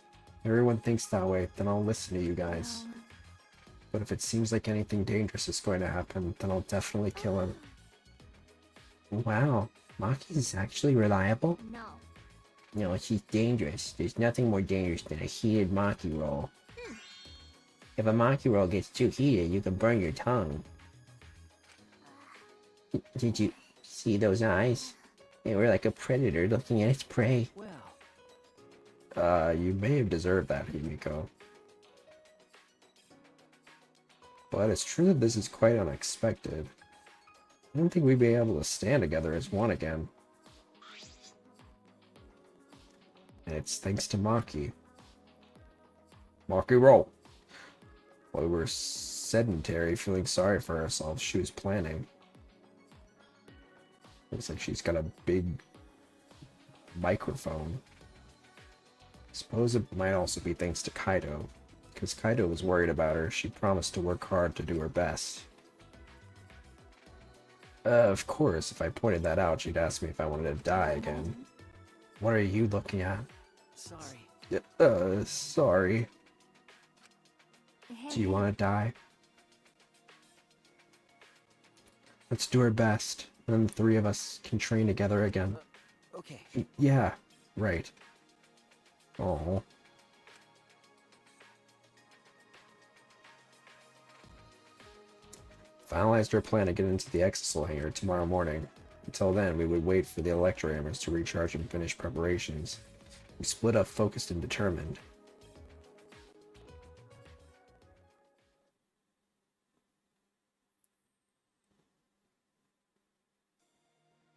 Everyone thinks that way, then I'll listen to you guys. But if it seems like anything dangerous is going to happen, then I'll definitely kill him. Wow, Maki's actually reliable? No. No, she's dangerous. There's nothing more dangerous than a heated Maki roll. If a Maki roll gets too heated, you can burn your tongue. Did you see those eyes? They were like a predator looking at its prey. Well. You may have deserved that, Himiko. But it's true that this is quite unexpected. I don't think we'd be able to stand together as one again. And it's thanks to Maki. Maki roll! While we were sedentary, feeling sorry for ourselves, she was planning. Looks like she's got a big microphone. Suppose it might also be thanks to Kaido, because Kaido was worried about her. She promised to work hard to do her best. Of course, if I pointed that out, she'd ask me if I wanted to die again. What are you looking at? Sorry. Sorry. Do you want to die? Let's do our best, and then the three of us can train together again. Okay. Yeah, right. Oh. Finalized our plan to get into the Exisol hangar tomorrow morning. Until then, we would wait for the electro hammers to recharge and finish preparations. We split up focused and determined.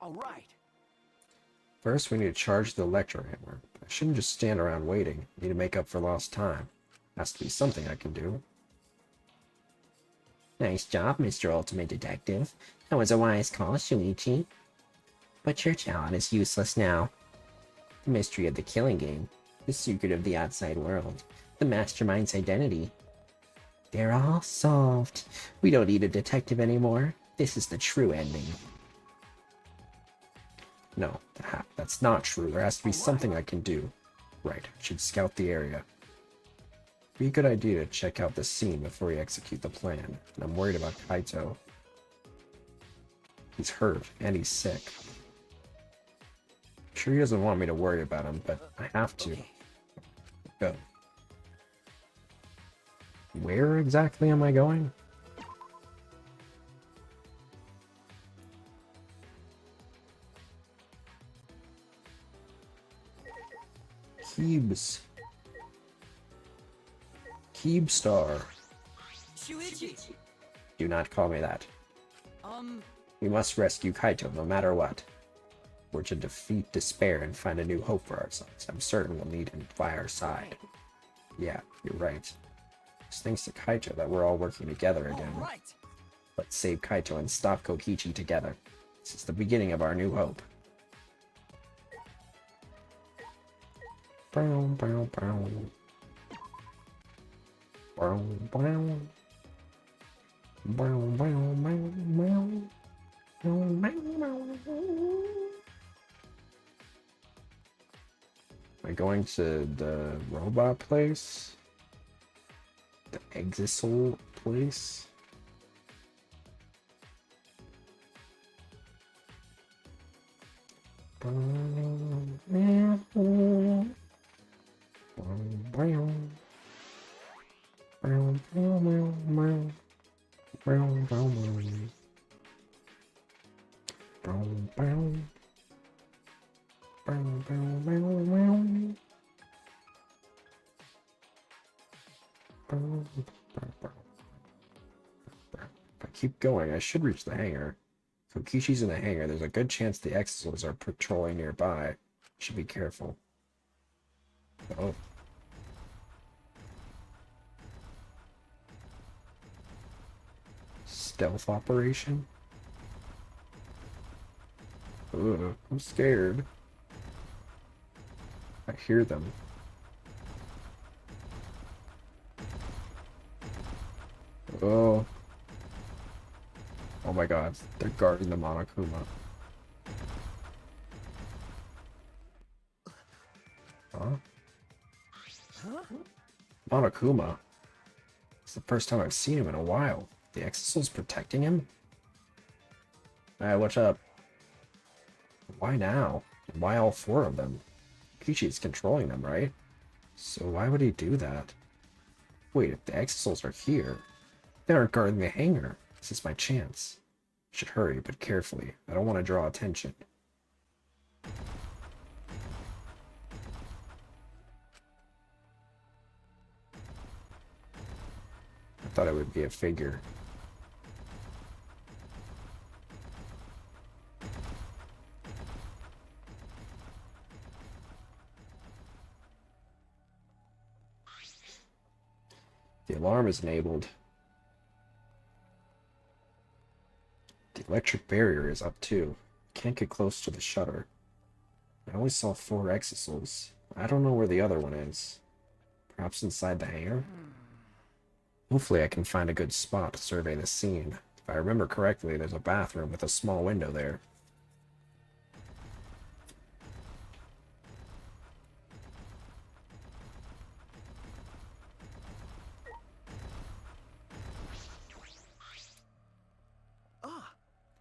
All right. First, we need to charge the electro hammer. I shouldn't just stand around waiting. I need to make up for lost time. Has to be something I can do. Nice job, Mr. Ultimate Detective. That was a wise call, Shuichi. But your talent is useless now. The mystery of the killing game, the secret of the outside world, the mastermind's identity. They're all solved. We don't need a detective anymore. This is the true ending. No, that's not true. There has to be something I can do. Right, I should scout the area. Be a good idea to check out the scene before we execute the plan. And I'm worried about Kaito. He's hurt, and he's sick. Sure, he doesn't want me to worry about him, but I have to. Go. Where exactly am I going? Cubes. Cube Star. Shuichi. Do not call me that. We must rescue Kaito no matter what. We're to defeat despair and find a new hope for ourselves. I'm certain we'll need him by our side. Yeah, you're right. It's thanks to Kaito that we're all working together again. Let's save Kaito and stop Kokichi together. This is the beginning of our new hope. Brown, brown, brown. Brown, brown. Brown, brown, brown, brown. Brown, brown, brown. Am I going to the robot place? The Exisol place? Brown, brown, brown. Brown, brown. Brown, brown, brown. Brown, brown, brown. Brown, brown. Brown, brown, brown, brown. Brown, brown, brown. If I keep going, I should reach the hangar. Kokishi's in the hangar. There's a good chance the Exisals are patrolling nearby. Should be careful. Oh. Stealth operation? Ugh, I'm scared. I hear them. Oh. Oh my god, they're guarding the Monokuma. Huh? Monokuma? It's the first time I've seen him in a while. The Exisals protecting him? Alright, what's up? Why now? And why all four of them? Kichi's controlling them, right? So why would he do that? Wait, if the Exisals are here, they aren't guarding the hangar. This is my chance. I should hurry, but carefully. I don't want to draw attention. I thought it would be a figure. The alarm is enabled. The electric barrier is up too. Can't get close to the shutter. I only saw 4 exosols. I don't know where the other one is. Perhaps inside the hangar? Hopefully I can find a good spot to survey the scene. If I remember correctly, there's a bathroom with a small window there.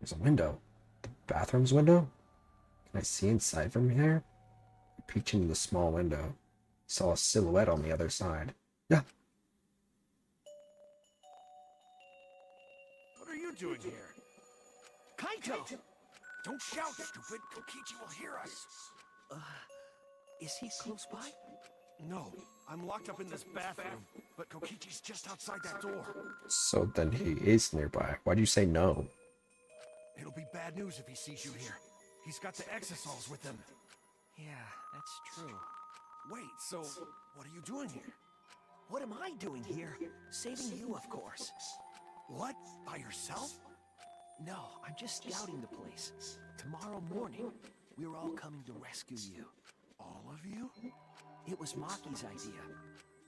There's a window. The bathroom's window? Can I see inside from here? I peeked into the small window. Saw a silhouette on the other side. Yeah. What are you doing here? Kaito! Don't shout, stupid! Kokichi will hear us! Is he close by? No, I'm locked up in this bathroom, but Kokichi's just outside that door. So then he is nearby. Why'd you say no? It'll be bad news if he sees you here. He's got the exosols with him. Yeah, that's true. Wait, so what are you doing here? What am I doing here? Saving you, of course. What? By yourself? No, I'm just scouting the place. Tomorrow morning, we're all coming to rescue you. All of you? It was Maki's idea.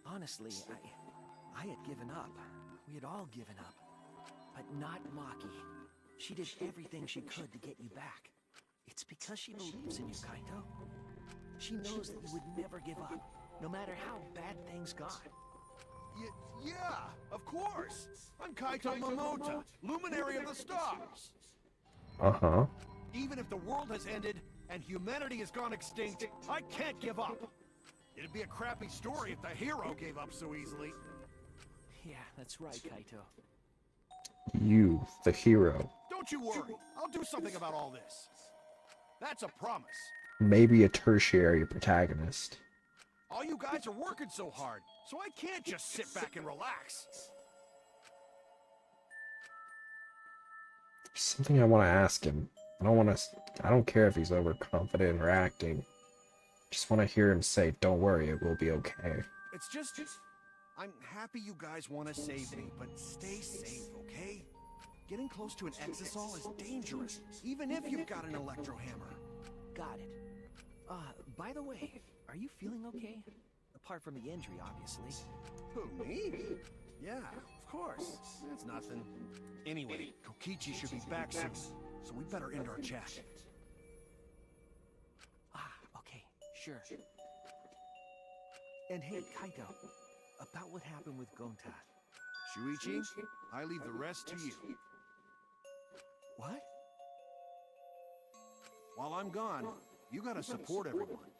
Honestly, I had given up. We had all given up. But not Maki. She did everything she could to get you back. It's because she believes in you, Kaito. She knows that you would never give up, no matter how bad things got. Yeah, of course. I'm Kaito Momota, luminary of the stars. Uh-huh. Even if the world has ended and humanity has gone extinct, I can't give up. It'd be a crappy story if the hero gave up so easily. Yeah, that's right, Kaito. You, the hero. Don't you worry. I'll do something about all this. That's a promise. Maybe a tertiary protagonist. All you guys are working so hard, so I can't just sit back and relax. There's something I want to ask him. I don't care if he's overconfident or acting. Just want to hear him say, "Don't worry, it will be okay." It's just... I'm happy you guys want to save me, but stay safe, okay? Getting close to an exosol is dangerous, even if you've got an electro hammer. Got it. By the way, are you feeling okay? Apart from the injury, obviously. Who, me? Yeah, of course. It's nothing. Anyway, Kokichi should be back soon, so we better end our chat. Okay, sure. And hey, Kaito, about what happened with Gonta. Shuichi, I leave the rest to you. What? While I'm gone, you gotta support everyone.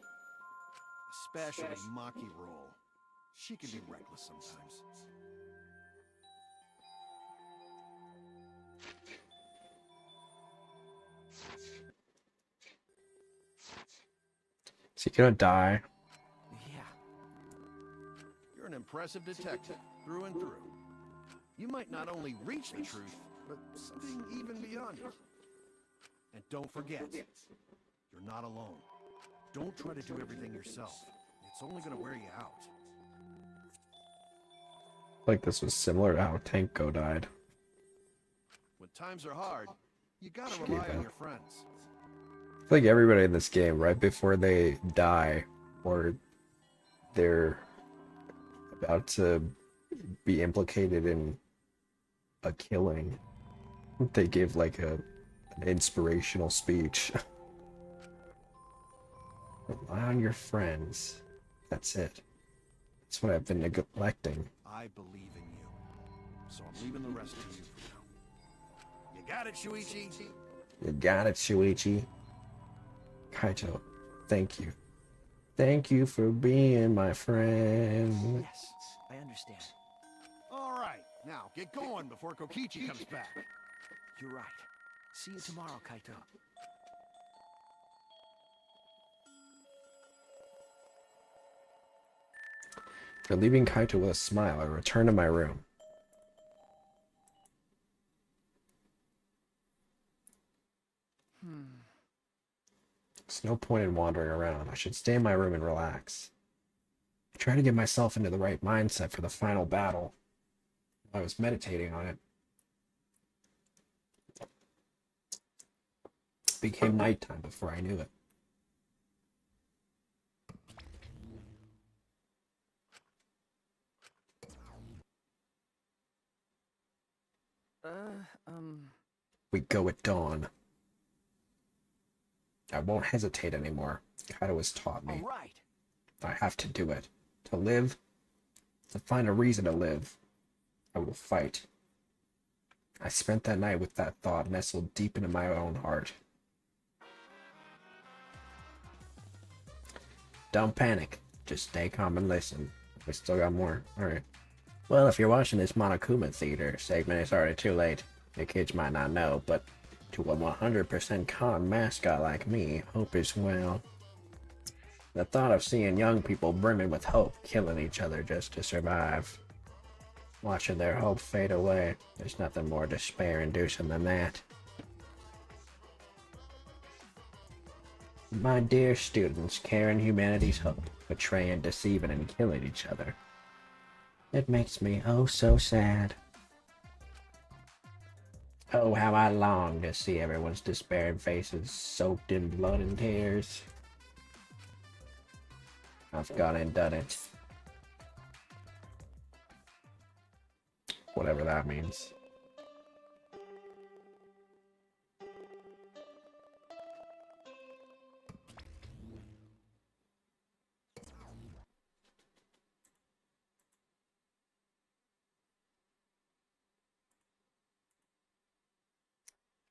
Especially Maki Roll. She can be reckless sometimes. Is he gonna die? Yeah. You're an impressive detective, through and through. You might not only reach the truth, but something even beyond it. And don't forget, you're not alone. Don't try to do everything yourself. It's only gonna wear you out. Like this was similar to how Tanko died. When times are hard, you gotta rely on your friends. I feel like everybody in this game, right before they die, or they're about to be implicated in a killing, they give like an inspirational speech. Rely on your friends. That's it. That's what I've been neglecting. I believe in you. So I'm leaving the rest to you for now. You got it, Shuichi? You got it, Shuichi. Kaito, thank you. Thank you for being my friend. Yes, I understand. All right, now get going before Kokichi comes back. You're right. See you tomorrow, Kaito. After leaving Kaito with a smile, I returned to my room. There's no point in wandering around. I should stay in my room and relax. I tried to get myself into the right mindset for the final battle. I was meditating on it. It became nighttime before I knew it. We go at dawn. I won't hesitate anymore. Kaido has taught me. All right. I have to do it. To live, to find a reason to live, I will fight. I spent that night with that thought nestled deep into my own heart. Don't panic. Just stay calm and listen. We still got more. Alright. Well, if you're watching this Monokuma Theater segment, it's already too late. The kids might not know, but to a 100% con mascot like me, hope is well. The thought of seeing young people brimming with hope, killing each other just to survive. Watching their hope fade away, there's nothing more despair-inducing than that. My dear students, carrying humanity's hope, betraying, deceiving, and killing each other. It makes me oh so sad. Oh, how I long to see everyone's despairing faces soaked in blood and tears. I've gone and done it. Whatever that means.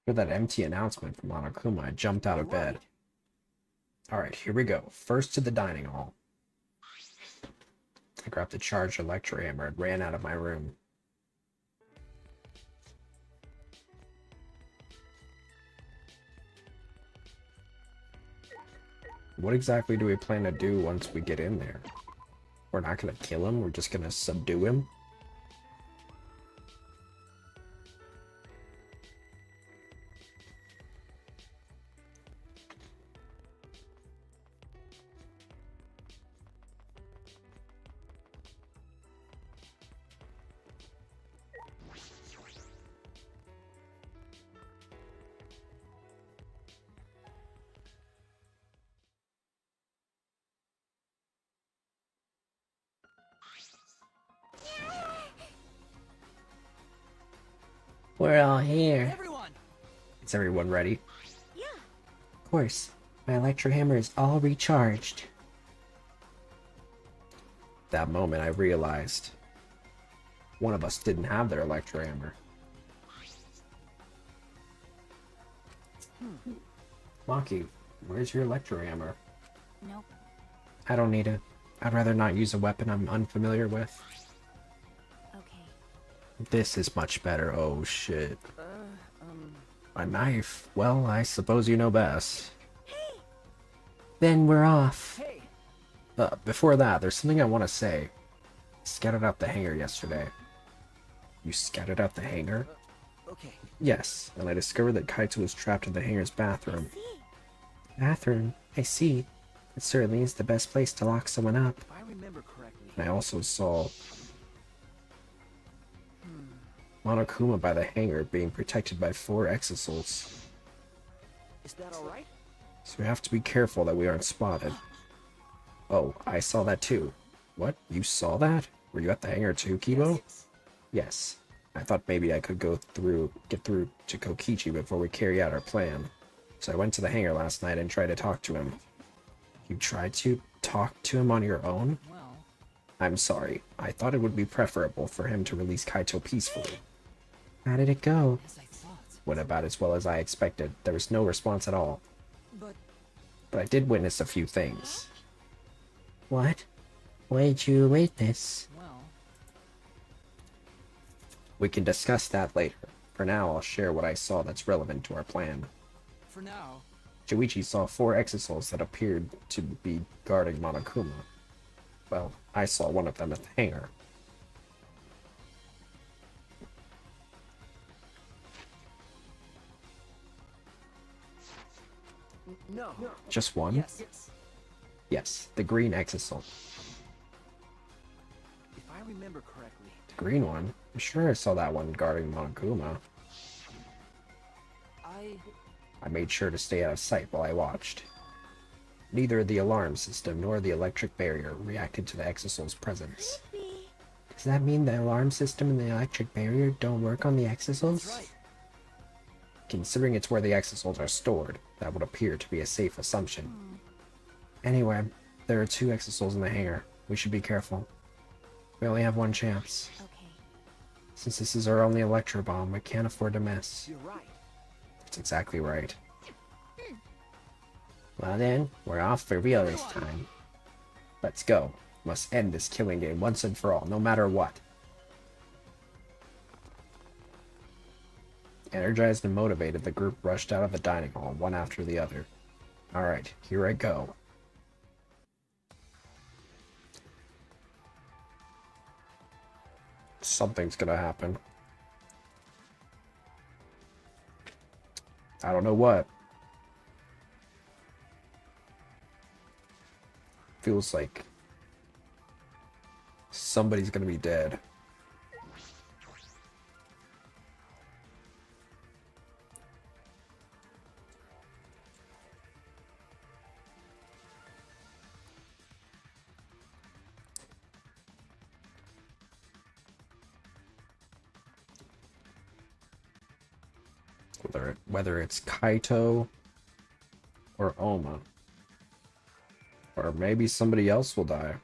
For that empty announcement from Monokuma, I jumped out of bed. Alright, here we go. First to the dining hall. I grabbed the charged electro hammer and ran out of my room. What exactly do we plan to do once we get in there? We're not gonna kill him, we're just gonna subdue him? We're all here. Everyone. Is everyone ready? Yeah. Of course. My electro hammer is all recharged. That moment I realized one of us didn't have their electro hammer. Maki, where's your electro hammer? Nope. I don't need it. I'd rather not use a weapon I'm unfamiliar with. Okay. This is much better. Oh shit. A knife. Well, I suppose you know best. Hey. Then we're off. Hey. Before that, there's something I want to say. Scouted out the hangar yesterday. You scouted out the hangar? Okay. Yes, and I discovered that Kaito was trapped in the hangar's bathroom. Bathroom? I see. It certainly is the best place to lock someone up. If I remember correctly. And I also saw Monokuma by the hangar being protected by 4 exosouls. Is that all right? So we have to be careful that we aren't spotted. Oh, I saw that too. What? You saw that? Were you at the hangar too, Kibo? Yes. I thought maybe I could get through to Kokichi before we carry out our plan. So I went to the hangar last night and tried to talk to him. You tried to talk to him on your own? Well. I'm sorry. I thought it would be preferable for him to release Kaito peacefully. How did it go? As I thought. Went about as well as I expected. There was no response at all. But I did witness a few things. What? Why did you witness? Well. We can discuss that later. For now, I'll share what I saw that's relevant to our plan. For now. Joichi saw 4 exosouls that appeared to be guarding Monokuma. Well, I saw one of them at the hangar. No. Just one? Yes. Yes, the green exosoul. If I remember correctly. The green one? I'm sure I saw that one guarding Monokuma. I made sure to stay out of sight while I watched. Neither the alarm system nor the electric barrier reacted to the exosoul's presence. Does that mean the alarm system and the electric barrier don't work on the exosols? That's right. Considering it's where the exosols are stored, that would appear to be a safe assumption. Anyway, there are 2 exosols in the hangar. We should be careful. We only have one chance. Okay. Since this is our only electro bomb, we can't afford to miss. You're right. That's exactly right. Well then, we're off for real this time. Let's go. Must end this killing game once and for all, no matter what. Energized and motivated, the group rushed out of the dining hall, one after the other. Alright, here I go. Something's gonna happen. I don't know what. Feels like somebody's gonna be dead. Whether it's Kaito or Oma. Or maybe somebody else will die.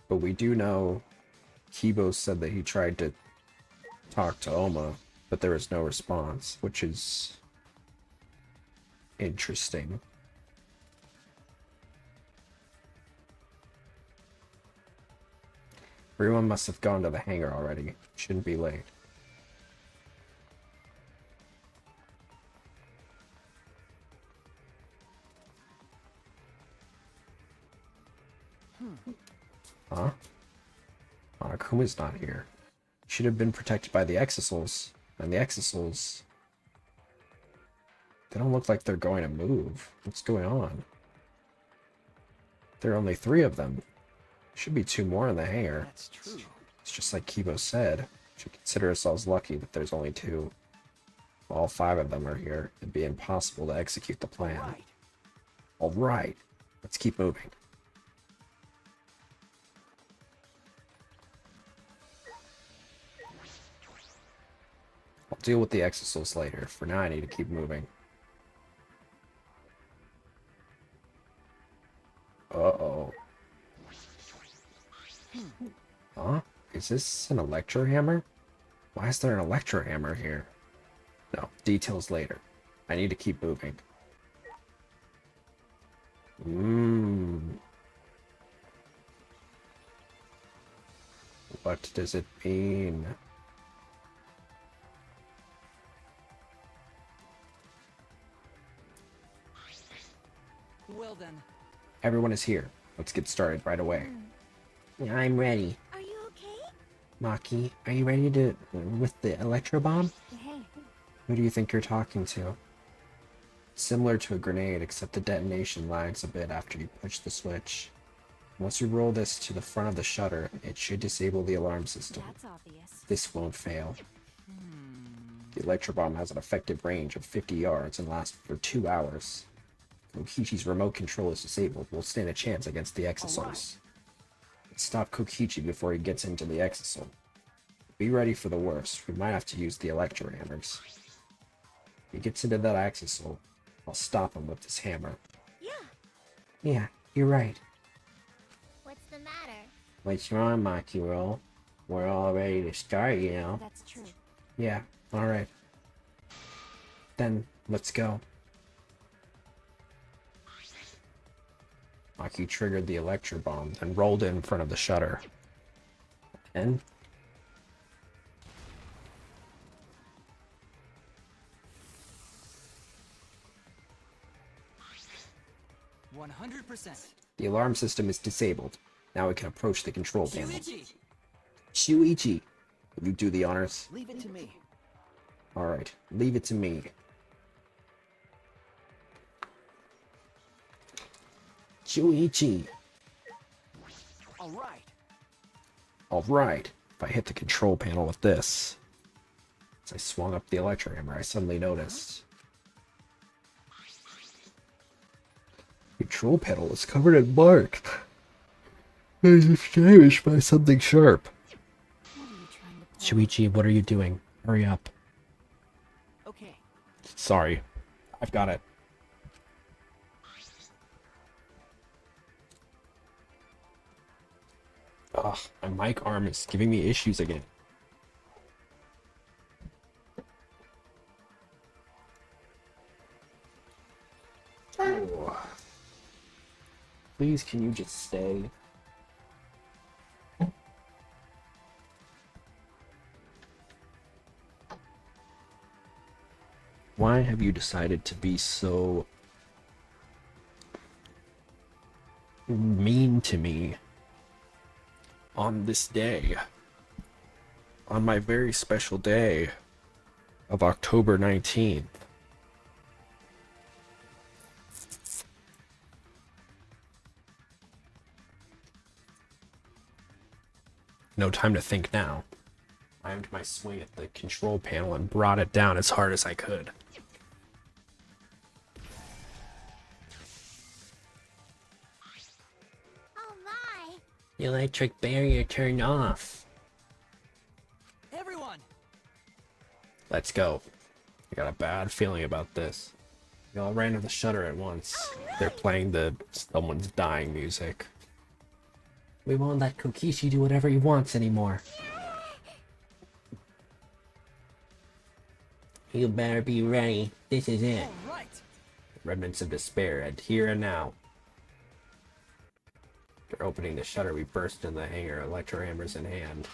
But we do know Kibo said that he tried to talk to Oma, but there was no response, which is interesting. Everyone must have gone to the hangar already. Shouldn't be late. Huh? Akuma's not here. Should have been protected by the exosols. And the exosols... They don't look like they're going to move. What's going on? There are only 3 of them. Should be 2 more in the hangar. That's true. It's just like Kibo said. We should consider ourselves lucky that there's only 2. If all 5 of them are here, it'd be impossible to execute the plan. Alright. Let's keep moving. I'll deal with the exosols later. For now, I need to keep moving. Uh-oh. Huh? Is this an electro hammer? Why is there an electro hammer here? No, details later. I need to keep moving. What does it mean? Well then. Everyone is here. Let's get started right away. I'm ready. Are you okay? Maki, are you ready to... with the electro bomb? Hey. Who do you think you're talking to? Similar to a grenade, except the detonation lags a bit after you push the switch. Once you roll this to the front of the shutter, it should disable the alarm system. That's obvious. This won't fail. The electro bomb has an effective range of 50 yards and lasts for 2 hours. Kokichi's remote control is disabled. We'll stand a chance against the exosols. Let's stop Kokichi before he gets into the exosol. Be ready for the worst. We might have to use the electro hammers. If he gets into that exosol, I'll stop him with this hammer. Yeah, you're right. What's the matter? What's wrong, Maki Roll? We're all ready to start, you know. That's true. Yeah, alright. Then, let's go. Maki triggered the electro bomb, then rolled in front of the shutter. And... 100%. the alarm system is disabled. Now we can approach the control panel. Shuichi, Shuichi! Will you do the honors? leave it to me. Alright, leave it to me. Shuichi! Alright. Alright, if I hit the control panel with this. As I swung up the electro hammer, I suddenly noticed. control panel is covered in marks. It is damaged by something sharp. Shuichi, what are you doing? Hurry up. Okay. Sorry. I've got it. Ugh, my mic arm is giving me issues again. Oh. Please, can you just stay? Why have you decided to be so mean to me on this day? On my very special day of October 19th. No time to think now. I aimed my swing at the control panel and brought it down as hard as I could. Oh my! The electric barrier turned off. Everyone! Let's go. I got a bad feeling about this. They all ran to the shutter at once. They're playing the someone's dying music. We won't let Kokishi do whatever he wants anymore. You better be ready. This is it. Right. Remnants of despair, and here and now. After opening the shutter, we burst in the hangar, electro hammers in hand.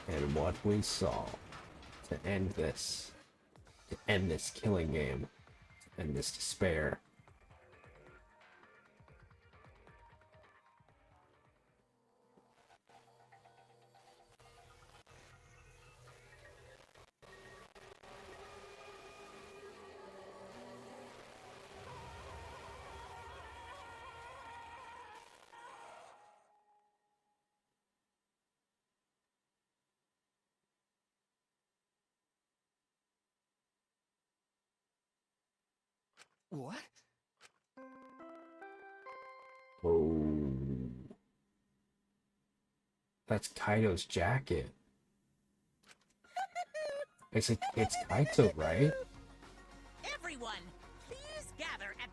And what we saw, to end this killing game, to end this despair. What? Oh. That's Kaito's jacket. It's Kaito, right? Everyone, please gather at...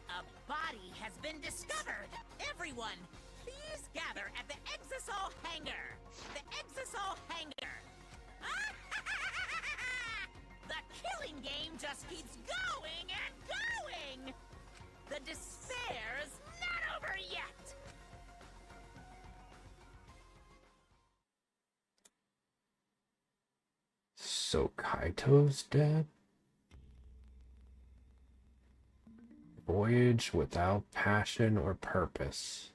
A body has been discovered. Everyone, please gather at the Exisol hangar. The Exisol hangar. The killing game just keeps going and going. The despair's not over yet. So Kaito's dead? Voyage without passion or purpose.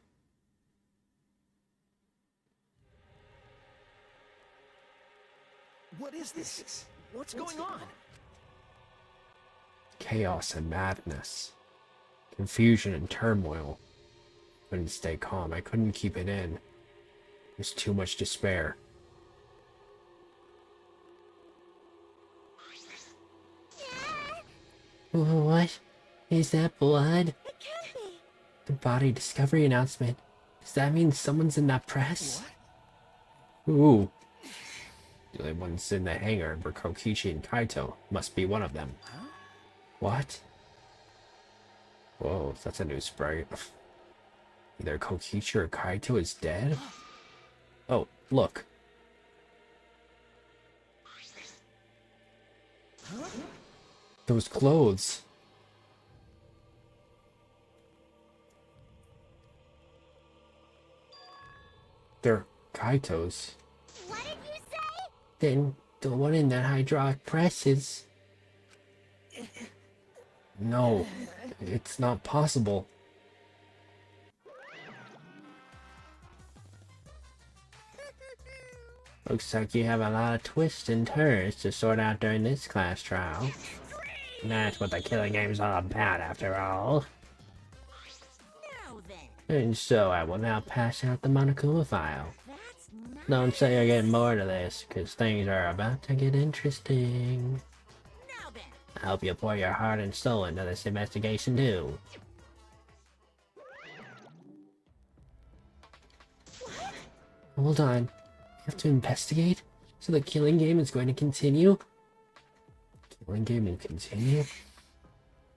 What is this? What's going on? Chaos and madness. Confusion and turmoil. Couldn't stay calm. I couldn't keep it in. There's too much despair. What? Is that blood? It can't be. The body discovery announcement. Does that mean someone's in that press? Ooh. The only ones in the hangar were Kokichi and Kaito. Must be one of them. Huh? What? Whoa, that's a new sprite. Either Kokichi or Kaito is dead? Oh, look. Huh? Those clothes. They're Kaito's. What did you say? Then the one in that hydraulic press is... No, it's not possible. Looks like you have a lot of twists and turns to sort out during this class trial. That's what the killing game's all about, after all. Now then, And so I will now pass out the Monokuma file. Don't say you're getting bored of this, because things are about to get interesting. now then, I hope you pour your heart and soul into this investigation too. Hold on. You have to investigate? So the killing game is going to continue? Killing game will continue?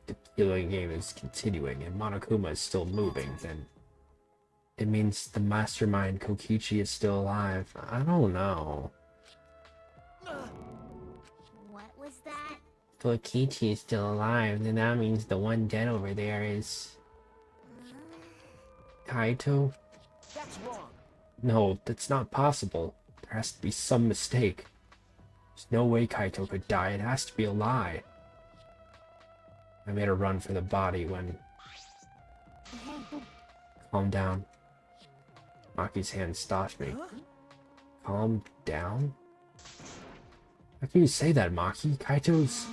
The killing game is continuing and Monokuma is still moving, then it means the mastermind Kokichi is still alive. I don't know. What was that? Kokichi is still alive, then that means the one dead over there is... Kaito? That's wrong. No, that's not possible. There has to be some mistake. There's no way Kaito could die. It has to be a lie. I made a run for the body when... Calm down. Maki's hand stopped me. Calm down? How can you say that, Maki? Kaito's...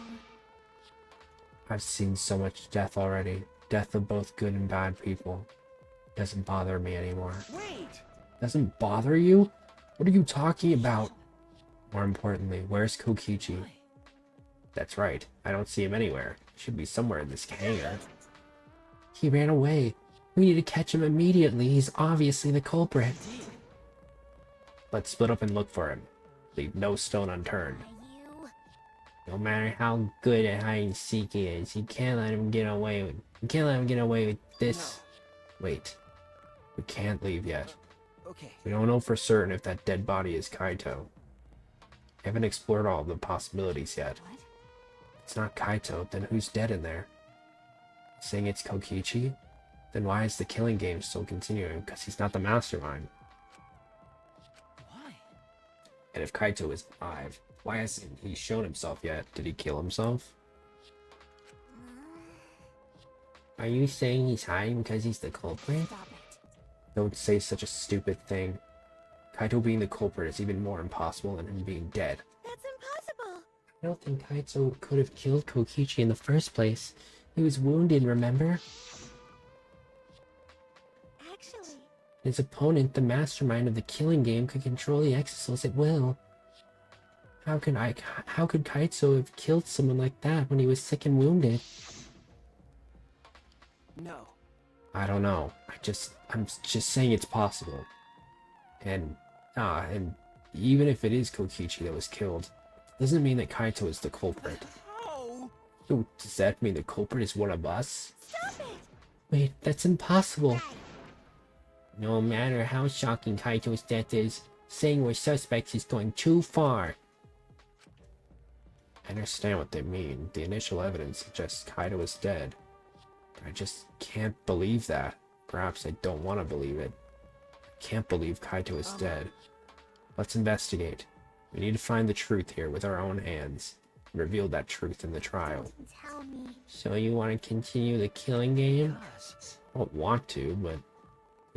I've seen so much death already. Death of both good and bad people. Doesn't bother me anymore. Wait! Doesn't bother you? What are you talking about? More importantly, where's Kokichi? That's right. I don't see him anywhere. He should be somewhere in this hangar. He ran away. We need to catch him immediately. He's obviously the culprit. Let's split up and look for him. Leave no stone unturned. No matter how good at hide and seek he is, you can't let him get away with this. No. Wait. We can't leave yet. Okay. We don't know for certain if that dead body is Kaito. We haven't explored all of the possibilities yet. What? If it's not Kaito, then who's dead in there? Saying it's Kokichi? Then why is the killing game still continuing? Because he's not the mastermind. Why? And if Kaito is alive, why hasn't he shown himself yet? Did he kill himself? Are you saying he's hiding because he's the culprit? Stop it. Don't say such a stupid thing. Kaito being the culprit is even more impossible than him being dead. That's impossible. I don't think Kaito could have killed Kokichi in the first place. He was wounded, remember? Actually, His opponent, the mastermind of the killing game, could control the exos at will. How could Kaito have killed someone like that when he was sick and wounded? No. I don't know. I'm just saying it's possible. And even if it is Kokichi that was killed, doesn't mean that Kaito is the culprit. How? So does that mean the culprit is one of us? stop it. Wait, that's impossible. No matter how shocking Kaito's death is, saying we're suspects is going too far. I understand what they mean. The initial evidence suggests Kaito is dead. But I just can't believe that. Perhaps I don't want to believe it. I can't believe Kaito is dead. Let's investigate. We need to find the truth here with our own hands. And reveal that truth in the trial. Tell me. So you want to continue the killing game? Yes. I don't want to, but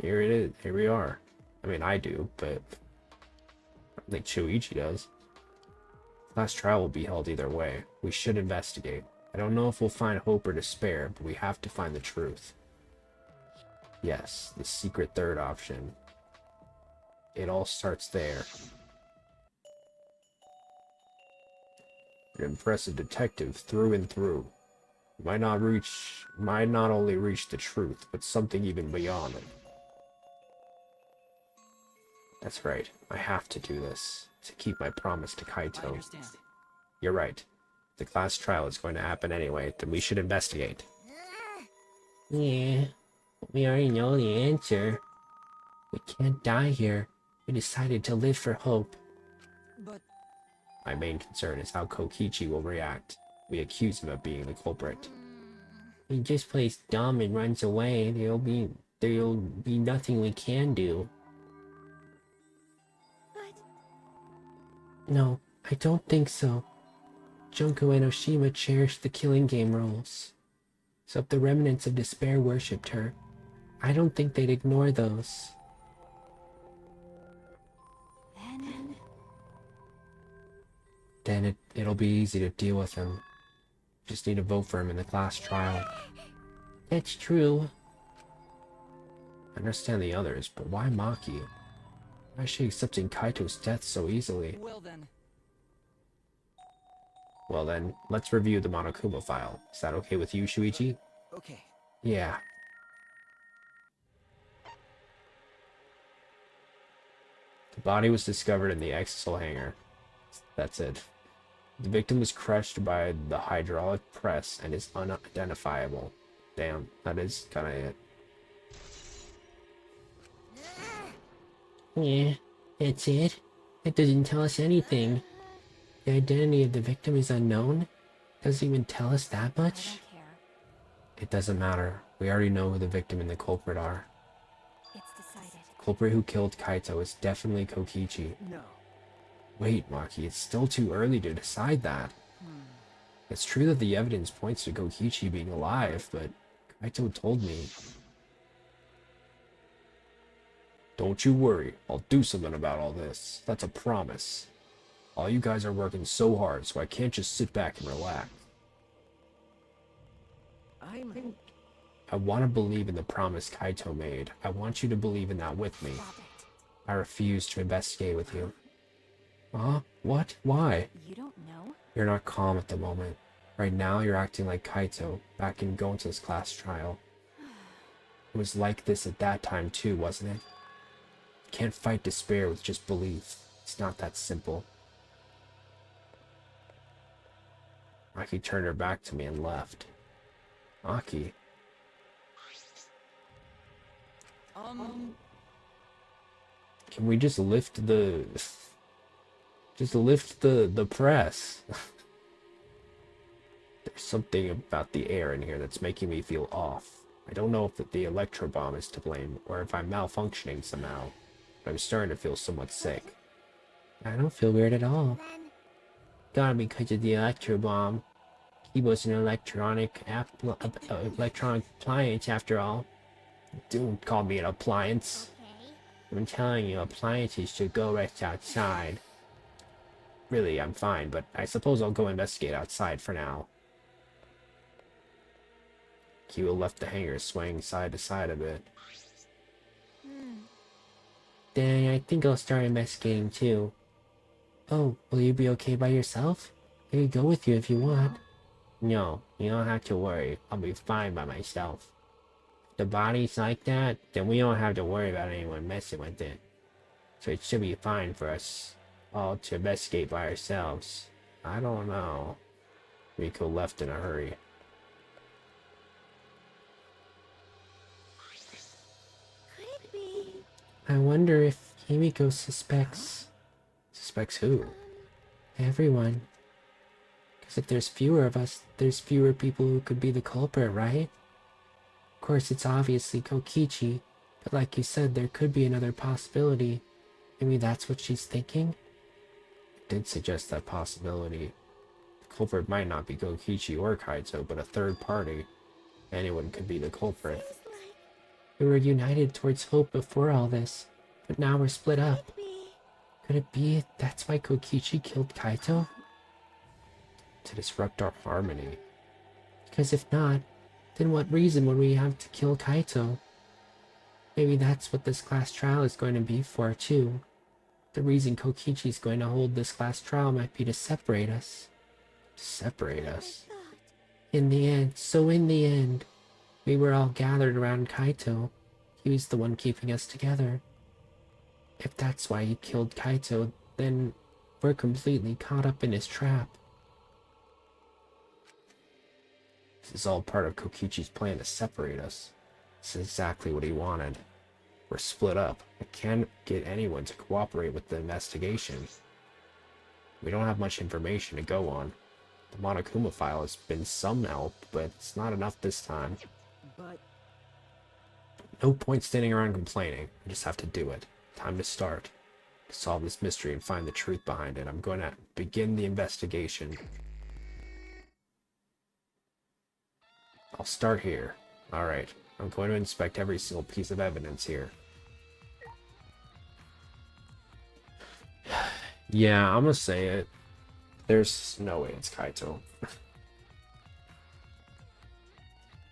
here it is. Here we are. I mean, I do, but I don't think Choichi does. Last trial will be held either way. We should investigate. I don't know if we'll find hope or despair, but we have to find the truth. Yes, the secret third option. It all starts there. An impressive detective through and through. Might not only reach the truth, but something even beyond it. That's right. I have to do this to keep my promise to Kaito. I understand. You're right. The class trial is going to happen anyway, then we should investigate. Yeah, we already know the answer. We can't die here. We decided to live for hope. But My main concern is how Kokichi will react. We accuse him of being the culprit. He just plays dumb and runs away. There'll be nothing we can do. No, I don't think so. Junko and Oshima cherished the killing game rules. So if the remnants of despair worshipped her, I don't think they'd ignore those. Then it'll be easy to deal with him. Just need to vote for him in the class trial. That's true. I understand the others, but why Maki? Why is she accepting Kaito's death so easily? well then. Well then, let's review the Monokuma file. Is that okay with you, Shuichi? Okay. Yeah. The body was discovered in the axle hangar. That's it. The victim was crushed by the hydraulic press and is unidentifiable. Damn, that is kind of it. Yeah, that's it. That doesn't tell us anything. The identity of the victim is unknown. Doesn't even tell us that much. It doesn't matter. We already know who the victim and the culprit are. It's decided. The culprit who killed Kaito is definitely Kokichi. No. Wait, Maki, it's still too early to decide that. It's true that the evidence points to Kokichi being alive, but Kaito told me. Don't you worry, I'll do something about all this. That's a promise. All you guys are working so hard, so I can't just sit back and relax. I want to believe in the promise Kaito made. I want you to believe in that with me. I refuse to investigate with you. Huh? What? Why? You don't know? You're not calm at the moment. Right now, you're acting like Kaito, back in Gonta's class trial. It was like this at that time too, wasn't it? You can't fight despair with just belief. It's not that simple. Maki turned her back to me and left. Maki. Can we just lift the... Just lift the press? There's something about the air in here that's making me feel off. I don't know if the electro bomb is to blame, or if I'm malfunctioning somehow, but I'm starting to feel somewhat sick. I don't feel weird at all. Gotta be because of the electro bomb. He was an electronic appliance after all. Don't call me an appliance. I'm telling you, appliances should go rest outside. Really, I'm fine, but I suppose I'll go investigate outside for now. Kiwa left the hangar swaying side to side a bit. Then I think I'll start investigating too. Oh, will you be okay by yourself? I can go with you if you want. No, you don't have to worry. I'll be fine by myself. If the body's like that, then we don't have to worry about anyone messing with it. So it should be fine for us all to investigate by ourselves. I don't know. Rico left in a hurry. Could it be? I wonder if Himiko suspects... Suspects who? Everyone. Because if there's fewer of us, there's fewer people who could be the culprit, right? Of course, it's obviously Kokichi, but like you said, there could be another possibility. Maybe that's what she's thinking? It did suggest that possibility. The culprit might not be Kokichi or Kaito, but a third party. Anyone could be the culprit. We were united towards hope before all this, but now we're split up. Could it be that's why Kokichi killed Kaito? To disrupt our harmony. Because if not, then what reason would we have to kill Kaito? Maybe that's what this class trial is going to be for, too. The reason Kokichi's going to hold this class trial might be to separate us. Separate us? In the end, we were all gathered around Kaito. He was the one keeping us together. If that's why he killed Kaito, then we're completely caught up in his trap. This is all part of Kokichi's plan to separate us. This is exactly what he wanted. We're split up. I can't get anyone to cooperate with the investigation. We don't have much information to go on. The Monokuma file has been some help, but it's not enough this time. But... No point standing around complaining. I just have to do it. Time to start. To solve this mystery and find the truth behind it. I'm going to begin the investigation. I'll start here. Alright. I'm going to inspect every single piece of evidence here. Yeah, I'm gonna say it. There's no way it's Kaito.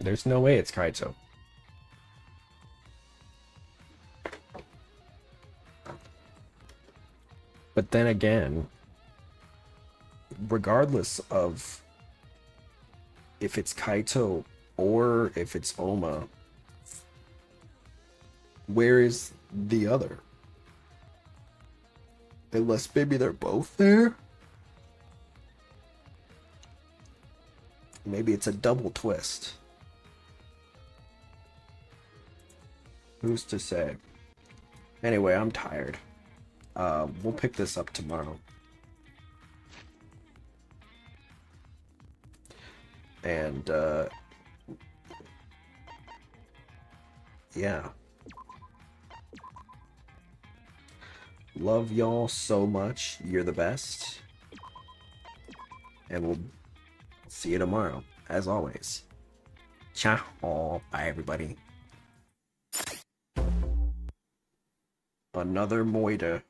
There's no way it's Kaito. But then again, regardless of if it's Kaito or if it's Oma, where is the other? Unless maybe they're both there? Maybe it's a double twist. Who's to say? Anyway, I'm tired. We'll pick this up tomorrow. And, yeah. Love y'all so much. You're the best. And we'll see you tomorrow, as always. Ciao. Bye, everybody. Another Moida.